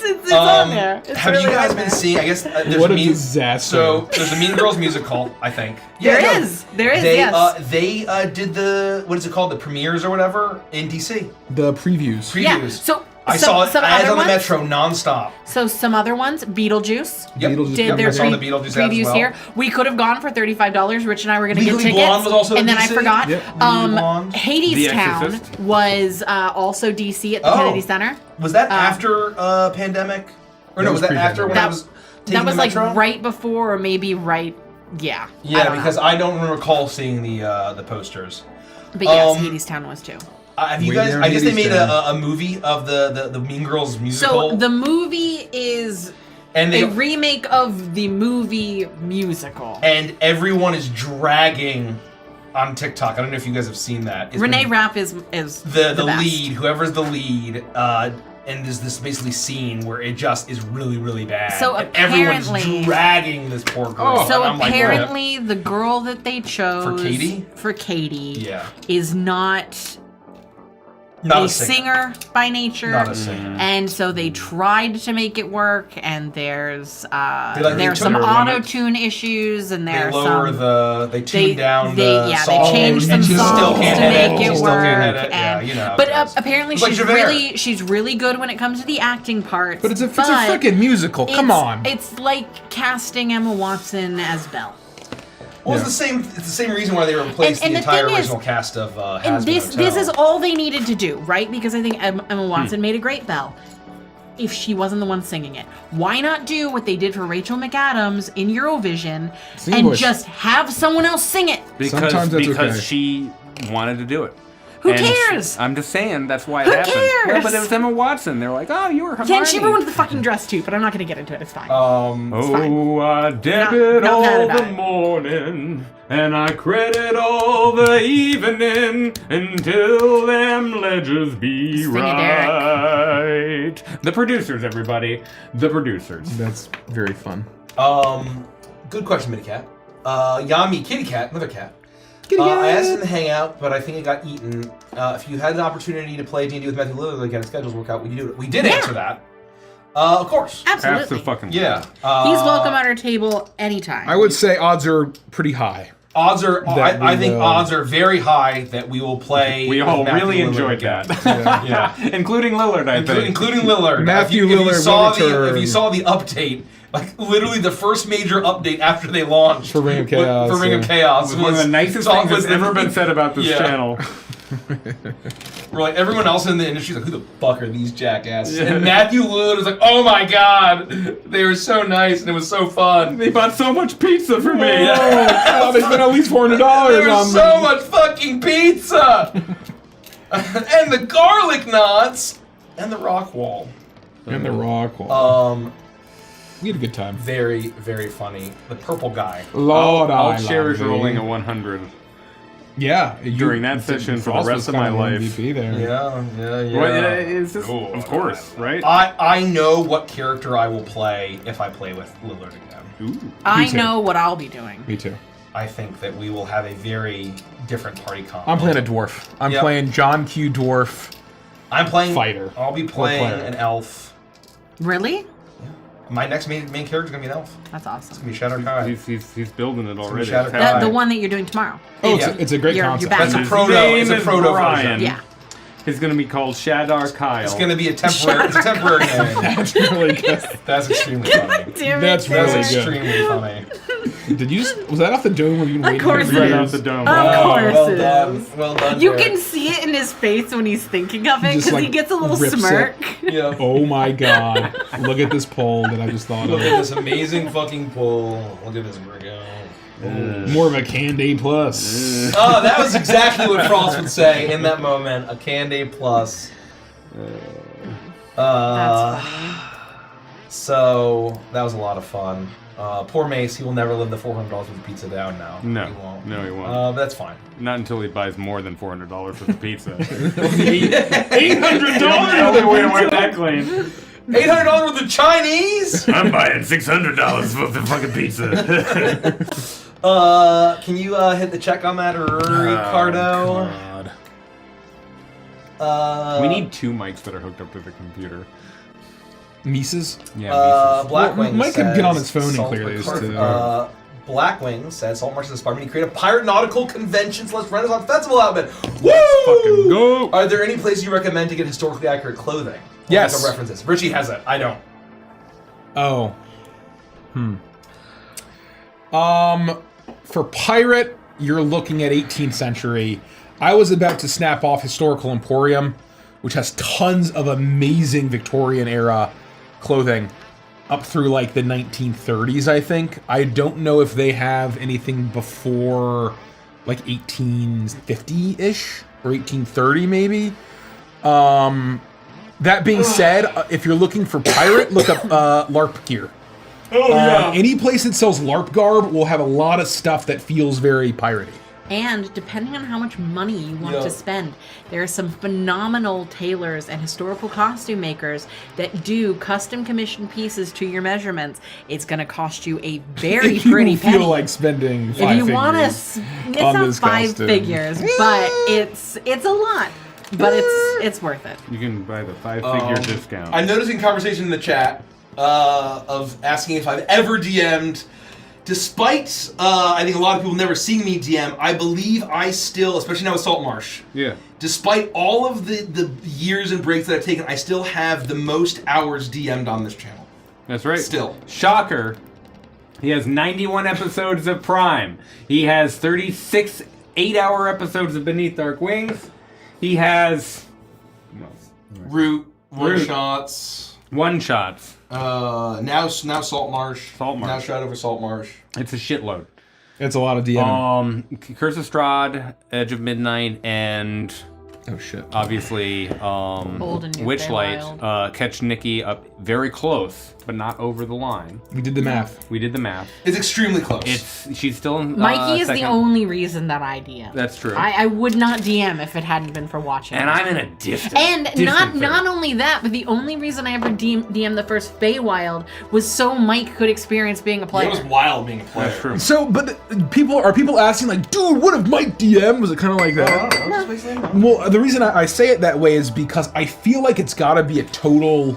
It's on there. It's
Have
really
you guys
on
been
there.
seeing? I guess there's
What a
Mean,
disaster.
So there's a Mean Girls musical, I think.
There
no.
is. There is,
They,
yes.
they did the what is it called? The premieres or whatever in DC.
The previews.
Previews.
Yeah, so
I
some-
saw it
some
ads
other
on the
ones?
Metro nonstop.
So some other ones, Beetlejuice.
Yep.
Beetlejuice.
Did
Yep,
their
I saw the Beetlejuice ads as
previews
well.
here. We could have gone for $35. Rich and I were going to get
Legally
tickets,
Blonde was also
and then
DC?
I forgot.
Yep.
Legally Blonde.
Hades
The
Town
Exorcist.
was also DC at the
Oh.
Kennedy Center.
Was that after pandemic? Or no,
was
was that after when I
That-
was taking
That was
the
like
Metro?
right before, or maybe right. Yeah. I
Yeah,
don't know.
because I don't recall seeing the posters.
But yes,
um,
Hades Town was too.
Have you
Way
guys?
down
I guess they
Hades
made
Town.
a movie of the Mean Girls musical.
So the movie is
and
a
they
remake of the movie musical.
and everyone is dragging on TikTok. I don't know if you guys have seen that. It's
Renee
been-
Rapp is
the
best.
lead, whoever's the lead, and there's this basically scene where it just is really, really bad.
So
and everyone's
apparently-
dragging this poor girl.
So
and I'm like,
apparently, the girl that they chose
For Katie? Yeah.
is not
not
a singer by nature.
Not a singer.
And so they tried to make it work, and there's there's some
took-
auto tune issues, and
They
there's
lower
some
they tune down
they,
the
yeah,
song.
they changed some
and she
songs
still
to
can't
make
hit
it
She still
work.
can't hit it. Yeah,
And,
you know how it
but
goes.
apparently
It's like Javert.
she's really good when it comes to the acting parts.
But it's a
but
freaking musical. Come
it's-
on.
It's like casting Emma Watson as Belle.
Well, it's the same. It's the same reason why they replaced
And
the
the
entire
thing is-
original cast of
And
Hazbin
this
Hotel.
is all they needed to do, right? Because I think Emma Watson made a great Belle. if she wasn't the one singing it? Why not do what they did for Rachel McAdams in Eurovision
Singing
and
voice.
just have someone else sing it?
Sometimes that's
because
okay.
she wanted to do it.
Who
And
cares?
I'm just saying that's why it
Who
happened.
cares?
Well, but it was Emma Watson. They're like, oh, you were Hermione.
Yeah, and she ruined the fucking dress too, but I'm not going to get into it. It's fine.
Oh,
fine.
I debit
Not
all
mad
the
about it.
morning, and I credit all the evening until them ledgers be
Sing it,
right. The producers, everybody. The producers.
That's very fun.
Good question, Mitty Cat. Yami, Kitty Cat, another cat.
Kitty cat.
I asked in the Hangout, but I think it got eaten. If you had an opportunity to play D&D with Matthew Lillard again, schedules work out, would you do it? We did answer that. Of course.
Absolutely.
Fucking
Yeah.
He's welcome at our table anytime.
I would say odds are pretty high.
Odds are,
That
I
we
think
will-
odds are very high that we will play.
We
with
all
Matthew
really
Lillard
enjoyed
again.
that.
Yeah.
Including Lillard, I think.
Including Lillard.
Matthew
if you
Lillard
saw
will return.
if you saw the update, like literally the first major update after they launched
For Ring of Chaos,
For Ring of
yeah.
Chaos,
One of the nicest things that's ever been said about this
Yeah.
channel.
We're like, everyone else in the industry's like, who the fuck are these jackasses? And Matthew Lillard was like, oh my god, they were so nice and it was so fun.
They bought so much pizza for me.
Oh, they spent at least $400
There
on
was so much fucking pizza! And the garlic knots! And the rock wall.
And the rock wall. We had a good time.
Very, very funny. The purple guy.
Lord,
I'll
I
cherish
love
rolling
thee.
a 100.
Yeah,
During that session for the
Frost
rest
was
of
kind
my life.
MVP there.
Yeah.
Well, it's just, of course, right?
I know what character I will play if I play with Lillard again.
Ooh.
I
Me too.
know what I'll be doing.
Me too.
I think that we will have a very different party comp.
I'm playing a dwarf. I'm
Yep.
playing John Q. Dwarf.
I'm playing
fighter.
I'll be playing
player.
an elf.
Really?
My next main character is gonna be an elf.
That's awesome.
It's gonna be Shadow Kai.
He's building it already.
Shadow
It's
Kai.
The one that you're doing tomorrow.
Oh,
Yeah.
it's a great
You're
concept.
back.
That's a
His
proto.
name
It's a
is
proto
Brian.
version.
Yeah.
It's going to be called Shadar Kyle.
It's gonna be a temporary. It's a temporary name.
That's really good.
That's extremely funny.
Damn it.
That's
That's
really good.
extremely funny.
Did you just, was that off the dome or you been waiting
course
for
it
right
is.
off the dome.
Of course
well
it
done.
is.
Well done.
You
Derek.
can see it in his face when he's thinking of it
Just,
because he
like,
gets a little
rips it.
smirk.
Yeah.
Oh my god. Look at this poll that I just thought
Look
of.
at this amazing fucking poll. Look at this Virgo.
More of a Candy Plus.
Oh, that was exactly what Frost would say in that moment. A Candy Plus.
That's funny.
So that was a lot of fun. Poor Mace, he will never live the $400 worth of pizza down now.
No.
He won't.
No, he won't.
But that's fine.
Not until he buys more than $400 worth of pizza.
$800
Wait, that claim.
$800 worth of Chinese?
I'm buying $600 worth of fucking pizza.
Can you hit the check on that, Ricardo?
God.
We need two mics that are hooked up to the computer.
Mises?
Yeah,
Blackwing
Well, Mike could get on his phone and
Salt
clear these
Ricardo-
too.
Blackwing says Salt Marches Spartan to create a pirate nautical convention / Renaissance festival outfit. Woo!
fucking go.
Are there any places you recommend to get historically accurate clothing?
Yes.
Like references. Richie has it. I don't.
Oh. For pirate, you're looking at 18th century. I was about to snap off Historical Emporium, which has tons of amazing Victorian era clothing up through like the 1930s, I think. I don't know if they have anything before like 1850-ish or 1830 maybe. That being said, if you're looking for pirate, look up LARP gear.
Oh, yeah.
Any place that sells LARP garb will have a lot of stuff that feels very piratey.
And depending on how much money you want
Yeah.
to spend, there are some phenomenal tailors and historical costume makers that do custom commissioned pieces to your measurements. It's going to cost you a very
If you
pretty
feel
penny.
like spending
If
5
you want to,
figures
it's
on
not
this
5
costume.
figures, but it's a lot. But it's worth it.
You can buy the 5-figure discount.
I'm noticing conversation in the chat of asking if I've ever DM'd. Despite, I think a lot of people never seeing me DM, I believe I still, especially now with Saltmarsh,
Yeah.
despite all of the years and breaks that I've taken, I still have the most hours DM'd on this channel.
That's right.
Still.
Shocker. He has 91 episodes of Prime. He has 36 8-hour episodes of Beneath Dark Wings. He has...
Root, one
Root.
shots.
One shots.
Now Salt Marsh.
Salt Marsh.
Now Shroud over Salt Marsh.
It's a shitload.
It's a lot of DM.
Curse of Strahd, Edge of Midnight, and
Oh shit.
obviously
Old and New
Witchlight. Catch Nikki up very close, but not over the line.
We did the math.
We did the math.
It's extremely close.
She's still in
Mikey is
second.
the only reason that I DM.
That's true.
I would not DM if it hadn't been for watching.
And I'm in a distant.
And
distant
not
third.
only that, but the only reason I ever DM the first Feywild was so Mike could experience being a player.
It was wild being a player.
That's true.
So, but are people asking like, dude, what if Mike DM? Was it kind of like that?
I don't know. Just basically no.
Well, the reason I say it that way is because I feel like it's got to be a total,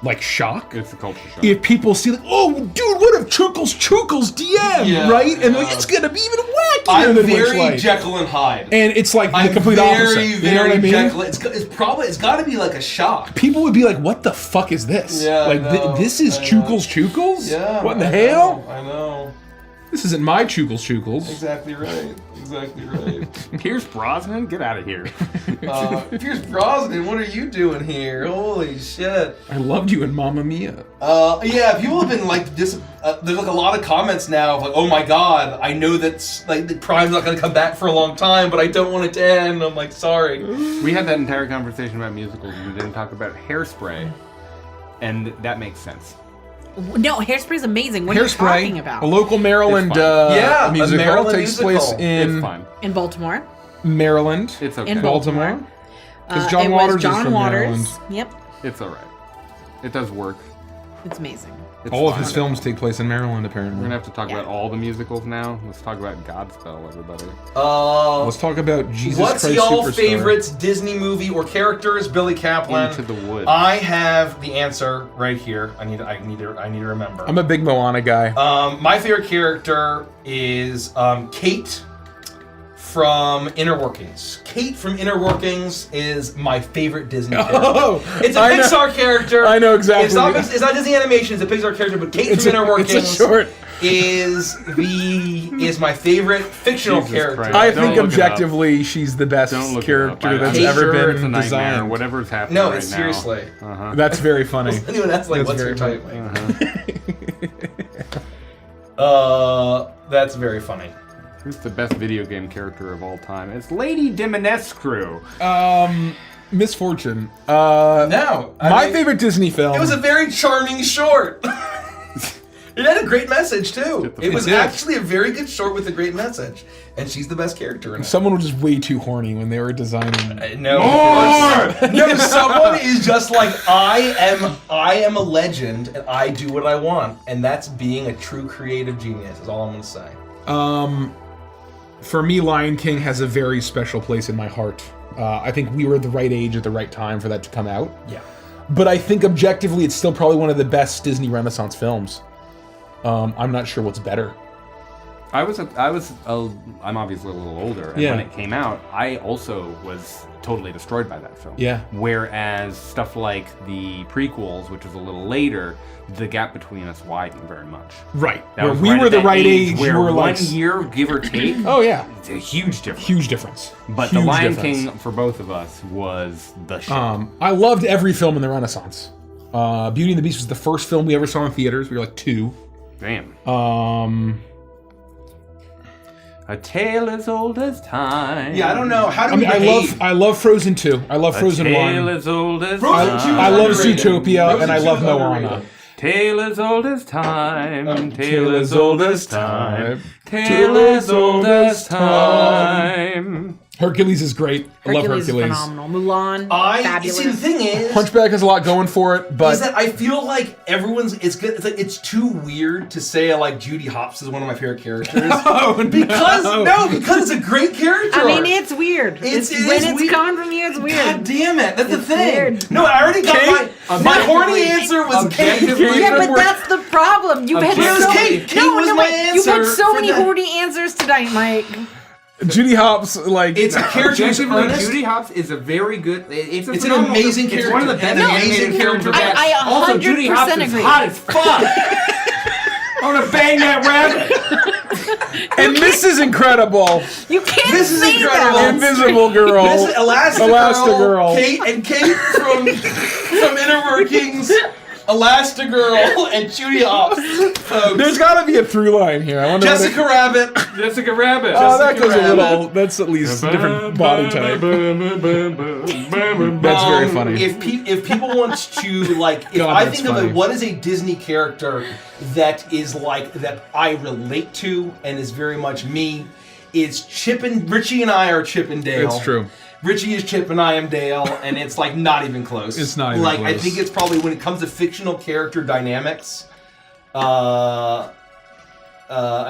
like, shock.
It's a culture shock.
If people see like, oh, dude, what if Chuckles DM,
Yeah,
right? And like,
yeah.
it's gonna be even wackier
I'm
than
very
Witchlight.
Jekyll and Hyde.
And it's like
I'm
the complete
very,
opposite.
very
You know what I mean?
Jekyll. It's got to be like a shock.
People would be like, what the fuck is this?
Yeah,
like,
I know,
this is
I know.
Chuckles?
Yeah.
What in the
I
hell?
know, I know.
This isn't my Chuckles.
Exactly right. Exactly right.
Pierce Brosnan, get out of here.
Pierce Brosnan, what are you doing here? Holy shit.
I loved you in Mamma Mia.
Yeah, people have been like there's like a lot of comments now of like, oh my god, I know that's like the Prime's not gonna come back for a long time, but I don't want it to end. I'm like, sorry.
We had that entire conversation about musicals and we didn't talk about Hairspray, and that makes sense.
No, Hairspray's amazing. What are you talking
Hairspray,
about?
a local Maryland
It's fun.
Yeah, a
musical,
Maryland
takes
musical.
place in
It's fun.
In Baltimore.
Maryland.
It's okay.
In Baltimore.
Because John
it
Waters
was John
is from
Waters.
Maryland.
Yep.
It's alright. It does work.
It's amazing.
It's
All of
fine.
his films take place in Maryland,
We're
apparently.
gonna have to talk
Yeah.
about all the musicals now. Let's talk about Godspell, everybody.
Let's talk about Jesus
What's
Christ
y'all
Superstar.
favorites Disney movie or characters? Billy Kaplan.
Into the Woods.
I have the answer right here. I need to remember.
I'm a big Moana guy.
My favorite character is Kate from Inner Workings. Kate from Inner Workings is my favorite Disney character.
Oh,
It's a
I know-
Pixar character.
I know exactly.
It's not Disney Animation. It's a Pixar character, but Kate from Inner Workings
It's a short.
is my favorite fictional
Jesus
character.
Christ.
I
Don't
think
look it up.
objectively, she's the best
Don't look it
character
up.
that's
I'm
ever
sure it's a
been
nightmare,
designed.
Whatever's happening
No,
right
it's
now.
seriously.
That's very funny.
Anyone that's like,
That's
what's your
very
type? That's very funny.
Who's the best video game character of all time? It's Lady Dimitrescu.
Misfortune.
No,
My favorite Disney film.
It was a very charming short. It had a great message too. It was
did.
actually a very good short with a great message, and she's the best character in it.
Someone was just way too horny when they were designing.
No, no, someone is just like I am a legend, and I do what I want, and that's being a true creative genius. Is all I'm gonna say.
For me, Lion King has a very special place in my heart. I think we were at the right age at the right time for that to come out.
Yeah.
But I think objectively, it's still probably one of the best Disney Renaissance films. I'm not sure what's better.
I'm obviously a little older, and
Yeah.
when it came out, I also was totally destroyed by that film.
Yeah.
Whereas stuff like the prequels, which was a little later, the gap between us widened very much.
Right.
That
Where
was
we
right
were
at
the
that
right age,
where
you were
one
like...
year, give or take,
Oh, yeah.
it's a huge difference.
Huge difference.
But
Huge
The Lion
difference.
King, for both of us, was the shit.
I loved every film in the Renaissance. Beauty and the Beast was the first film we ever saw in theaters. We were like 2.
Damn. A tale as old as time.
Yeah, I don't know. How do
I
we
mean,
behave?
I love Frozen 2. I love Frozen
A tale
1.
as old as
Frozen
time.
2 is
I love
underrated.
Zootopia,
Frozen
and I
2
love
is
Moana.
underrated.
Tale as old as time.
Tale
Tale as old as time. Tale as old as time.
Hercules is great. I love
Hercules
Hercules.
is phenomenal. Mulan,
I
fabulous.
see. The thing is,
Hunchback has a lot going for it, but
is that I feel like everyone's. It's good. It's like it's too weird to say like Judy Hopps is one of my favorite characters. Because it's a great character.
I mean,
arc.
it's weird.
It is
when it's
weird.
coming from you, it's weird.
God damn it! That's the
It's
thing.
weird.
No, I already got my horny answer was Kate.
Yeah, but that's the problem. You've had
It was
so
Kate. Kate
no,
was
no,
my
wait. You've had
answer
so
for
many
that.
horny answers tonight, Mike.
Judy Hopps, like...
It's a character who's
Objectively,
earnest.
Judy Hopps is a very good. It's
It's an
phenomenal-
amazing
It's one of the
character.
best
An amazing
animated films
character.
ever.
I
Also, Judy
100%
Hopps is
agree.
hot as fuck. I want to bang that rabbit.
And this is incredible.
You can't
This is
say
incredible.
that.
Invisible Girl.
This is Elastigirl,
Elastigirl.
Kate from Inner Workings Elastigirl and Judy Ops, folks.
There's got to be a through line here. I wonder.
Jessica Rabbit.
Jessica Rabbit.
Oh, that
Jessica
goes a
Rabbit.
little. That's at least a different body type. That's very funny.
If people want to like, if
God,
I
that's
think of
funny.
it, what is a Disney character that is like that I relate to and is very much me, is Richie and I are Chip and Dale.
It's true.
Richie is Chip and I am Dale, and it's like not even close.
It's not even
like
close.
I think it's probably when it comes to fictional character dynamics, and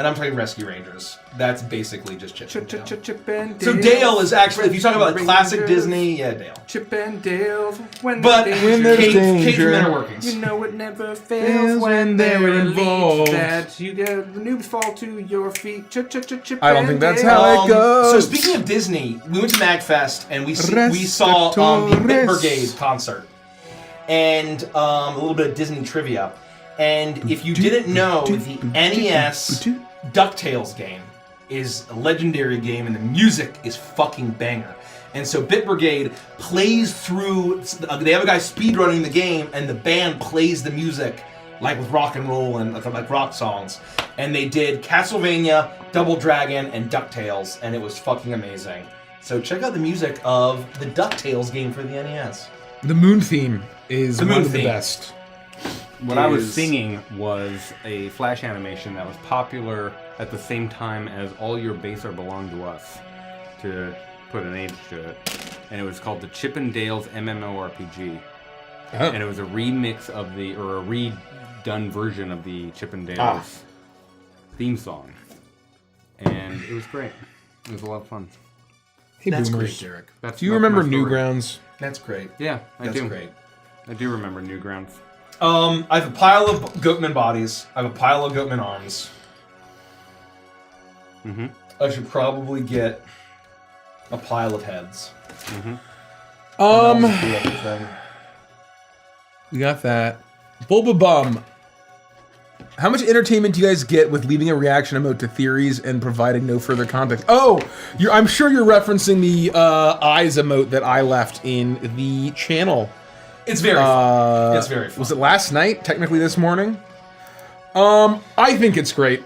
I'm talking Rescue Rangers. That's basically just Chip and Dale.
Chip and
So Dale is actually, if you talk about like classic Disney, yeah, Dale.
Chip and Dale's when
But
When there's
Kate
danger.
from Inner Workings.
you know it never
Fails
fails
when they're involved.
That you get the noobs fall to your feet. Chip
I don't think that's how it goes.
So speaking of Disney, we went to MagFest and we saw the Bit Brigade concert and a little bit of Disney trivia. And if you didn't know, the NES DuckTales game is a legendary game, and the music is fucking banger. And so Bit Brigade plays through. They have a guy speedrunning the game, and the band plays the music like with rock and roll and like rock songs. And they did Castlevania, Double Dragon, and DuckTales, and it was fucking amazing. So check out the music of the DuckTales game for the NES.
The moon theme is
The
one
moon
of the
theme.
best.
What I was
is-
singing was a Flash animation that was popular at the same time as All Your Base Are Belong to Us, to put an age to it. And it was called the Chip and Dale's MMORPG.
Oh.
And it was a remix of a redone version of the Chip and Dale's theme song. And it was great. It was a lot of fun.
Hey,
That's
boomers.
great, Derek.
That's
Do you
my
remember
story.
Newgrounds?
That's great.
Yeah, I
That's
do.
great.
I do remember Newgrounds.
I have a pile of Goatman bodies. I have a pile of Goatman arms.
Mm-hmm.
I should probably get a pile of heads.
We got that. Bulba Bum. How much entertainment do you guys get with leaving a reaction emote to theories and providing no further context? Oh, I'm sure you're referencing the eyes emote that I left in the channel.
It's very fun. It's very fun.
Was it last night? Technically this morning. I think it's great.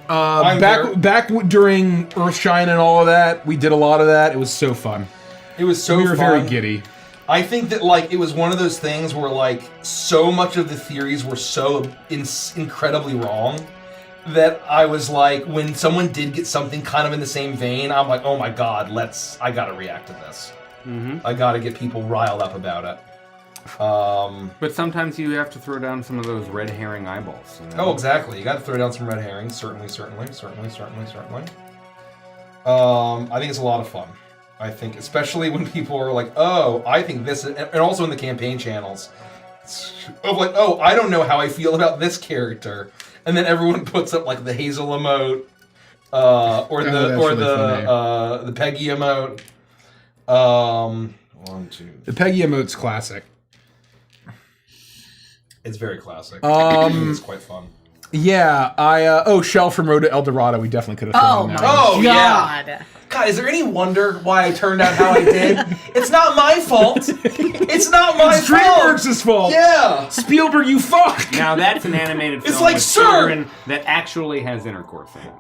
Back during Earthshine and all of that, we did a lot of that. It was so fun.
It was so
We were
fun.
very giddy.
I think that like it was one of those things where like so much of the theories were so incredibly wrong that I was like, when someone did get something kind of in the same vein, I'm like, oh my god, I gotta react to this. I gotta get people riled up about it.
But sometimes you have to throw down some of those red herring eyeballs. You know?
Oh, exactly. You got to throw down some red herrings. Certainly. I think it's a lot of fun. I think, especially when people are like, "Oh, I think this," and also in the campaign channels, of like, "Oh, I don't know how I feel about this character," and then everyone puts up like the Hazel emote, or the Peggy emote. 1, 2.
The Peggy emote's classic.
It's very classic. It's quite fun.
Yeah, Shell from Road to El Dorado, we definitely could have thrown
Oh
in
my
that.
Oh,
god.
yeah. God, is there any wonder why I turned out how I did? It's not my fault. It's not my
It's
fault.
DreamWorks' fault.
Yeah.
Spielberg, you fuck.
Now that's an animated film
It's like,
with
sir!
children that actually has intercourse in it.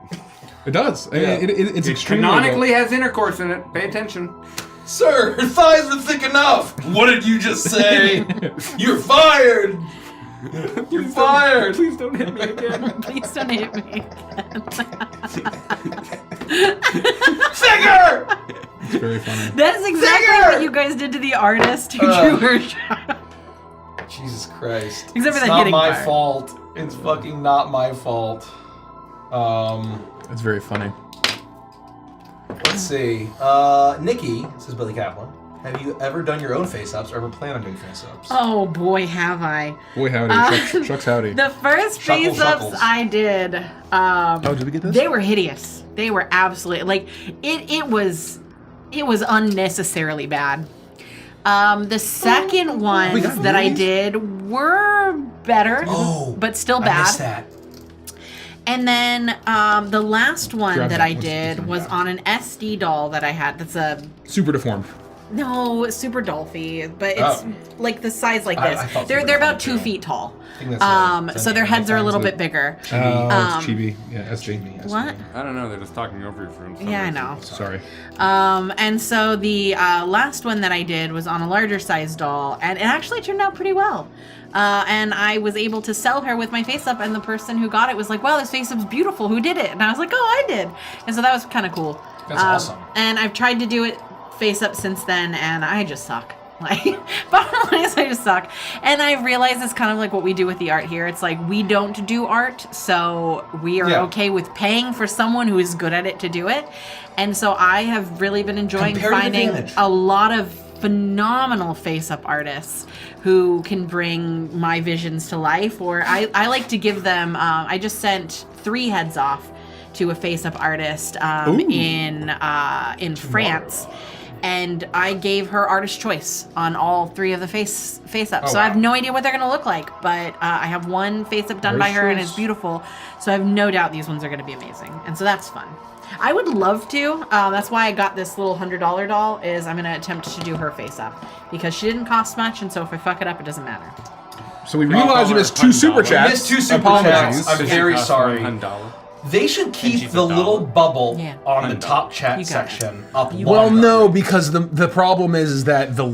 It does. I mean, it's
It
extremely
canonically has intercourse in it. Pay attention.
Sir, her thighs were thick enough. What did you just say? You're fired. You're fired.
Please don't hit me again.
Please don't hit me.
Figure.
It's very funny.
That is exactly
Singer!
what you guys did to the artist who drew her shot.
Jesus Christ.
Except for
it's
that
not
hitting
my
part.
fault. It's fucking not my fault.
It's very funny.
Let's see. Nikki, says Billy Kaplan, have you ever done your own face-ups or ever plan on doing face-ups?
Oh boy, have I.
Boy, howdy. Shucks howdy.
The first
Shuckle,
face-ups
shuckles.
I did,
Did we get this?
they were hideous. They were absolutely, like, it was unnecessarily bad. The second ones
got
that I
these?
did were better, but still
I
bad.
missed that.
And then the last one
Grab
that
that.
I
What's
did
this
was
one?
on an SD doll that I had. That's a
Super deformed.
No, super dolphy, but it's like the size like this.
I thought
They're
super
about
dolphy,
2
too.
feet tall.
I think that's
So their heads are a little bit bigger.
It's Chibi. Yeah, SJ.
What?
I don't know. They're just talking over you for some
Yeah, I
reason.
know.
Sorry.
And so the last one that I did was on a larger size doll, and it actually turned out pretty well. And I was able to sell her with my face up, and the person who got it was like, "Wow, this face up's beautiful. Who did it?" And I was like, "Oh, I did." And so that was kind of cool.
That's awesome.
And I've tried to do it face up since then, and I just suck. Like, bottom line is I just suck. And I realize it's kind of like what we do with the art here. It's like we don't do art, so we are okay with paying for someone who is good at it to do it. And so I have really been enjoying
Comparative
finding
advantage.
a lot of phenomenal face-up artists who can bring my visions to life. Or I like to give them, I just sent 3 heads off to a face-up artist in France. And I gave her artist choice on all 3 of the face ups. So I have no idea what they're going to look like, but I have one face up done by her and it's beautiful. So I have no doubt these ones are going to be amazing. And so that's fun. I would love to. That's why I got this little $100 doll. Is I'm going to attempt to do her face up because she didn't cost much, and so if I fuck it up, it doesn't matter.
So we realized we missed 2 super
We
chats.
missed 2 super
Apologies.
chats. I'm very sorry.
$100.
They should
she's
keep
a
the
doll.
little bubble
Yeah.
on the top chat
You got it.
section up
Well,
longer.
no, because the problem is that the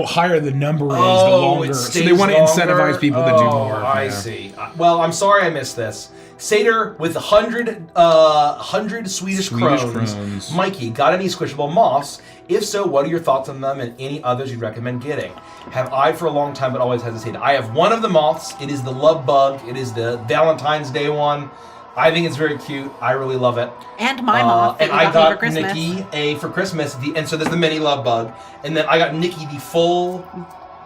higher the number is, the longer.
It
So
stays
they want to
longer?
incentivize people to do
Oh,
more.
I
yeah.
see. Well, I'm sorry I missed this. Satyr with 100 Swedish krones. Mikey, got any squishable moths? If so, what are your thoughts on them and any others you'd recommend getting? Have eyed for a long time but always hesitated. I have one of the moths. It is the love bug. It is the Valentine's Day one. I think it's very cute. I really love it.
And my moth that
and
you
I
got me
got
for Christmas.
Nikki for Christmas. And so there's the mini love bug. And then I got Nikki the full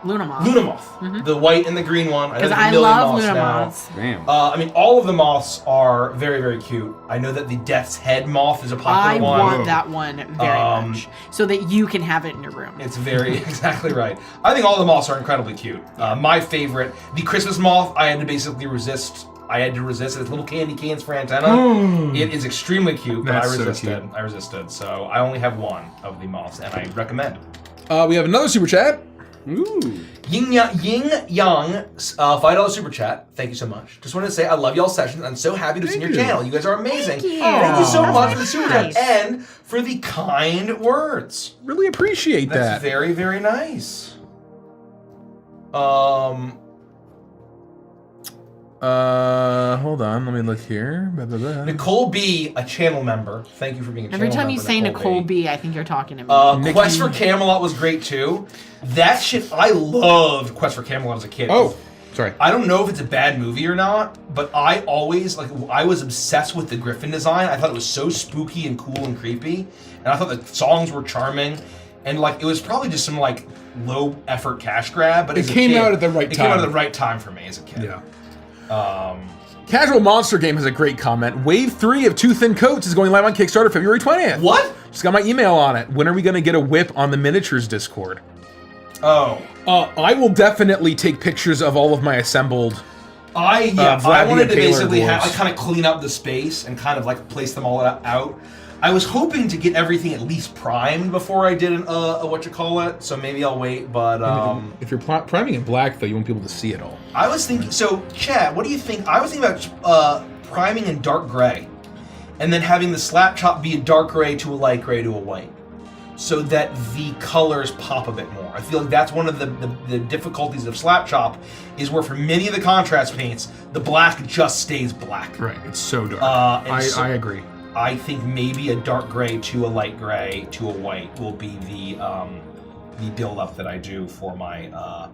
Luna moth.
Luna moth, the white and the green one.
Because
there's a
I
million
love
moths
Luna
now.
moths.
Damn.
I mean, all of the moths are very, very cute. I know that the Death's Head moth is a popular
I
one.
want that one very much, so that you can have it in your room.
It's very exactly right. I think all the moths are incredibly cute. My favorite, the Christmas moth, I had to basically resist. It's little candy canes for antenna. It is extremely cute, but
That's
I
so
resisted.
cute.
I resisted. So I only have one of the moths, and I recommend.
We have another super chat.
Ooh.
Ying Yang, $5 super chat. Thank you so much. Just wanted to say I love y'all sessions. I'm so happy to see your channel. You guys are amazing. Thank you so
That's
much for the super
nice.
chat and for the kind words.
Really appreciate
That's
that.
very, very nice.
Hold on. Let me look here. Blah, blah, blah.
Nicole B, a channel member. Thank you for being a channel
Every
member.
time you say Nicole B, I think you're talking to me.
Nikki-
Quest for Camelot was great too. That shit, I loved Quest for Camelot as a kid.
Oh, sorry.
I don't know if it's a bad movie or not, but I always, I was obsessed with the Griffin design. I thought it was so spooky and cool and creepy. And I thought the songs were charming. And, it was probably just some, low effort cash grab, but
It
as a
came
kid,
out at the right
It came out
time.
at the right time for me as a kid.
Yeah. Casual Monster Game has a great comment. Wave 3 of Two Thin Coats is going live on Kickstarter February 20th.
What?
Just got my email on it. When are we going to get a whip on the miniatures Discord?
Oh.
I will definitely take pictures of all of my assembled.
I
Vlad
wanted to
the Impaler
basically
dwarves.
kind of clean up the space and kind of place them all out. I was hoping to get everything at least primed before I did so maybe I'll wait, but
If you're priming in black, though, you won't be able to see it all.
I was thinking, so Chad, what do you think? I was thinking about priming in dark gray and then having the slap chop be a dark gray to a light gray to a white so that the colors pop a bit more. I feel like that's one of the difficulties of slap chop is where for many of the contrast paints, the black just stays black.
Right, it's so dark.
I
agree.
I think maybe a dark gray to a light gray to a white will be the build up that I do for my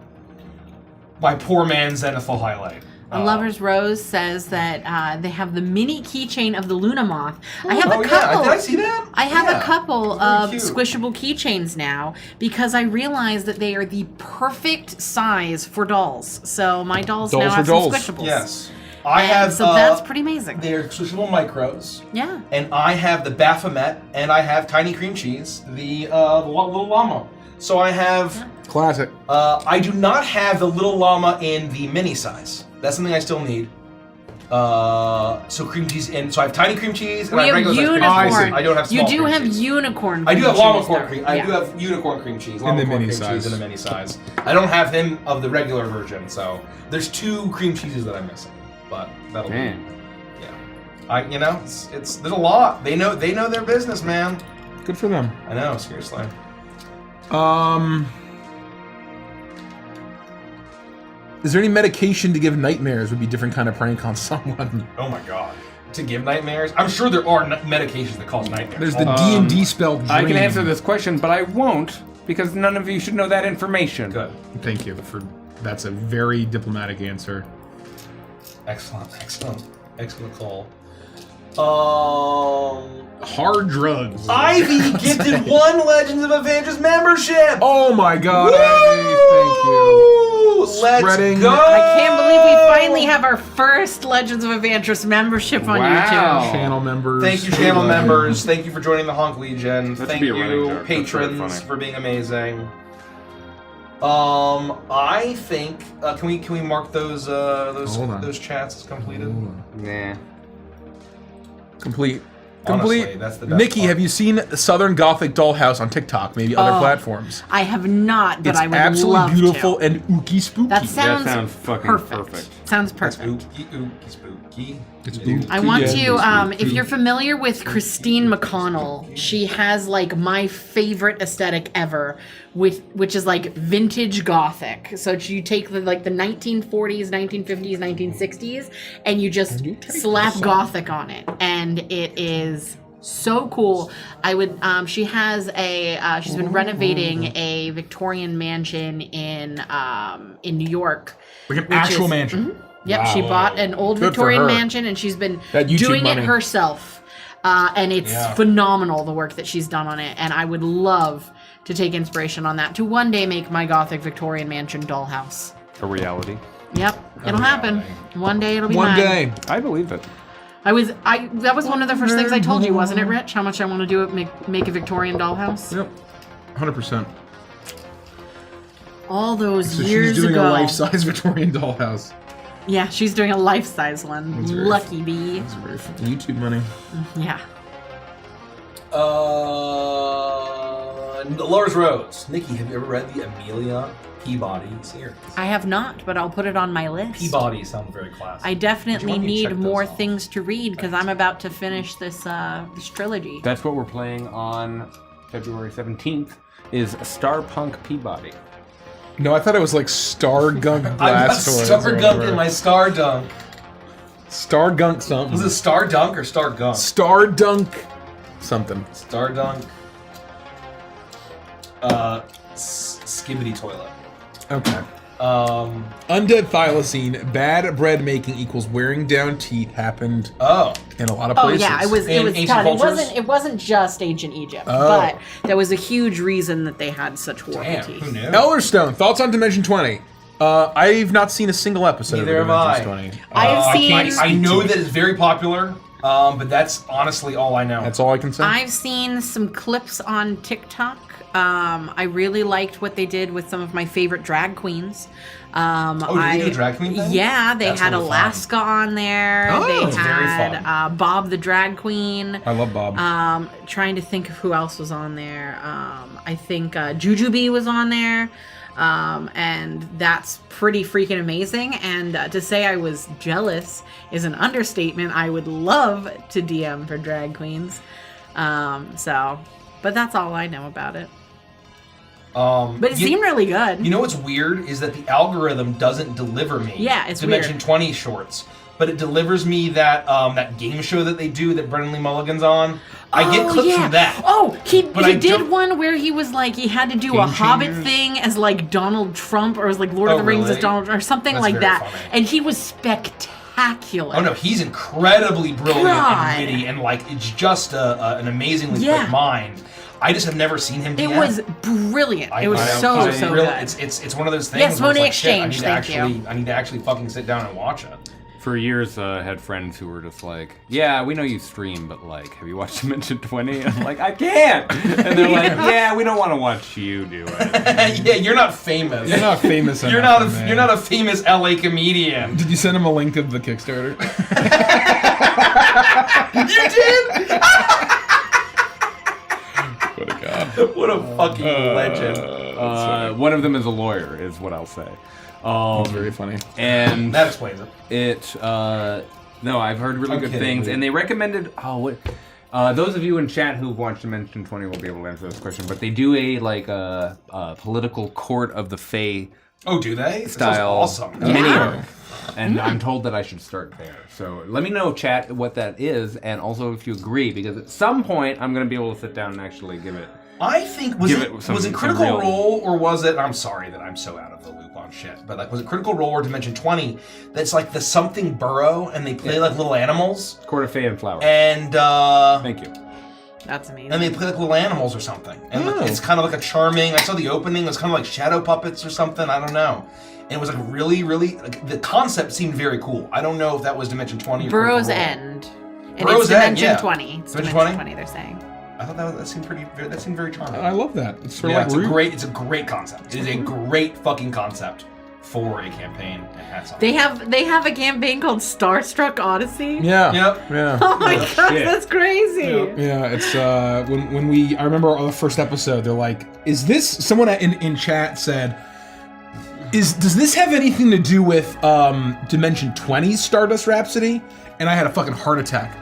my poor man's Zenithal highlight.
A Lover's Rose says that they have the mini keychain of the Luna moth. I have a
Yeah,
couple.
did I see that?
I have
Yeah.
a couple
Very
of
cute.
squishable keychains now because I realized that they are the perfect size for dolls. So my dolls
Dolls
now
for
have
dolls.
some squishables.
Yes. I
And
have
so that's pretty amazing.
They're squishable micros.
Yeah.
And I have the Baphomet and I have Tiny Cream Cheese, the little llama. So I have
Classic.
I do not have the little llama in the mini size. That's something I still need. So cream cheese, and so I have tiny cream cheese, and
We
I have
have
regular size cream cheese.
unicorn.
I don't have small
You do
cream
have
cheese.
unicorn.
I do have
cream cheese,
unicorn
though.
cream. I
Yeah.
do have unicorn cream cheese.
the
Unicorn
mini
cream
size.
cheese in the mini size. I don't have him of the regular version, so there's 2 cream cheeses that I'm missing. But that'll
Man.
be. Yeah. It's there's a lot. They know their business, man.
Good for them.
I know, seriously.
Is there any medication to give nightmares? Would be a different kind of prank on someone.
Oh my god. To give nightmares? I'm sure there are medications that cause nightmares.
There's the D&D spell Dream.
I can answer this question, but I won't because none of you should know that information.
Good.
Thank you for. That's a very diplomatic answer.
Excellent call.
Hard drugs.
Ivy gifted 1 Legends of Avengers membership!
Oh my god,
Woo!
Ivy, thank you.
Let's
Spreading-
go!
I can't believe we finally have our first Legends of Evantress membership on
Wow.
YouTube.
Channel members.
Thank you, channel members. Thank you for joining the Honk Legion.
That should
Thank
be a running
you,
joke. That's very
patrons,
funny.
for being amazing. I think can we mark those
Hold on.
those chats as completed?
Nah.
Complete.
Honestly,
Complete.
that's the best
Nikki,
part.
have you seen Southern Gothic Dollhouse on TikTok? Maybe other platforms.
I have not, but
It's
I would
absolutely
love
beautiful
to.
and ooky spooky.
That sounds,
sounds fucking perfect.
Sounds
That's
perfect.
ooky spooky.
It's ooky.
I want
Yeah,
to,
it's
if you're familiar with Christine McConnell, she has like my favorite aesthetic ever, which is like vintage Gothic. So you take the 1940s, 1950s, 1960s, and you just slap Gothic on it, and it is so cool. I would. She has a. She's been renovating a Victorian mansion in New York.
Like an
which
actual
is-
mansion.
Yep, she bought an old
Good for
Victorian
her.
mansion, and she's been
That YouTube
doing
money.
it herself. And it's phenomenal, the work that she's done on it. And I would love to take inspiration on that to one day make my Gothic Victorian mansion dollhouse.
A reality.
Yep, it'll happen. One day it'll be
One
mine.
day.
I believe it.
That was one of the first things I told you, wasn't it, Rich? How much I want to do it, make a Victorian dollhouse.
Yep. 100%.
All those
So
years
she's doing
ago.
a life-size Victorian dollhouse.
Yeah, she's doing a life-size one.
That's very
Lucky bee.
That's very fucking YouTube money.
Yeah.
Dolores Rose. Nikki, have you ever read the Amelia Peabody series?
I have not, but I'll put it on my list.
Peabody sounds very classic.
I definitely
want me to
need
check those
more
out?
things to read because I'm about to finish this trilogy.
That's what we're playing on February 17th is Starpunk Peabody.
No, I thought it was like Star Gunk
I've got
Blastoise.
Star
or
Gunk
whatever.
in my Star Dunk.
Star Gunk something.
Was it Star Dunk or Star Gunk?
Star Dunk something.
Star Dunk. Skibbity toilet.
Okay.
Undead
Thylacine, bad bread making equals wearing down teeth happened
Oh.
in a lot of
Oh
places.
yeah, it was
In
a
ancient
ton.
cultures?
It wasn't just ancient Egypt,
Oh.
but there was a huge reason that they had such horrible
Damn,
teeth.
who knew?
Elderstone, thoughts on Dimension 20? I've not seen a single episode
Neither
of
have
Dimension
I.
20.
I've seen
I know that it's very popular, but that's honestly all I know.
That's all I can say.
I've seen some clips on TikTok. I really liked what they did with some of my favorite drag queens.
Oh, did they do a drag queen thing?
Yeah, they
That's
had
really fun.
Alaska on there.
Oh,
they
that's
very
had
fun.
Bob the drag queen.
I love Bob.
Trying to think of who else was on there. I think Jujubee was on there. And that's pretty freaking amazing. And to say I was jealous is an understatement. I would love to DM for drag queens. But that's all I know about it. But it seemed really good.
You know what's weird is that the algorithm doesn't deliver me
Yeah, it's
Dimension
weird.
20 shorts, but it delivers me that game show that they do that Brendan Lee Mulligan's on. I get clips from that.
Oh,
But
he
I
did
don't-
one where he was like he had to do a
Game
Hobbit
Changers?
thing as like Donald Trump or as like Lord
Oh,
of the Rings
really?
as Donald or something
That's
like
very
that,
funny.
and he was spectacular.
Oh no, he's incredibly brilliant
God.
and witty, and like it's just an amazingly
Yeah.
quick mind. I just have never seen him.
It
DM.
was brilliant. It was so
I
so
really-
good.
It's one of those things.
Yes,
where it's
Monet
like, shit,
Exchange, thank you.
I need to actually fucking sit down and watch it.
For years, I had friends who were just like, yeah, we know you stream, but like, have you watched Dimension 20? And I'm like, I can't! And they're like, yeah, we don't want to watch you do it.
Yeah, you're not famous.
You're not famous
You're
enough,
not a
man.
you're not a famous LA comedian.
Did you send him a link of the Kickstarter?
You did?
What a god.
What a fucking legend.
One of them is a lawyer, is what I'll say.
That's very funny.
And
That explains it.
no, I've heard really
I'm
good
kidding.
things, and they recommended. Those of you in chat who've watched Dimension 20 will be able to answer this question, but they do a political court of the Fae
Oh, do they?
style
This is awesome.
mini
Yeah.
arc, and I'm told that I should start there. So let me know, chat, what that is, and also if you agree, because at some point I'm going to be able to sit down and actually give it.
I think was
Give
it
it some-
was it
some
Critical
real-
Role or was it? I'm sorry that I'm so out of the loop on shit, but like was it Critical Role or Dimension 20? That's like the something burrow and they play like little animals
Court of Fae and Flowers.
and
Thank you.
That's amazing.
and they play like little animals or something. And like, it's kind of like a charming. I saw the opening. It was kind of like shadow puppets or something. I don't know. And it was like really, really. Like, the concept seemed very cool. I don't know if that was Dimension 20 or
Burrow's
Critical Role.
End. And
Burrow's
it's
End,
Dimension
yeah.
20. It's
Dimension
Dimension
20?
20, they're saying.
I thought that seemed that seemed very charming.
I love that. It's sort
Yeah,
of like
it's a great concept. It is a great fucking concept for a campaign, and hats off.
They have a campaign called Starstruck Odyssey.
Yeah.
Yep.
Yeah.
Oh my gosh,
shit.
that's crazy.
Yep.
Yeah, it's I remember on the first episode, they're like, is this, someone in chat said, does this have anything to do with Dimension 20's Stardust Rhapsody? And I had a fucking heart attack.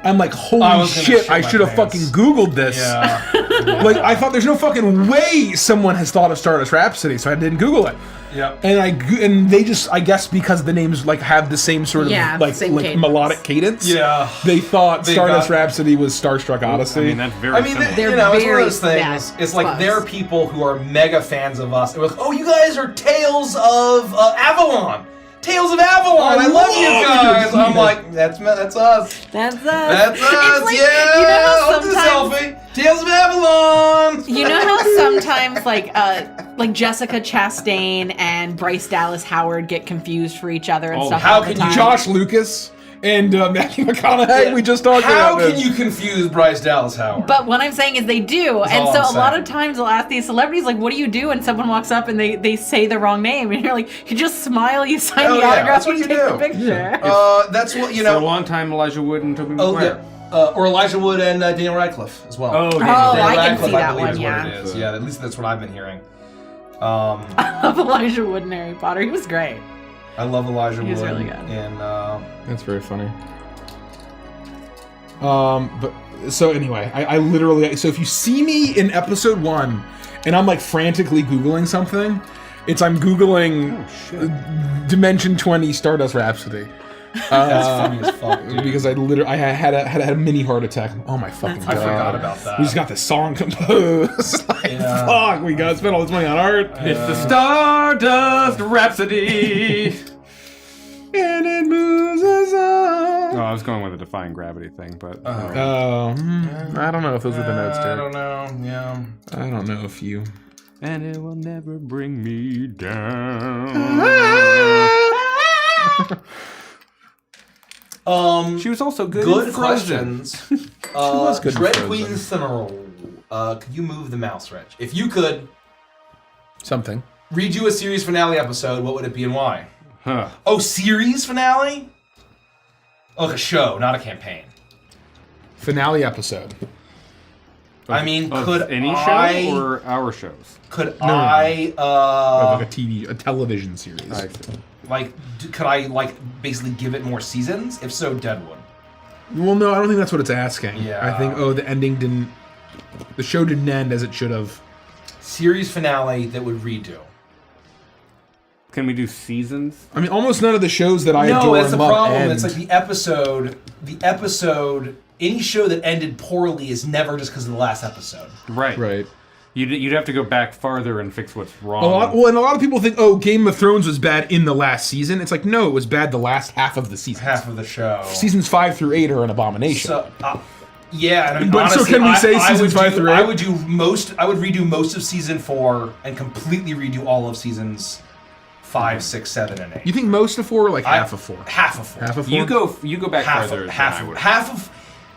I'm like,
I
holy
was gonna
shit,
shit
I
my
should have
pants.
fucking Googled this.
Yeah.
Like, I thought there's no fucking way someone has thought of Stardust Rhapsody, so I didn't Google it.
Yep.
And they just, I guess because the names like have the same sort of
Yeah,
like
same cadence.
melodic cadence.
Yeah.
They thought
They
Stardust
got-
Rhapsody was Starstruck Odyssey.
I mean, that's very
I mean,
similar.
They're
you know, it's one of
very
those things.
bad
It's like
close.
there are people who are mega fans of us. And we're like, oh, you guys are Tales of Avalon. Tales of Avalon. I love you guys. I'm like, that's us.
That's us.
That's
It's
us.
like,
Yeah.
You know how
Let's do a
sometimes,
selfie. Tales of Avalon.
you know how sometimes like Jessica Chastain and Bryce Dallas Howard get confused for each other and
Oh,
stuff.
how
all the
can you-
time?
Josh Lucas and Matthew McConaughey. We just talked
How
about this.
can you confuse Bryce Dallas Howard?
But what I'm saying is they do, and
all
so
I'm
a lot
saying.
of times they'll ask these celebrities like, "What do you do?" And someone walks up and they say the wrong name, and you're like, "You just smile, you sign
Oh,
the
yeah,
autograph,
that's what
you
you
take
do.
the picture."
That's what you
For a
know.
long time, Elijah Wood and Tobey
Oh
Maguire.
yeah, or Elijah Wood and Daniel Radcliffe as well.
Oh,
Oh,
Daniel
I
Day.
can
Radcliffe,
see that
believe,
one,
is what
yeah.
it is. Yeah, at least that's what I've been hearing.
Of Elijah Wood and Harry Potter, he was great.
I love Elijah
He's
Wood.
really good.
And
That's very funny. But so anyway, I literally, so if you see me in episode 1 and I'm like frantically Googling something, I'm Googling Dimension 20 Stardust Rhapsody.
that's funny as fuck, dude.
Because I had a mini heart attack. Oh my fucking
That's
god!
I forgot about that.
We just got this song composed. Like,
Yeah.
fuck, we gotta spend all this money on art.
It's the Stardust Rhapsody.
And it moves us on.
Oh, I was going with a defying gravity thing, but
I don't know if those were the notes,
I
dude.
don't know. Yeah.
I don't know if you.
and it will never bring me down. She was also good.
Good
in Frozen.
questions.
was good in
Dread
Frozen.
Queen Cinnamoroll. Could you move the mouse, Rich? If you could
Something.
read you a series finale episode, what would it be and why?
Huh.
Oh, series finale? Like a show, not a campaign.
Finale episode.
I mean,
Of
could
any
I?
show or our shows?
Could
no.
I?
Like a television series.
Could I like basically give it more seasons? If so, Deadwood.
Well, no, I don't think that's what it's asking.
Yeah.
I think, the ending didn't. The show didn't end as it should have.
Series finale that would redo.
Can we do seasons?
I mean, almost none of the shows that I
No,
adore
that's
and
the
love
problem.
end.
It's like the episode. Any show that ended poorly is never just because of the last episode.
Right.
Right.
You'd have to go back farther and fix what's wrong.
And a lot of people think, Game of Thrones was bad in the last season. It's like, no, it was bad the last half of the season.
Half of the show.
Seasons 5 through 8 are an abomination.
So, yeah, and I mean,
But so
honestly,
can we say
I
seasons
would
5
do-
through 8?
I would redo most of season 4 and completely redo all of seasons 5, 6, 7, and 8.
You think most of 4 or like half of 4?
Half of 4.
Half of 4?
You go back
half
farther.
of,
than
half
I
of,
would.
half of.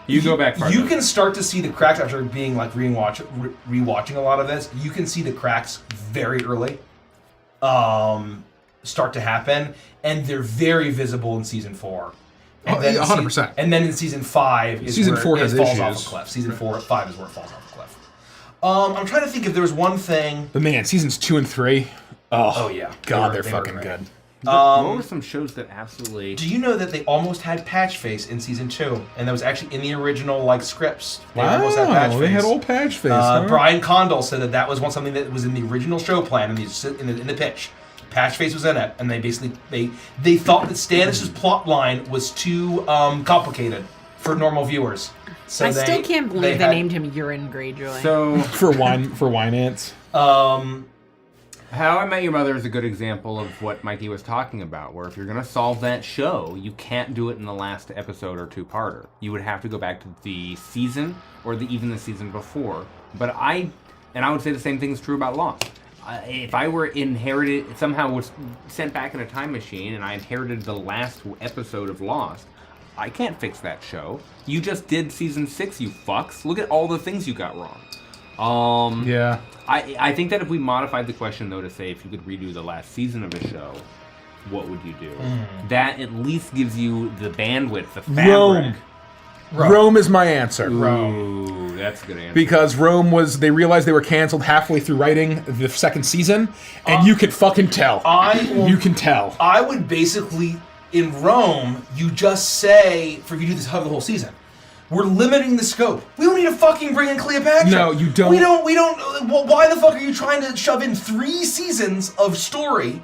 You go back farther.
You can start to see the cracks after being like rewatching a lot of this. You can see the cracks very early start to happen, and they're very visible in season 4. And then
100%.
And then in season 5 is
Season
where
4
it
has
falls off
issues.
a cliff. Season 5 is where it falls off a cliff. I'm trying to think if there was one thing.
But man, seasons 2 and 3.
Oh yeah,
God,
they
they're
were
fucking
great.
good.
What were some shows that absolutely?
Do you know that they almost had Patch Face in season 2, and that was actually in the original like scripts? They almost had Patch
They
Face.
had old Patch Face. huh?
Brian Condell said that was something that was in the original show plan in the pitch. Patch Face was in it, and they basically they thought that Stannis' plot line was too complicated for normal viewers. So
I still can't believe they
had-
named him Urine Greyjoy.
So
for wine ants.
How I Met Your Mother is a good example of what Mikey was talking about, where if you're going to solve that show, you can't do it in the last episode or two-parter. You would have to go back to the season or even the season before. But I would say the same thing is true about Lost. If I were somehow was sent back in a time machine and I inherited the last episode of Lost, I can't fix that show. You just did season 6, you fucks. Look at all the things you got wrong.
Yeah.
I think that if we modified the question, though, to say if you could redo the last season of a show, what would you do? That at least gives you the bandwidth, the fabric.
Rome is my answer.
Ooh, that's a good answer.
Because they realized they were canceled halfway through writing the second season, and you can fucking tell. You can tell.
I would basically, in Rome, you just say, if you do this the whole season, we're limiting the scope. We don't need to fucking bring in Cleopatra.
No, you don't.
We don't. Well, why the fuck are you trying to shove in 3 seasons of story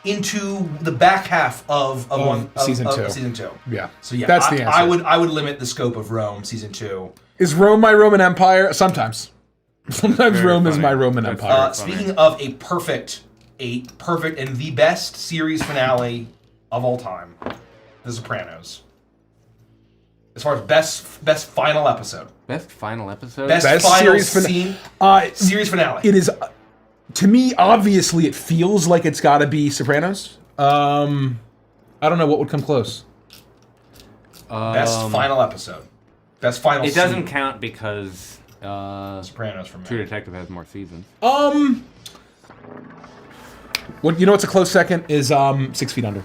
into the back half of
season 2?
Season 2.
Yeah.
So yeah,
that's the answer.
I would limit the scope of Rome season 2.
Is Rome my Roman Empire? Sometimes. Sometimes
Very
Rome is
funny.
my Roman
That's
Empire.
Speaking of a perfect and the best series finale of all time, The Sopranos. As far as best final episode.
Best final episode?
Best final series finale.
It is, to me, obviously, it feels like it's got to be Sopranos. I don't know what would come close.
Best final episode. Best final
It doesn't
scene.
count because
Sopranos for me.
True Detective has more seasons.
What what's a close second is 6 Feet Under.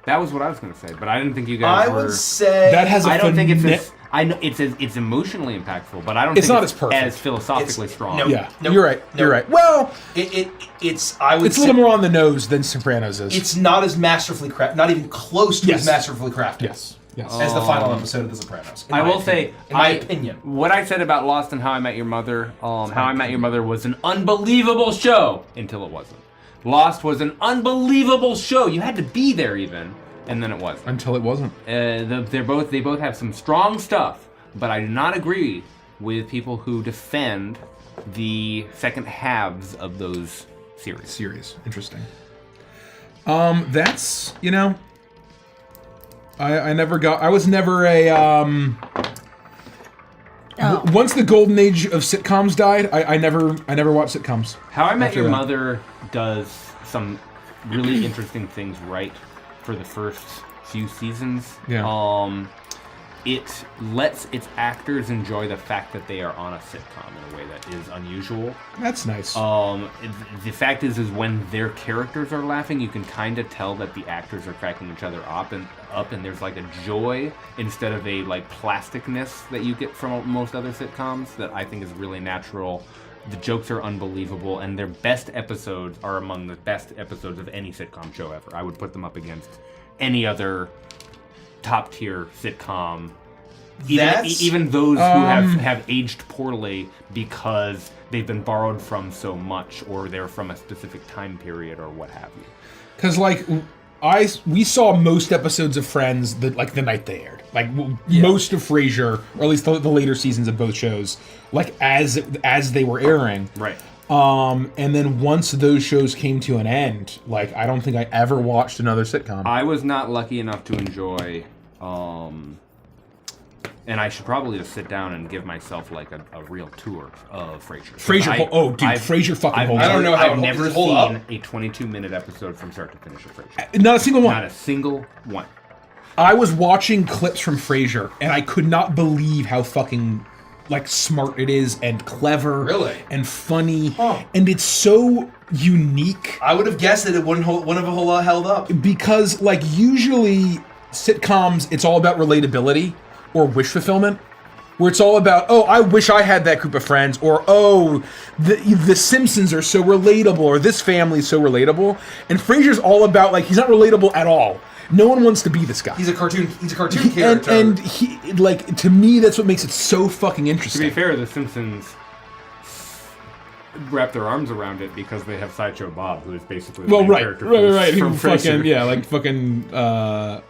That was what I was going to say, but I didn't think you guys
I
were...
would say
That has a
I don't think it's
phone-
as... I know it's emotionally impactful, but I don't
It's
think
not
it's
as perfect.
as philosophically strong.
no.
Yeah,
Nope.
you're right. You're
Nope.
right. Well,
it's I would
it's a
say
little more on the nose than Sopranos is.
it's not as masterfully crafted, not even close to
Yes.
as masterfully crafted.
Yes. Yes.
As the final episode of The Sopranos.
I will say,
in my opinion.
what I said about Lost and How I Met Your Mother, How I Met Your Mother was an unbelievable show until it wasn't. Lost was an unbelievable show. You had to be there even, and then it wasn't.
Until it wasn't.
They both have some strong stuff, but I do not agree with people who defend the second halves of those series.
Series. Interesting. That's, I was never a, once the golden age of sitcoms died, I never watched sitcoms.
How I Met
After
Your
that.
Mother does some really interesting things right for the first few seasons.
Yeah.
It lets its actors enjoy the fact that they are on a sitcom in a way that is unusual.
That's nice.
The fact is when their characters are laughing, you can kind of tell that the actors are cracking each other up, and there's like a joy instead of a like plasticness that you get from most other sitcoms that I think is really natural. The jokes are unbelievable, and their best episodes are among the best episodes of any sitcom show ever. I would put them up against any other top tier sitcom. Even those who have aged poorly because they've been borrowed from so much, or they're from a specific time period, or what have you.
Because we saw most episodes of Friends the night they aired. Most of Frasier, or at least the later seasons of both shows, as they were airing.
Right.
And then once those shows came to an end, I don't think I ever watched another sitcom.
I was not lucky enough to enjoy And I should probably just sit down and give myself like a real tour of Frasier.
Frasier, Frasier fucking holds
I don't
up.
know how
I've
it
never
holds
seen
up.
a 22-minute episode from start to finish of Frasier.
Not a single one.
Not a single one.
I was watching clips from Frasier, and I could not believe how fucking like smart it is and clever,
Really?
and funny,
Huh.
and it's so unique
I would have guessed that it wouldn't have a whole lot held up.
because like usually sitcoms, it's all about relatability or wish fulfillment. Where it's all about, oh, I wish I had that group of friends, or oh, the Simpsons are so relatable, or this family is so relatable. And Frasier's all about like he's not relatable at all. No one wants to be this guy.
He's a cartoon character.
And he like to me that's what makes it so fucking
To
interesting.
be fair, The Simpsons wrap their arms around it because they have Sideshow Bob, who is basically the
Well,
main
right.
character
Who
from
fucking
Frasier.
like fucking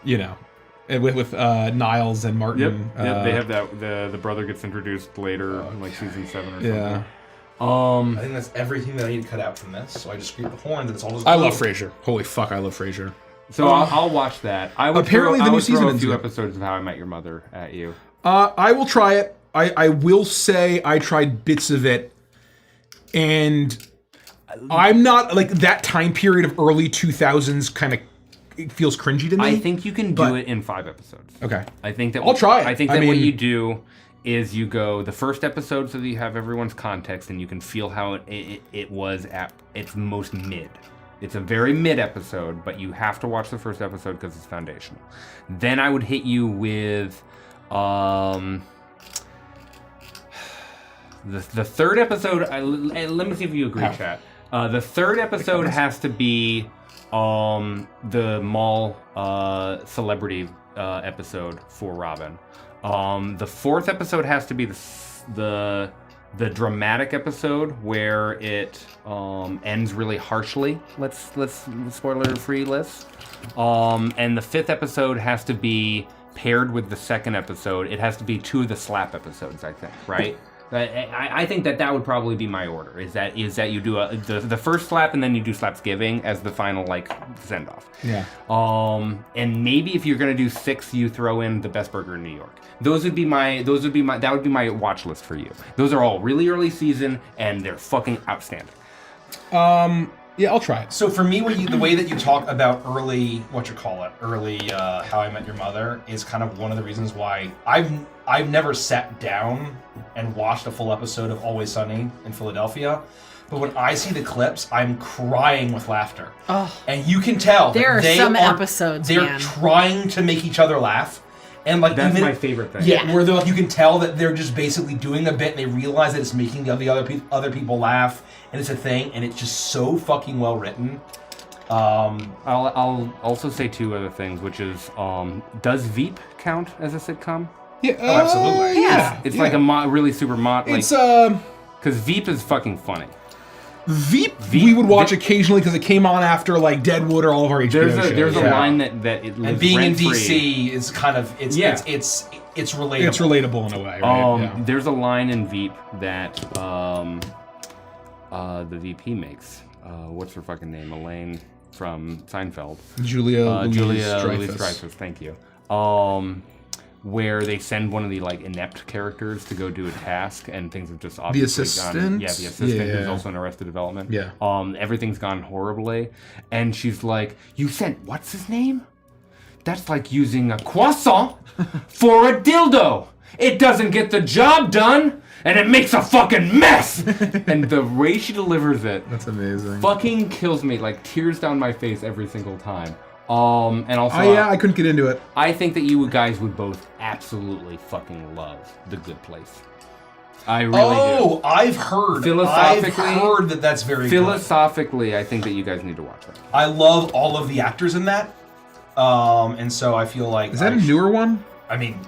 you know, and with Niles and
Yep,
Martin.
they have that. The brother gets introduced later, like season 7 or
Yeah.
something.
I think that's everything that I need to cut out from this. So I just scraped the horn, and it's all just.
I
glue.
love Frasier. Holy fuck, I love Frasier.
So I'll watch that. I would
Apparently
throw,
the
I
new
would throw
season
a
is
few
good.
episodes of How I Met Your Mother at you.
I will try it. I will say I tried bits of it, and I'm not like that time period of early 2000s. Kind of, it feels cringy to me.
I think you can do
but-
it in 5 episodes.
Okay.
I think that
I'll try it.
I think
I
that what
mean-
you do is you go the first episode so that you have everyone's context and you can feel how it was at its most mid. It's a very mid episode, but you have to watch the first episode because it's foundational. Then I would hit you with the third episode. Let me see if you agree, chat. The third episode has to be the mall celebrity episode for Robin. The fourth episode has to be the dramatic episode where it ends really harshly. Let's spoiler free list. And the fifth episode has to be paired with the second episode. It has to be 2 of the slap episodes, I think, right? I think that would probably be my order. Is that you do the first slap and then you do Slapsgiving as the final like send off.
Yeah.
And maybe if you're gonna do 6, you throw in the best burger in New York. That would be my watch list for you. Those are all really early season and they're fucking outstanding.
Yeah, I'll try it.
So for me, the way that you talk about early How I Met Your Mother is kind of one of the reasons why I've never sat down and watched a full episode of Always Sunny in Philadelphia. But when I see the clips, I'm crying with laughter.
Oh.
And you can tell
There
that
are
they
some episodes,
they're
man.
trying to make each other laugh. And like
That's
even,
my favorite thing.
Yeah, where they're like, you can tell that they're just basically doing a bit, and they realize that it's making the other people laugh, and it's a thing, and it's just so fucking well written.
I'll also say 2 other things, which is does Veep count as a sitcom?
Yeah,
absolutely.
Yeah,
It's like a really super like
It's
because Veep is fucking funny.
Veep. We would watch occasionally because it came on after like Deadwood or all of our HBO shows.
There's a
Yeah.
line that it lives
And being in
rent-free.
DC is kind of it's relatable.
It's relatable in a way, right? Yeah.
There's a line in Veep that the VP makes. What's her fucking name? Elaine from Seinfeld.
Julia
Louis-Dreyfus.
Louis-Dreyfus.
Thank you. Where they send one of the like inept characters to go do a task, and things have just obviously
assistant?
gone. Yeah, the assistant who's
Yeah.
also in Arrested Development.
Yeah.
Everything's gone horribly, and she's like, "You sent what's his name? That's like using a croissant for a dildo. It doesn't get the job done, and it makes a fucking mess." And the way she delivers it,
That's amazing.
fucking kills me. Like tears down my face every single time. And also,
I couldn't get into it.
I think that you guys would both absolutely fucking love The Good Place. I really do.
I've heard that that's very good.
Philosophically, I think that you guys need to watch that.
I love all of the actors in that. And so I feel like
Is that a newer one?
I mean,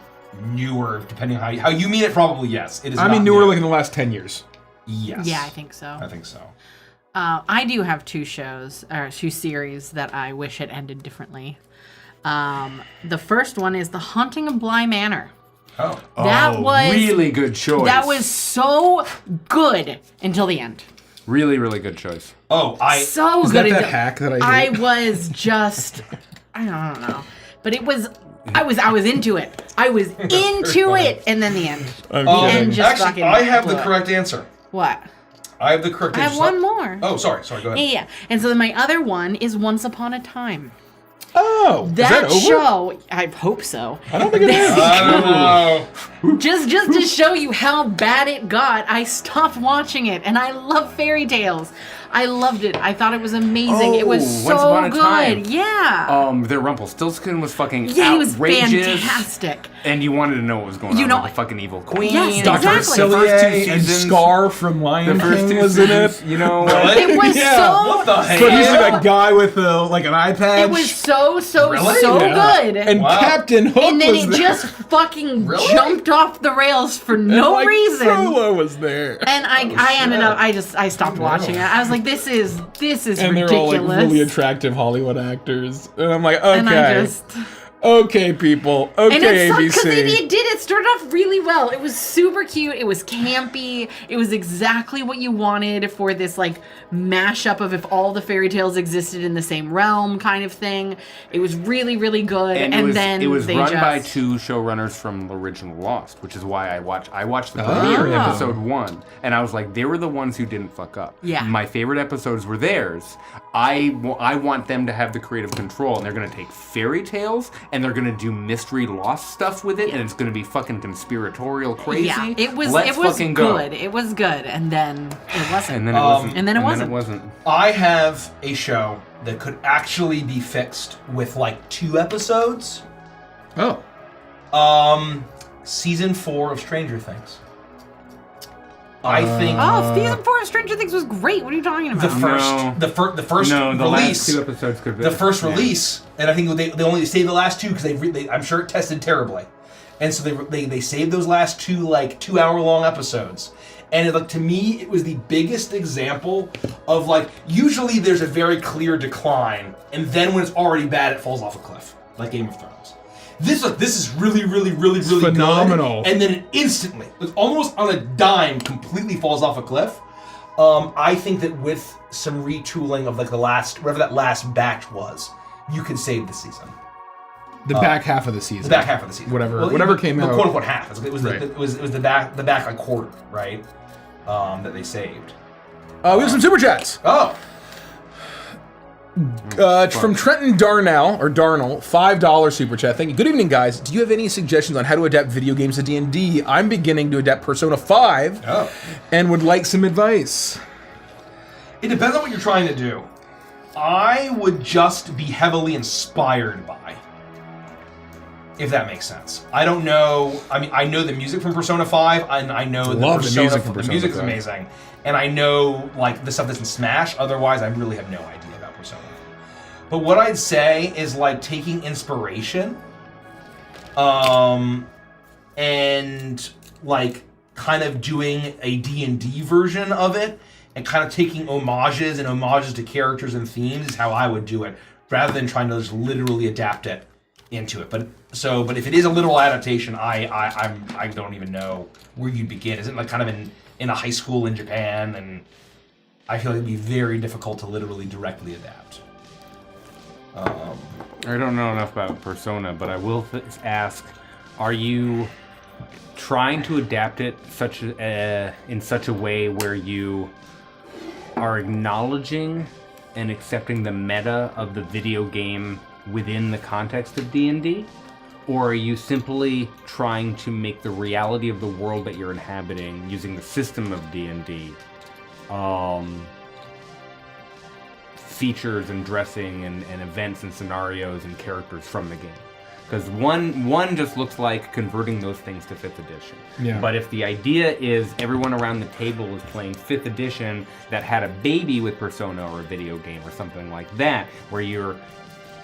newer, depending on how you mean it. Probably yes. It is.
I mean,
not
newer
new.
like in the last 10 years.
Yes.
Yeah, I think so.
I think so.
I do have 2 series that I wish had ended differently. The first one is The Haunting of Bly Manor.
Oh.
That was
really good choice.
That was so good until the end.
really, really good choice.
Oh,
So
Is
good.
that
until-
hack that I hate?
was just, I don't know, but it was I was into it. I was into it, and then the end. The end just
actually,
fucking
I have
blew
the
it.
correct answer.
What?
I have the correct
I
answer.
have one more.
Oh, sorry, go ahead.
Yeah. And so then my other one is Once Upon a Time.
Oh,
That,
is that over?
show, I hope so.
I don't think it is.
I don't know.
Just to show you how bad it got, I stopped watching it, and I love fairy tales. I loved it. I thought it was amazing. It was
Oh,
so
Once Upon a
good.
Time.
Yeah.
Their Rumpelstiltskin was fucking
Yeah, he was
outrageous.
fantastic.
And you wanted to know what was going
You
on
know-
with the fucking evil queen.
Yes,
Dr.
exactly.
The first two
Facilier and
seasons-
Scar from
The
Lion
first
King
two
was in
seasons,
it.
you know.
Really?
It was
Yeah.
so.
What the heck?
So he's
Yeah.
like a guy with like an eye patch.
It was so
Really?
Yeah.
good.
And
Wow.
Captain Hook
And then
was
it
there.
just fucking
Really?
jumped off the rails for
And,
no
like,
reason.
Frollo was there.
And I ended up I stopped watching it. I was like, this is
And they're all
ridiculous.
like really attractive Hollywood actors. And I'm like, okay.
And I just
Okay, people.
and
Okay,
it sucked because
ABC.
it did. It started off really well. It was super cute. It was campy. It was exactly what you wanted for this like mashup of if all the fairy tales existed in the same realm kind of thing. It was really, really good. And, then
it was
they
run
just,
by two showrunners from the original Lost, which is why I watched the
Oh.
premiere episode 1, and I was like, they were the ones who didn't fuck up.
Yeah.
My favorite episodes were theirs. I want them to have the creative control, and they're gonna take fairy tales and they're gonna do mystery Lost stuff with it, and it's gonna be fucking conspiratorial crazy.
Yeah, it was
Let's
it was
fucking
good.
Go.
It was good. And then it wasn't.
And then it wasn't.
And then it
wasn't.
wasn't.
I have a show that could actually be fixed with like 2 episodes.
Oh.
Season 4 of Stranger Things. I think
Oh, season 4 of Stranger Things was great. What are you talking about?
the first,
No.
the first
No, the
release,
last 2 episodes could be
the first
yeah.
release, and I think they only saved the last 2 because I'm sure it tested terribly, and so they saved those last 2 like 2-hour-long episodes. And like to me, it was the biggest example of like usually there's a very clear decline, and then when it's already bad, it falls off a cliff, like Game of Thrones. This is really
phenomenal.
good, and then it instantly, it's almost on a dime, completely falls off a cliff. I think that with some retooling of like the last, whatever that last batch was, you could save the season.
The back half of the season.
The back half of the season.
Whatever came out.
The quote unquote half. It was
Right.
it was the back like quarter, right? That they saved.
We have some super chats.
Oh,
From Trenton Darnell, $5 super chat. Thank you. Good evening, guys. Do you have any suggestions on how to adapt video games to D&D? I'm beginning to adapt Persona 5
oh.
and would like some advice.
It depends on what you're trying to do. I would just be heavily inspired by, if that makes sense. I don't know. I mean, I know the music from Persona 5, and I know
Love the music from
the
Persona
music's
5.
amazing, and I know like the stuff that's in Smash. Otherwise, I really have no idea about Persona. But what I'd say is like taking inspiration, and like kind of doing a D&D version of it, and kind of taking homages to characters and themes is how I would do it, rather than trying to just literally adapt it into it. But if it is a literal adaptation, I don't even know where you'd begin. Isn't it like kind of in a high school in Japan, and I feel like it'd be very difficult to literally directly adapt.
I don't know enough about Persona, but I will ask: are you trying to adapt it in such a way where you are acknowledging and accepting the meta of the video game within the context of D&D? Or are you simply trying to make the reality of the world that you're inhabiting using the system of D&D features and dressing and events and scenarios and characters from the game? Because one just looks like converting those things to 5th edition.
Yeah.
But if the idea is everyone around the table is playing 5th edition that had a baby with Persona or a video game or something like that, where you're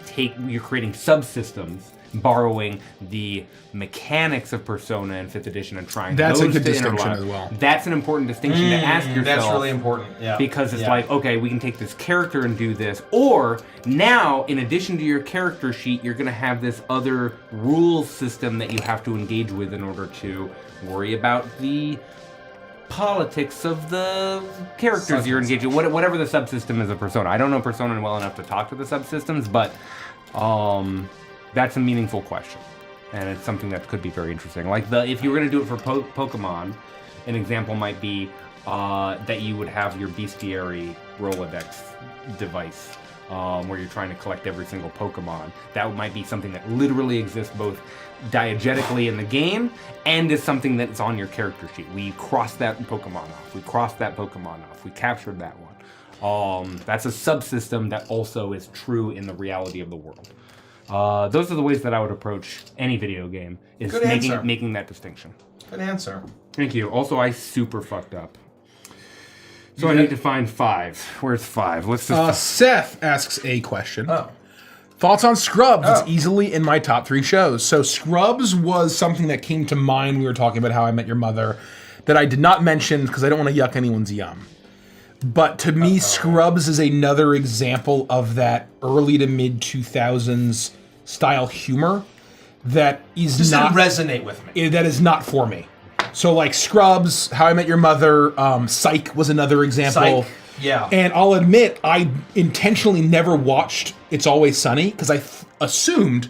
creating subsystems, borrowing the mechanics of Persona in 5th edition and trying
That's
those
a good
to
distinction
interlock.
as well.
That's an important distinction to ask yourself.
That's really important. Yeah.
Because it's
Yeah.
like, okay, we can take this character and do this. Or now, in addition to your character sheet, you're going to have this other rules system that you have to engage with in order to worry about the politics of the characters you're engaging with. Whatever the subsystem is of Persona. I don't know Persona well enough to talk to the subsystems, but that's a meaningful question. and it's something that could be very interesting. Like if you were going to do it for Pokemon, an example might be that you would have your bestiary Rolodex device, where you're trying to collect every single Pokemon. That might be something that literally exists both diegetically in the game and is something that's on your character sheet. We crossed that Pokemon off. We crossed that Pokemon off. We captured that one. That's a subsystem that also is true in the reality of the world. Those are the ways that I would approach any video game, is making that distinction.
Good answer.
Thank you. Also, I super fucked up. So I need to find 5. Where's 5? Let's just...
Seth asks a question.
Oh.
Thoughts on Scrubs?
Oh.
It's easily in my top 3 shows. So Scrubs was something that came to mind. We were talking about How I Met Your Mother that I did not mention because I don't want to yuck anyone's yum. But to me, Scrubs is another example of that early to mid 2000s style humor that is
Just
not
didn't resonate with me.
that is not for me. So like Scrubs, How I Met Your Mother, Psych was another example.
Psych, yeah.
And I'll admit, I intentionally never watched It's Always Sunny because I assumed,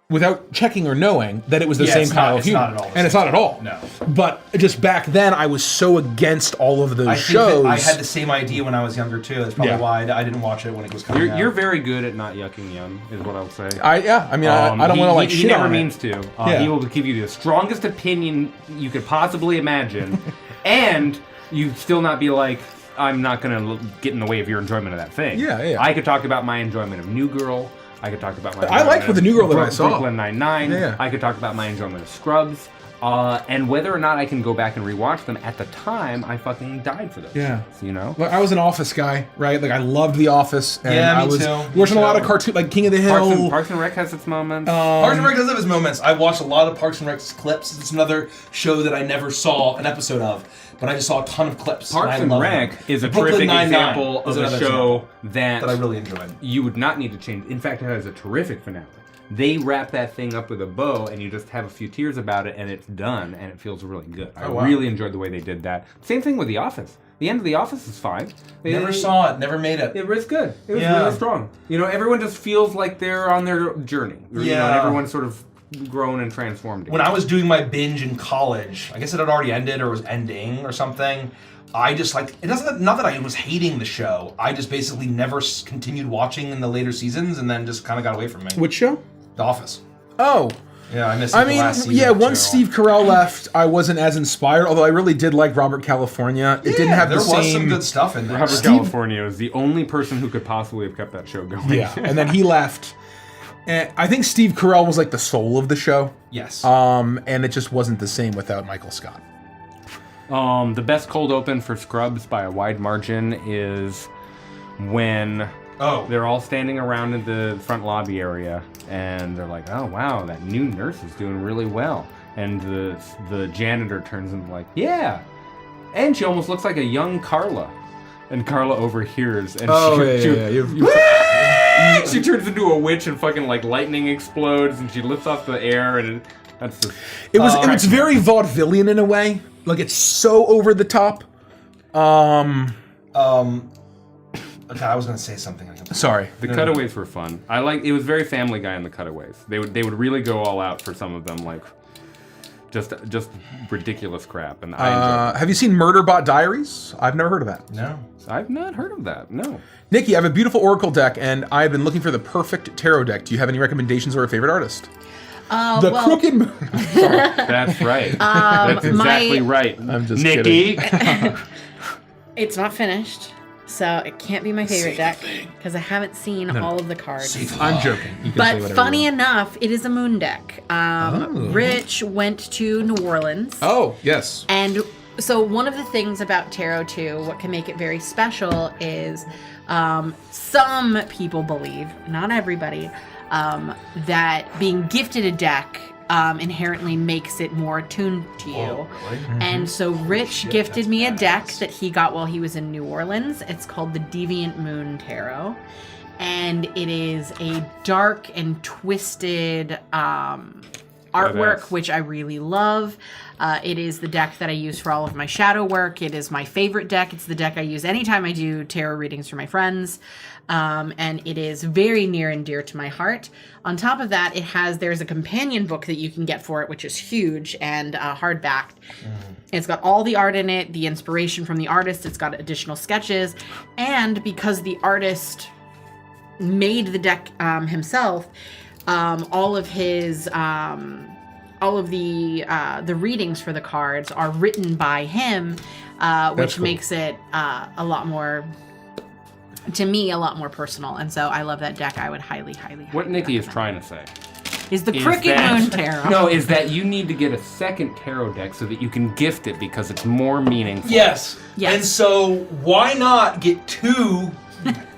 without checking or knowing, that it was the same style of humor.
Not at all.
And it's not at all.
No.
But just back then, I was so against all of those
I think
shows.
that I had the same idea when I was younger too. That's probably why I didn't watch it when it was coming out.
You're very good at not yucking yum, is what I'll say.
I don't want to like
he
shit
never
on
means
it.
to.
Yeah.
He will give you the strongest opinion you could possibly imagine, and you still not be like, I'm not going to get in the way of your enjoyment of that thing.
Yeah.
I could talk about my enjoyment of New Girl. I could talk about my
I liked with the New Girl that I saw.
Brooklyn Nine-Nine.
Yeah.
I could talk about my enjoyment of Scrubs. And whether or not I can go back and rewatch them, at the time, I fucking died for those
Yeah.
shows, you know?
Look, I was an Office guy, right? Like I loved The Office, and
Yeah, me
I was
too.
watching a lot
Me
of
too.
cartoon, like King of the Hill.
Parks and Rec has its moments.
Parks and Rec does have its moments. I watched a lot of Parks and Rec's clips. It's another show that I never saw an episode of, but I just saw a ton of clips.
Parks and
I love
Rec
them.
is a
Brooklyn
terrific
Nine-Nine
example
is
of a
another
show
example
that
I really enjoyed.
you would not need to change. In fact, it has a terrific finale. They wrap that thing up with a bow, and you just have a few tears about it, and it's done, and it feels really good. I really enjoyed the way they did that. Same thing with The Office. The end of The Office is fine.
Never saw it. Never made it.
It was good. It was
Yeah.
really strong. You know, everyone just feels like they're on their journey. You know,
Yeah.
and everyone's sort of grown and transformed.
When I was doing my binge in college, I guess it had already ended or was ending or something. I just like it doesn't. Not that I was hating the show. I just basically never continued watching in the later seasons, and then just kind of got away from me.
Which show?
The Office.
Oh.
Yeah, I missed.
I
the
mean,
last season
yeah.
or
Once
two.
Steve Carell left, I wasn't as inspired. Although I really did like Robert California. It didn't have
there
the
was
same.
some good stuff in there.
Robert California is the only person who could possibly have kept that show going.
Yeah, and then he left. And I think Steve Carell was like the soul of the show.
Yes.
And it just wasn't the same without Michael Scott.
The best cold open for Scrubs by a wide margin is when they're all standing around in the front lobby area, and they're like, "Oh wow, that new nurse is doing really well." And the janitor turns and like, "Yeah," and she almost looks like a young Carla. And Carla overhears, and she turns into a witch, and fucking like lightning explodes, and she lifts off the air, and that's just
It's very vaudevillian in a way. Like it's so over the top.
Okay, I was gonna say something.
Sorry.
The cutaways were fun. It was very Family Guy in the cutaways. They would really go all out for some of them, like just ridiculous crap. And I enjoyed it.
Have you seen Murderbot Diaries? I've never heard of that.
No.
I've not heard of that. No.
Nikki, I have a beautiful Oracle deck, and I've been looking for the perfect tarot deck. Do you have any recommendations or a favorite artist? Crooked Moon.
That's right. That's exactly right.
I'm just
Nikki.
It's not finished, so it can't be my favorite deck because I haven't seen all of the cards.
I'm joking. You can say
But
whatever
funny
you want.
enough, it is a moon deck. Rich went to New Orleans.
Oh, yes.
And so one of the things about Tarot 2, what can make it very special is some people believe, not everybody, that being gifted a deck inherently makes it more attuned to you. And so Rich gifted me a deck that he got while he was in New Orleans. It's called the Deviant Moon Tarot. And it is a dark and twisted artwork,
Badass.
which I really love. It is the deck that I use for all of my shadow work. It is my favorite deck. It's the deck I use anytime I do tarot readings for my friends. And it is very near and dear to my heart. On top of that, there's a companion book that you can get for it, which is huge and hardbacked. It's got all the art in it, the inspiration from the artist. It's got additional sketches. And because the artist made the deck himself, all of the readings for the cards are written by him, which
cool.
makes it a lot more personal. And so I love that deck. I would highly
What Nikki is
recommend
trying to say
it. Is the
is
Crooked
that-
Moon Tarot.
No, is that you need to get a second tarot deck so that you can gift it because it's more meaningful.
Yes.
Yes.
And so why not get 2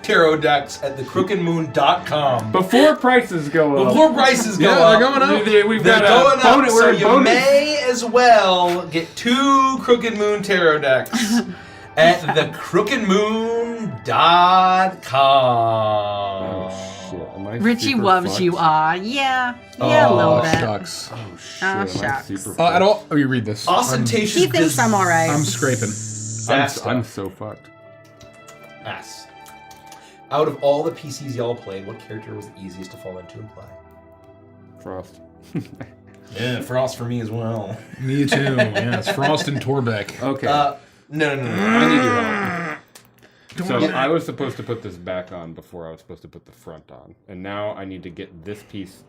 tarot decks at thecrookedmoon.com
Before prices go up.
before prices go
Yeah,
up?
they're going up.
We've
They're
got
going
a
up,
bonus.
so
We're
you
bonus.
may as well get 2 Crooked Moon tarot decks at thecrookedmoon.com.
Oh shit! Am I
Richie
super
loves
fucked?
you. Yeah, a little
Oh,
bit.
shucks.
Oh shit!
Oh,
am I
shucks.
super
At
fucked?
all? Let me read this.
Ostentatious.
He thinks I'm all right.
I'm scraping.
I'm so fucked.
Ass. Out of all the PCs y'all played, what character was the easiest to fall into and play?
Frost.
Yeah, Frost for me as well.
Me too. Yes, Frost and Torbeck.
Okay.
No.
I need your help. So
worry.
I was supposed to put this back on before I was supposed to put the front on, and now I need to get this piece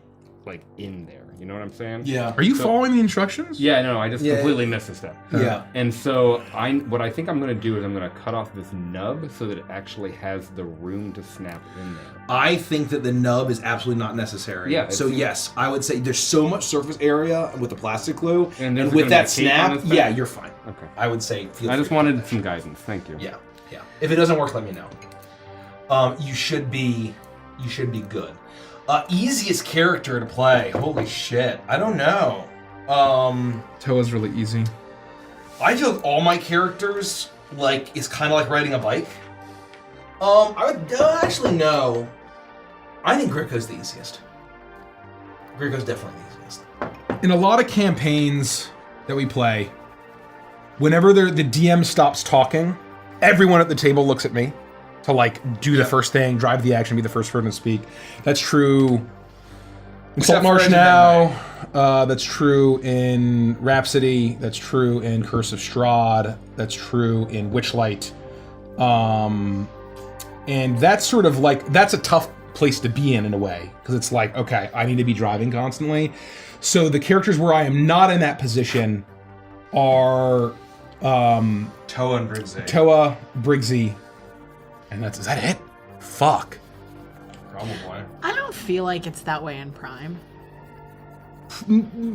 like in there. You know what I'm saying?
Yeah.
Are you
So-
following the instructions?
Yeah, no, I just
Yeah.
completely missed a step.
Yeah.
And so what I think I'm going to do is I'm going to cut off this nub so that it actually has the room to snap in there.
I think that the nub is absolutely not necessary.
Yeah,
So
it's-
yes, I would say there's so much surface area with the plastic glue,
And
and
there's
with
gonna
that
be a tape on
snap,
this thing?
yeah, you're fine.
Okay.
I would say. Feel
I just
free.
wanted some guidance. Thank you.
Yeah. If it doesn't work, let me know. You should be good. Easiest character to play. Holy shit. I don't know.
Toa's really easy.
I feel like all my characters is kind of like riding a bike. I would actually no. I think Griko's the easiest. Griko's definitely the easiest.
In a lot of campaigns that we play, whenever the DM stops talking, everyone at the table looks at me to do the first thing, drive the action, be the first person to speak. That's true in
Except
Salt Marsh
for
now. That's true in Rhapsody. That's true in Curse of Strahd. That's true in Witchlight. And that's sort of that's a tough place to be in a way, because it's okay, I need to be driving constantly. So the characters where I am not in that position are
Toa and Briggsy.
Toa, Briggsy, and is that it? Fuck.
Probably.
I don't feel like it's that way in Prime.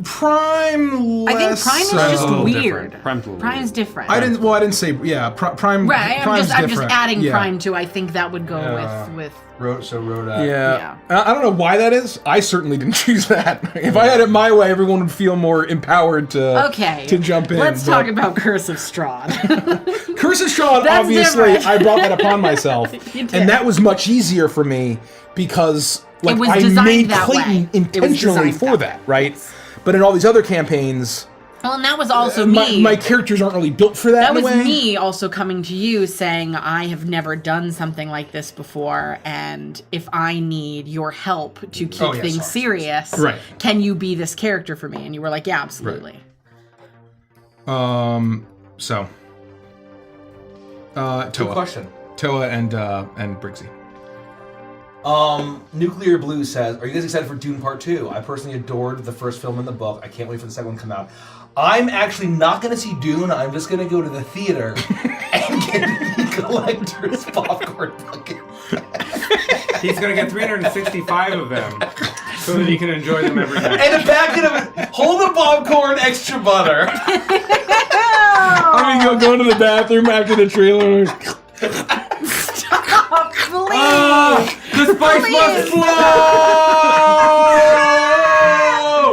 Prime less
I think Prime is
so.
just
a little
weird.
different. Prime's a little
Prime's
weird.
different.
I didn't say, yeah, Prime.
Right,
Prime's
I'm just
different.
adding
Yeah.
Prime to. I think that would go
Yeah.
with.
Rhoda.
Yeah. I don't know why that is. I certainly didn't choose that. If I had it my way, everyone would feel more empowered to jump in.
Let's talk about Curse of Strahd.
Curse of Strahd,
That's
obviously,
different.
I brought that upon myself.
You did.
And that was much easier for me because
It was
I
designed
made
that
Clayton
way. It was
intentionally
designed
for
that
that, right? But in all these other campaigns,
Well, and that was also
my,
me.
my characters aren't really built for that,
That
in a
was
way.
me also coming to you saying, I have never done something like this before, and if I need your help to keep things serious,
Right.
can you be this character for me? And you were like, yeah, absolutely.
So.
Good
Toa.
question.
Toa and Briggsy.
Nuclear Blue says, are you guys excited for Dune Part 2? I personally adored the first film in the book. I can't wait for the second one to come out. I'm actually not going to see Dune. I'm just going to go to the theater and get the collector's popcorn bucket.
He's going to get 365 of them so that he can enjoy them every day.
And a packet of hold the popcorn, extra butter.
I mean, go to the bathroom after the trailer.
Stop, please!
The spice must flow!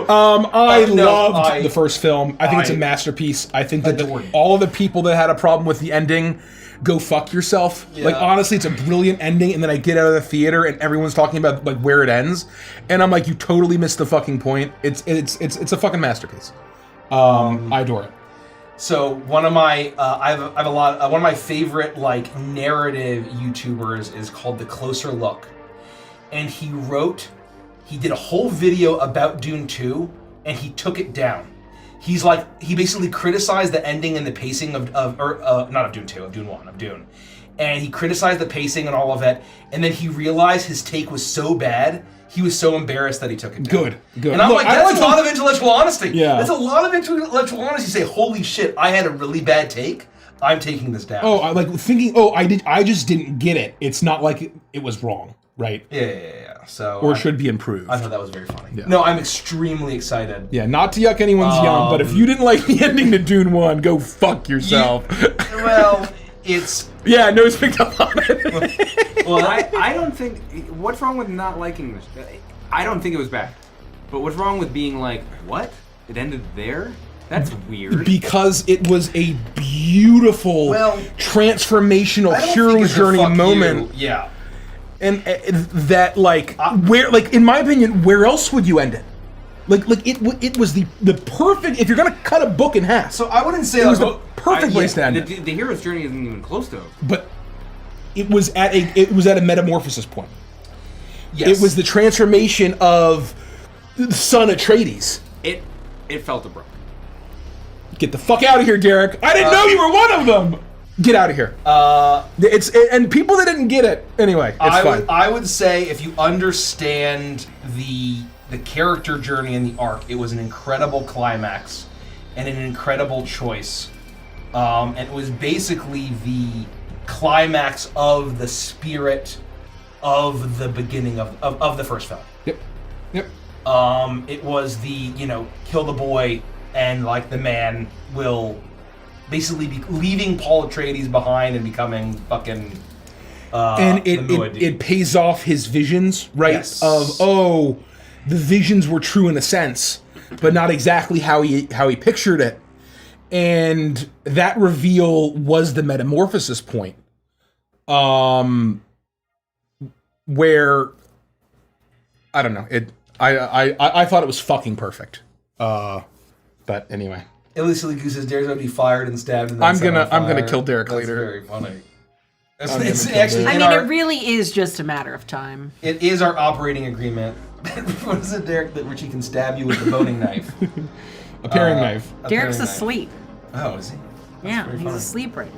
I
No,
loved
I-
the first film. I think it's a masterpiece. I think that
adored it.
all of the people that had a problem with the ending go fuck yourself.
Yeah.
Like honestly, it's a brilliant ending, and then I get out of the theater and everyone's talking about like where it ends, and I'm like, you totally missed the fucking point. It's a fucking masterpiece. I adore it.
So one of my I have a lot one of my favorite like narrative YouTubers is called The Closer Look, and he did a whole video about Dune 2 and he took it down. He basically criticized the ending and the pacing not of Dune 2, of Dune 1, of Dune. And he criticized the pacing and all of it, and then he realized his take was so bad, he was so embarrassed that he took it down.
Good.
And I'm
Look,
like,
I
that's
like
a lot of intellectual honesty.
Yeah.
That's a lot of intellectual honesty. You say, holy shit, I had a really bad take, I'm taking this down.
I like thinking, I just didn't get it. It's not like it was wrong, right?
Yeah. So
Or should be improved.
I thought that was very funny.
Yeah.
No, I'm extremely excited.
Yeah, not to yuck anyone's yum, but if you didn't like the ending to Dune 1, go fuck yourself.
Well, it's...
Yeah, Nose picked up on it.
Well, I don't think... What's wrong with not liking this? I don't think it was bad. But what's wrong with being like, what? It ended there? That's weird.
Because it was a beautiful, transformational
I don't think
hero's
it's a
journey
fuck
moment.
you. Yeah.
And that, like, in my opinion, where else would you end it? Like it was the perfect, if you're gonna cut a book in half.
So I wouldn't say
it was the perfect place to end it.
The hero's journey isn't even close to it.
But it was at a metamorphosis point.
Yes.
It was the transformation of son Atreides.
It felt abrupt.
Get the fuck out of here, Derek! I didn't know you were one of them. Get out of here. And people that didn't get it anyway. It's fine.
I would say if you understand the character journey and the arc, it was an incredible climax and an incredible choice. And it was basically the climax of the spirit of the beginning of the first film.
Yep.
It was the, kill the boy and like the man will basically be leaving Paul Atreides behind and becoming fucking
and it pays off his visions, right?
Yes.
Of the visions were true in a sense, but not exactly how he pictured it. And that reveal was the metamorphosis point. Where I don't know, I thought it was fucking perfect. But anyway.
Illicitly Goose says Derek's gonna be fired and stabbed and then
I'm
set on
gonna
fire.
kill Derek
That's
later.
very funny. It's
I'm gonna kill
actually
Derek.
it really is just a matter of time.
it is our operating agreement. What is it, Derek, that Richie can stab you with the boning knife?
A paring knife.
A
Derek's
paring knife.
asleep.
Oh, is he?
Yeah,
very
he's
funny.
asleep right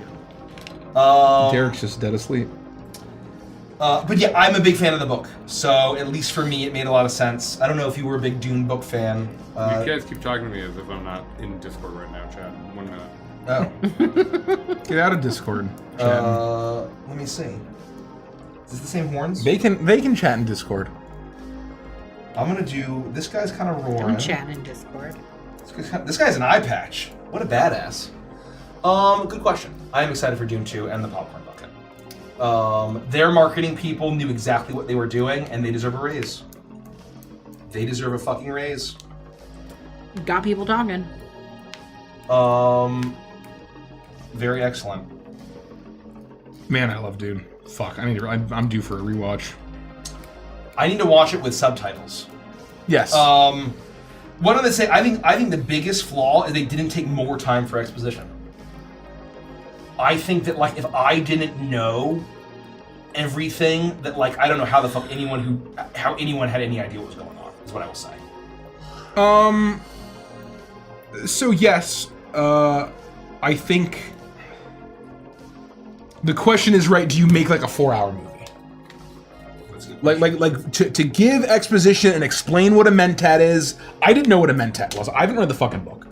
now.
Derek's just dead asleep.
But yeah, I'm a big fan of the book. So at least for me, it made a lot of sense. I don't know if you were a big Dune book fan.
You guys keep talking to me as if I'm not in Discord right now, chat. 1 minute.
Oh.
Get out of Discord.
Let me see. Is this the same horns?
They can chat in Discord.
I'm gonna do. This guy's kind of roaring.
Don't chat in Discord.
This guy's an eye patch. What a badass. Good question. I am excited for Dune 2 and the Popcorn Bucket. Their marketing people knew exactly what they were doing, and they deserve a raise. They deserve a fucking raise.
Got people talking.
Very excellent.
Man, I love Dune. Fuck, I'm due for a rewatch.
I need to watch it with subtitles.
Yes.
One of the say, I think the biggest flaw is they didn't take more time for exposition. I think that like if I didn't know everything, that like I don't know how the fuck how anyone had any idea what was going on. Is what I will say.
So yes, I think the question is right. Do you make like a 4-hour movie? Like to give exposition and explain what a mentat is. I didn't know what a mentat was. I haven't read the fucking book.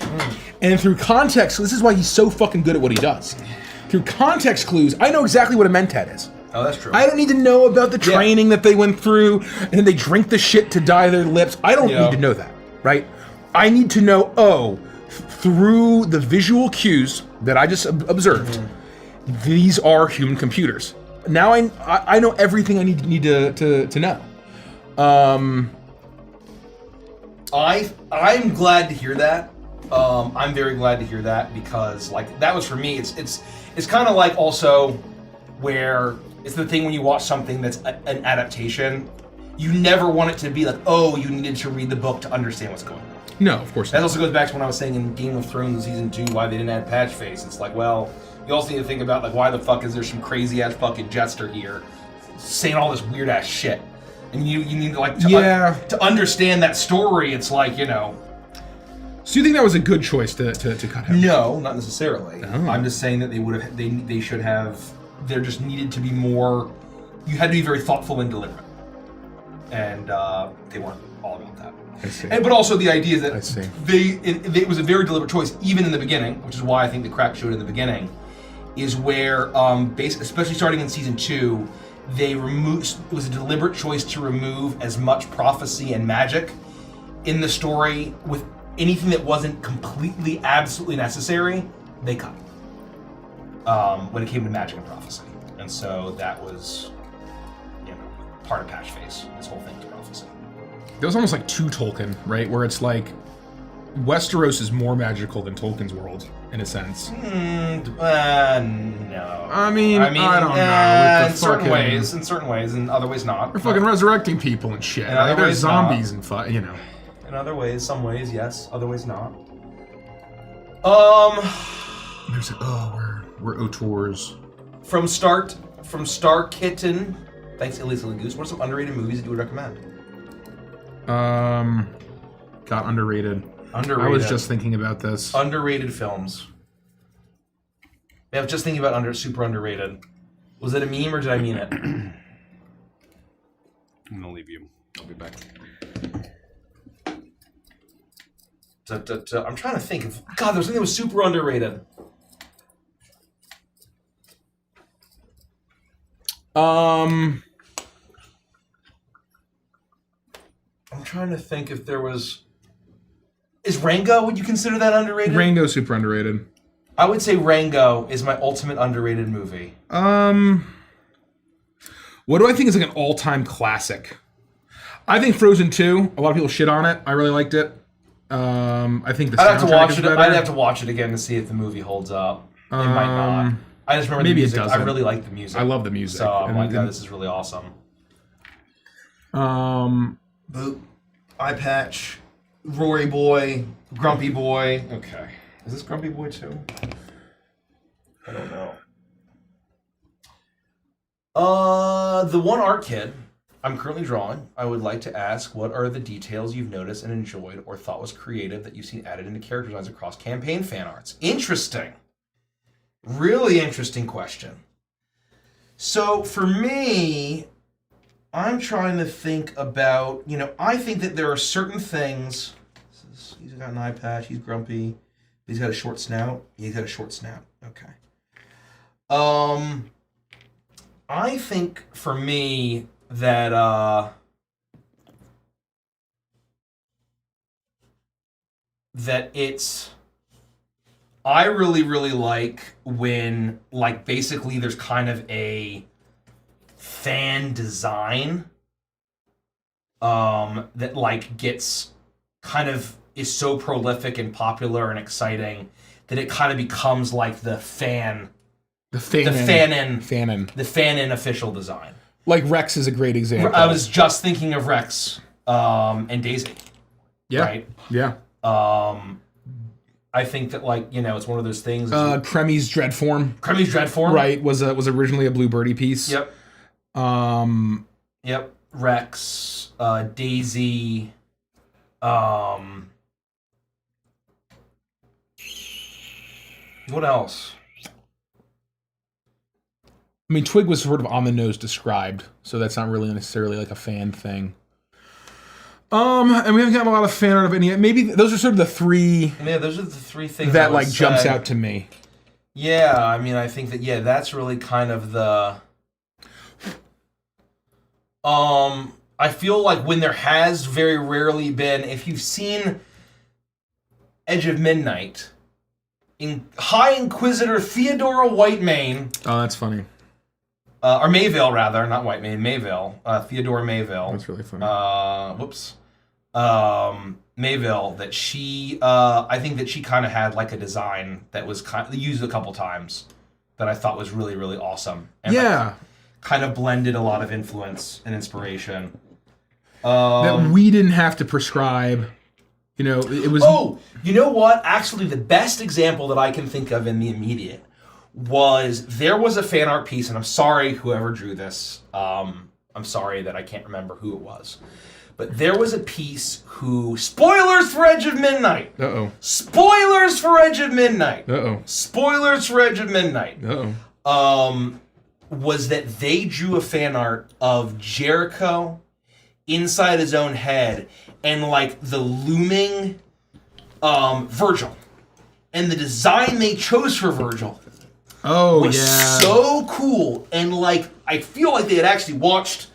And through context, this is why he's so fucking good at what he does. Through context clues, I know exactly what a mentat is.
Oh, that's true.
I don't need to know about the training that they went through, and then they drink the shit to dye their lips. I don't need to know that, right? I need to know, through the visual cues that I just observed, these are human computers. Now I know everything I need to know.
I'm glad to hear that I'm very glad to hear that because like that was for me. It's kind of like also where it's the thing when you watch something that's an adaptation, you never want it to be like, oh, you needed to read the book to understand what's going on.
No, of course
That
not.
also goes back to when I was saying in Game of Thrones season 2 why they didn't add patch face. It's like, well, you also need to think about like why the fuck is there some crazy ass fucking jester here saying all this weird ass shit, and you need to like to understand that story. It's like, you know.
So you think that was a good choice to cut him?
No, not necessarily.
Oh.
I'm just saying that they should have. There just needed to be more. You had to be very thoughtful and deliberate, and they weren't all about that.
I see.
But also the idea that
I see.
it was a very deliberate choice, even in the beginning, which is why I think the crack showed in the beginning, is where, especially starting in season 2, they removed. It was a deliberate choice to remove as much prophecy and magic in the story with anything that wasn't completely, absolutely necessary. They cut when it came to magic and prophecy, and so that was, you know, part of patch face. This whole thing to prophecy.
It was almost like too Tolkien, right? Where it's like Westeros is more magical than Tolkien's world in a sense.
No.
I mean, I don't know. With the
in certain ways, in other ways not.
They're fucking resurrecting people and shit.
In other
Like, there's
ways,
zombies and you know.
In other ways, some ways yes, other ways not.
There's we're auteurs.
From Star Kitten. Thanks, Elise and Goose. What are some underrated movies that you would recommend?
Got underrated.
Underrated.
I was just thinking about this.
Underrated films. Yeah, I was just thinking about super underrated. Was it a meme or did I mean it?
I'm gonna leave you. I'll be back.
I'm trying to think of. God, there was something that was super underrated. I'm trying to think if there was. Is Rango? Would you consider that underrated?
Rango's super underrated.
I would say Rango is my ultimate underrated movie.
What do I think is like an all-time classic? I think Frozen 2. A lot of people shit on it. I really liked it. I think the
I'd have to
soundtrack
watch
is
it.
better.
I'd have to watch it again to see if the movie holds up. It might not. I just remember
maybe
the
it
music.
doesn't.
I really like the music.
I love the music.
So I'm
And-
like, oh,
and-
this is really awesome.
Boop.
Eye Patch, Rory Boy, Grumpy Boy. Okay. Is this Grumpy Boy too? I don't know. The one art kit I'm currently drawing, I would like to ask, what are the details you've noticed and enjoyed or thought was creative that you've seen added into character designs across campaign fan arts? Interesting. Really interesting question. So for me, I'm trying to think about, I think that there are certain things. He's got an eye patch, he's grumpy, he's got a short snout. He's got a short snout. Okay. I think for me that I really, really like when, basically there's kind of a fan design that, gets kind of is so prolific and popular and exciting that it kind of becomes like the fan official design.
Like Rex is a great example.
I was just thinking of Rex and Daisy.
Yeah.
Right?
Yeah.
I think that it's one of those things.
Cremmy's Dreadform.
Cremmy's Dreadform.
Right, was originally a Blue Birdie piece.
Yep. Yep. Rex, Daisy, what else?
I mean, Twig was sort of on the nose described, so that's not really necessarily like a fan thing. And we haven't gotten a lot of fan art of any. Maybe those are sort of the three.
Yeah, those are the three things
that jumps
say.
out to me.
Yeah, I mean, I think that that's really kind of the. I feel like when there has very rarely been, if you've seen Edge of Midnight, High Inquisitor Theodora Whitemane.
Oh, that's funny.
Or Mayvale, rather, not Whitemane, Mayvale. Theodora Mayvale.
That's really funny.
Whoops. Mayville, that she, I think that she kind of had like a design that was used a couple times that I thought was really, really awesome. And like, kind of blended a lot of influence and inspiration.
That we didn't have to prescribe. You know, it was...
Oh, you know what? Actually, the best example that I can think of in the immediate was there was a fan art piece, and I'm sorry whoever drew this. I'm sorry that I can't remember who it was. But there was a piece who... Spoilers for Edge of Midnight!
Uh-oh.
Spoilers for Edge of Midnight!
Uh-oh.
Spoilers for Edge of Midnight!
Uh-oh.
Was that they drew a fan art of Jericho inside his own head and like the looming Virgil. And the design they chose for Virgil was so cool. And like, I feel like they had actually watched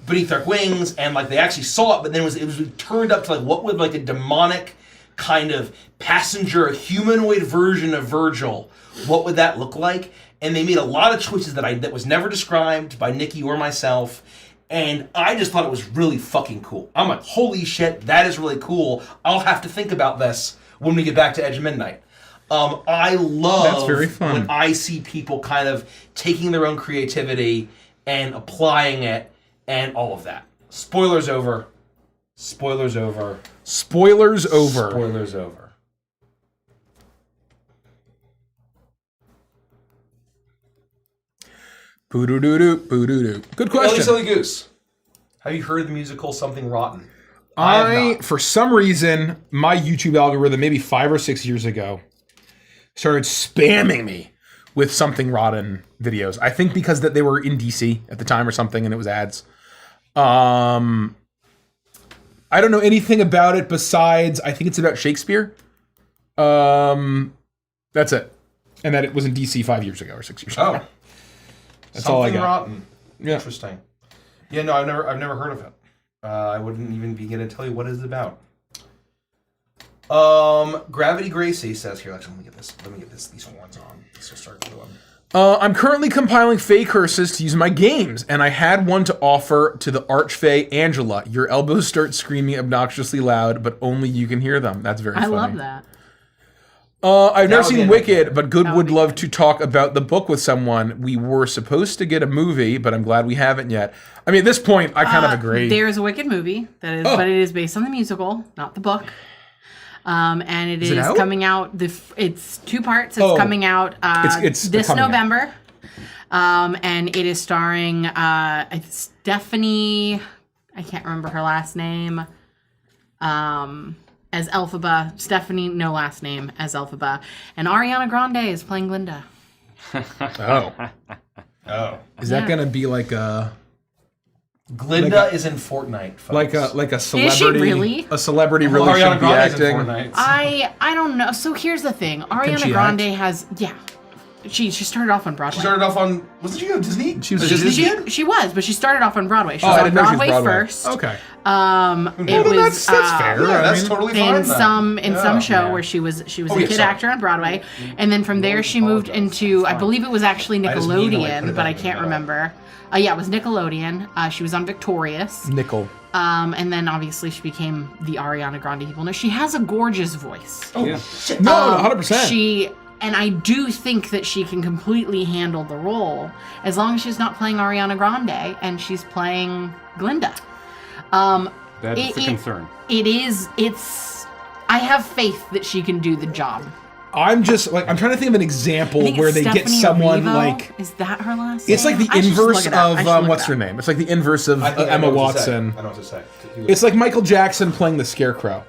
Beneath Dark Wings and like they actually saw it, but then it was turned up to like what would like a demonic kind of passenger, a humanoid version of Virgil, what would that look like? And they made a lot of choices that was never described by Nikki or myself. And I just thought it was really fucking cool. I'm like, holy shit, that is really cool. I'll have to think about this when we get back to Edge of Midnight. I love
That's very fun.
when I see people kind of taking their own creativity and applying it and all of that. Spoilers over. Spoilers over.
Spoilers over.
Spoilers over.
Boo-doo-doo-doo, boo-doo-doo. Good question.
Silly Goose. Have you heard the musical Something Rotten? I have not.
For some reason, my YouTube algorithm, maybe 5 or 6 years ago, started spamming me with Something Rotten videos. I think because that they were in DC at the time or something, and it was ads. I don't know anything about it besides I think it's about Shakespeare. That's it, and that it was in DC 5 years ago or 6 years ago.
Oh,
that's all I got.
Rotten.
Yeah.
Interesting. Yeah, no, I've never heard of it. I wouldn't even begin to tell you what it is about. Gravity Gracie says here. Actually, let me get these horns on. This will start gluing.
I'm currently compiling fey curses to use in my games, and I had one to offer to the Archfey Angela. Your elbows start screaming obnoxiously loud, but only you can hear them. That's very funny.
I love that.
I've never seen Wicked, but would love to talk about the book with someone. We were supposed to get a movie, but I'm glad we haven't yet. I mean, at this point, I kind of agree.
There's a Wicked movie but it is based on the musical, not the book. And it is coming out. It's 2 parts. It's coming out
it's
this November. And it is starring Stephanie. I can't remember her last name. As Elphaba. Stephanie, no last name, as Elphaba. And Ariana Grande is playing Glinda.
Oh.
Is that gonna be like a?
Glinda is in Fortnite, folks.
Like a celebrity.
Is she really?
A celebrity really
Ariana
should be
Grande is in
acting.
Fortnite.
I don't know. So here's the thing. Ariana
she
Grande
act?
has She started off on Broadway.
She started off on... Wasn't she on Disney?
She was
a
a
Disney
Disney
kid?
She was, but she started off on Broadway. She was
I
on
didn't know she was
Broadway first.
Okay.
It was
that's fair.
Yeah, that's totally fine.
in some show where she was a kid actor on Broadway, and then from there she moved into I believe it was actually
just mean to, like, put
Nickelodeon,
it
but I
back in
can't
the
remember. Yeah, it was Nickelodeon. She was on Victorious.
Nickel.
And then obviously she became the Ariana Grande people know. She has a gorgeous voice.
Oh, shit.
No, 100%.
And I do think that she can completely handle the role as long as she's not playing Ariana Grande and she's playing Glinda.
That's a concern.
I have faith that she can do the job.
I'm trying to think of an example
I think
where
it's
they get
Stephanie
someone
Arrivo.
like...
Is that her last name?
It's like the
I should just
inverse
look it up. I should
of,
look
what's
it
her
up.
name? It's like the inverse of
I think I
Emma
know what to say.
Watson.
I know what to say.
It's like Michael Jackson playing the Scarecrow.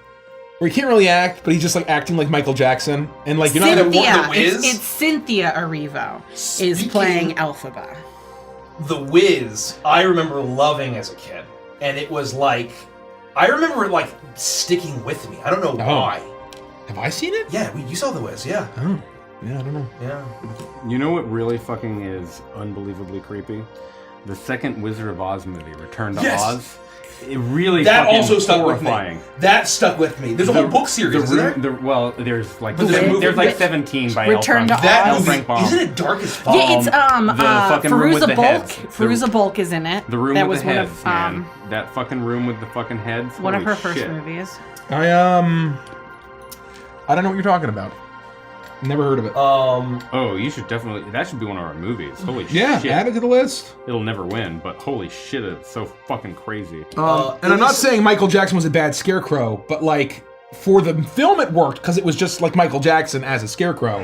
Where he can't really act, but he's just like acting like Michael Jackson. And like, you're not gonna
Cynthia.
The Wiz?
It's Cynthia Erivo is playing Elphaba.
The Wiz, I remember loving as a kid. And it was like... I remember it like sticking with me. I don't know why.
Have I seen it?
Yeah, you saw The Wiz, yeah.
Oh. Yeah, I don't know.
Yeah.
You know what really fucking is unbelievably creepy? The second Wizard of Oz movie, Return to
Yes.
Oz. really
That
fucking
also stuck
horrifying.
with me. That stuck with me. There's a whole book series, isn't there?
There's like
Was there a movie?
there's like 17 by
Return to
That
Oz.
movie,
Frank Baum.
isn't it dark as fuck?
Yeah, it's
fucking room with
Feruza
the
Bulk.
heads.
Feruza Bulk is in it.
The room
that
with
was
the
one
heads,
of
man. That fucking room with the fucking heads.
one of
Holy
her first
shit.
movies.
I don't know what you're talking about. Never heard of it.
Oh, you should definitely. That should be one of our movies. Holy
yeah,
shit!
add it to the list.
It'll never win, but holy shit, it's so fucking crazy.
And I'm not saying Michael Jackson was a bad scarecrow, but like for the film it worked because it was just like Michael Jackson as a scarecrow.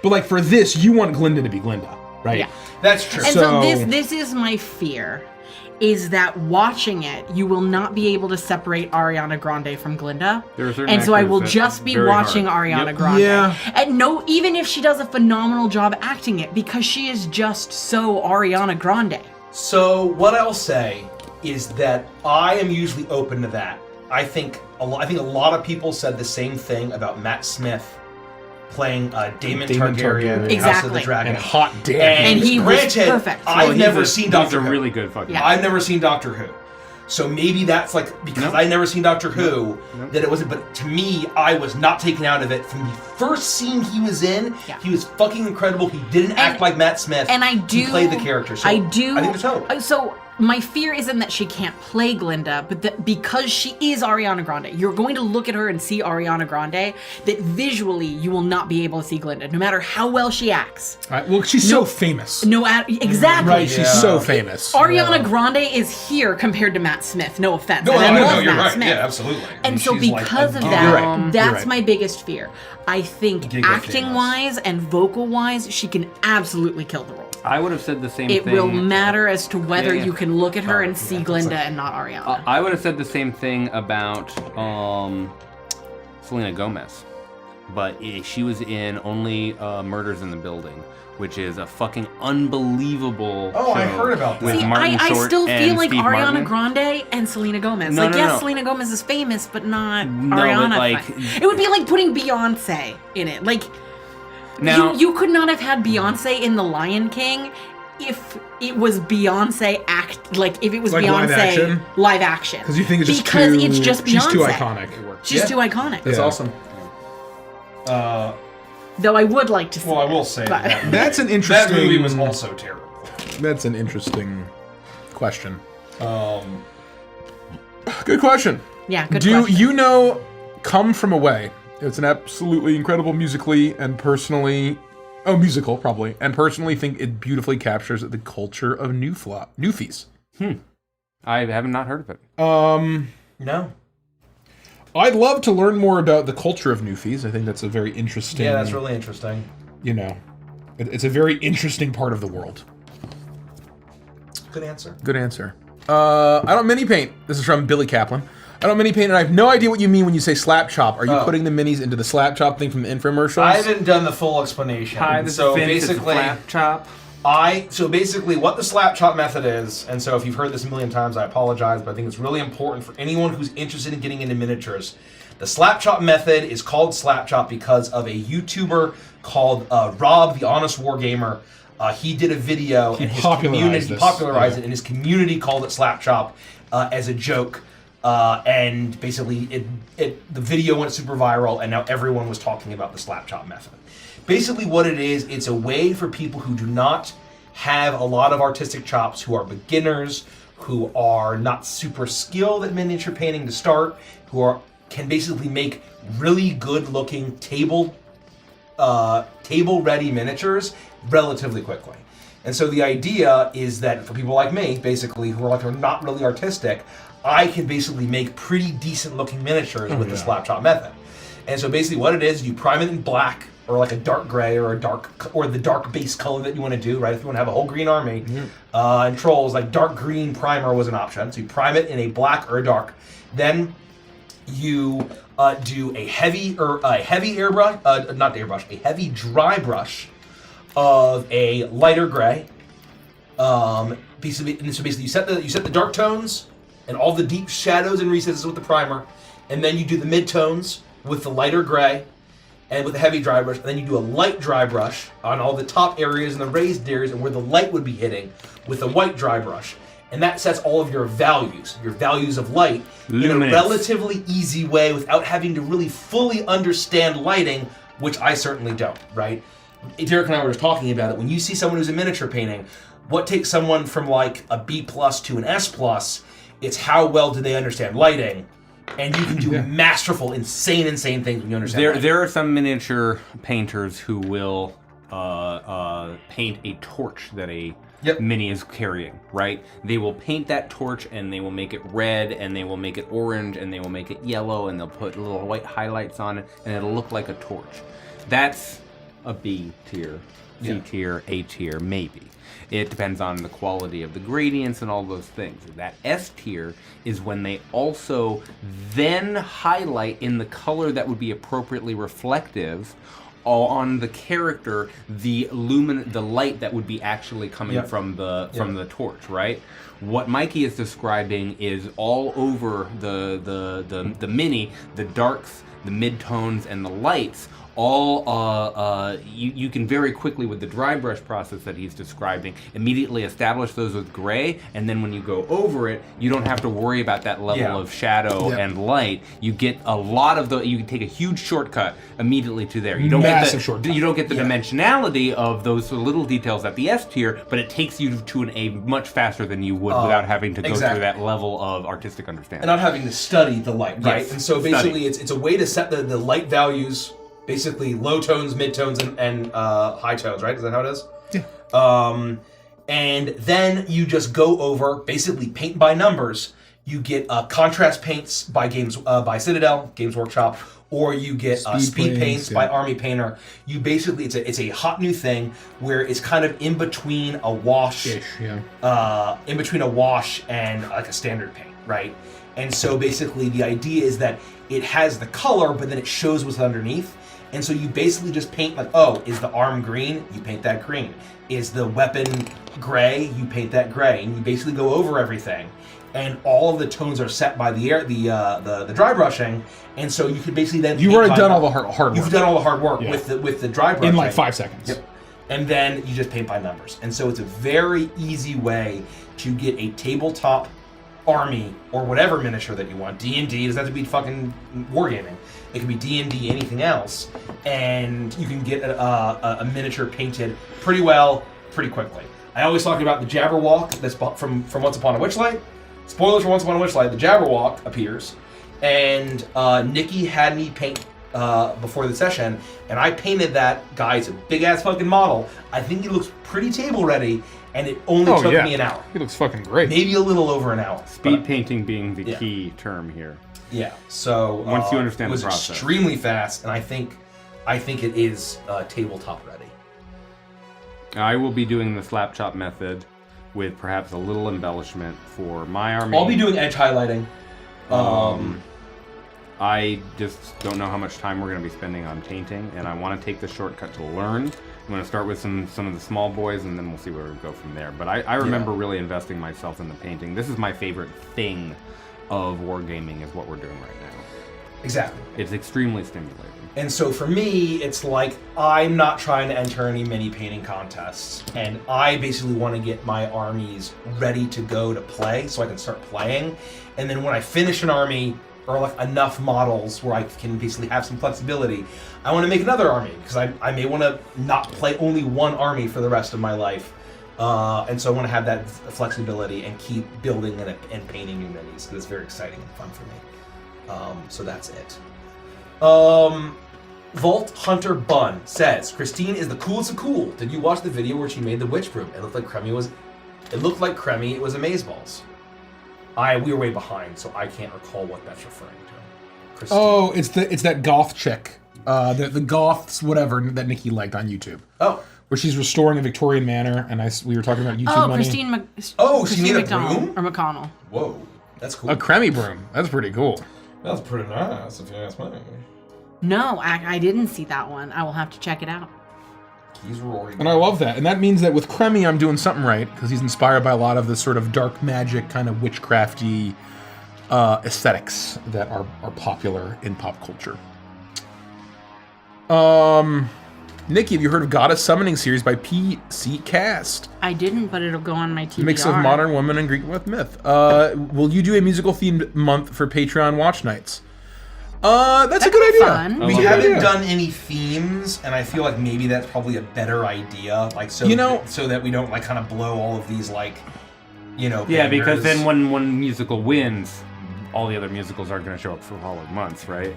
But like for this, you want Glinda to be Glinda, right?
Yeah.
That's true.
And so
So-
this is my fear, is that watching it, you will not be able to separate Ariana Grande from Glinda.
There are certain
And so I
actors
will
that
just be
very
watching
hard.
Ariana
Yep.
Grande.
Yeah.
And no, even if she does a phenomenal job acting it, because she is just so Ariana Grande.
So what I'll say is that I am usually open to that. I think a lot of people said the same thing about Matt Smith playing Daemon Targaryen in House of the
Exactly.
Dragon.
And hot damn.
And he was
granted,
perfect.
I've never seen Doctor
He's
Who.
a really good fucking.
Yeah.
I've never seen Doctor Who. So maybe that's like because
Nope.
I never seen Doctor Who
Nope.
that it wasn't. But to me, I was not taken out of it from the first scene he was in.
Yeah.
He was fucking incredible. He didn't act like Matt Smith.
And I do
He played the character. So
I do.
I think there's hope.
So my fear isn't that she can't play Glinda, but that because she is Ariana Grande, you're going to look at her and see Ariana Grande. That visually you will not be able to see Glinda, no matter how well she acts.
Well, she's so famous.
Exactly.
Right, she's so famous.
Ariana Grande is here compared to Matt Smith. No offense.
No,
and I
no,
love
you're
Matt
right.
Smith.
Yeah, absolutely.
And so
she's like
because
a
of
geek.
that,
You're right. You're
that's
right.
my biggest fear. I think
Giga famous.
acting-wise and vocal-wise, she can absolutely kill the role.
I would have said the same
It
thing.
will matter as to whether
Yeah, yeah.
you can look at her and
Oh,
see
yeah,
Glinda and not Ariana.
I would have said the same thing about Selena Gomez, but she was in only Murders in the Building, which is a fucking unbelievable.
Oh, I
show
heard about that.
with
See,
Martin
I
Short
still feel
and
like
Steve
Ariana
Martin.
Grande and Selena Gomez.
No,
like,
no,
yes,
no.
Selena Gomez is famous, but not
No, but,
Ariana.
like-
Fine. It would be like putting Beyonce in it. Like,
Now-
you could not have had Beyonce in The Lion King if it was Beyonce if it was
Like live
Beyonce
action?
live action.
Because you think it's just
because
too,
it's just Beyonce.
she's too iconic.
She's
Yeah.
too iconic.
That's
Yeah.
awesome.
Though I would like to see
Well, I
it,
will say
but-
that
That's an
that
interesting.
movie was also terrible.
That's an interesting question. Good question.
Yeah, good
Do
question.
you know "Come From Away"? It's an absolutely incredible musically and personally. Oh, musical probably, and personally think it beautifully captures the culture of Newfies.
I have not heard of it.
No.
I'd love to learn more about the culture of Newfies. I think that's a very interesting.
Yeah, that's really interesting.
You know, it's a very interesting part of the world.
Good answer.
Good answer. I don't mini paint. This is from Billy Kaplan. I don't mini paint, and I have no idea what you mean when you say slap chop. Are you putting the minis into the slap chop thing from the infomercials?
I haven't done the full explanation. So basically,
chop.
So basically what the slap chop method is, and so if you've heard this a million times, I apologize, but I think it's really important for anyone who's interested in getting into miniatures. The slap chop method is called slap chop because of a YouTuber called Rob, the Honest Wargamer. He did a video and his community popularized it, and his community called it slap chop as a joke. And basically, the video went super viral, and now everyone was talking about the slap chop method. Basically, what it is, it's a way for people who do not have a lot of artistic chops, who are beginners, who are not super skilled at miniature painting to start, can basically make really good-looking table-ready miniatures relatively quickly. And so the idea is that for people like me, basically, who are not really artistic, I can basically make pretty decent-looking miniatures with the slap chop method. And so basically, what it is, you prime it in black, or like a dark gray, or the dark base color that you want to do, right? If you want to have a whole green army, and trolls, like dark green primer was an option. So you prime it in a black or a dark. Then you do a heavy airbrush, a heavy dry brush of a lighter gray. And so basically, you set the dark tones and all the deep shadows and recesses with the primer, and then you do the mid tones with the lighter gray and with a heavy dry brush, and then you do a light dry brush on all the top areas and the raised areas and where the light would be hitting with a white dry brush. and that sets all of your values of light, in a
Luminance.
relatively easy way without having to really fully understand lighting, which I certainly don't, right? Derek and I were just talking about it. When you see someone who's a miniature painting, what takes someone from like a B+ to an S+, it's how well do they understand lighting, and you can do masterful, insane things when you understand lighting.
There are some miniature painters who will paint a torch that a mini is carrying, right? They will paint that torch and they will make it red and they will make it orange and they will make it yellow and they'll put little white highlights on it and it'll look like a torch. That's a B tier, C tier, A tier, maybe. It depends on the quality of the gradients and all those things. That S tier is when they also then highlight in the color that would be appropriately reflective on the character the light that would be actually coming from the torch, right? What Mikey is describing is all over the mini, the darks, the midtones, and the lights. All you can very quickly, with the dry brush process that he's describing, immediately establish those with gray, and then when you go over it, you don't have to worry about that level of shadow and light. You get a lot of you can take a huge shortcut immediately to there. You don't get the dimensionality of those little details at the S tier, but it takes you to an A much faster than you would without having to go through that level of artistic understanding.
And not having to study the light, right?
Yes.
And so basically it's a way to set the light values, basically low tones, mid tones, and high tones, right? Is that how it is? Yeah. And then you just go over, basically paint by numbers. You get contrast paints by by Citadel, Games Workshop, or you get speed paints by Army Painter. You basically, it's a hot new thing where it's kind of in between a wash, and like a standard paint, right? And so basically the idea is that it has the color, but then it shows what's underneath. And so you basically just paint like, oh, is the arm green? You paint that green. Is the weapon gray? You paint that gray. And you basically go over everything. And all of the tones are set by the dry brushing. And so you can basically then
You've already done all the hard work.
You've done all the hard work with the dry brushing.
In like 5 seconds.
Yep. And then you just paint by numbers. And so it's a very easy way to get a tabletop army or whatever miniature that you want. D&D, doesn't have to be fucking wargaming. It can be D&D, anything else, and you can get a miniature painted pretty well, pretty quickly. I always talk about the Jabberwock that's from Once Upon a Witchlight. Spoilers for Once Upon a Witchlight, the Jabberwock appears, and Nikki had me paint before the session, and I painted that guy. It's a big-ass fucking model. I think he looks pretty table-ready, and it only took me an hour.
He looks fucking great.
Maybe a little over an hour.
Speed painting being the key term here.
Yeah. So
once you understand
it was
the process,
extremely fast, and I think it is tabletop ready.
I will be doing the slap chop method with perhaps a little embellishment for my army.
I'll be doing edge highlighting.
I just don't know how much time we're going to be spending on painting, and I want to take the shortcut to learn. I'm going to start with some of the small boys, and then we'll see where we go from there. But I remember really investing myself in the painting. This is my favorite thing of wargaming, is what we're doing right now.
Exactly.
It's extremely stimulating.
And so for me, it's like I'm not trying to enter any mini painting contests, and I basically want to get my armies ready to go to play so I can start playing. And then when I finish an army, or like enough models where I can basically have some flexibility, I want to make another army, because I may want to not play only one army for the rest of my life. And so I want to have that flexibility and keep building and painting new minis, because it's very exciting and fun for me. So that's it. Vault Hunter Bun says, Christine is the coolest of cool. Did you watch the video where she made the witch broom? It looked like Cremmy was amazeballs. We were way behind, so I can't recall what that's referring to. Christine.
Oh, it's that goth chick. The goths, whatever, that Nikki liked on YouTube.
Oh.
Where she's restoring a Victorian manor, and we were talking about YouTube money.
Christine
she made a
McDonald,
broom?
or McConnell.
Whoa, that's cool.
A Cremmy broom. That's pretty cool.
That's pretty nice, if you ask me.
No, I didn't see that one. I will have to check it out.
He's roaring.
And I love that. And that means that with Cremmy, I'm doing something right, because he's inspired by a lot of the sort of dark magic, kind of witchcrafty aesthetics that are popular in pop culture. Nikki, have you heard of Goddess Summoning series by PC Cast?
I didn't, but it'll go on my TBR.
Mix of modern woman and Greek myth. Will you do a musical themed month for Patreon watch nights? That's a good idea.
Fun.
We
Good
haven't
idea.
done any themes, and I feel like maybe that's probably a better idea. Like, so so that we don't like kind of blow all of these like,
Yeah, because
bangers.
then when one musical wins, all the other musicals aren't going to show up for following months, right?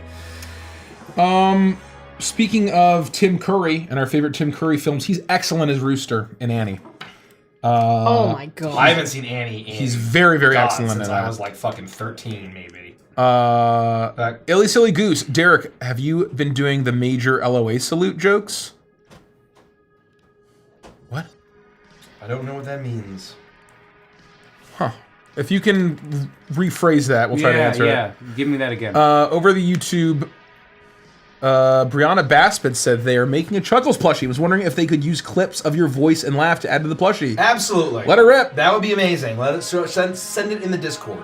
Speaking of Tim Curry and our favorite Tim Curry films, he's excellent as Rooster in Annie.
Oh my god.
I haven't seen Annie.
He's very, very excellent
since
in
I
that.
was like fucking 13, maybe.
Illy Silly Goose, Derek, have you been doing the major LOA salute jokes? What?
I don't know what that means.
Huh. If you can rephrase that, we'll try to answer it.
Yeah, give me that again.
Over the YouTube, Brianna Baspin said they are making a Chuckles plushie. Was wondering if they could use clips of your voice and laugh to add to the plushie.
Absolutely.
Let her rip.
That would be amazing. Let it send it in the Discord.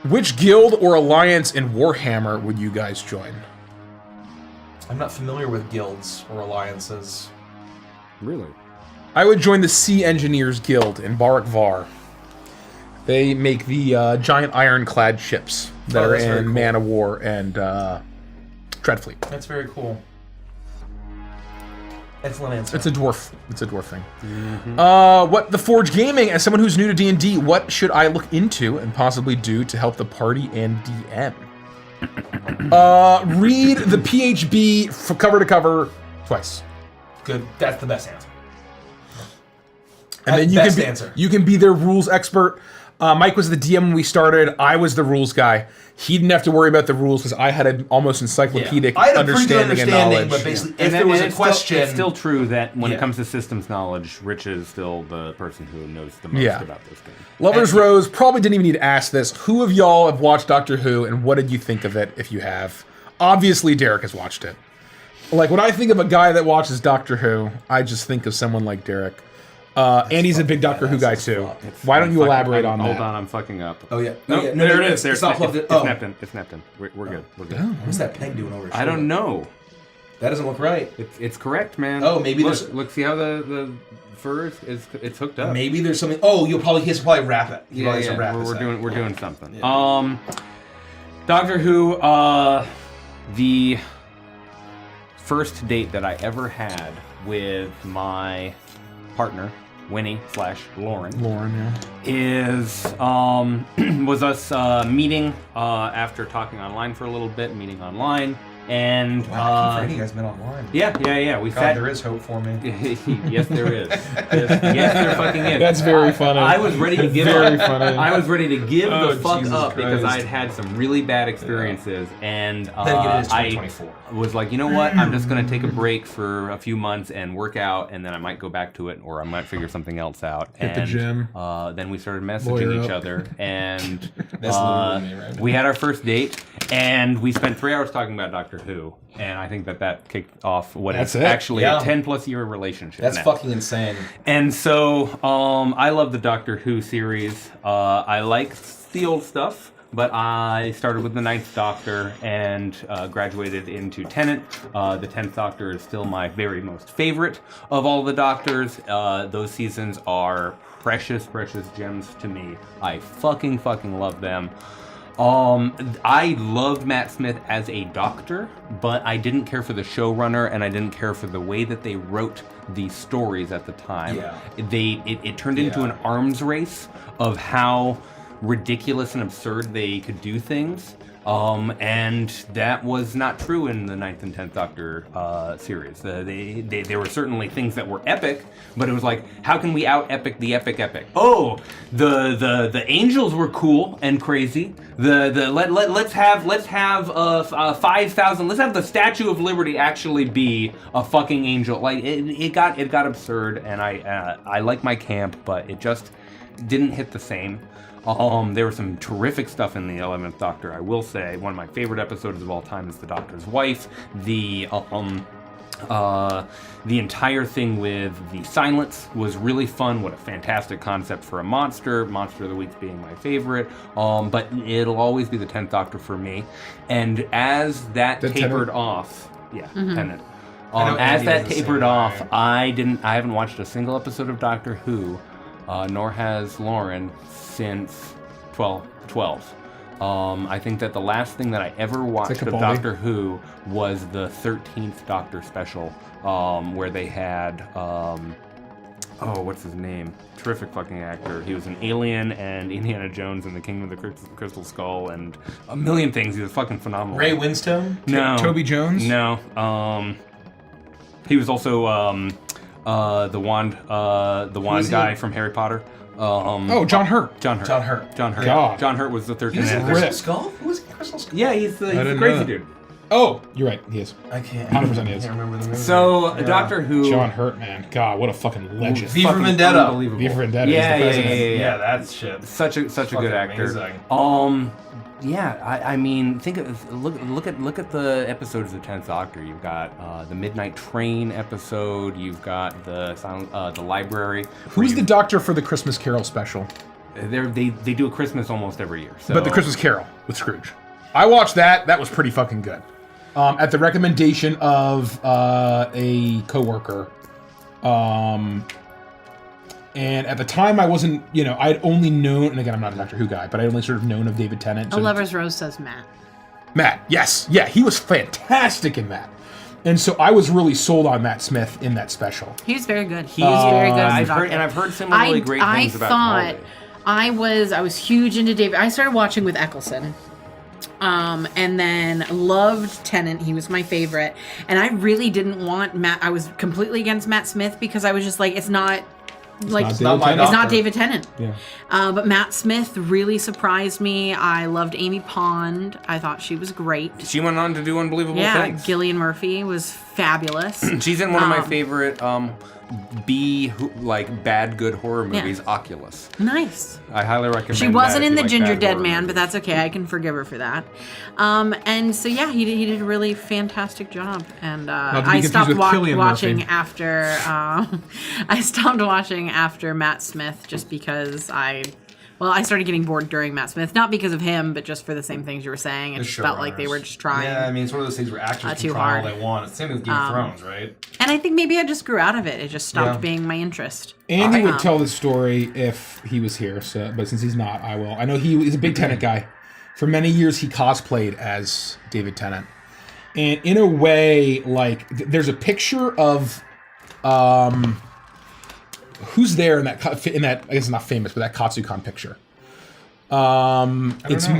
Which guild or alliance in Warhammer would you guys join?
I'm not familiar with guilds or alliances.
Really?
I would join the Sea Engineers Guild in Barak Var. They make the giant ironclad ships that are
that's very
in
cool.
Man of War and Dreadfleet.
That's very cool. Excellent answer.
It's a dwarf thing. What the Forge Gaming? As someone who's new to D&D, what should I look into and possibly do to help the party and DM? Read the PHB from cover to cover twice,
Good. That's the best answer.
and then
Best answer.
you can be their rules expert. Mike was the DM when we started. I was the rules guy. He didn't have to worry about the rules because I had an almost encyclopedic
I had a pretty good
understanding and
understanding,
knowledge.
but basically,
And
if
that-
there was
and
a
it's
question,
it's still true that when
Yeah.
it comes to systems knowledge, Rich is still the person who knows the most
Yeah.
about this game.
Lovers Rose probably didn't even need to ask this. Who of y'all have watched Doctor Who, and what did you think of it? If you have, obviously Derek has watched it. Like when I think of a guy that watches Doctor Who, I just think of someone like Derek. Andy's a big Doctor Who guy too. Why don't you elaborate on that?
Hold on, I'm fucking up.
Oh yeah.
No,
Oh, yeah.
there it is. There's
It's not plugged in.
It's
Oh,
snapped in. It's snapped in. We're good. We're good.
what's that peg doing over? His
I don't
shoulder?
know.
That doesn't look right.
It's correct, man.
Oh, maybe
look,
there's-
look. See how the fur is it's hooked up.
Maybe there's something. Oh, he has to probably wrap it. He
Yeah,
probably has to
yeah.
wrap
We're
this
doing
out.
we're doing something.
Yeah.
Doctor Who. The first date that I ever had with my partner, Winnie / Lauren,
Lauren, yeah.
is was us meeting after talking online for a little bit, meeting online, and
Wow, I keep forgetting you guys met online.
yeah. We
God,
sat.
there is hope for me.
Yes, there is. Yes, there fucking is.
That's very funny.
I was ready to give
Very
up.
funny.
I was ready to give
Oh,
the fuck
Jesus
up because
Christ.
I'd had some really bad experiences, and
Then again, it is
I
2024.
was like, you know what? I'm just gonna take a break for a few months and work out, and then I might go back to it, or I might figure something else out.
Hit the
and,
gym.
Then we started
Lawyer
messaging each
up.
other, and
That's literally me right now.
we had our first date, and we spent 3 hours talking about Doctor Who, and I think that kicked off what
That's
is
it.
actually
Yeah.
a 10+ year relationship.
That's
now.
fucking insane.
And so, I love the Doctor Who series. I like the old stuff, but I started with the 9th Doctor and graduated into Tennant. The 10th Doctor is still my very most favorite of all the Doctors. Those seasons are precious, precious gems to me. I fucking love them. I loved Matt Smith as a doctor, but I didn't care for the showrunner, and I didn't care for the way that they wrote the stories at the time.
Yeah.
It turned into an arms race of how ridiculous and absurd they could do things. And that was not true in the 9th and 10th Doctor series. There were certainly things that were epic, but it was like, how can we out epic the epic? Oh, the angels were cool and crazy. Let's have 5,000. Let's have the Statue of Liberty actually be a fucking angel. Like it got absurd, and I like my camp, but it just didn't hit the same. There was some terrific stuff in the 11th Doctor, I will say. One of my favorite episodes of all time is The Doctor's Wife. The entire thing with the Silence was really fun. What a fantastic concept for a monster. Monster of the Week being my favorite. But it'll always be the 10th Doctor for me. And as that
The
tapered
Tennant?
off, Tennant.
I know
As
Andy
that
was the
tapered
same
off,
way.
I haven't watched a single episode of Doctor Who, nor has Lauren since 12. I think that the last thing that I ever watched of
Capaldi.
Doctor Who was the 13th Doctor special, where they had, what's his name? Terrific fucking actor. He was an alien and Indiana Jones and the Kingdom of the Crystal Skull and a million things. He was fucking phenomenal.
Ray Winstone?
No.
Toby Jones?
No. He was also the wand
is he?
guy from Harry Potter.
John Hurt.
John Hurt.
John Hurt.
John Hurt.
God.
John Hurt was the 13th.
He was in
actor.
Crystal Skull? Who was in Crystal Skull?
Yeah, he's the
didn't know
crazy
that.
dude.
Oh, you're right. He is.
I can't.
100% he is.
I can't remember the movie.
So Doctor Who.
John Hurt, man. God, what a fucking legend.
V for
fucking
Vendetta.
Unbelievable.
V for Vendetta, he's
Yeah,
the
yeah,
president.
yeah, yeah,
Yeah, that's shit.
Such a
Fucking
good actor.
amazing.
Yeah, I mean, look at the episodes of the 10th Doctor. You've got the Midnight Train episode. You've got the library.
Who's the doctor for the Christmas Carol special?
They do a Christmas almost every year. So.
But the Christmas Carol with Scrooge. I watched that. That was pretty fucking good. At the recommendation of a coworker. And at the time, I wasn't, I'd only known, and again, I'm not a Doctor Who guy, but I'd only sort of known of David Tennant.
A Lover's Rose says Matt.
Matt, yes. Yeah, he was fantastic in that. And so I was really sold on Matt Smith in that special.
He was very good.
He
He was very good as a
I've
doctor.
heard some really great things about
thought
Capaldi.
I was huge into David. I started watching with Eccleston. And then loved Tennant. He was my favorite. And I really didn't want Matt. I was completely against Matt Smith because I was just like, it's not David Tennant.
Yeah.
But Matt Smith really surprised me. I loved Amy Pond. I thought she was great.
She went on to do unbelievable things.
Gillian Murphy was fabulous.
She's in one of my favorite bad good horror movies, Oculus.
Nice.
I highly recommend.
She wasn't
that
in
if
the
you like
Ginger
bad
Dead
horror
Man, but
movies.
that's okay. I can forgive her for that. And so yeah, he did a really fantastic job. And I stopped watching
Murphy.
after I stopped watching after Matt Smith just because I started getting bored during Matt Smith, not because of him, but just for the same things you were saying. It
The
just felt like they were just trying.
Yeah, I mean, it's one of those things where actors can
too
try all
hard.
they want. It's the same with Game of Thrones, right?
And I think maybe I just grew out of it. It just stopped
Yeah.
being my interest.
Andy would tell the story if he was here, but since he's not, I will. I know he's a big Tennant guy. For many years, he cosplayed as David Tennant. And in a way, there's a picture of who's there in that I guess it's not famous, but that Katsucon picture.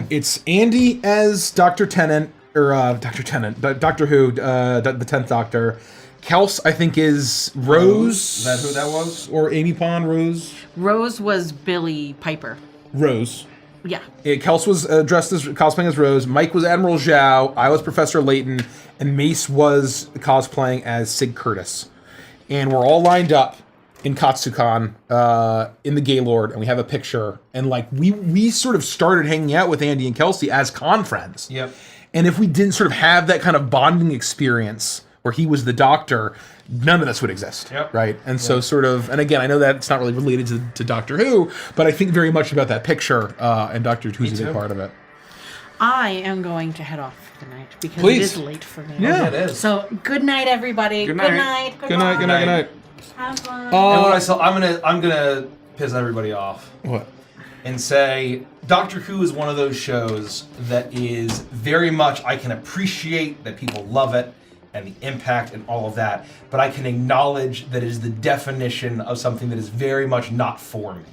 It's Andy as Dr. Tennant, or Doctor Who, the 10th Doctor. Kels, I think, is Rose.
Is that who that was?
Or Amy Pond, Rose?
Rose was Billy Piper.
Rose.
Yeah.
Kels was dressed as cosplaying as Rose. Mike was Admiral Zhao. I was Professor Layton, and Mace was cosplaying as Sig Curtis. And we're all lined up in Katsucon, in the Gaylord, and we have a picture. And we sort of started hanging out with Andy and Kelsey as con friends.
Yep.
And if we didn't sort of have that kind of bonding experience where he was the doctor, none of this would exist.
Yep.
Right? And so and again, I know that it's not really related to Doctor Who, but I think very much about that picture, and Doctor Who's a big part of it.
I am going to head off for the night because
Please.
it is late for me.
Yeah.
It is.
So good night, everybody.
Good night.
Good night.
Have fun.
And what I'm gonna piss everybody off
What?
and say Doctor Who is one of those shows that is very much, I can appreciate that people love it and the impact and all of that, but I can acknowledge that it is the definition of something that is very much not for me,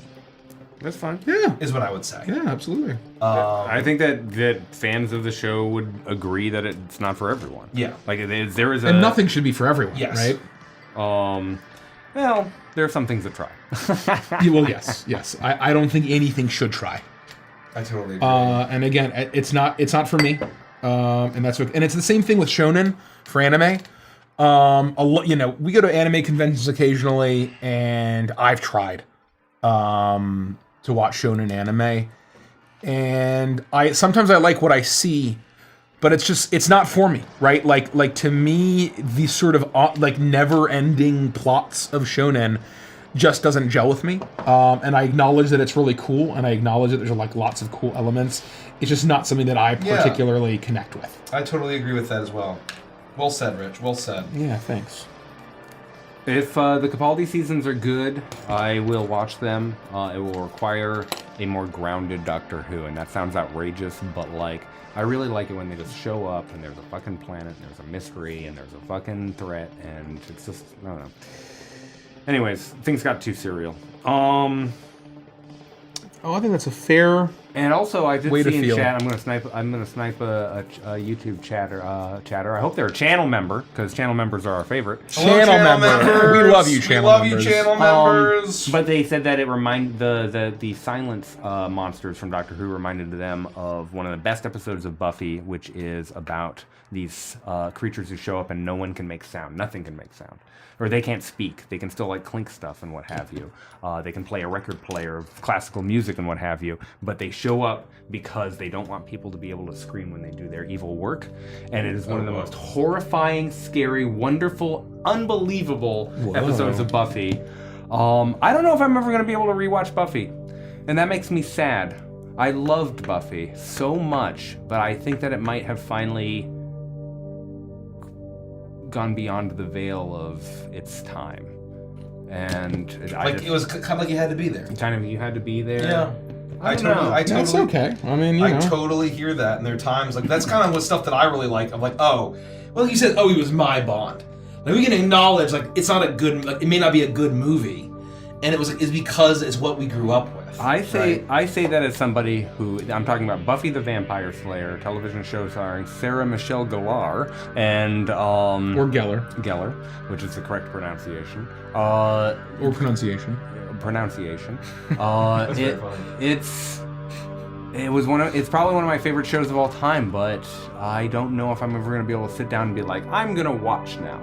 That's fine.
Yeah.
is what I would say.
Yeah, absolutely.
I think that fans of the show would agree that it's not for everyone.
Yeah.
There is a
And nothing should be for everyone,
Yes.
right?
Well, there are some things that try.
Yeah, well, yes. I don't think anything should try.
I totally agree.
And again, it's not for me. And that's what, and it's the same thing with shonen for anime. We go to anime conventions occasionally, and I've tried to watch shonen anime, and sometimes I like what I see, but it's not for me, right? Like to me, these sort of never-ending plots of shonen just doesn't gel with me. And I acknowledge that it's really cool, and I acknowledge that there's lots of cool elements. It's just not something that I particularly connect with.
I totally agree with that as well. Well said, Rich. Well said.
Yeah, thanks.
If the Capaldi seasons are good, I will watch them. It will require a more grounded Doctor Who, and that sounds outrageous, but like, I really like it when they just show up and there's a fucking planet, and there's a mystery, and there's a fucking threat, and it's just, I don't know. Anyways, things got too serial.
Oh, I think that's a fair.
And also, I did
Way to
see in
feel.
chat. I'm gonna snipe a YouTube chatter. I hope they're a channel member, because channel members are our favorite.
Channel member. We love you, channel
We love
members.
you, channel members.
But they said that it reminded the silence monsters from Doctor Who reminded them of one of the best episodes of Buffy, which is about these creatures who show up and no one can make sound. Nothing can make sound. Or they can't speak. They can still like clink stuff and what have you. They can play a record player of classical music and what have you. But they show up because they don't want people to be able to scream when they do their evil work. And it is one of the most horrifying, scary, wonderful, unbelievable episodes of Buffy. I don't know if I'm ever going to be able to rewatch Buffy. And that makes me sad. I loved Buffy so much, but I think that it might have finally gone beyond the veil of its time. And
It was kind of like you had to be there.
kind of, you had to be there.
Yeah. I
That's
totally
okay. I mean, you
I
know.
totally hear that, and there are times like that's kind of what stuff that I really like. I'm like, oh, well, you said, oh, he was my Bond. Like we can acknowledge, like it's not a good, like it may not be a good movie, and it's because it's what we grew up with.
I say
right?
that as somebody who, I'm talking about Buffy the Vampire Slayer, television show starring Sarah Michelle Gellar and
Or Geller.
which is the correct pronunciation.
Or pronunciation.
That's very funny.
It's probably one of my favorite shows of all time, but I don't know if I'm ever going to be able to sit down and be like, I'm going to watch now,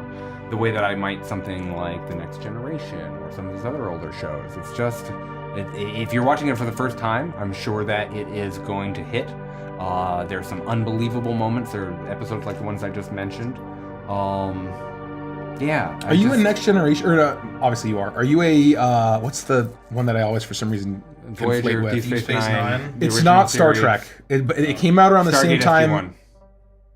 the way that I might something like The Next Generation or some of these other older shows. It's just, if you're watching it for the first time, I'm sure that it is going to hit. There's some unbelievable moments. There are episodes like the ones I just mentioned. Yeah.
Are you a Next Generation? Or obviously you are. Are you a what's the one that I always for some reason
Voyager,
conflate with?
Deep Space Nine?
It's
the original
not Star
series?
Trek. It came out around the same
Stargate
time.
SG-1.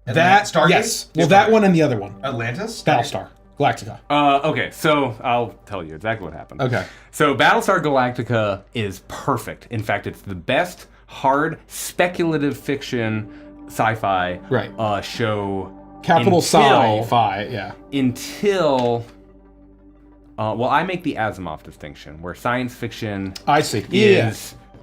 And
That
Stargate?
yes. Well, that one and the other one.
Atlantis?
Battlestar Galactica.
Okay, so I'll tell you exactly what happened.
Okay.
So Battlestar Galactica is perfect. In fact, it's the best hard speculative fiction sci-fi
Right.
show.
Capital
until-
Sci-Fi. Yeah.
Until, well, I make the Asimov distinction, where science fiction
I see. Yeah.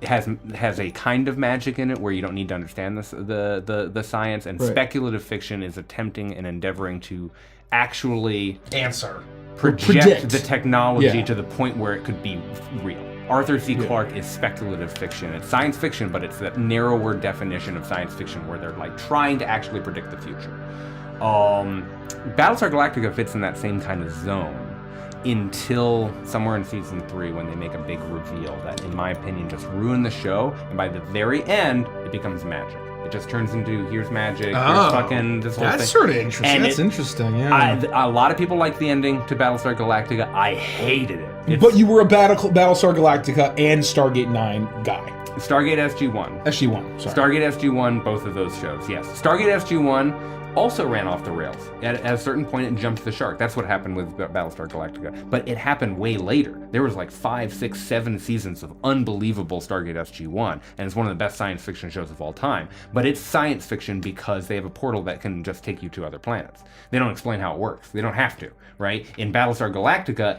has a kind of magic in it where you don't need to understand the science, and
Right.
speculative fiction is attempting and endeavoring to actually
Answer.
project
Predict.
the technology
Yeah.
to the point where it could be real. Arthur C. Clarke is speculative fiction. It's science fiction, but it's that narrower definition of science fiction where they're like trying to actually predict the future. Battlestar Galactica fits in that same kind of zone until somewhere in season 3 when they make a big reveal that, in my opinion, just ruined the show. And by the very end, it becomes magic. It just turns into here's magic, here's fucking this whole thing.
That's sort of interesting.
And
That's interesting. Yeah.
A lot of people like the ending to Battlestar Galactica. I hated it. It's
But you were a Battlestar Galactica and Stargate 9 guy.
Stargate SG-1.
SG-1. Sorry.
Stargate SG-1, both of those shows, yes. Stargate SG-1 also ran off the rails. At a certain point, it jumped the shark. That's what happened with Battlestar Galactica. But it happened way later. There was like 5, 6, 7 seasons of unbelievable Stargate SG-1, and it's one of the best science fiction shows of all time. But it's science fiction because they have a portal that can just take you to other planets. They don't explain how it works. They don't have to, right? In Battlestar Galactica,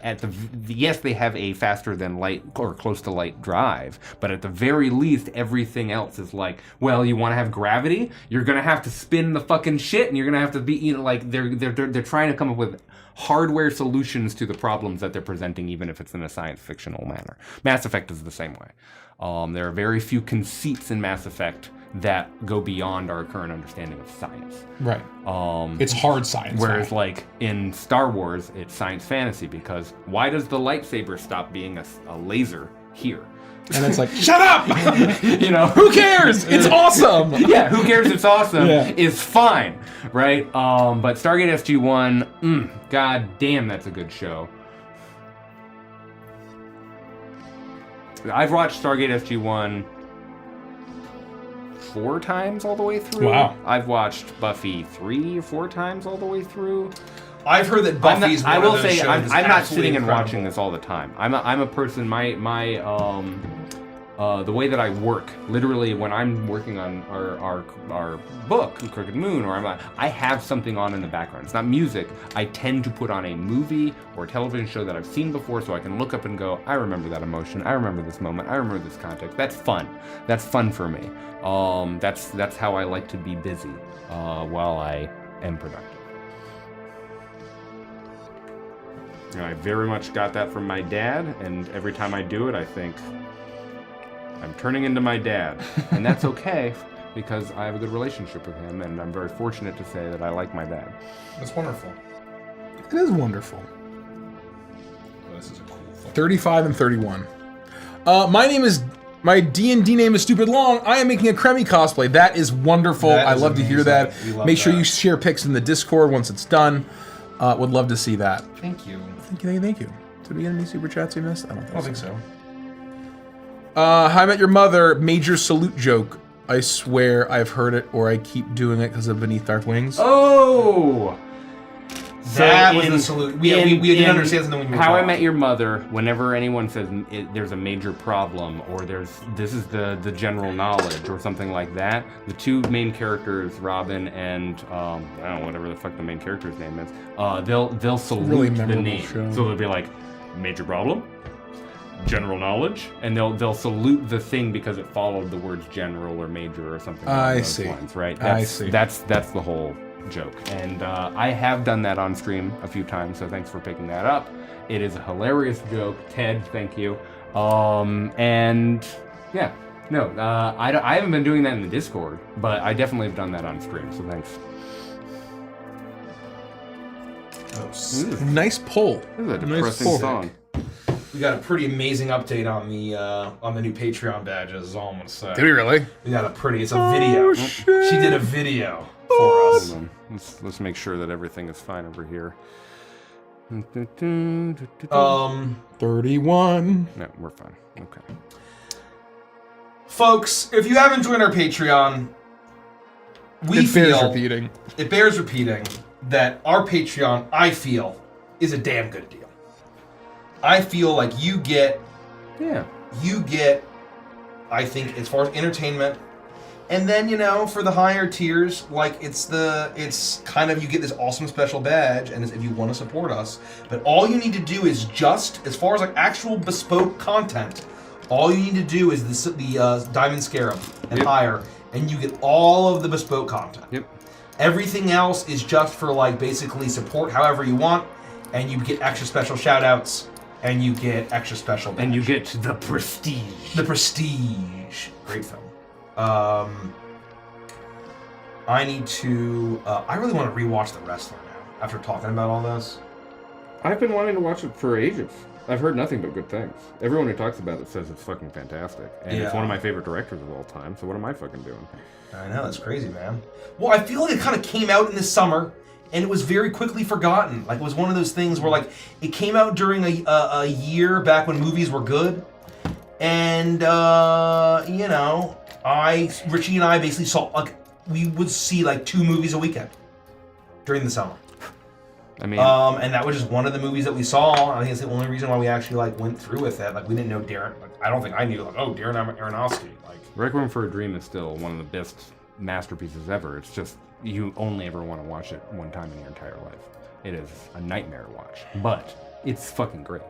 yes, they have a faster than light or close to light drive, but at the very least, everything else is like, well, you want to have gravity? You're gonna have to spin the fucking shit, and you're gonna have to be, you know, like they're trying to come up with hardware solutions to the problems that they're presenting, even if it's in a science fictional manner. Mass Effect is the same way. There are very few conceits in Mass Effect that go beyond our current understanding of science.
Right. It's hard science.
Whereas, like, in Star Wars, it's science fantasy, because why does the lightsaber stop being a laser here?
And it's like, shut up!
You know?
Who cares? It's awesome!
Yeah, who cares? It's awesome.
Yeah.
Is fine, right? But Stargate SG-1, god damn, that's a good show. I've watched Stargate SG-1 4 times all the way through.
Wow.
I've watched Buffy 3 or 4 times all the way through.
I've heard that Buffy's
I
one
will
of those
say
shows
I'm
that's
not
absolutely
sitting and
incredible.
watching this all the time. I'm a person. The way that I work, literally, when I'm working on our book, Crooked Moon, or I have something on in the background. It's not music. I tend to put on a movie or a television show that I've seen before, so I can look up and go, I remember that emotion. I remember this moment. I remember this context. That's fun. That's fun for me. That's how I like to be busy while I am productive. And I very much got that from my dad, and every time I do it, I think, I'm turning into my dad. And that's okay, because I have a good relationship with him, and I'm very fortunate to say that I like my dad.
That's wonderful.
It is wonderful.
Oh, this is a cool thing.
35 and 31. My D&D name is Stupid Long. I am making a Cremi cosplay. That is wonderful.
That
I
is
love to hear
amazing.
that.
We love
Make sure
that.
you share pics in the Discord once it's done. Would love to see that.
Thank you.
Thank you. Did we get any super chats we missed? I
I don't think so.
Hi, I Met Your Mother. Major salute joke. I swear I've heard it, or I keep doing it because of Beneath Dark Wings.
Oh!
That was the salute. We didn't understand something when you were
How I
talking.
Met Your Mother, whenever anyone says there's a major problem, or this is the general knowledge, or something like that, the two main characters, Robin and I don't know, whatever the fuck the main character's name is, they'll salute
Really
the
memorable
name.
show.
So they'll be like, major problem, general knowledge, and they'll salute the thing because it followed the words general or major or something along those
see.
lines, right?
I see.
That's the whole joke, and I have done that on stream a few times, so thanks for picking that up. It is a hilarious joke. Ted, thank you. And yeah, no, I haven't been doing that in the Discord, but I definitely have done that on stream, so thanks.
Oh, sick.
Nice pull.
This is a
Nice
depressing
pull.
song.
We got a pretty amazing update on the new Patreon badges. Is all I'm gonna say.
Did we really?
We got it's a video.
shit.
She did a video for us.
Hold on. Let's make sure that everything is fine over here.
31.
No, we're fine. Okay.
Folks, if you haven't joined our Patreon, we
It bears
feel
repeating.
it bears repeating that our Patreon, I feel, is a damn good deal. I feel like you get, I think, as far as entertainment, and then, for the higher tiers, like, it's kind of, you get this awesome special badge, and if you want to support us, but all you need to do is just, as far as like actual bespoke content, all you need to do is the Diamond Scarab and higher, and you get all of the bespoke content.
Yep.
Everything else is just for, like, basically support however you want, and you get extra special shout-outs, and you get extra special badge.
And you get the prestige.
The Prestige. Great film. I need to... I really want to rewatch The Wrestler now, after talking about all this.
I've been wanting to watch it for ages. I've heard nothing but good things. Everyone who talks about it says it's fucking fantastic. And it's one of my favorite directors of all time, so what am I fucking doing?
I know, that's crazy, man. Well, I feel like it kind of came out in the summer, and it was very quickly forgotten. Like, it was one of those things where, like, it came out during a year back when movies were good, and, Richie and I basically saw, like, we would see, like, 2 movies a weekend during the summer.
I mean,
And that was just one of the movies that we saw. I think it's the only reason why we actually, like, went through with it. Like, we didn't know Darren, like, I don't think I knew, like, oh, Darren Aronofsky, like.
Requiem for a Dream is still one of the best masterpieces ever. It's just, you only ever want to watch it one time in your entire life. It is a nightmare to watch, but it's fucking great.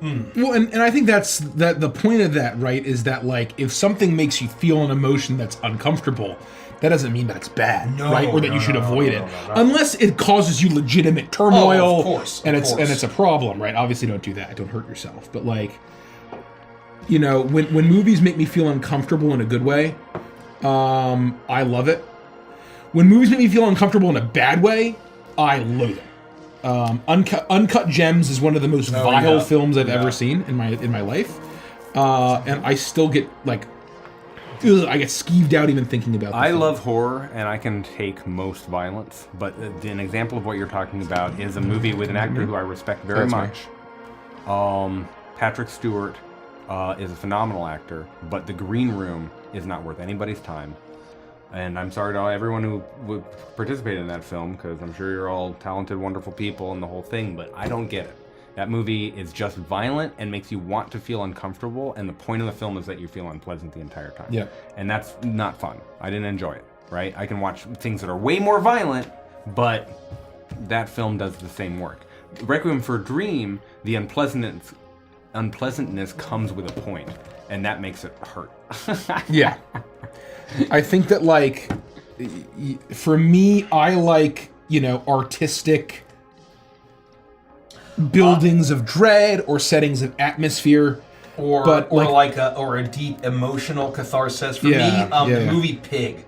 Well, and I think that's the point of that, right, is that, like, if something makes you feel an emotion that's uncomfortable, that doesn't mean that's bad, right? Or that you should avoid it. Unless it causes you legitimate turmoil,
of course,
and it's a problem, right? Obviously don't do that. Don't hurt yourself. But, like, when movies make me feel uncomfortable in a good way, I love it. When movies make me feel uncomfortable in a bad way, I loathe it. Uncut Gems is one of the most vile films I've ever seen in my life, and I still get, like, I get skeeved out even thinking about.
I love horror, and I can take most violence. But an example of what you're talking about is a movie with an actor who I respect very much, Patrick Stewart, is a phenomenal actor, but the green room is not worth anybody's time. And I'm sorry to everyone who would participate in that film, because I'm sure you're all talented, wonderful people and the whole thing, but I don't get it. That movie is just violent and makes you want to feel uncomfortable, and the point of the film is that you feel unpleasant the entire time.
Yeah.
And that's not fun. I didn't enjoy it, right? I can watch things that are way more violent, but that film does the same work. Requiem for a Dream, the unpleasantness comes with a point, and that makes it hurt.
Yeah. I think that, like, for me, I like, artistic buildings of dread or settings of atmosphere.
Or a deep emotional catharsis. For me, the movie Pig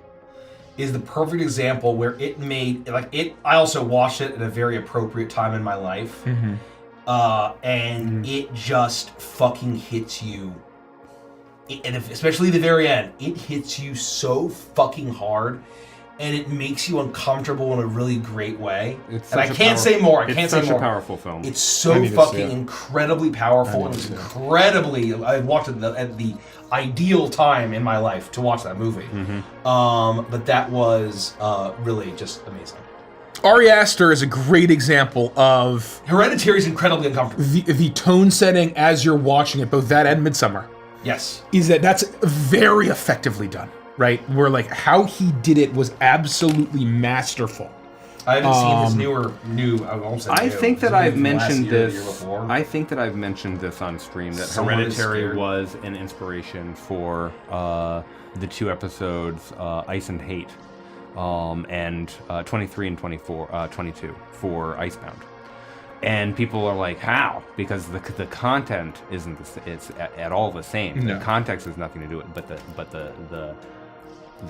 is the perfect example where it made, I also watched it at a very appropriate time in my life. And it just fucking hits you. And especially the very end, it hits you so fucking hard, and it makes you uncomfortable in a really great way. And I can't say more.
It's such a powerful film.
It's so fucking incredibly powerful, and it's incredibly. I watched it at the ideal time in my life to watch that movie. But that was really just amazing.
Ari Aster is a great example of
Hereditary is incredibly uncomfortable.
The tone setting as you're watching it, both that and Midsommar.
Yes.
Is that's very effectively done, right? Where how he did it was absolutely masterful.
I haven't seen his new. I won't say
I
new.
think that
It's
I've
from last
mentioned
year, the
this.
year before.
I think that I've mentioned this on stream that
Someone is
Hereditary
scared.
was an inspiration for the 2 episodes Ice and Hate, and 23 and 22 for Icebound. And people are like, how? Because the content isn't it's at all the same.
No.
The context has nothing to do with it, but the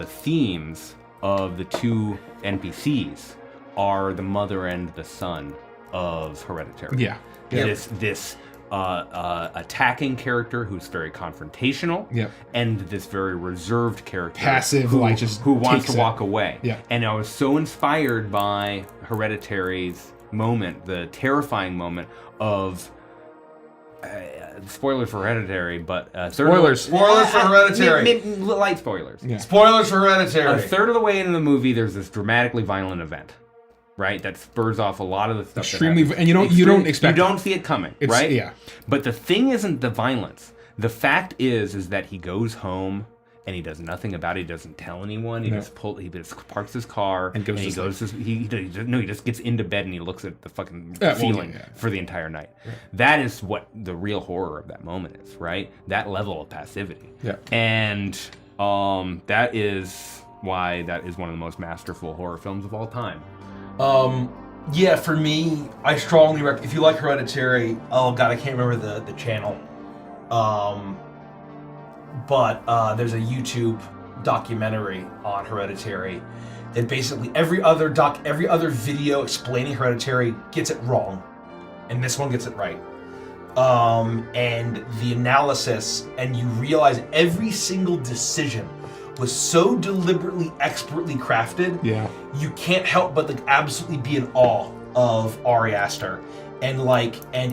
themes of the 2 NPCs are the mother and the son of Hereditary.
Yeah.
This attacking character who's very confrontational, and this very reserved character,
passive,
who wants
takes
to walk away.
Yeah.
And I was so inspired by Hereditary's moment, the terrifying moment of spoilers for Hereditary, but
Spoilers
for Hereditary.
Light spoilers.
Yeah.
Spoilers for Hereditary.
A third of the way into the movie, there's this dramatically violent event, right? That spurs off a lot of the stuff.
Extremely,
that
and you don't expect.
You don't see it coming, right?
Yeah.
But the thing isn't the violence. The fact is that he goes home and he does nothing about it. He doesn't tell anyone. He just parks his car and he just gets into bed and he looks at the fucking ceiling for the entire night. Right. That is what the real horror of that moment is, right? That level of passivity. Yeah. And that is why that is one of the most masterful horror films of all time.
Yeah, for me, I strongly recommend. If you like Hereditary, oh god, I can't remember the channel. But there's a YouTube documentary on Hereditary that basically every other video explaining Hereditary gets it wrong, and this one gets it right. And the analysis, and you realize every single decision was so deliberately, expertly crafted. Yeah, you can't help but absolutely be in awe of Ari Aster. And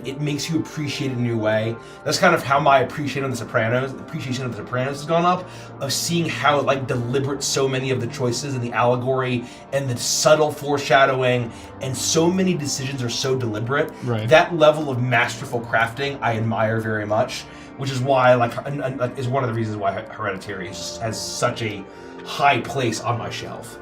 it makes you appreciate it in a new way. That's kind of how my appreciation of The Sopranos has gone up, of seeing how deliberate so many of the choices and the allegory and the subtle foreshadowing and so many decisions are so deliberate. Right. That level of masterful crafting I admire very much, which is why is one of the reasons why Hereditary has such a high place on my shelf.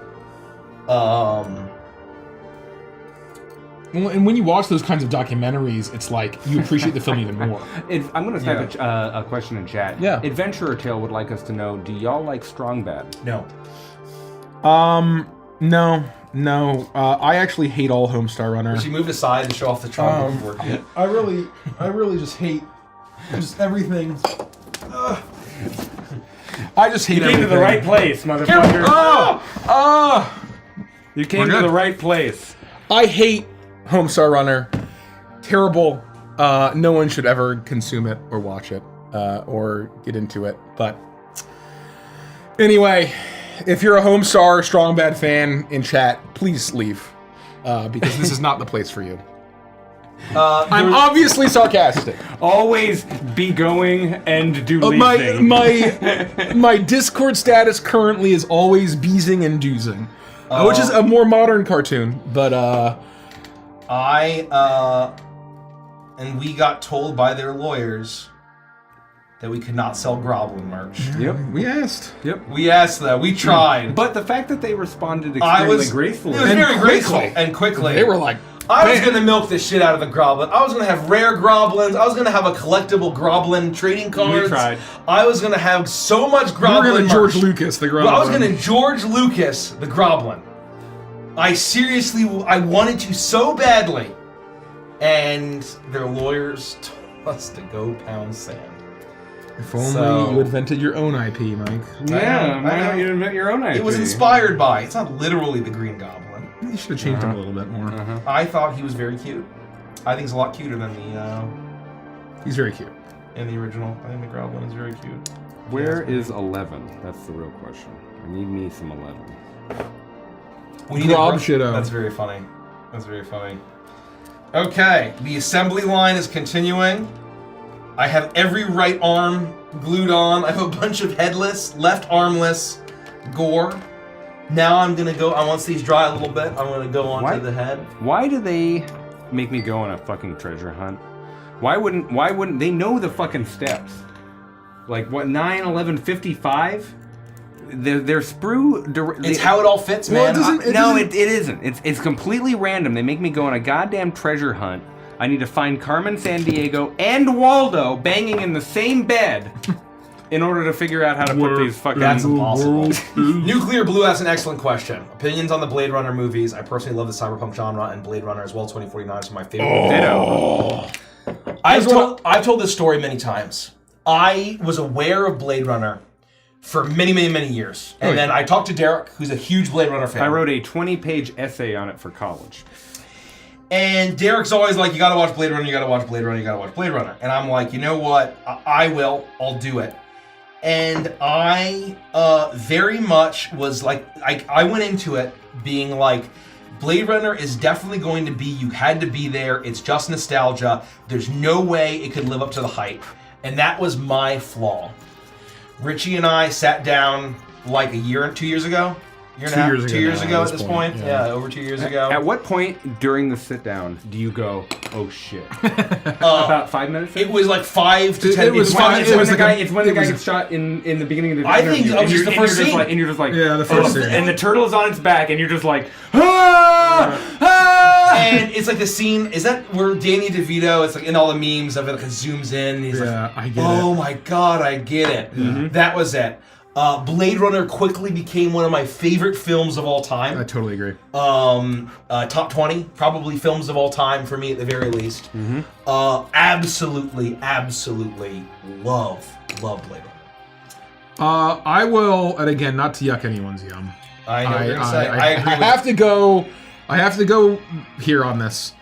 And when you watch those kinds of documentaries, it's like you appreciate the film even more.
I'm going to type a question in chat. Yeah. Adventurer Tale would like us to know: do y'all like Strong Bad?
No.
No. I actually hate all Homestar Runner.
She moved aside to show off the charm board.
I really just hate just everything. I just hate everything.
You came to the right place, motherfucker. You came to the right place.
I hate Homestar Runner. Terrible. No one should ever consume it or watch it or get into it. But anyway, if you're a Homestar Strong Bad fan in chat, please leave because this is not the place for you. I'm obviously sarcastic.
Always be going and do leasing.
My Discord status currently is always beezing and doozing, which is a more modern cartoon. But
and we got told by their lawyers that we could not sell Groblin merch.
Yep.
we asked.
Yep.
We asked that. We tried.
But the fact that they responded extremely gracefully.
It was
And
very graceful
quickly.
and quickly.
They were like,
I was
"Man."
going to milk the shit out of the Groblin. I was going to have rare Groblins. I was going to have a collectible Groblin trading cards.
We tried.
I was going to have so much
We were
Groblin
gonna
merch.
George Lucas the Groblin.
Well, I was going to George Lucas the Groblin. I wanted to so badly. And their lawyers told us to go pound sand.
If only
So-
you invented your own IP, Mike.
Yeah, why
I know.
don't you invent your own IP?
It was inspired by. It's not literally the Green Goblin.
You should have changed him a little bit more.
I thought he was very cute. I think he's a lot cuter than
He's very cute.
in the original. I think the Groblin is very cute.
Where is 11? That's the real question. I need me some 11.
We need
Grob
a
shitto.
That's very funny. That's very funny. Okay, the assembly line is continuing. I have every right arm glued on. I have a bunch of headless, left armless gore. Now I'm gonna go. Once these dry a little bit, I'm gonna go onto
Why-
the head.
Why do they make me go on a fucking treasure hunt? Why wouldn't they know the fucking steps? Like what 9, 11, 55? They're sprue.
It's how it all fits,
Well,
man.
it doesn't-
No,
doesn't-
it isn't. It's completely random. They make me go on a goddamn treasure hunt. I need to find Carmen Sandiego and Waldo banging in the same bed in order to figure out how to put these fucking.
That's impossible. Nuclear Blue asks an excellent question. Opinions on the Blade Runner movies. I personally love the cyberpunk genre, and Blade Runner as well. 2049 is my favorite.
Ditto.
I've told this story many times. I was aware of Blade Runner for many, many, many years, and then I talked to Derek, who's a huge Blade Runner fan.
I wrote a 20-page essay on it for college.
And Derek's always like, you gotta watch Blade Runner, you gotta watch Blade Runner, you gotta watch Blade Runner. And I'm like, you know what? I will. I'll do it. And I very much was like, I went into it being like, Blade Runner is definitely going to be, you had to be there. It's just nostalgia. There's no way it could live up to the hype. And that was my flaw. Richie and I sat down like 2 years ago. Two years ago at this point. Yeah, over 2 years ago.
At what point during the sit down do you go, oh shit? About 5 minutes?
It was like 5 to 10
it was
minutes.
fine.
It's
It
when
was
the
like
guy,
a-
it's when the
it
guy
was a-
gets shot in the beginning of the
I think
interview.
that was just the first scene.
And you're just like,
Yeah, the first
oh,
scene.
and the turtle's on its back, and you're just like, ah!
And it's like the scene, is that where Danny DeVito, it's like in all the memes of it, like it zooms in, and he's
Yeah,
like,
I get
oh
it.
my god, I get it. That was it. Blade Runner quickly became one of my favorite films of all
I
time.
totally agree.
Top 20, probably films of all time for me at the very least. Absolutely love Blade Runner.
I will, and again, not to yuck anyone's yum.
I know what you're gonna say. I agree with
I have to go here on this.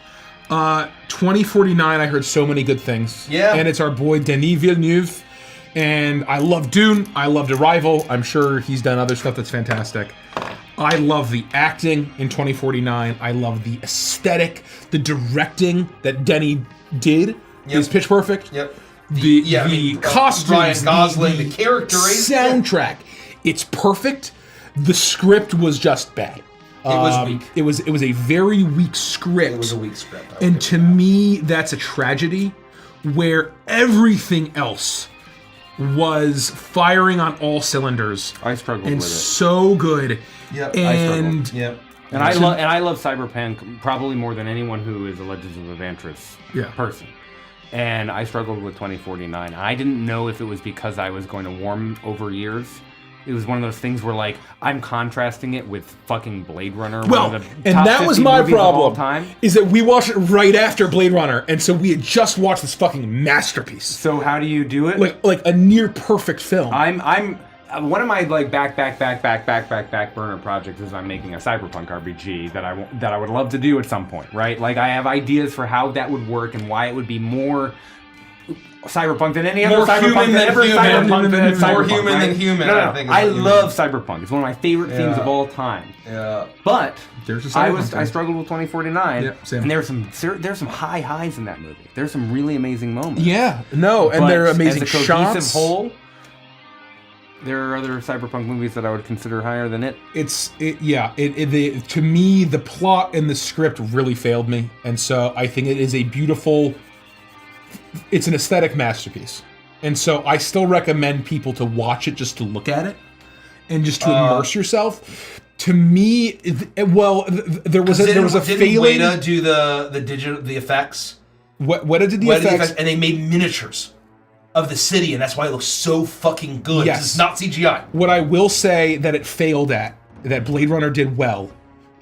2049, I heard so many good things.
Yeah.
And it's our boy Denis Villeneuve. And I love Dune. I loved Arrival. I'm sure he's done other stuff that's fantastic. I love the acting in 2049. I love the aesthetic, the directing that Denny did is pitch perfect.
Yep.
The costumes,
Ryan Gosling, the characterization.
soundtrack, it's perfect. The script was just bad.
It was weak.
It was a very weak script.
It was a weak script.
And to me, that's a tragedy where everything else was firing on all cylinders
I struggled
and
with it.
so good.
Yep.
And
Yep.
And I love Cyberpunk probably more than anyone who is a Legends of Evantris person. And I struggled with 2049. I didn't know if it was because I was going to warm over years. It was one of those things where, like, I'm contrasting it with fucking Blade Runner.
well,
one of the
and
top
that was
50
my
movies of all
problem.
time.
Is that we watched it right after Blade Runner, and so we had just watched this fucking masterpiece,
So how do you do it?
like a near perfect film.
I'm one of my like back burner projects is I'm making a cyberpunk RPG that I would love to do at some point, right? Like I have ideas for how that would work and why it would be more cyberpunk than any other
More
cyberpunk
human than
ever
human.
cyberpunk than
More
cyberpunk,
human
right?
than human,
No,
I think is
I
what you
love
mean.
cyberpunk. It's one of my favorite themes of all time.
Yeah.
But
There's a
I
cyberpunk.
struggled with 2049,
Yeah, same.
and there's some high highs in that movie. There's some really amazing moments.
Yeah, no, and
But
they're amazing
as a cohesive
shots.
whole, there are other cyberpunk movies that I would consider higher than it.
To me, the plot and the script really failed me, and so I think it is a beautiful. It's an aesthetic masterpiece, and so I still recommend people to watch it just to look at it, and just to immerse yourself. To me, there was a failing.
Weta do the effects?
What did the
Weta did
effects?
and they made miniatures of the city, and that's why it looks so fucking good. 'Cause
Yes.
It's not CGI.
What I will say that it failed at, that Blade Runner did well,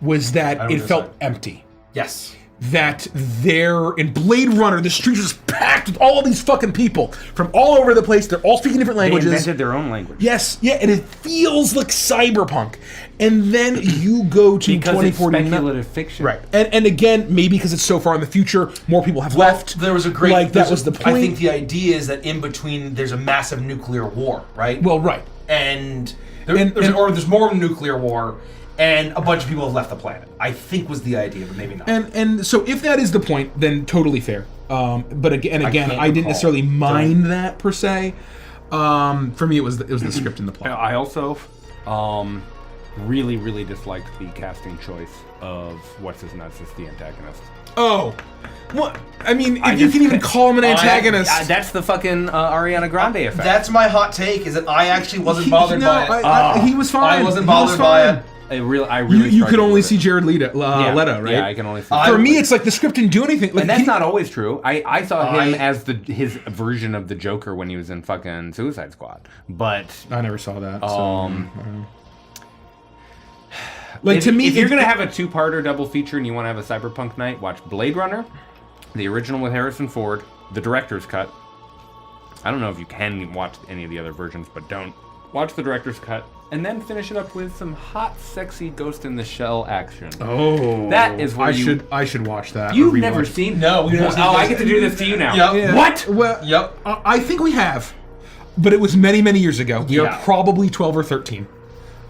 was that
don't
it
know
felt
that.
empty.
Yes.
That in Blade Runner, the streets was packed with all of these fucking people from all over the place. They're all speaking different
They
languages.
invented their own language.
Yes, yeah, and it feels like cyberpunk. And then you go to
Because it's
2049.
speculative fiction.
Right. And again, maybe because it's so far in the future, more people have left.
There was a great.
Like, that was the point.
I think the idea is that in between there's a massive nuclear war, right?
Well, right.
and
And-
there's more of a nuclear war, and a bunch of people have left the planet. I think was the idea, but maybe not.
And so if that is the point, then totally fair. But again, I
can't
didn't
recall.
necessarily mind that per se. For me, it was the script and the plot.
I also really disliked the casting choice of what's his nuts as the antagonist.
Oh, what? I mean, if you
just-
can even call him an antagonist.
That's the fucking Ariana Grande effect.
That's my hot take. Is that I actually wasn't bothered by it.
He was fine.
I wasn't
He was
bothered by
fine.
it.
I really
You could
struggled
only
with
see
it.
Jared Leto, right?
Yeah, I can only see.
For me, it's like the script didn't do anything. Like,
and that's not always true. I saw him
I-
as his version of the Joker when he was in fucking Suicide Squad. But
I never saw that.
if,
to me,
if you're gonna have a two-parter double feature and you want to have a cyberpunk night, watch Blade Runner, the original with Harrison Ford, the director's cut. I don't know if you can watch any of the other versions, but don't. Watch the director's cut, and then finish it up with some hot, sexy Ghost in the Shell action.
Oh,
That is where
I should watch that. or
You've
rewatch
never
it.
seen?
No, we've never seen
Oh, I
Ghost.
get to do this to you now.
Yep.
Yeah.
What?
Well,
Yep.
I think we have, but it was many years ago. We
Yeah.
are probably 12 or 13.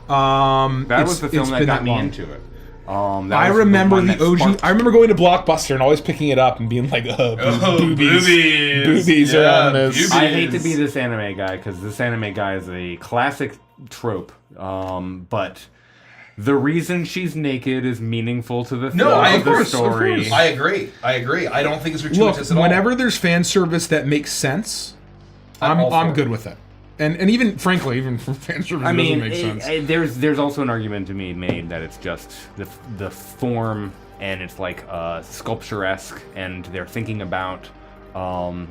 That was the film that got me
long.
into it.
I remember the OG. I remember going to Blockbuster and always picking it up and being like, boobies are on this.
boobies.
I hate to be this anime guy because this anime guy is a classic trope. But the reason she's naked is meaningful to the
No,
film,
of
the
course,
story.
I agree. I don't think it's
Look,
gratuitous at all.
whenever there's fan service that makes sense,
I'm all for
I'm
it.
good with it. And even frankly, even for fan service,
I
it
mean,
doesn't make sense.
there's also an argument to be made that it's just the form and it's like sculpturesque, and they're thinking about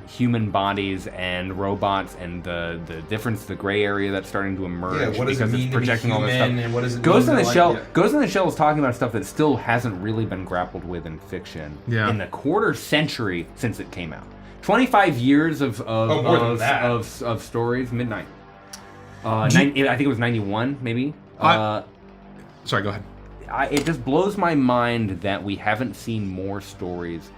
human bodies and robots and the difference, the gray area that's starting to emerge
Yeah, what does it
because
mean
it's
to be
projecting all this
human,
stuff.
and what does it
Ghost
mean
in
to,
the Shell.
yeah.
Ghost in the Shell is talking about stuff that still hasn't really been grappled with in fiction
Yeah.
in the quarter century since it came out. 25 years of
more than that.
of stories. Midnight. I think it was 91, maybe.
Sorry, go ahead.
It just blows my mind that we haven't seen more stories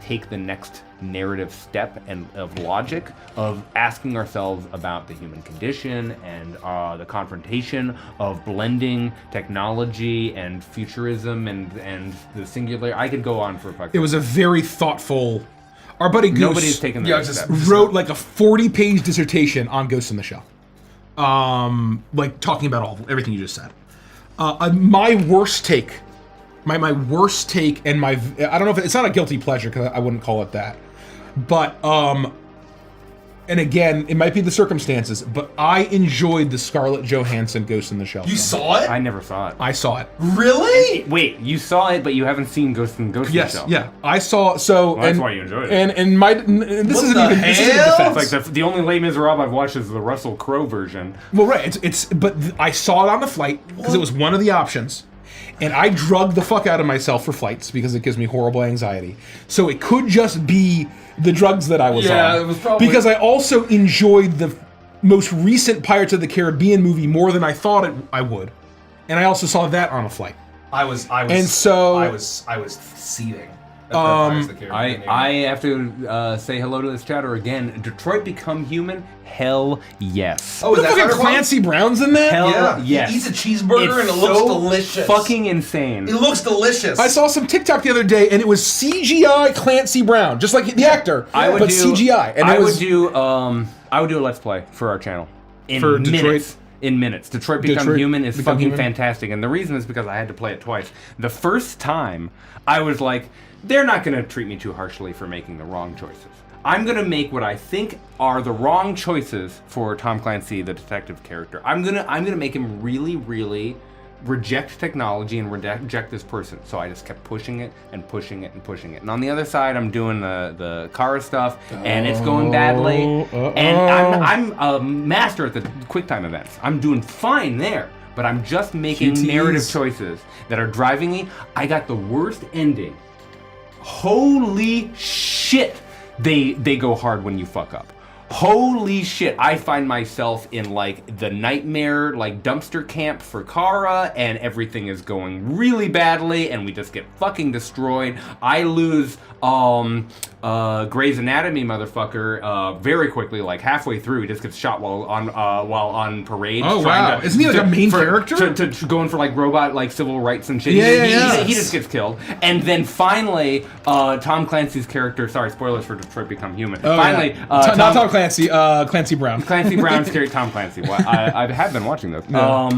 take the next narrative step and of logic of asking ourselves about the human condition and the confrontation of blending technology and futurism and the singular. I could go on for a fucking.
It was a very thoughtful. Our buddy Goose
Nobody's taken the
Yeah,
next
just-
step.
wrote like a 40-page dissertation on Ghost in the Shell. Like talking about everything you just said. My worst take, my worst take, and I don't know if it's not a guilty pleasure because I wouldn't call it that, but and again, it might be the circumstances, but I enjoyed the Scarlett Johansson Ghost in the Shell.
You
film.
saw it?
I never saw it.
I saw it.
Really?
Wait, you saw it, but you haven't seen Ghost in the
Yes,
Shell.
yeah, I saw. So
Well, that's
and,
why you enjoyed it.
And this isn't
the
even this isn't
hell?
defense.
It's like the only Les Miserables I've watched is the Russell Crowe version.
Well, right. But I saw it on the flight because it was one of the options, and I drug the fuck out of myself for flights because it gives me horrible anxiety. So it could just be the drugs that I was on.
Yeah, it was probably-
because I also enjoyed the most recent Pirates of the Caribbean movie more than I thought I would, and I also saw that on a flight.
I was
And so-
I was seething. That the character name.
I have to say hello to this chatter again. Detroit Become Human? Hell yes.
Oh, is that
fucking
Firework?
Clancy Brown's in that?
Hell
Yeah.
yes.
He eats a cheeseburger and it looks delicious.
Fucking insane.
It looks delicious.
I saw some TikTok the other day, and it was CGI Clancy Brown, just like the actor, but CGI. And
I would do a Let's Play for our channel in
For Detroit?
minutes. In minutes. Detroit Become Human is
Become
fucking
Human?
fantastic, and the reason is because I had to play it twice. The first time, I was like, they're not going to treat me too harshly for making the wrong choices. I'm going to make what I think are the wrong choices for Tom Clancy, the detective character. I'm gonna make him really, really reject technology and reject this person. So I just kept pushing it and pushing it and pushing it. And on the other side, I'm doing the Kara stuff, and it's going badly. And I'm a master at the QuickTime events. I'm doing fine there, but I'm just making
QTs.
narrative choices that are driving me. I got the worst ending. Holy shit! They go hard when you fuck up. Holy shit, I find myself in like the nightmare like dumpster camp for Kara, and everything is going really badly and we just get fucking destroyed. I lose Grey's Anatomy motherfucker very quickly, like halfway through. He just gets shot while on parade.
Oh wow. Isn't he like a main character?
To going for like robot like civil rights and shit.
Yeah.
He just gets killed. And then finally, Tom Clancy's character, sorry, spoilers for Detroit Become Human. Finally,
not Tom Clancy, Clancy Brown.
Clancy Brown's character, Tom Clancy. Well, I have been watching those.
Yeah.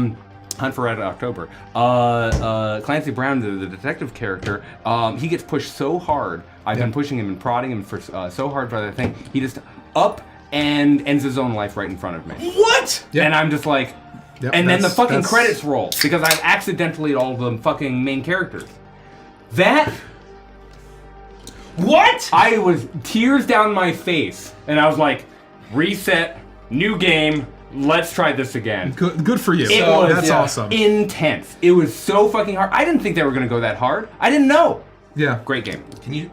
Hunt for Red October. Clancy Brown, the detective character, he gets pushed so hard. I've been pushing him and prodding him for so hard for that thing. He just up and ends his own life right in front of me.
What?
Yep.
And I'm just like,
Yep,
and then the fucking
that's-
credits roll because I've accidentally all the fucking main characters. That.
What?
I was tears down my face, and I was like, reset, new game, let's try this again.
Good for you.
It was
That's awesome.
intense. It was so fucking hard. I didn't think they were going to go that hard. I didn't know.
Yeah.
Great game.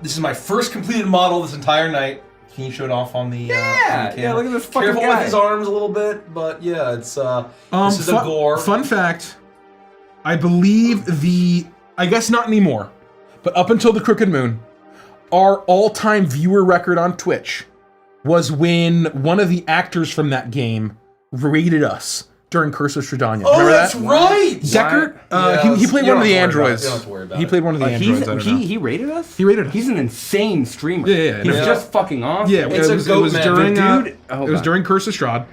This is my first completed model this entire night. Can you show it off on the?
Yeah,
on the
yeah. Look at this fucking
Careful
guy.
with his arms a little bit, but yeah, it's this is a gore.
Fun fact, I believe I guess not anymore, but up until the Crooked Moon, our all-time viewer record on Twitch was when one of the actors from that game raided us during Curse of Strahdanya.
Oh,
Remember
that's
that?
right.
Deckard,
Yes.
he played
You
one of the
don't have to worry about it.
androids.
You don't have to worry about
He
it.
played one of the androids. I don't know.
He rated us?
He rated us.
He's an insane streamer.
Yeah.
He's
Yeah.
just fucking awesome.
Yeah,
It's
it
a
was,
goat
it was
man.
during
The dude- oh,
it was
God.
during Curse of Strahd,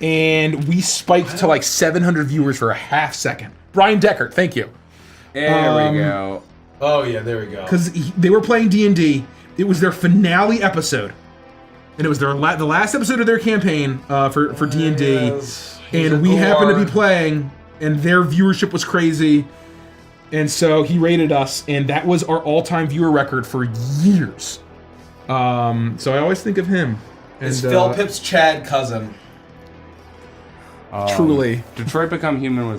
and we spiked to like 700 viewers for a half second. Brian Deckard, thank you.
There we go.
Oh yeah, there we go.
Because they were playing D&D. It was their finale episode, and it was the last episode of their campaign for D&D.
Yes. He's a
And we happened to be
gore.
playing, and their viewership was crazy, and so he rated us, and that was our all-time viewer record for years. So I always think of him. And,
It's Phil Pip's Chad cousin.
Truly.
Detroit Become Human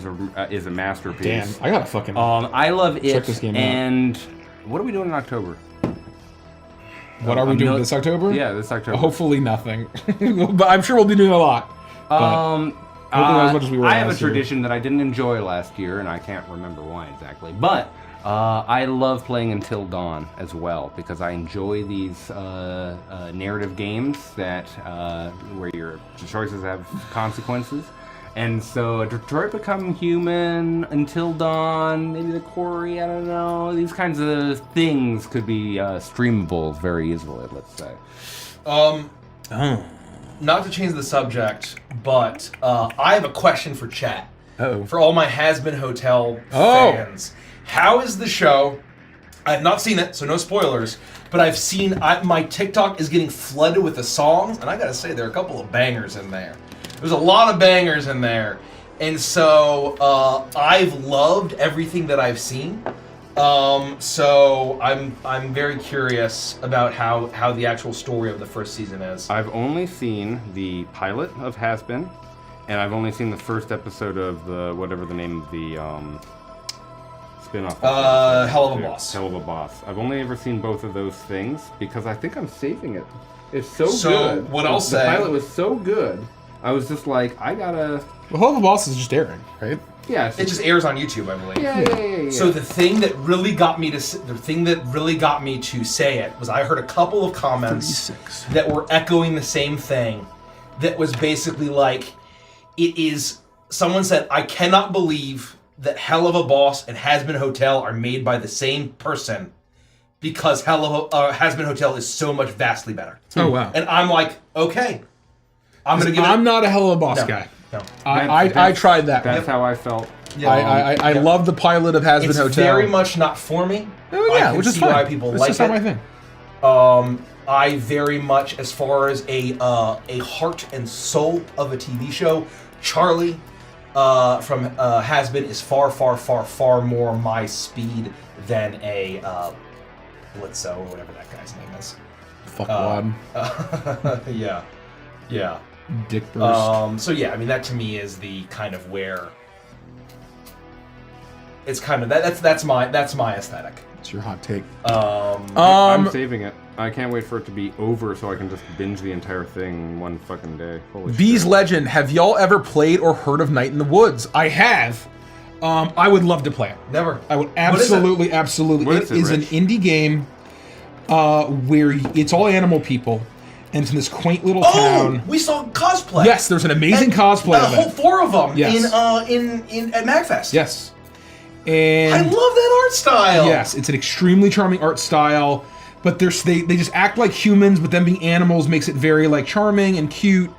is a masterpiece.
Damn, I gotta fucking.
I love it.
Check this game out.
And what are we doing in October?
What are we doing this October?
Yeah, this October.
Hopefully nothing, but I'm sure we'll be doing a lot. Hopefully not as much as we were
I have a
last year.
tradition that I didn't enjoy last year, and I can't remember why exactly. But I love playing Until Dawn as well because I enjoy these narrative games that where your choices have consequences. And so Detroit Become Human, Until Dawn, maybe The Quarry, I don't know. These kinds of things could be streamable very easily, let's say.
Not to change the subject, but I have a question for chat.
Uh-oh.
For all my Has-Been Hotel
Oh.
fans. How is the show? I've not seen it, so no spoilers, but I've seen, my TikTok is getting flooded with the songs, and I gotta say, there are a couple of bangers in there. There's a lot of bangers in there. And so, I've loved everything that I've seen. So I'm very curious about how the actual story of the first season is.
I've only seen the pilot of Has-Been, and I've only seen the first episode of the whatever the name of the spin-off.
Hell of a Boss.
Hell of a Boss. I've only ever seen both of those things because I think I'm saving it. It's so good.
What I'll say-
The pilot was so good. I was just like, I gotta.
The Hell of a Boss is just airing, right?
Yeah.
It just airs on YouTube, I believe.
Yeah.
So the thing that really got me to say it was I heard a couple of comments
36.
that were echoing the same thing. That was basically like, it is. Someone said, I cannot believe that Hell of a Boss and Has Been Hotel are made by the same person, because Has Been Hotel is so much vastly better.
Oh wow.
And I'm like, okay,
I'm not a Hell of a Boss guy.
No.
I tried that.
That's how I felt.
Yeah.
I love the pilot of Has Been
It's
Hotel.
very much not for me.
Oh yeah,
I can
which is
see
fine.
why people
It's
like
just
it.
not my thing.
I very much, as far as a heart and soul of a TV show, Charlie from Has Been is far more my speed than a Blitzo or whatever that guy's name is.
Fuckwad.
Yeah.
Dick burst.
So yeah, I mean that to me is the kind of where it's kind of that's my aesthetic.
It's your hot take.
I'm saving it. I can't wait for it to be over so I can just binge the entire thing in one fucking day. Holy
Bees
shit.
Legend. Have y'all ever played or heard of Night in the Woods? I have. I would love to play it.
Never.
I would
What is it?
absolutely.
What
It
is it,
is an
Rich?
indie game where it's all animal people, and it's in this quaint little
Oh,
town.
we saw cosplay.
Yes, there's an amazing cosplay
A
of
whole
it.
4 of them
Yes.
in at MagFest.
Yes.
I
And
love that art style.
yes, it's an extremely charming art style, but they just act like humans, but them being animals makes it very like charming and cute.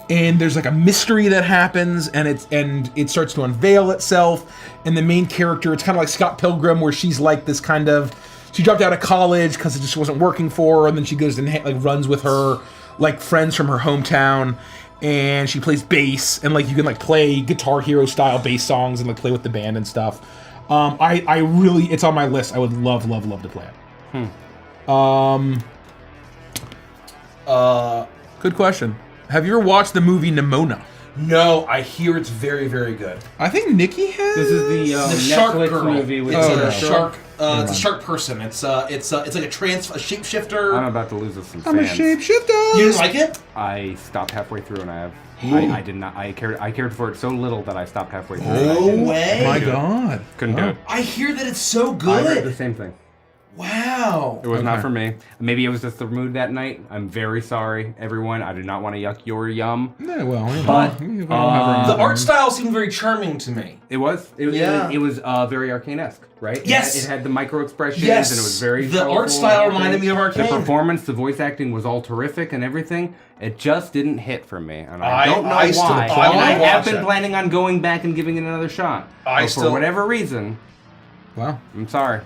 And there's like a mystery that happens, and it starts to unveil itself. And the main character, it's kind of like Scott Pilgrim, where she's like this kind of, she dropped out of college because it just wasn't working for her, and then she goes and like runs with her like friends from her hometown, and she plays bass, and like you can like play Guitar Hero style bass songs and like play with the band and stuff. I really, it's on my list. I would love to play it. Good question. Have you ever watched the movie Nimona?
No, I hear it's very, very good.
I think Nikki has.
This is the
The shark
Netflix
girl.
movie with
It's
Oh,
a
no.
shark. It's a shark person. It's like a shapeshifter.
I'm about to lose us some
I'm a
fans.
shapeshifter.
You didn't like it?
I stopped halfway through, and I did not. I cared for it so little that I stopped halfway through. and I
No
didn't-
way.
My God.
Couldn't do it.
I hear that it's so
I heard the
good.
same thing.
Wow.
It was not for me.
Maybe it was just the mood that night. I'm very sorry, everyone. I did not want to yuck your yum.
Yeah, well, you know,
But,
we all have our own
The
thing.
art style seemed very charming to me.
It was.
Yeah.
It was very Arcane-esque, right?
Yes.
It had the micro expressions,
Yes.
and it was very.
The
colorful
art style
and
reminded me of
everything.
Arcane.
The performance, the voice acting was all terrific and everything. It just didn't hit for me, and I
I-
don't know
I still-
why.
I
And I
wanna
have
watch
been
it.
planning on going back and giving it another shot.
I
But
still-
for whatever reason,
Wow,
I'm sorry.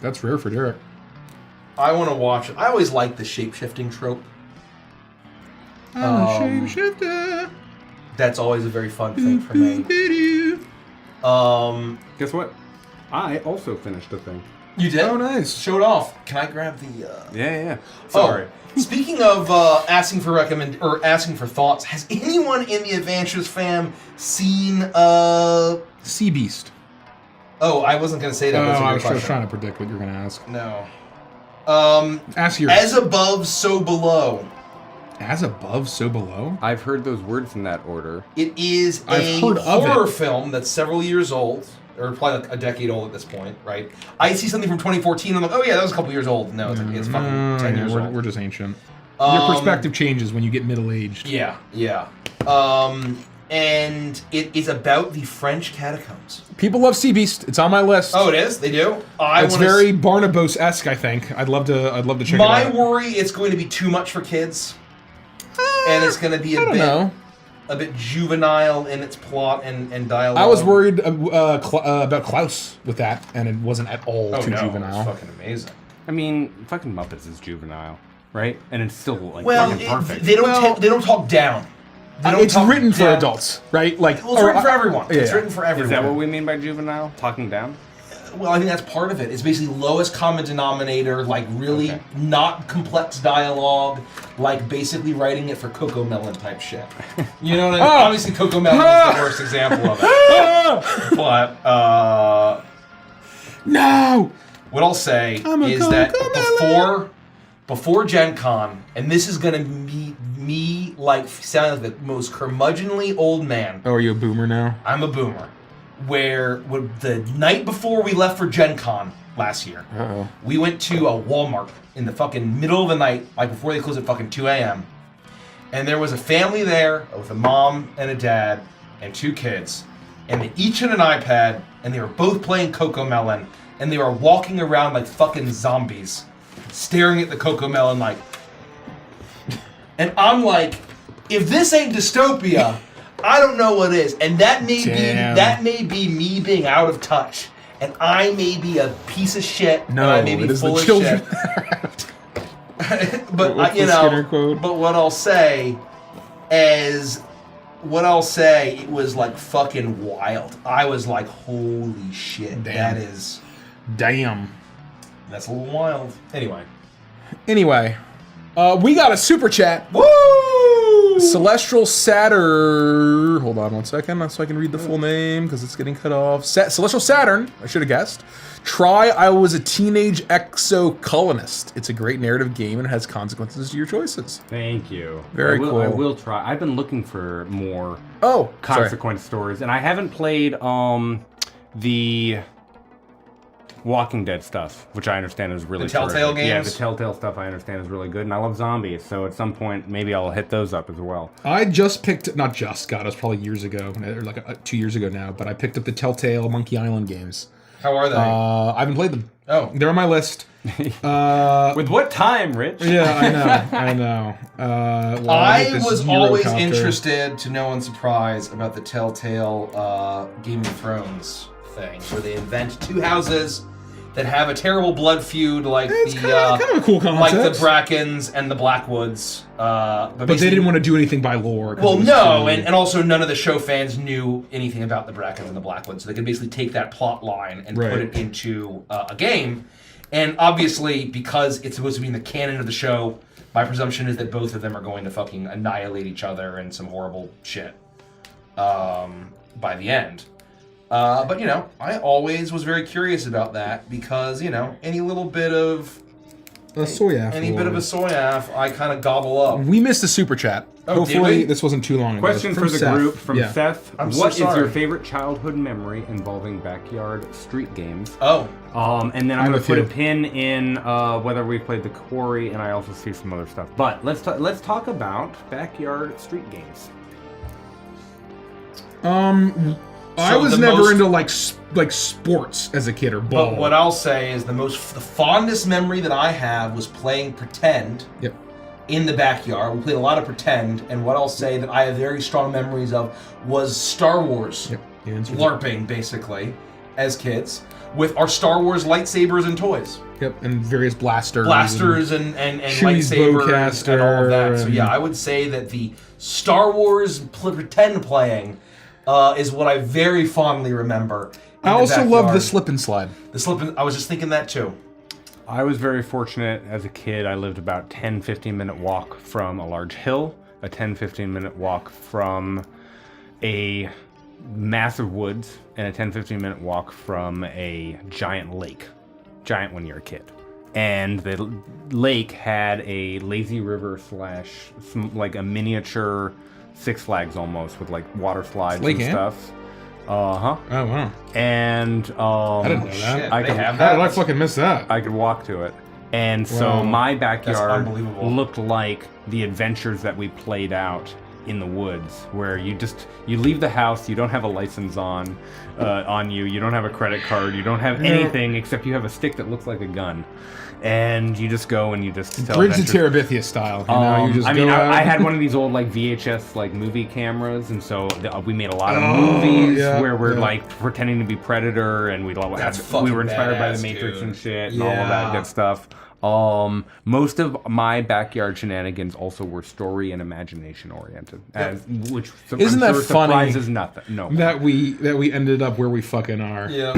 that's rare for Derek.
I want to watch it. I always like the shape-shifting trope.
I'm a shapeshifter.
That's always a very fun thing for me.
Guess what? I also finished a thing.
You did?
Oh, nice.
Show it off. Can I grab the?
Yeah. Sorry.
Oh, speaking of asking for asking for thoughts, has anyone in the Adventures fam seen?
Sea Beast.
Oh, I wasn't gonna say that. That's a
I
good
was
question.
trying to predict what you're going to ask.
No.
Ask yours.
As above, so below.
As above, so below?
I've heard those words in that order.
It is
I've
a
heard of
horror
it.
film that's several years old, or probably like a decade old at this point, right? I see something from 2014, I'm like, oh yeah, that was a couple years old. No, it's fucking 10 years old.
We're just ancient. Your perspective changes when you get middle-aged.
Yeah. And it is about the French catacombs.
People love Sea Beast. It's on my list.
Oh, it is? They do?
It's very Barnabas-esque, I think. I'd love to check it
My
out.
worry, it's going to be too much for kids. And it's going to be
I don't know.
a bit juvenile in its plot and dialogue.
I was worried about Klaus with that, and it wasn't at all
Oh,
too
no,
juvenile.
it's fucking amazing.
I mean, fucking Muppets is juvenile, right? And it's still like
Well,
fucking perfect.
they don't talk down. They don't
It's
talk
written for
down.
adults, right? Like,
Well, it's written for everyone.
yeah.
It's written for everyone.
Is that what we mean by juvenile? Talking down?
Well, I think that's part of it. It's basically lowest common denominator, like really
Okay.
not complex dialogue, like basically writing it for Coco Melon type shit. You know what I mean? Obviously, Coco Melon is the worst example of it. But
No!
what I'll say
I'm a
is that
Coco
before Gen Con, and this is gonna be me like sounding like the most curmudgeonly old man.
Oh, are you a boomer now?
I'm a boomer. where the night before we left for Gen Con last year, we went to a Walmart in the fucking middle of the night, like before they closed at fucking 2 a.m. And there was a family there with a mom and a dad and 2 kids. And they each had an iPad, and they were both playing Cocomelon, and they were walking around like fucking zombies, staring at the Cocomelon like... And I'm like, if this ain't dystopia, I don't know what is. And that may be me being out of touch. And I may be a piece of shit.
No,
and I may be full of shit. But but what I'll say is, it was like fucking wild. I was like, holy shit,
Damn.
that's a little wild.
Anyway, we got a super chat.
Woo!
Celestial Saturn. Hold on one second, so I can read the full name because it's getting cut off. Celestial Saturn. I should have guessed. Try I Was a Teenage Exocolonist. It's a great narrative game and it has consequences to your choices.
Thank you.
Very cool.
I will try. I've been looking for more
sorry.
consequence stories, and I haven't played the Walking Dead stuff, which I understand is really
The Telltale
terrific. Yeah,
games?
the Telltale stuff I understand is really good, and I love zombies, so at some point maybe I'll hit those up as well.
I just picked, not just, God, it was probably years ago, or like 2 years ago now, but I picked up the Telltale Monkey Island games.
How are they?
I haven't played them.
Oh.
They're on my list.
With what time, Rich?
Yeah, I know. Well,
I was always
Eurocopter.
interested, to no one's surprise, about the Telltale Game of Thrones thing, where they invent 2 houses that have a terrible blood feud, like
It's
the
kind of a cool concept.
like the Brackens and the Blackwoods.
But they didn't want to do anything by lore.
Well, no, and also none of the show fans knew anything about the Brackens and the Blackwoods, so they could basically take that plot line and put it into a game. And obviously, because it's supposed to be in the canon of the show, my presumption is that both of them are going to fucking annihilate each other in some horrible shit by the end. But, I always was very curious about that because, any little bit of...
A soyaf.
Any bit of a soyaf, I kind of gobble up.
We missed a super chat.
Oh,
Hopefully,
did we?
this wasn't too long ago.
Question
From
for the
Seth.
group from
Yeah.
Seth.
I'm so
What is
sorry.
your favorite childhood memory involving backyard street games?
Oh.
And then I'm
I'm
going to
with
put
you.
a pin in whether we played the quarry, and I also see some other stuff. But let's talk about backyard street games.
I
So
was
the
never
most-
into like sports as a kid or ball.
But what I'll say is the fondest memory that I have was playing pretend
Yep.
in the backyard. We played a lot of pretend, and what I'll say that I have very strong memories of was Star Wars.
Yep. The answer is-
LARPing, basically, as kids, with our Star Wars lightsabers and toys.
Yep. And various blasters.
Blasters and
Chewy's
lightsabers
bowcaster
and all of that. So
and-
yeah, I would say that the Star Wars pretend playing is what I very fondly remember.
I
in the
also love the
backyard.
slip and slide.
I was just thinking that too.
I was very fortunate as a kid. I lived about 10-15 minute walk from a large hill, a 10-15 minute walk from a massive woods, and a 10-15 minute walk from a giant lake. Giant when you're a kid. And the lake had a lazy river / like a miniature Six Flags almost, with like water slides
Lake
and
Ann?
stuff. Uh-huh.
Oh wow.
And
I didn't know that.
Shit,
I
they
could-
have
How did I
that.
fucking miss that?
I could walk to it. And so
Wow.
my backyard
unbelievable.
looked like the adventures that we played out in the woods, where you leave the house, you don't have a license on you don't have a credit card, you don't have anything except you have a stick that looks like a gun. And you just go and you just tell
Bridge to
adventures.
Terabithia style. You know, you just
I
go
mean,
out.
I had one of these old like VHS like movie cameras, and so we made a lot of
Oh,
movies
yeah,
where we're
yeah.
like pretending to be Predator, and we
That's
were inspired by
fucking
the Matrix
badass,
and
dude.
shit and all of that
Yeah.
good stuff. Most of my backyard shenanigans also were story and imagination oriented, which
Isn't
I'm
that
sure
funny
surprises nothing. No,
that we ended up where we fucking are.
Yeah.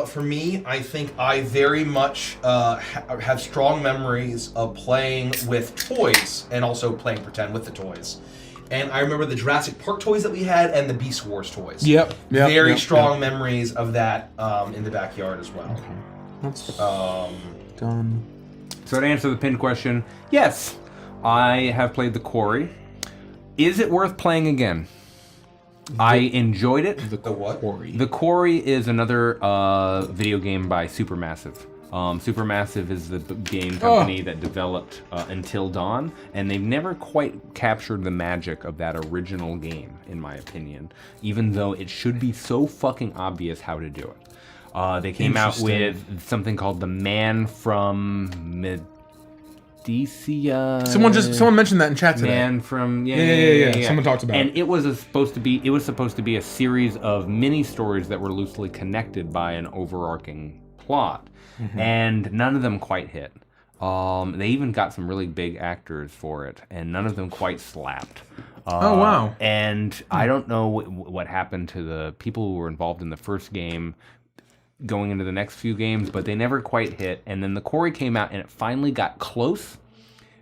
For me, I think I very much have strong memories of playing with toys and also playing pretend with the toys. And I remember the Jurassic Park toys that we had and the Beast Wars toys.
Yep.
Very strong memories of that in the backyard as well.
That's done.
So to answer the pinned question, yes, I have played the quarry. Is it worth playing again? I enjoyed it.
The
what?
Quarry.
The Quarry is another video game by Supermassive. Supermassive is the game company that developed Until Dawn, and they've never quite captured the magic of that original game, in my opinion, even though it should be so fucking obvious how to do it. They came out with something called The Man from Medicea.
Someone mentioned that in chat today.
Man from
Yeah. Someone talked about
and
it.
it was supposed to be a series of mini stories that were loosely connected by an overarching plot. And none of them quite hit. They even got some really big actors for it, and none of them quite slapped.
Oh, wow.
And I don't know what happened to the people who were involved in the first game going into the next few games, but they never quite hit. And then the Quarry came out, and it finally got close.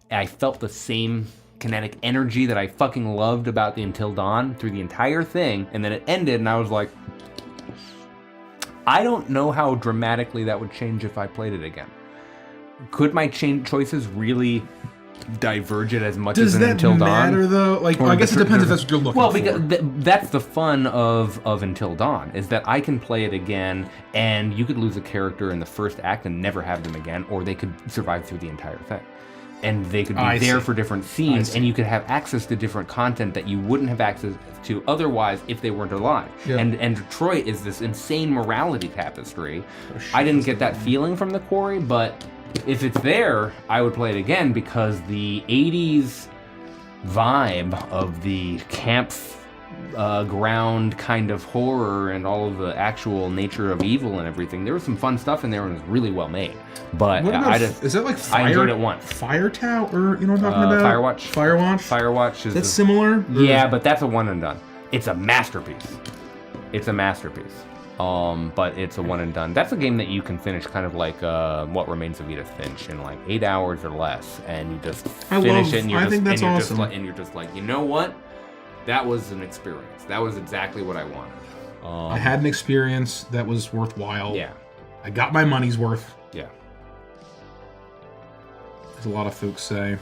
And I felt the same kinetic energy that I fucking loved about the Until Dawn through the entire thing, and then it ended, and I was like, I don't know how dramatically that would change if I played it again. Could my choices really diverge it as much as an Until Dawn?
Does that matter, though? Like, I guess it depends if that's what you're looking for.
Well, because that's the fun of Until Dawn, is that I can play it again, and you could lose a character in the first act and never have them again, or they could survive through the entire thing. And they could be there for different scenes, and you could have access to different content that you wouldn't have access to otherwise if they weren't alive.
Yeah.
And Detroit is this insane morality tapestry. I didn't get that feeling from the Quarry, but if it's there, I would play it again, because the 80s vibe of the camp ground kind of horror and all of the actual nature of evil and everything, there was some fun stuff in there, and it was really well made. But
is that like
I enjoyed it once.
Fire Tower, you know what I'm talking about?
Firewatch.
Firewatch
is
that's similar?
Yeah, but that's a one and done. It's a masterpiece. But it's a one and done. That's a game that you can finish kind of like What Remains of Edith Finch in like 8 hours or less, and you just finish it, and
I think that's awesome.
And you're just like, you know what? That was an experience. That was exactly what I wanted.
I had an experience that was worthwhile.
Yeah.
I got my money's worth.
Yeah.
As a lot of folks say.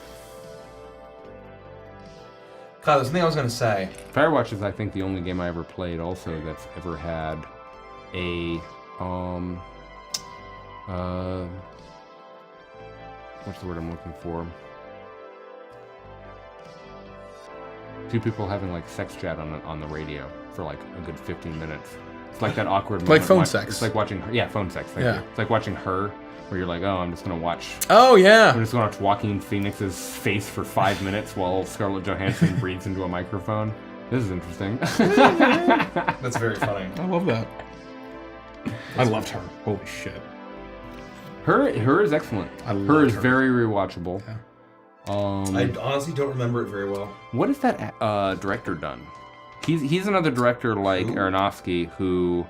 God, there's something I was gonna say.
Firewatch is, I think, the only game I ever played also that's ever had a what's the word I'm looking for? Two people having like sex chat on the radio for like a good 15 minutes. It's like that awkward moment.
Like phone sex.
It's like watching her. Yeah, phone sex. Thank you. It's like watching Her, where you're like, oh, I'm just gonna watch.
Oh yeah.
I'm just gonna watch Joaquin Phoenix's face for 5 minutes while Scarlett Johansson breathes into a microphone. This is interesting.
That's very funny.
I love that. I loved Her. Holy shit.
Her is excellent. Her is very rewatchable.
Yeah.
I honestly don't remember it very well.
What has that director done? He's another director like Aronofsky who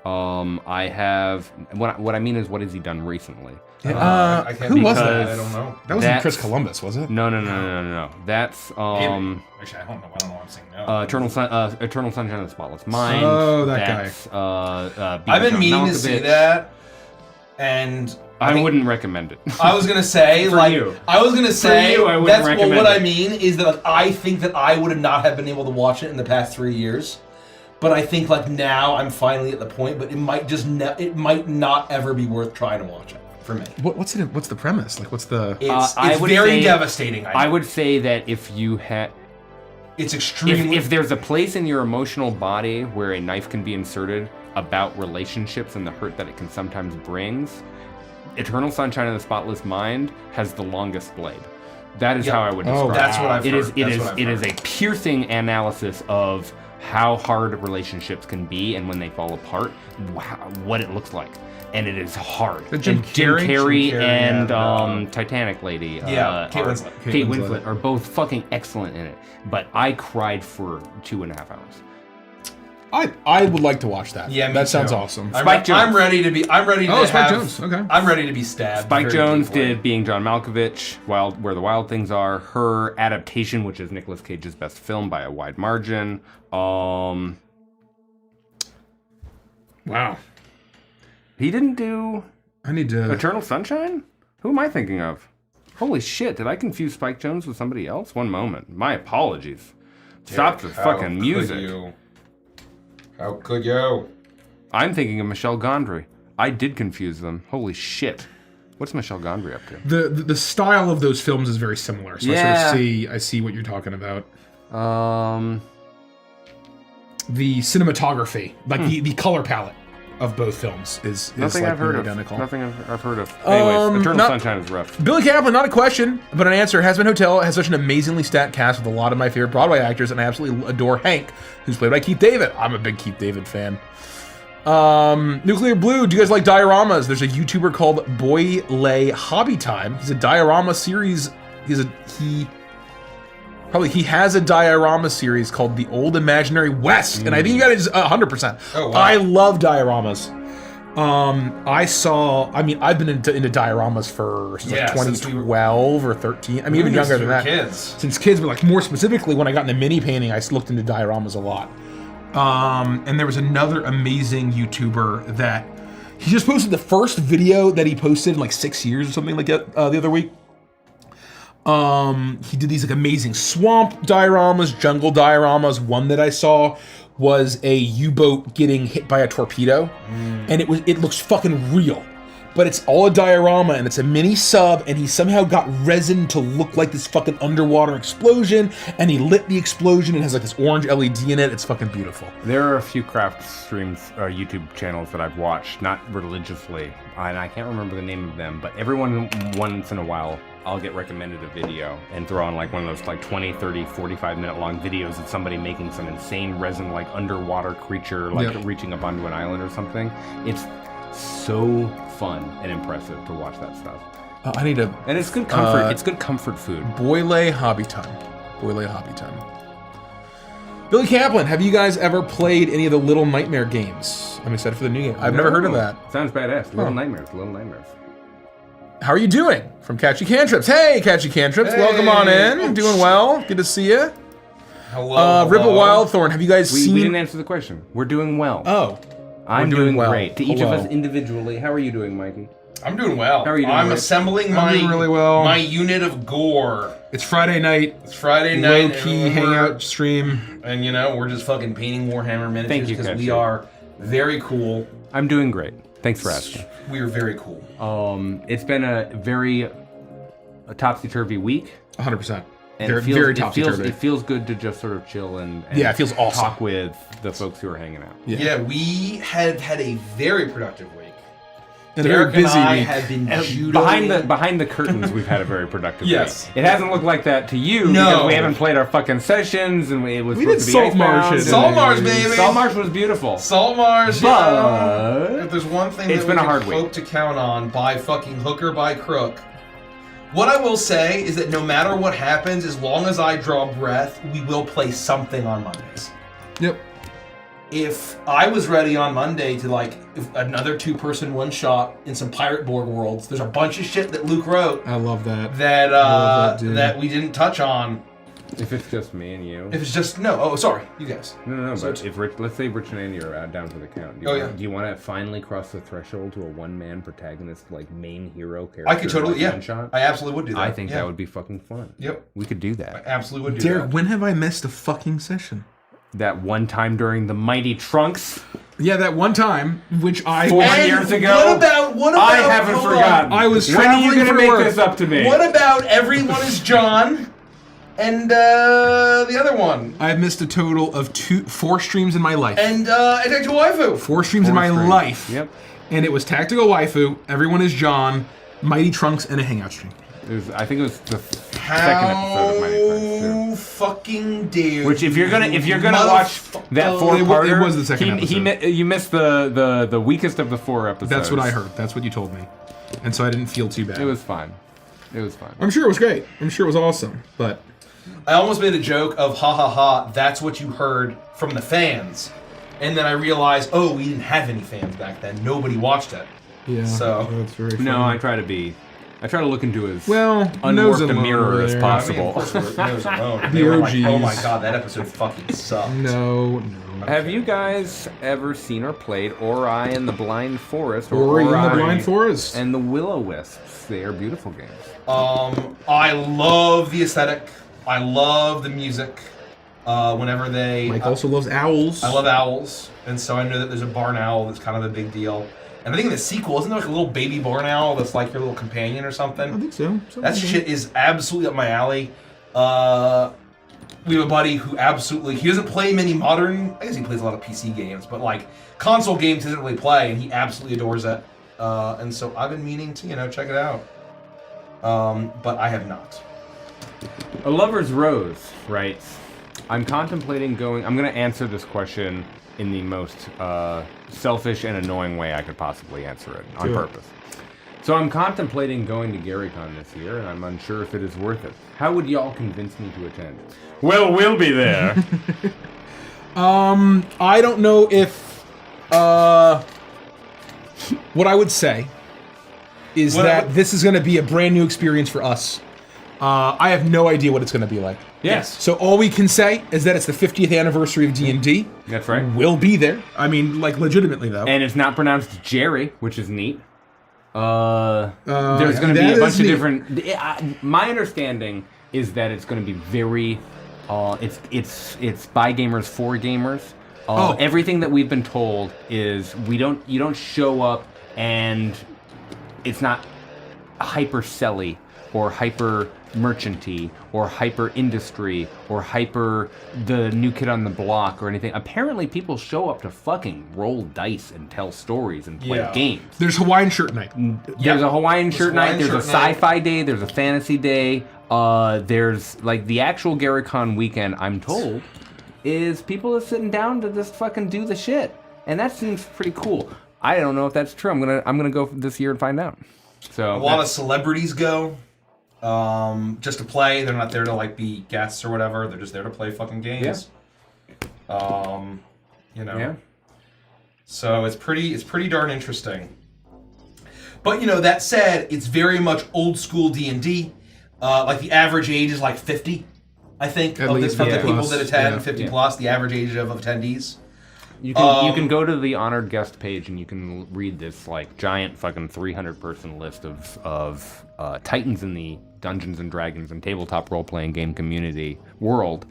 I have. What I mean is, what has he done recently?
I can't
who was
that?
that?
I don't know.
That wasn't Chris Columbus, was it?
No. That's
Actually, I don't know. I don't know what I'm saying now.
Eternal Sunshine of the Spotless Mind.
Oh, that
guy.
I've been meaning to see that, and
I wouldn't recommend it.
I was gonna say,
For
like,
you.
I was gonna say,
you, I wouldn't
that's
recommend
what
it.
I mean is that, like, I think that I would not have been able to watch it in the past 3 years, but I think like now I'm finally at the point. But it might just it might not ever be worth trying to watch it for me.
What's the premise? Like, what's the?
It's
I would
very
say-
devastating.
I would say that if you had,
It's extremely.
if there's a place in your emotional body where a knife can be inserted about relationships and the hurt that it can sometimes brings, Eternal Sunshine of the Spotless Mind has the longest blade. That is how I would describe it.
That's what I've
It
heard.
is. It is a piercing analysis of how hard relationships can be and when they fall apart, what it looks like, and it is hard.
Jim
Carrey and
and,
Titanic lady,
Kate Winslet.
Kate Winslet are both fucking excellent in it. But I cried for 2.5 hours.
I would like to watch that.
Yeah, me
that sounds
too.
awesome.
Spike Jonze.
I'm ready to be. I'm ready to
Oh, Spike
have.
Jonze. Okay.
I'm ready to be stabbed.
Spike
very
Jonze
deeply.
did Being John Malkovich, Where the Wild Things Are, Her adaptation, which is Nicolas Cage's best film by a wide margin.
Wow.
He didn't do
I need to.
Eternal Sunshine? Who am I thinking of? Holy shit, did I confuse Spike Jonze with somebody else? One moment. My apologies. Stop the
How
fucking
could
music.
you? How could you?
I'm thinking of Michel Gondry. I did confuse them. Holy shit. What's Michel Gondry up to?
The style of those films is very similar. So
Yeah.
I see what you're talking about.
Um,
The cinematography, like the color palette of both films is
nothing
like
I've heard of.
identical.
Nothing I've heard of. Anyways, Eternal
not-
Sunshine is rough.
Billy Kaplan, not a question, but an answer. Has Been Hotel has such an amazingly stacked cast with a lot of my favorite Broadway actors, and I absolutely adore Hank, who's played by Keith David. I'm a big Keith David fan. Nuclear Blue, do you guys like dioramas? There's a YouTuber called Boyle Hobby Time. He's a diorama series. He has a diorama series called The Old Imaginary West, and I think you got it 100%.
Oh, wow.
I love dioramas. I've been into dioramas for since like
since we were-
2012 or 13. I mean, even
Since
younger
we
than
were
that.
kids.
Since kids, but like more specifically, when I got into mini painting, I looked into dioramas a lot. And there was another amazing YouTuber that he just posted the first video that he posted in like 6 years or something like that the other week. He did these like amazing swamp dioramas, jungle dioramas. One that I saw was a U-boat getting hit by a torpedo, and it looks fucking real. But it's all a diorama, and it's a mini sub, and he somehow got resin to look like this fucking underwater explosion, and he lit the explosion and has like this orange LED in it. It's fucking beautiful.
There are a few craft streams, YouTube channels that I've watched, not religiously, and I can't remember the name of them, but once in a while, I'll get recommended a video and throw on like one of those like 20, 30, 45 minute long videos of somebody making some insane resin like underwater creature like reaching up onto an island or something. It's so fun and impressive to watch that stuff.
I need to.
And it's good comfort. It's good comfort food.
Boyle Hobby Time. Boyle Hobby Time. Billy Kaplan, have you guys ever played any of the Little Nightmare games? I'm excited for the new game. I've never heard of that.
Sounds badass. Little Nightmares. Little Nightmares.
How are you doing? From Catchy Cantrips. Hey, Catchy Cantrips.
Hey.
Welcome on in. Doing well. Good to see you.
Hello.
Ripple Wildthorn, have you guys
We
seen...
didn't answer the question. We're doing well.
Oh.
I'm
doing
doing
well.
great. To each
Hello.
of us individually. How are you doing, Mikey?
I'm doing well.
How are you doing,
I'm
Rich?
assembling
I'm doing really well.
my unit of gore.
It's Friday night.
It's Friday night.
Low-key
and we're-
hangout stream.
And we're just fucking painting Warhammer miniatures
Thank you,
because we
Cassie.
are very cool.
I'm doing great. Thanks for asking.
We are very cool.
It's been a topsy-turvy week.
100%.
And
They're
it feels,
very
it feels,
topsy-turvy.
it feels good to just sort of chill and
Yeah, it feels awesome.
talk with the folks who are hanging out.
Yeah, we had a very productive week.
And a very
Derek and
busy
I
week.
have been
And
judoing.
behind the curtains, we've had a very productive
Yes.
week. It hasn't looked like that to you
No.
because we haven't played our fucking sessions, and it was
We did
supposed to be
Saltmarsh
Icebound,
and-
and-
Saltmarsh, baby.
Saltmarsh was beautiful.
Saltmarsh,
But-
if there's one thing
It's
that
been
we
a
can
hard week.
hope to count on by fucking hook or by crook. What I will say is that no matter what happens, as long as I draw breath, we will play something on Mondays.
Yep.
If I was ready on Monday to if another 2-person one-shot in some Pirate Board worlds, there's a bunch of shit that Luke wrote
I love that.
that
love that, dude.
that we didn't touch on.
If it's just me and you.
If it's just sorry, you guys.
No,
So
but if let's say Rich and Andy are down for the count. Do you want to finally cross the threshold to a one-man protagonist, like main hero character?
I could totally,
like one-shot?
I absolutely would do that.
I think
yeah.
that would be fucking fun.
Yep.
We could do
I
that.
absolutely would do
Derek,
that.
when have I missed a fucking session?
That one time during the Mighty Trunks,
Yeah, that one time, which I...
4
And
years ago.
What about
I haven't
hold on.
forgotten.
I was
When are you
traveling
gonna
for
make
work.
this up to me?
What about Everyone is John and the other one?
I've missed a total of 4 streams in my life.
And Tactical Waifu.
4 streams in my life.
Yep.
And it was Tactical Waifu, Everyone is John, Mighty Trunks, and a hangout stream.
I think it was the second episode of Mighty Trunks too.
How fucking dare
Which if you're gonna
you,
watch that
motherfucker.
4-parter,
It was the second episode.
you missed the weakest of the 4 episodes.
That's what I heard. That's what you told me. And so I didn't feel too bad.
It was fine. It was fine.
I'm sure it was great. I'm sure it was awesome. But
I almost made a joke of ha ha ha, that's what you heard from the fans. And then I realized, we didn't have any fans back then. Nobody watched it.
yeah,
So-
that's very funny.
No, I try to look into as
nose
unwarped a
alone
mirror
over
as
there.
possible.
Of course, it was alone. And
The
they were like,
OGs.
oh my god, that episode fucking sucked.
No.
Have you guys ever seen or played Ori and the Blind Forest or
Ori and the Blind Forest.
and the Will-O-Wisps? They are beautiful games.
I love the aesthetic. I love the music. Whenever they...
Mike also loves owls.
I love owls, and so I know that there's a barn owl that's kind of a big deal. And I think in the sequel, isn't there like a little baby barn owl that's like your little companion or something?
I think so.
That shit is absolutely up my alley. We have a buddy who he doesn't play many modern, I guess he plays a lot of PC games, but like console games he doesn't really play, and he absolutely adores it. And so I've been meaning to, check it out. But I have not.
A Lover's Rose writes, I'm contemplating going... I'm going to answer this question in the most selfish and annoying way I could possibly answer it, on purpose. So I'm contemplating going to GaryCon this year, and I'm unsure if it is worth it. How would y'all convince me to attend? Well, we'll be there.
I don't know if... what I would say is this is going to be a brand new experience for us. I have no idea what it's going to be like.
Yes.
So all we can say is that it's the 50th annivery of D&D.
That's right.
We'll be there. I mean, like, legitimately, though.
And it's not pronounced Jerry, which is neat. There's going to be a bunch of different... my understanding is that it's going to be very... it's by gamers for gamers. Everything that we've been told is you don't show up and it's not hyper selly or hyper merchanty or hyper industry or hyper the new kid on the block or anything. Apparently people show up to fucking roll dice and tell stories and play games.
There's Hawaiian shirt night.
There's a Hawaiian shirt night, there's a sci-fi day, there's a fantasy day, there's like the actual GaryCon weekend, I'm told, is people are sitting down to just fucking do the shit. And that seems pretty cool. I don't know if that's true. I'm gonna go this year and find out. So
a lot of celebrities go just to play. They're not there to like be guests or whatever. They're just there to play fucking games. Yeah. So it's pretty darn interesting. But that said, it's very much old school D&D. Like the average age is like 50, I think,
At
of
least
the
50
people
plus,
that attend.
yeah.
50 plus, the average age of attendees.
You can go to the honored guest page and you can read this like giant fucking 300-person list of titans in the Dungeons and Dragons and tabletop role-playing game community world.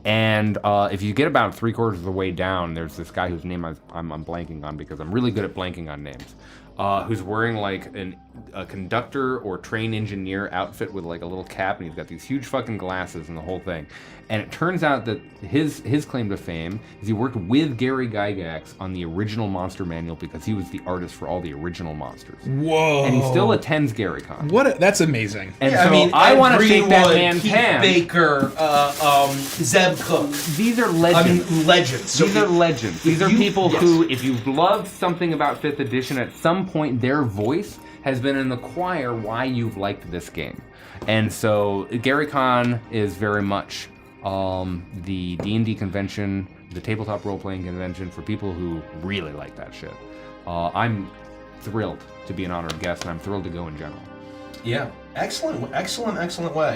And if you get about 3/4 of the way down, there's this guy whose name I'm blanking on because I'm really good at blanking on names. Who's wearing like a conductor or train engineer outfit with like a little cap, and he's got these huge fucking glasses and the whole thing. And it turns out that his claim to fame is he worked with Gary Gygax on the original Monster Manual because he was the artist for all the original monsters.
Whoa!
And he still attends GaryCon.
That's amazing.
And so I want to shake that man's
Keith
hand.
Baker, Zeb Cook.
These are legends.
Legends.
These are legends. These are people who, if you've loved something about 5th edition, at some point their voice has been in the choir why you've liked this game. And so GaryCon is very much the D&D convention, the tabletop role-playing convention for people who really like that shit. I'm thrilled to be an honored guest, and I'm thrilled to go in general.
Yeah, excellent way.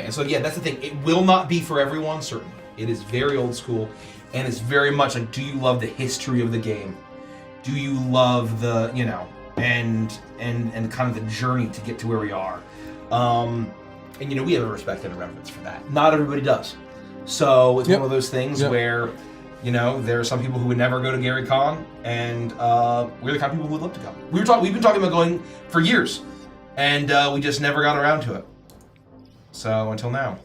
And so that's the thing. It will not be for everyone, certainly. It is very old school, and it's very much like, do you love the history of the game? Do you love the, and kind of the journey to get to where we are? And we have a respect and a reverence for that. Not everybody does. So it's one of those things where, there are some people who would never go to GaryCon, and we're the kind of people who would love to go. We've been talking about going for years, and we just never got around to it. So until now.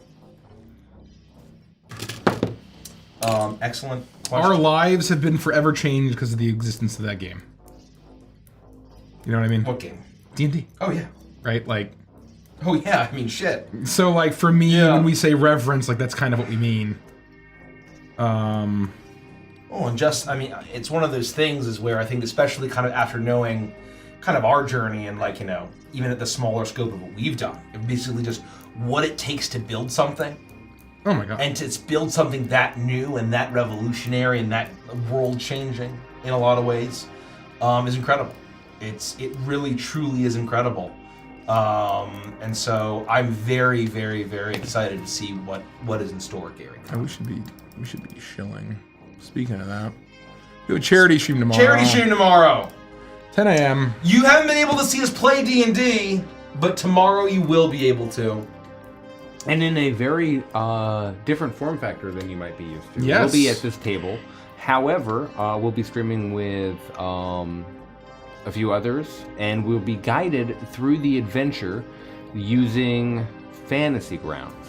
Excellent question.
Our lives have been forever changed because of the existence of that game. You know what I mean?
What game?
D&D.
Oh yeah.
Right? Like.
Oh yeah. I mean, shit.
So like for me, when we say reverence, like that's kind of what we mean.
It's one of those things is where I think, especially kind of after knowing kind of our journey and like, even at the smaller scope of what we've done, and basically just what it takes to build something.
Oh my god.
And to build something that new and that revolutionary and that world changing in a lot of ways is incredible. It really truly is incredible. And so I'm very, very, very excited to see what is in store, Gary.
We should be shilling. Speaking of that, we have a charity stream tomorrow. 10 a.m.
You haven't been able to see us play D&D, but tomorrow you will be able to.
And in a very different form factor than you might be used to.
Yes.
We'll be at this table. However, we'll be streaming with a few others, and we'll be guided through the adventure using Fantasy Grounds,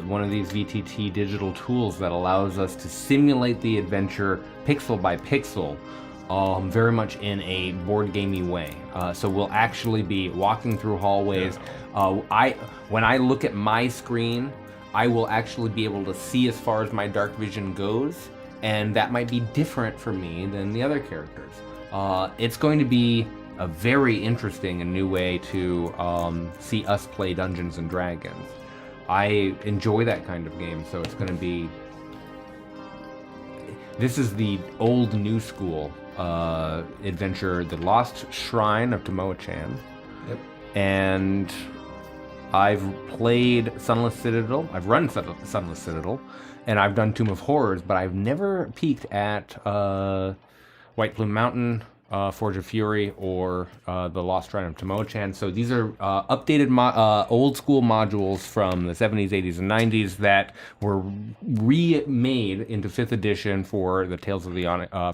one of these VTT digital tools that allows us to simulate the adventure pixel by pixel, very much in a board gamey way. So we'll actually be walking through hallways. When I look at my screen, I will actually be able to see as far as my dark vision goes, and that might be different for me than the other characters. It's going to be a very interesting and new way to see us play Dungeons and Dragons. I enjoy that kind of game, so it's going to be... This is the old new school adventure, The Lost Shrine of Tomoe-chan.
Yep.
And I've played Sunless Citadel. I've run Sunless Citadel, and I've done Tomb of Horrors, but I've never peeked at White Plume Mountain, Forge of Fury, or The Lost Shrine of Tomoe-chan. So these are updated old school modules from the 70s, 80s, and 90s that were remade into 5th edition for the Tales of the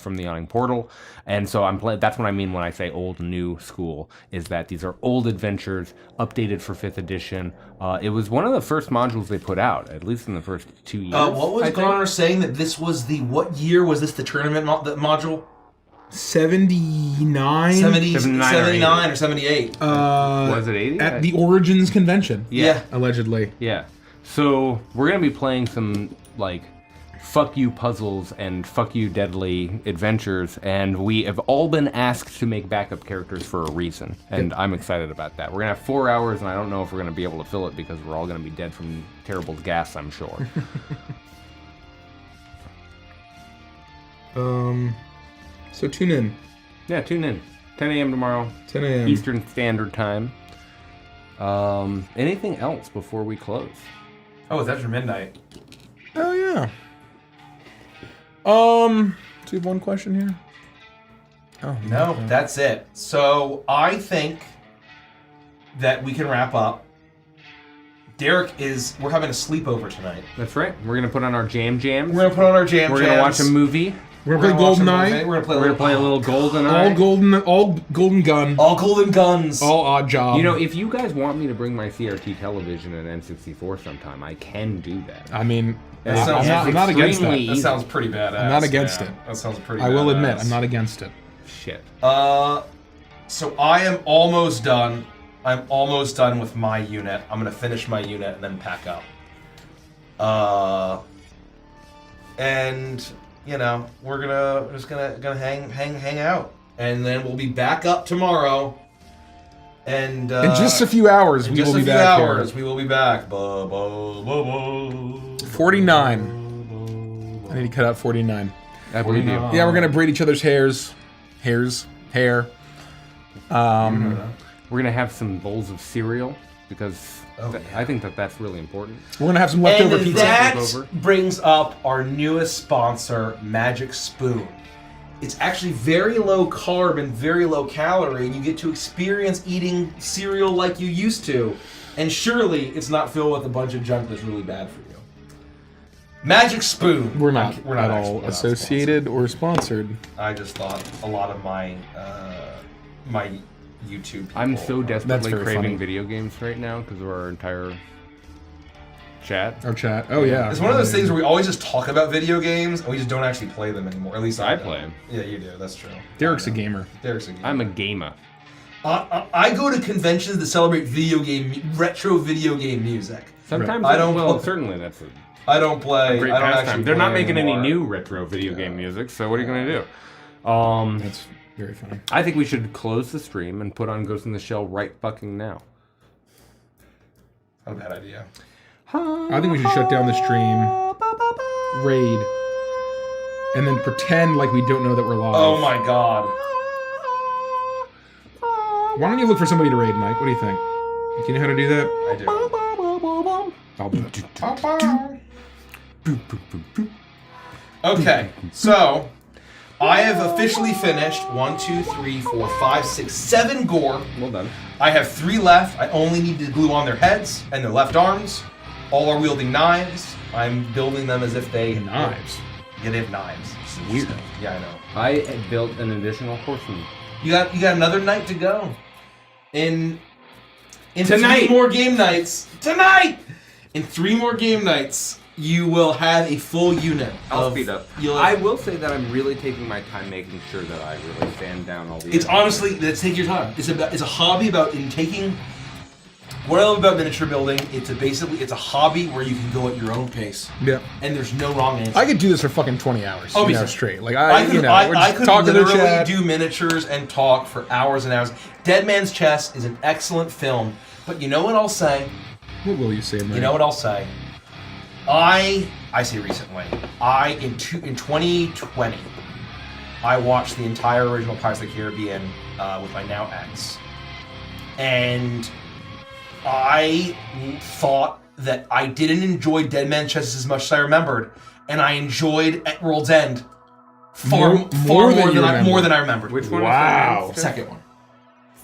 from the Yawning Portal. And so that's what I mean when I say old new school, is that these are old adventures updated for 5th edition. It was one of the first modules they put out, at least in the first 2 years.
What was Connor saying that this was what year was this the tournament module?
79?
79 or 78.
Was it 80?
At the Origins convention.
Yeah.
Allegedly.
Yeah. So we're going to be playing some, like, fuck you puzzles and fuck you deadly adventures, and we have all been asked to make backup characters for a reason, and I'm excited about that. We're going to have 4 hours, and I don't know if we're going to be able to fill it because we're all going to be dead from terrible gas, I'm sure.
So tune in.
Yeah, tune in. 10 a.m. tomorrow.
10 a.m.
Eastern Standard Time. Anything else before we close?
Oh, it's after midnight.
Oh, yeah. Do you have one question here? Oh,
No, that's it. So I think that we can wrap up. Derek we're having a sleepover tonight.
That's right. We're going to put on our jams.
We're going to put on our jams.
We're going to watch a movie.
We're gonna play GoldenEye.
We're
We're gonna play a little GoldenEye.
All golden gun.
All golden guns.
All odd job.
You know, if you guys want me to bring my CRT television and N64 sometime, I can do that.
I mean,
That
I'm not against that.
extremely
That sounds pretty badass.
I'm not against
man.
it.
That sounds pretty
I will
badass.
admit, I'm not against it.
Shit.
So I am almost done. I'm almost done with my unit. I'm gonna finish my unit and then pack up. And you know, we're just gonna hang out, and then we'll be back up tomorrow. And
In just a few hours, we will be back here.
We will be back.
49. I need to cut out 49.
I believe you.
Yeah, we're gonna braid each other's hair.
We're gonna have some bowls of cereal because I think that's really important.
We're gonna have some leftover
And
pizza.
that brings up our newest sponsor, Magic Spoon. It's actually very low carb and very low calorie, and you get to experience eating cereal like you used to. And surely it's not filled with a bunch of junk that's really bad for you. Magic Spoon.
We're not
actually
at all associated or sponsored.
I just thought a lot of my YouTube people
I'm so desperately
very
craving
funny.
video games right now because of our entire chat.
Our chat. Oh yeah.
It's one of those things where we always just talk about video games and we just don't actually play them anymore. At least
I
don't.
play 'em.
Yeah, you do. That's true.
Derek's a gamer.
Derek's a gamer.
I'm a gamer.
I go to conventions that celebrate retro video game music.
Sometimes
I don't.
Well, certainly that's a
I don't play.
great
I don't
pastime.
actually.
They're not
play
making
anymore.
any new retro video game music, so what are you gonna do?
That's very funny.
I think we should close the stream and put on Ghost in the Shell right fucking now.
Not a bad idea.
I think we should shut down the stream, raid, and then pretend like we don't know that we're live.
Oh my god.
Why don't you look for somebody to raid, Mike? What do you think? Do you know how to do that?
I do.
I'll do it.
Okay, so I have officially finished 1, 2, 3, 4, 5, 6, 7 gore.
Well done.
I have 3 left. I only need to glue on their heads and their left arms. All are wielding knives. I'm building them as if they...
Knives?
Yeah, they have knives. It's
Weird.
Yeah, I know.
I built an additional horseman.
You got another night to go. In
Tonight.
3 more game nights. Tonight! In 3 more game nights, you will have a full unit.
I'll speed up.
You'll
I will say that I'm really taking my time making sure that I really fan down all these.
It's honestly, let's take your time. It's a hobby about taking. What I love about miniature building, it's a hobby where you can go at your own pace.
Yeah.
And there's no wrong answer.
I could do this for fucking 20 hours.
Oh,
straight. Like
I could,
we're
I
just
could
talking to the
literally
chat.
do miniatures and talk for hours and hours. Dead Man's Chest is an excellent film, but you know what I'll say?
What will you say, man?
You know what I'll say? I say recently. In 2020, I watched the entire original Pirates of the Caribbean with my now ex, and I thought that I didn't enjoy Dead Man's Chest as much as I remembered, and I enjoyed At World's End far more than I remembered.
Which one?
Wow.
Is the
Second one.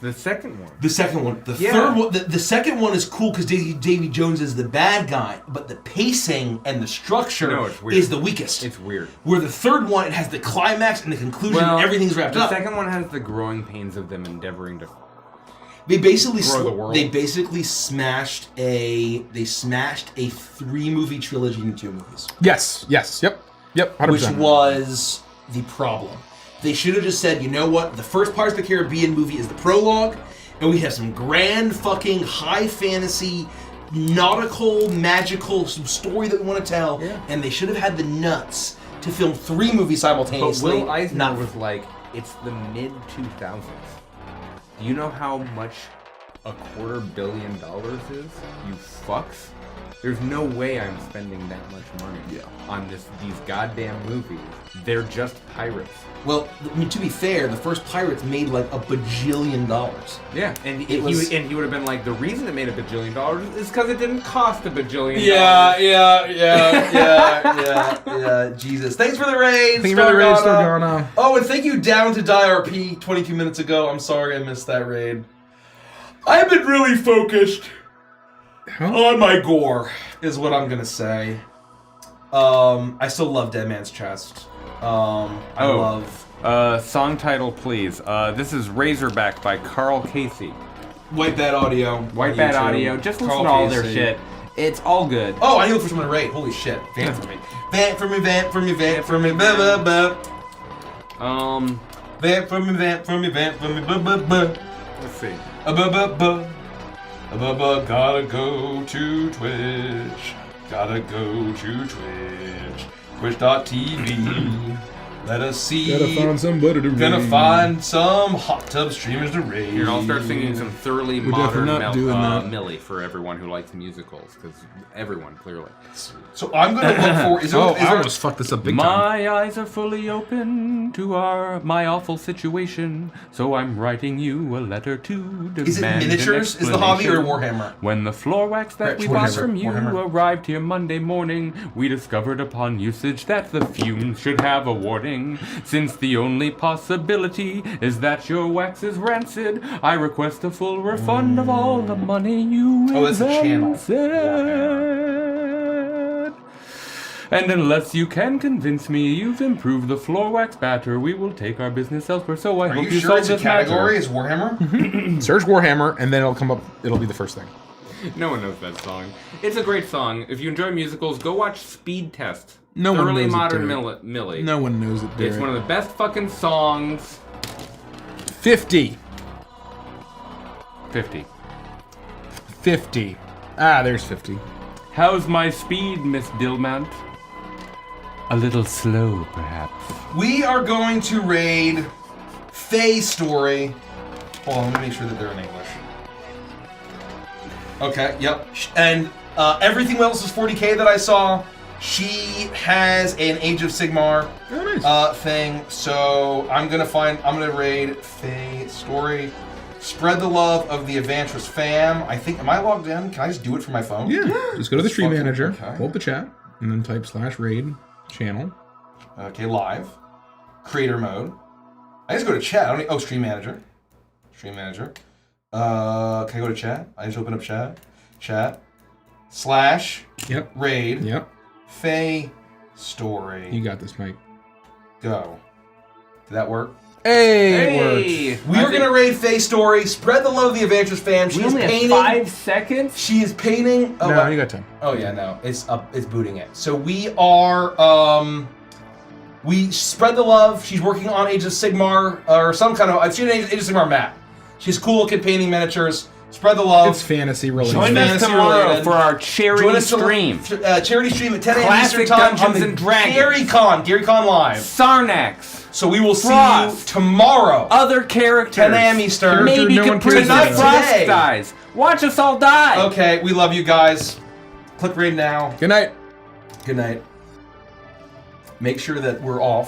The second one.
The second one. The
Yeah.
third one. The second one is cool because Davy Jones is the bad guy, but the pacing and the structure
No, it's weird.
is the weakest.
It's weird.
Where the third one, it has the climax and the conclusion, and everything's wrapped
the
up.
The second one has the growing pains of them endeavoring to.
They basically
Grow the world.
They basically smashed a 3-movie trilogy into 2 movies,
Yes. Yep. 100%.
which was the problem. They should have just said, you know what? The first Pirates of the Caribbean movie is the prologue, and we have some grand fucking high fantasy, nautical, magical some story that we want to tell.
Yeah.
And they should have had the nuts to film 3 movies
But
simultaneously.
Will Eisner was like, it's the mid 2000s. Do you know how much $250 million is? You fucks. There's no way I'm spending that much money on these goddamn movies. They're just pirates.
Well, I mean, to be fair, the first Pirates made like $1 bajillion.
Yeah, and
It was-
he would have been like, the reason it made $1 billion is because it didn't cost $1 billion.
Yeah. Jesus. Thanks for the raid,
Thank you for the raid, Stargana.
Oh, and thank you, Down to Die RP 22 minutes ago. I'm sorry I missed that raid. I've been really focused on my gore, is what I'm gonna say. I still love Dead Man's Chest. I love
Song title, please. This is Razorback by Carl Casey.
White Bad Audio.
White Bad Audio. Just listen
Carl
to all their
Casey.
shit. It's all good.
Oh, I need to look for someone to raid. Holy shit. Vamp for me. Vamp for me, vamp for me, vamp for me, ba ba ba. Vamp for me, vamp for me, vamp for me, ba ba ba.
Let's see.
Ba ba ba. Ba ba, gotta go to Twitch. Gotta go to Twitch. Twitch.tv. Let us see.
Gotta find somebody to
Gonna
raid.
find some hot tub streamers to raid.
Here, I'll start singing some thoroughly
We're
modern
definitely not doing that.
Millie for everyone who likes musicals, because everyone, clearly.
So I'm gonna look for. Is there,
Oh,
is
I
there,
almost fucked this up big time.
My eyes are fully open to my awful situation, so I'm writing you a letter to demand
is it
an
miniatures? Is the hobby or
explanation.
Warhammer?
When the floor wax that
Right,
we bought
Warhammer,
from you
Warhammer.
arrived here Monday morning, we discovered upon usage that the fumes should have a warning. Since the only possibility is that your wax is rancid, I request a full refund of all the money you
Oh, that's a channel.
invested. And unless you can convince me you've improved the floor wax batter, we will take our business elsewhere. So I
Are
hope
you
you
sure
solve
it's a
this matter.
category? Is Warhammer?
Search Warhammer, and then it'll come up. It'll be the first thing.
No one knows that song. It's a great song. If you enjoy musicals, go watch Speed Test.
No one
Thoroughly
knows it,
modern
Derek.
Millie.
No one knows it, Derek.
It's one of the best fucking songs.
50.
50.
50. Ah, there's 50.
How's my speed, Miss Dillmount? A little slow, perhaps.
We are going to raid Faye's story. Hold on, let me make sure that they're in English. Okay, yep. And everything else is 40k that I saw. She has an Age of Sigmar
Oh, nice.
thing, so I'm gonna raid Faye story. Spread the love of the Evantress fam. I think, am I logged in? Can I just do it from my phone?
Yeah, just go to the stream
fucking-
manager,
okay.
pull up the chat, and then type /raid channel.
Okay, live. Creator mode. I just go to chat. I don't need, stream manager. Stream manager. Can I go to chat? I just open up chat. Chat. /
Yep.
raid.
Yep.
Faye story.
You got this, Mike.
Go. Did that work?
Hey, it worked.
We are gonna raid Faye story. Spread the love of the Adventures fam. She
We
is
only
painting.
have 5 seconds.
She is painting. Oh,
No,
what?
you got time.
Oh yeah, no, it's up. It's booting it. So we are. We spread the love. She's working on Age of Sigmar or some kind of. She's an Age of Sigmar map. She's cool looking painting miniatures. Spread the love.
It's fantasy related.
Join us
Fantasy
tomorrow
related.
for our
Join
charity
us
stream.
Charity stream at 10 a.m.
Classic
Eastern time on
Dungeons
the
and Dragons.
Gary Con Live.
Sarnax.
So we will see
Frost.
you tomorrow.
Other characters.
10 a.m. Eastern.
Maybe
no one
Caprice
cares
about.
and Frost
Today.
dies. Watch us all die.
Okay, we love you guys. Click raid now.
Good night.
Good night. Make sure that we're off.